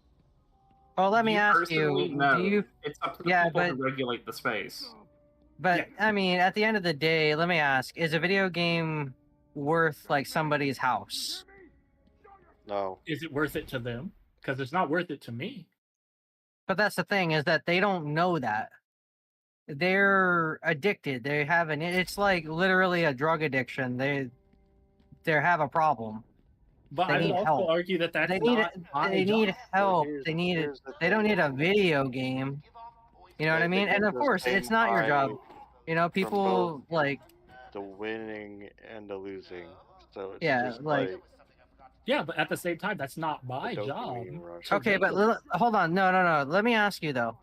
Well, let me You ask personally you, know. do you... It's up to the Yeah, people but- to regulate the space. But, I mean, at the end of the day, let me ask, is a video game worth, like, somebody's house? No. Is it worth it to them? Because it's not worth it to me. But that's the thing, is that they don't know that. They're addicted. They have it's like literally a drug addiction. They have a problem. But They I would need also help. argue that that's They need not my they job. need help. here's- They need here's the they don't thing. need a video game. You know what I mean? And of course, it's not your job. You know, people like the winning and the losing. So it's Yeah, just like- Yeah, but at the same time, that's not my The job. dopamine rush. to Okay, but regulate. hold on. No. Let me ask you though.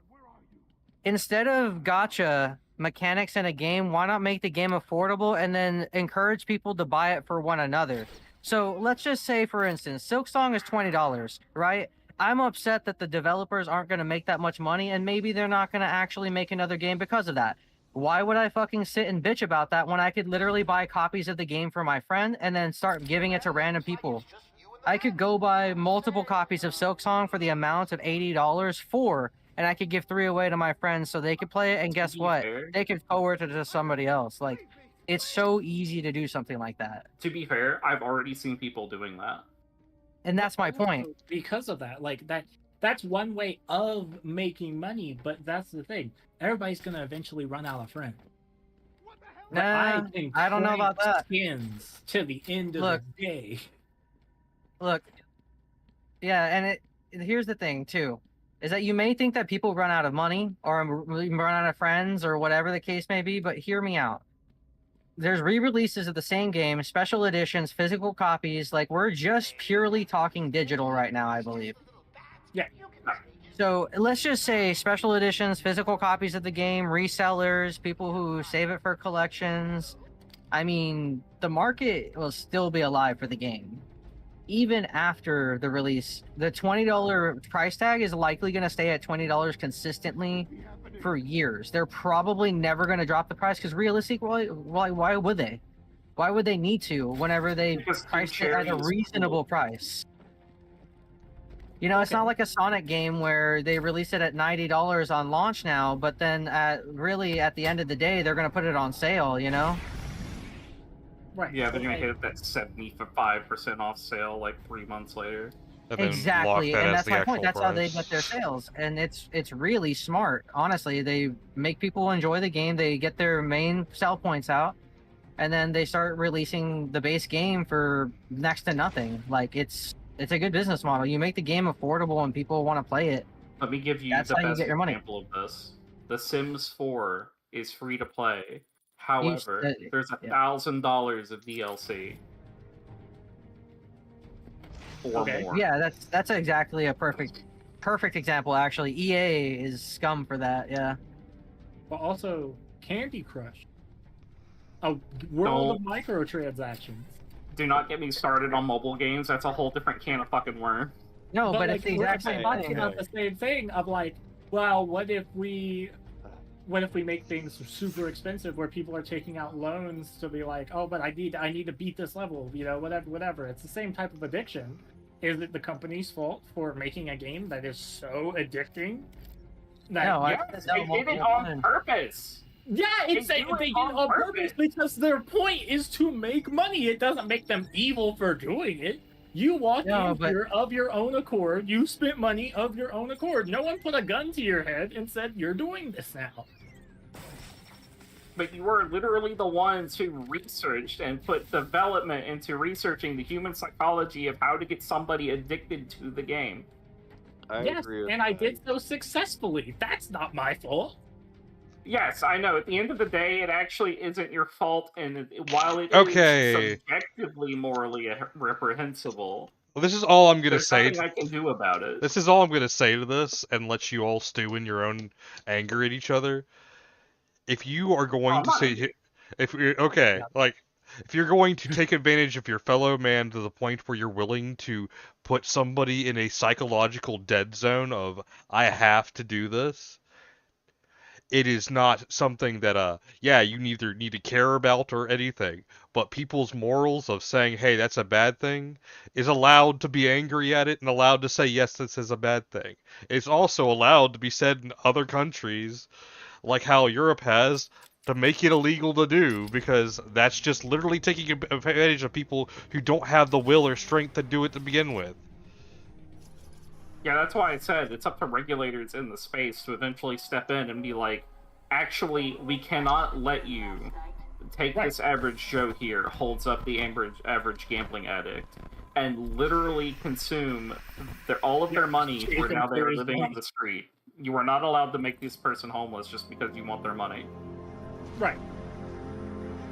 Instead of gotcha mechanics in a game, why not make the game affordable and then encourage people to buy it for one another? So let's just say, for instance, Silksong is $20, right? I'm upset that the developers aren't going to make that much money, and maybe they're not going to actually make another game because of that. Why would I fucking sit and bitch about that when I could literally buy copies of the game for my friend and then start giving it to random people? I could go buy multiple copies of Silksong for the amount of $80 and I could give 3 away to my friends so they could play it, and guess what? fair- They could forward it to somebody else. Like, it's so easy to do something like that. To be fair, I've already seen people doing that. And that's my point. Because of that, like that's one way of making money, but that's the thing. Everybody's gonna eventually run out of friends. But Nah, can I don't know about crank that. skins to the end of Look. the day. Look, yeah, and here's the thing too, is that you may think that people run out of money or run out of friends or whatever the case may be, but hear me out. There's re-releases of the same game, special editions, physical copies. Like, we're just purely talking digital right now, I believe. Yeah. So let's just say special editions, physical copies of the game, resellers, people who save it for collections. I mean, the market will still be alive for the game. Even after the release, the $20 price tag is likely going to stay at $20 consistently for years. They're probably never going to drop the price because realistically, why would they? Why would they need to whenever they price it at a reasonable price? You know, it's not like a Sonic game where they release it at $90 on launch now, but then at the end of the day, they're going to put it on sale, you know? Right. Yeah, they're gonna hit that 75% off sale like 3 months later. Exactly, and that's my point. That's how they get their sales, and it's really smart. Honestly, they make people enjoy the game. They get their main sell points out, and then they start releasing the base game for next to nothing. Like, it's a good business model. You make the game affordable, and people want to play it. Let me give you That's the how you best get your money. example of this. The Sims 4 is free to play. However, there's $1,000 of DLC. Or more. Yeah, that's exactly a perfect example. Actually, EA is scum for that. Yeah. But also Candy Crush, a world of microtransactions. Do not get me started on mobile games. That's a whole different can of fucking worm. No, but like, it's the we're exact same talking thing. about the same thing of like, well, what if we make things super expensive where people are taking out loans to be like, oh, but I need to beat this level, you know, whatever. It's the same type of addiction. Is it the company's fault for making a game that is so addicting? That, No, Yes, they did it on purpose. Yeah, it's They do it they do on it on purpose purpose. because their point is to make money. It doesn't make them evil for doing it. You walked in here of your own accord. You spent money of your own accord. No one put a gun to your head and said, you're doing this now. But you were literally the ones who researched and put development into researching the human psychology of how to get somebody addicted to the game. Yes, and I did so successfully. That's not my fault. Yes, I know. At the end of the day, it actually isn't your fault, and while it Okay. is subjectively morally reprehensible, Well, this is all I'm gonna there's say. nothing I can do about it. This is all I'm gonna say to this, and let you all stew in your own anger at each other. If you are going to say, if you're if you're going to take advantage of your fellow man to the point where you're willing to put somebody in a psychological dead zone of I have to do this, it is not something that you neither need to care about or anything, but people's morals of saying, hey, that's a bad thing, is allowed to be angry at it and allowed to say, yes, this is a bad thing. It's also allowed to be said in other countries, like how Europe has, to make it illegal to do, because that's just literally taking advantage of people who don't have the will or strength to do it to begin with. Yeah, that's why I said it's up to regulators in the space to eventually step in and be like, actually, we cannot let you take this average Joe here, holds up the average gambling addict, and literally consume all of their money where now they are living in the street. You are not allowed to make this person homeless just because you want their money. Right.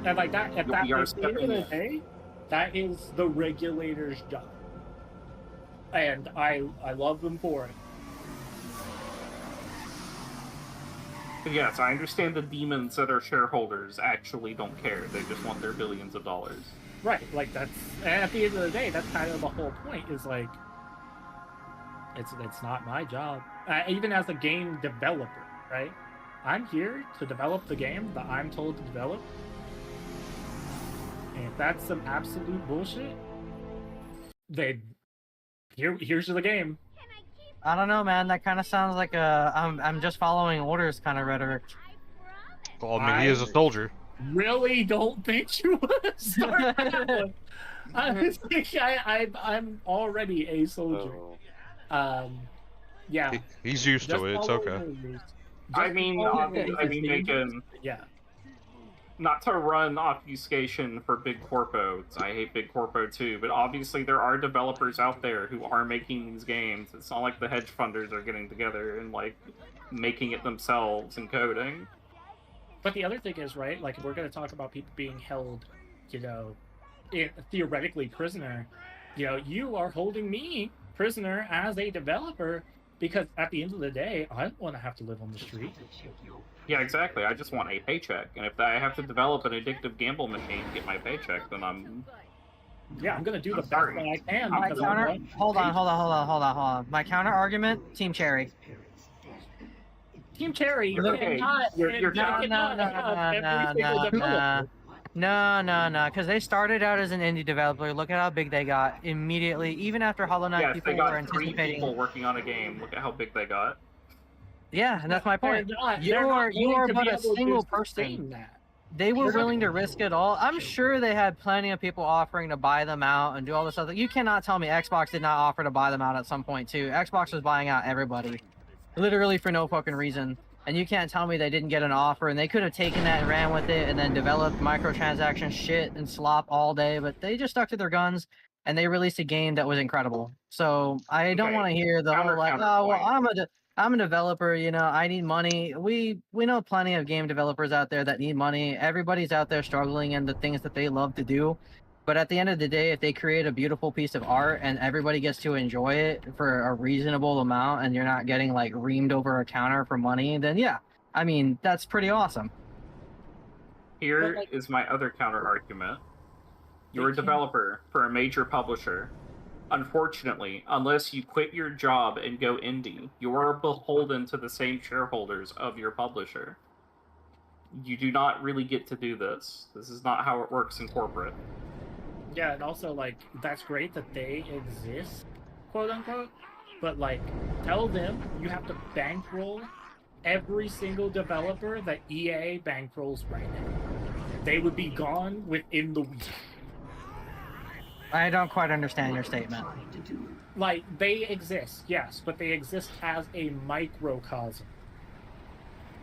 And like that, at the end of the day, that is the regulator's job. And I love them for it. Yes, I understand the demons that are shareholders actually don't care. They just want their billions of dollars. Right, like that's, and at the end of the day, that's kind of the whole point, is like, it's not my job. Even as a game developer, right? I'm here to develop the game that I'm told to develop. And if that's some absolute bullshit, then here's the game. I don't know, man. That kind of sounds like I'm just following orders kind of rhetoric. Well, I mean, he is a soldier. Really don't think you would start that one. I'm already a soldier. Yeah. He's used to it. It's okay. I mean, Bacon. Yeah. Not to run obfuscation for Big Corpo. I hate Big Corpo too, but obviously there are developers out there who are making these games. It's not like the hedge funders are getting together and like making it themselves and coding. But the other thing is, right, like, if we're going to talk about people being held, theoretically prisoner, you are holding me prisoner as a developer, because at the end of the day, I don't want to have to live on the street. Yeah, exactly. I just want a paycheck. And if I have to develop an addictive gamble machine to get my paycheck, then I'm going to do the best that I can. Hold on. My counter argument, Team Cherry. Team Cherry, No, because they started out as an indie developer. Look at how big they got immediately. Even after Hollow Knight, people were anticipating. 3 people working on a game. Look at how big they got. Yeah, and that's my point. You are but a single person. They were willing to risk it all. I'm sure they had plenty of people offering to buy them out and do all this stuff. You cannot tell me Xbox did not offer to buy them out at some point too. Xbox was buying out everybody, literally for no fucking reason. And you can't tell me they didn't get an offer, and they could have taken that and ran with it and then developed microtransaction shit and slop all day, but they just stuck to their guns and they released a game that was incredible. So I don't want to hear the whole like, oh, well, I'm a developer, I need money. We know plenty of game developers out there that need money. Everybody's out there struggling in the things that they love to do. But at the end of the day, if they create a beautiful piece of art and everybody gets to enjoy it for a reasonable amount and you're not getting like reamed over a counter for money, then yeah, I mean, that's pretty awesome. Here is my other counter argument. You're a developer for a major publisher. Unfortunately, unless you quit your job and go indie, you are beholden to the same shareholders of your publisher. You do not really get to do this. This is not how it works in corporate. Yeah, and also, like, that's great that they exist, quote unquote, but, like, tell them you have to bankroll every single developer that EA bankrolls right now. They would be gone within the week. I don't quite understand your statement. Like, they exist, yes, but they exist as a microcosm.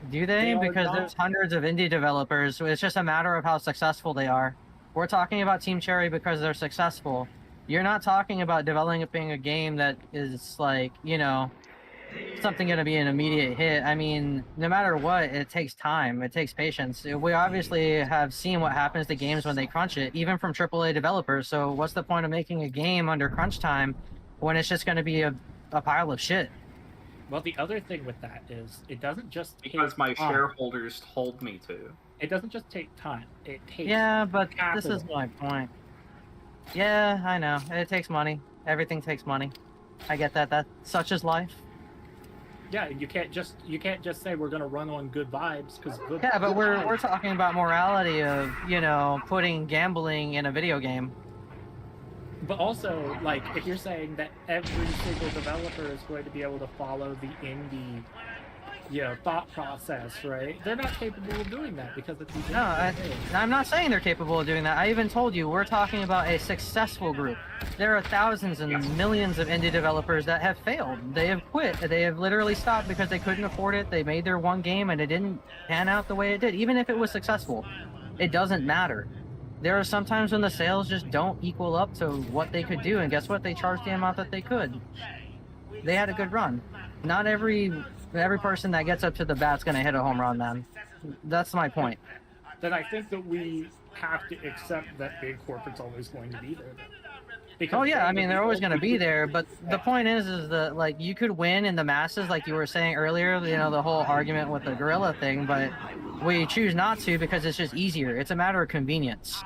Do they? Because there's hundreds of indie developers, so it's just a matter of how successful they are. We're talking about Team Cherry because they're successful. You're not talking about developing a game that is like, you know, something going to be an immediate hit. I mean, no matter what, it takes time. It takes patience. We obviously have seen what happens to games when they crunch it, even from AAA developers. So what's the point of making a game under crunch time when it's just going to be a pile of shit? Well, the other thing with that is it doesn't just because my time. shareholders told me to. It doesn't just take time. It takes Yeah, but capital. this is my point. Yeah, I know. It takes money. Everything takes money. I get that. That's such is life. Yeah, you can't just say we're gonna run on good vibes because Yeah, but we're talking about morality of, you know, putting gambling in a video game. But also, like, if you're saying that every single developer is going to be able to follow the indie, you know, thought process, right? They're not capable of doing that because it's No, I'm not saying they're capable of doing that. I even told you we're talking about a successful group. There are thousands and millions of indie developers that have failed. They have quit. They have literally stopped because they couldn't afford it. They made their one game and it didn't pan out the way it did. Even if it was successful, it doesn't matter. There are some times when the sales just don't equal up to what they could do, and guess what? They charged the amount that they could. They had a good run. Not every person that gets up to the bat's going to hit a home run, man. That's my point. Then I think that we have to accept that big corporate's always going to be there. Oh yeah, I mean, they're always going to be there, but the point is that, like, you could win in the masses, like you were saying earlier, you know, the whole argument with the gorilla thing, but we choose not to because it's just easier. It's a matter of convenience.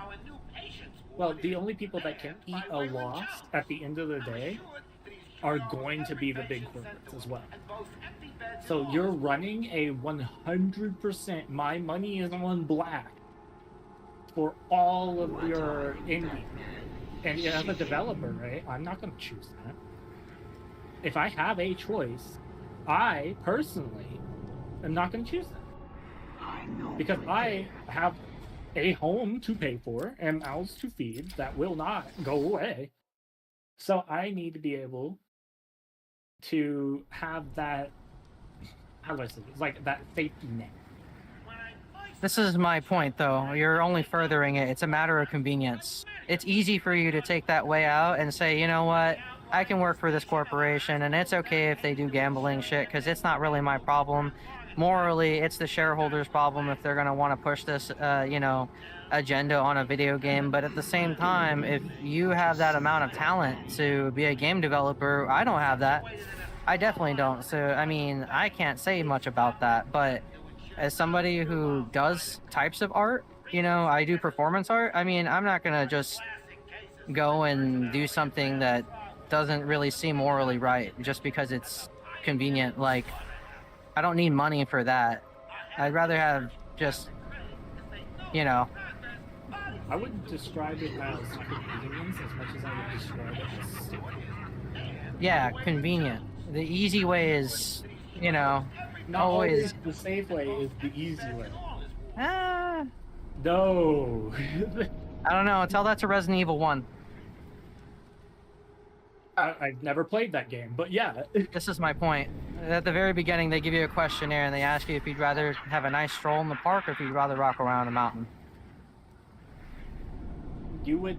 Well, the only people that can eat a loss at the end of the day are going to be the big corporates as well. So you're running a 100% my money is on black for all of your indie. And as a developer, right, I'm not going to choose that. If I have a choice, I personally am not going to choose that. Because I have a home to pay for and mouths to feed that will not go away. So I need to be able to have that, how do I say it? It's like that safety net. This is my point, though. You're only furthering it. It's a matter of convenience. It's easy for you to take that way out and say, you know what, I can work for this corporation, and it's okay if they do gambling shit, because it's not really my problem. Morally, it's the shareholders' problem if they're going to want to push this, you know, agenda on a video game. But at the same time, if you have that amount of talent to be a game developer, I don't have that. I definitely don't. So, I mean, I can't say much about that, but as somebody who does types of art, you know, I do performance art. I mean, I'm not going to just go and do something that doesn't really seem morally right just because it's convenient. Like, I don't need money for that. I'd rather have just, you know. I wouldn't describe it as convenience as much as I would describe it as stupid. Yeah, convenient. The easy way is, you know, Not always the safe way is the easy way. Ah. No. I don't know. Tell that to Resident Evil 1. I've never played that game, but yeah. This is my point. At the very beginning, they give you a questionnaire and they ask you if you'd rather have a nice stroll in the park or if you'd rather rock around a mountain. You would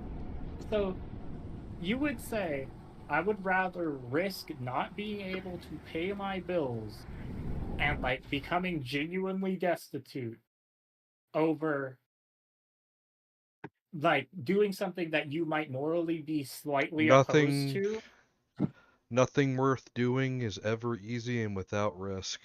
say, I would rather risk not being able to pay my bills and, like, becoming genuinely destitute over, like, doing something that you might morally be slightly opposed to. Nothing worth doing is ever easy and without risk.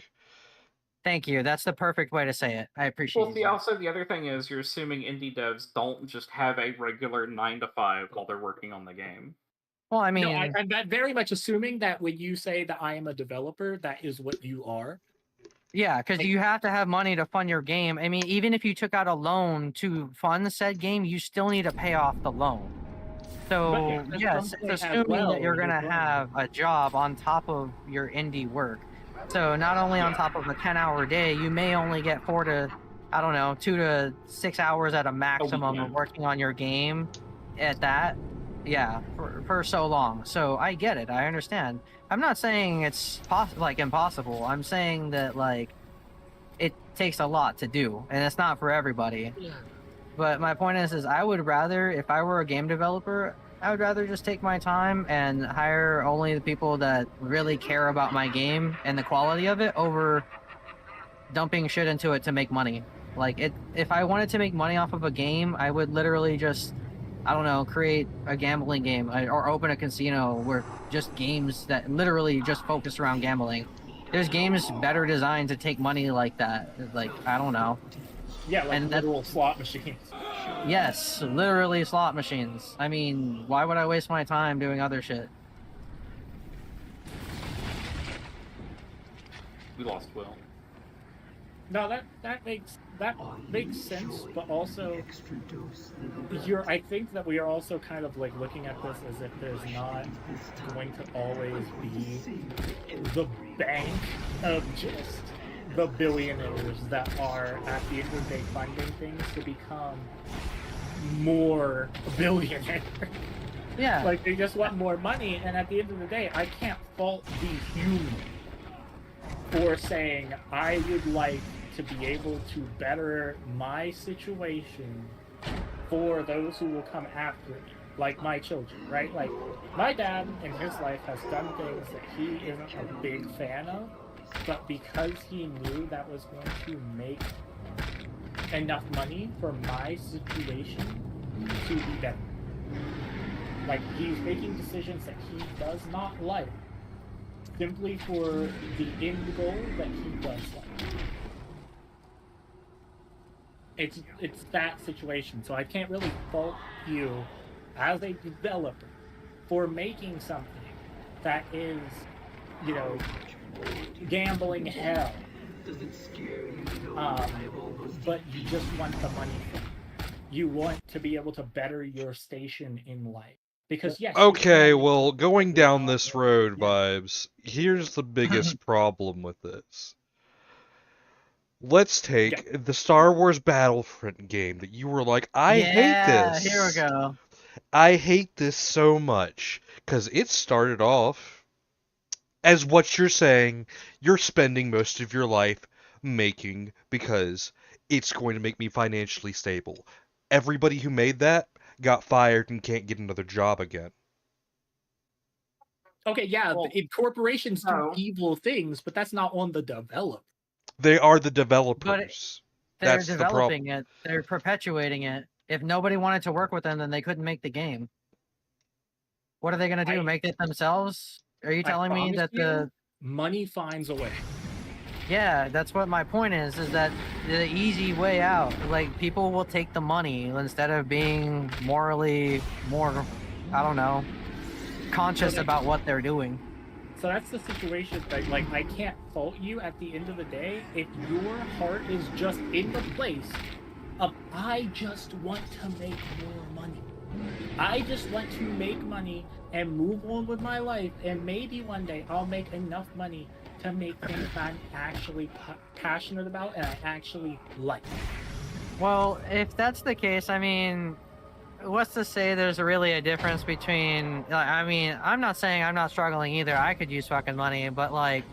Thank you. That's the perfect way to say it. I appreciate Well, also the other thing is you're assuming indie devs don't just have a regular 9 to 5 while they're working on the game. Well, I mean, No, I'm very much assuming that when you say that I am a developer, that is what you are. Yeah, because you have to have money to fund your game. I mean, even if you took out a loan to fund said game, you still need to pay off the loan. So, yes, it's assuming that you're going to have a job on top of your indie work. So not only on top of a 10-hour day, you may only get 4 to, I don't know, 2 to 6 hours at a maximum of working on your game at that. Yeah, for so long. So I get it. I understand. I'm not saying it's impossible. I'm saying that like it takes a lot to do, and it's not for everybody. Yeah. But my point is I would rather, if I were a game developer, I would rather just take my time and hire only the people that really care about my game and the quality of it over dumping shit into it to make money. Like, if I wanted to make money off of a game, I would literally just, I don't know, create a gambling game or open a casino where just games that literally just focus around gambling. There's games better designed to take money like that. Like, I don't know. Yeah, like literal slot machines. Yes, literally slot machines. I mean, why would I waste my time doing other shit? We lost Will. No, that makes sense, but also I think that we are also kind of like looking at this as if there's not going to always be the bank of just the billionaires that are at the end of the day funding things to become more billionaires. Yeah. Like they just want more money, and at the end of the day, I can't fault the human for saying I would like to be able to better my situation for those who will come after me, like my children, right? Like my dad in his life has done things that he isn't a big fan of, but because he knew that was going to make enough money for my situation to be better. Like he's making decisions that he does not like simply for the end goal that he does like. It's that situation, so I can't really fault you as a developer for making something that is, you know, gambling hell. But you just want the money. You want to be able to better your station in life. Because yes. Okay, well, going down this road, Vibes, here's the biggest problem with this. Let's take the Star Wars Battlefront game that you were like, I hate this. Here we go. I hate this so much. Because it started off as what you're saying, you're spending most of your life making because it's going to make me financially stable. Everybody who made that got fired and can't get another job again. Okay, yeah, corporations do evil things, but that's not on the developer. They are the developers. They're That's developing the problem. it. They're perpetuating it. If nobody wanted to work with them, then they couldn't make the game. What are they going to do? Make it themselves? Are you telling me that the money finds a way? Yeah, that's what my point is that the easy way out, like people will take the money instead of being morally more, I don't know, conscious about what they're doing. So that's the situation that, like, I can't fault you at the end of the day if your heart is just in the place of, I just want to make more money. I just want to make money and move on with my life, and maybe one day I'll make enough money to make things I'm actually passionate about and I actually like. Well, if that's the case, I mean, what's to say there's really a difference between, I mean, I'm not saying I'm not struggling either. I could use fucking money, but like,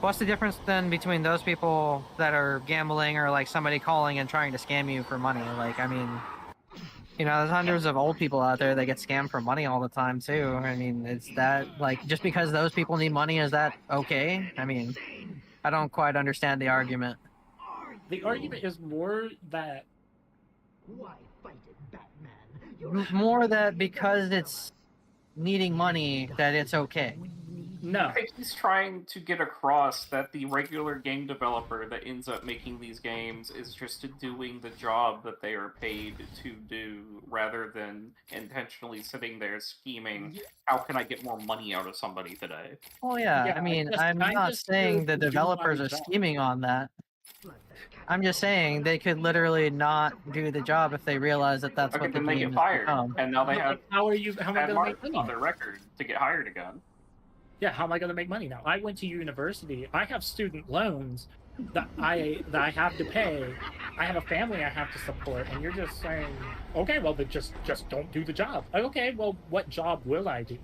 what's the difference then between those people that are gambling or like somebody calling and trying to scam you for money? Like, I mean, you know, there's hundreds of old people out there that get scammed for money all the time too. I mean, it's that, like, just because those people need money, is that okay? I mean, I don't quite understand the argument. The argument is more that... Why fight it, Batman? More that because it's needing money, that it's okay. No. I think he's trying to get across that the regular game developer that ends up making these games is just doing the job that they are paid to do, rather than intentionally sitting there scheming, how can I get more money out of somebody today? Well, yeah, I mean, I'm not saying the developers are scheming on that. I'm just saying they could literally not do the job if they realize that that's what the then they game get is fired, become. and now they have how am I going to make money on their record to get hired again. Yeah, how am I going to make money now? I went to university. I have student loans that I have to pay. I have a family I have to support, and you're just saying, okay, well, then just don't do the job. Like, okay, well, what job will I do?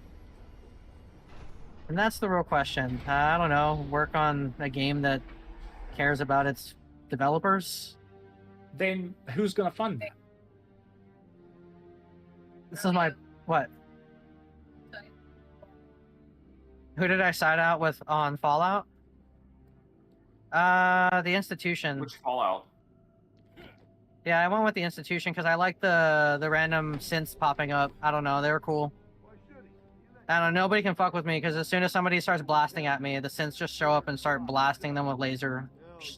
And that's the real question. I don't know. Work on a game that cares about its developers. Then who's going to fund that? This is my what? Who did I side out with on Fallout? The Institution. Which Fallout? Yeah, I went with the Institution because I like the random synths popping up. I don't know, they were cool. I don't know, nobody can fuck with me because as soon as somebody starts blasting at me, the synths just show up and start blasting them with laser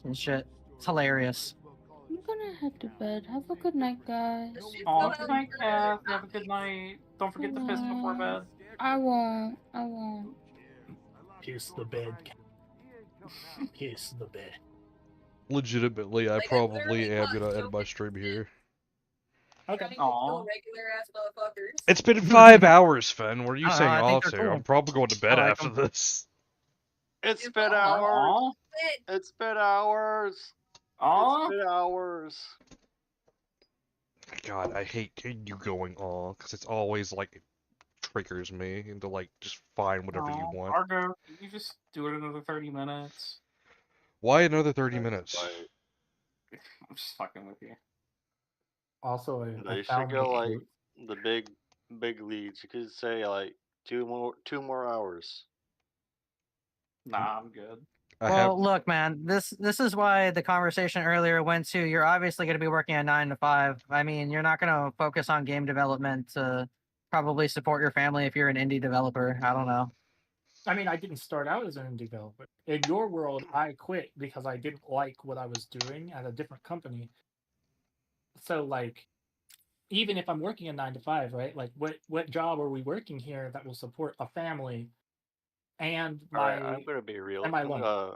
and shit. It's hilarious. I'm gonna head to bed. Have a good night, guys. Oh, good night, Kath. Have a good night. Don't forget to piss before bed. I won't. I won't. Kiss the bed. Kiss the bed. Legitimately, I probably am gonna end my stream here. Okay. Aww. It's been 5 hours, Finn. What are you I don't saying know, I think off they're to? cool. I'm probably going to bed I like after them. this. It's been hours. It's been hours. Aw. It's been hours. God, I hate you going on because it's always like it triggers me into like just find whatever you want. Argo, can you just do it another 30 minutes? Why another 30 minutes? I'm just fucking with you. Also, They should go like the big leads. You could say like 2 more hours. Nah, I'm good. Well, look, man, this is why the conversation earlier went to you're obviously going to be working a 9 to 5. I mean, you're not going to focus on game development to probably support your family if you're an indie developer. I don't know. I mean, I didn't start out as an indie developer. In your world, I quit because I didn't like what I was doing at a different company. So, like, even if I'm working a 9 to 5, right? Like, what job are we working here that will support a family and my Alright, I'm gonna be real. and my loan?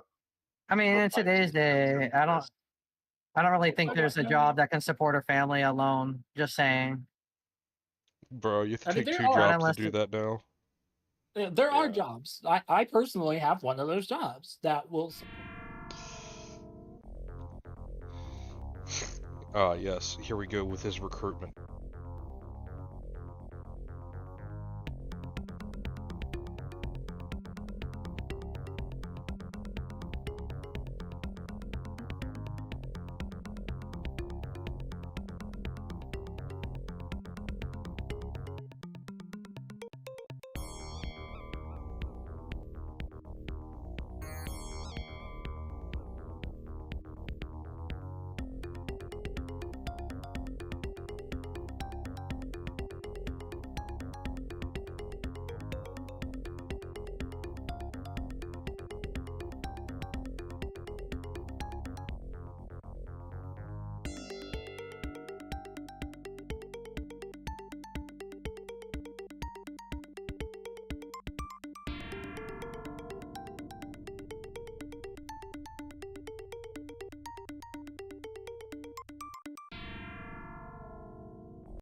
I mean, in today's day, I don't really think there's a job that can support a family alone. Just saying. Bro, you have to I mean, take there 2 are- jobs to do that now. There are jobs. I personally have one of those jobs that will. Ah, yes, here we go with his recruitment.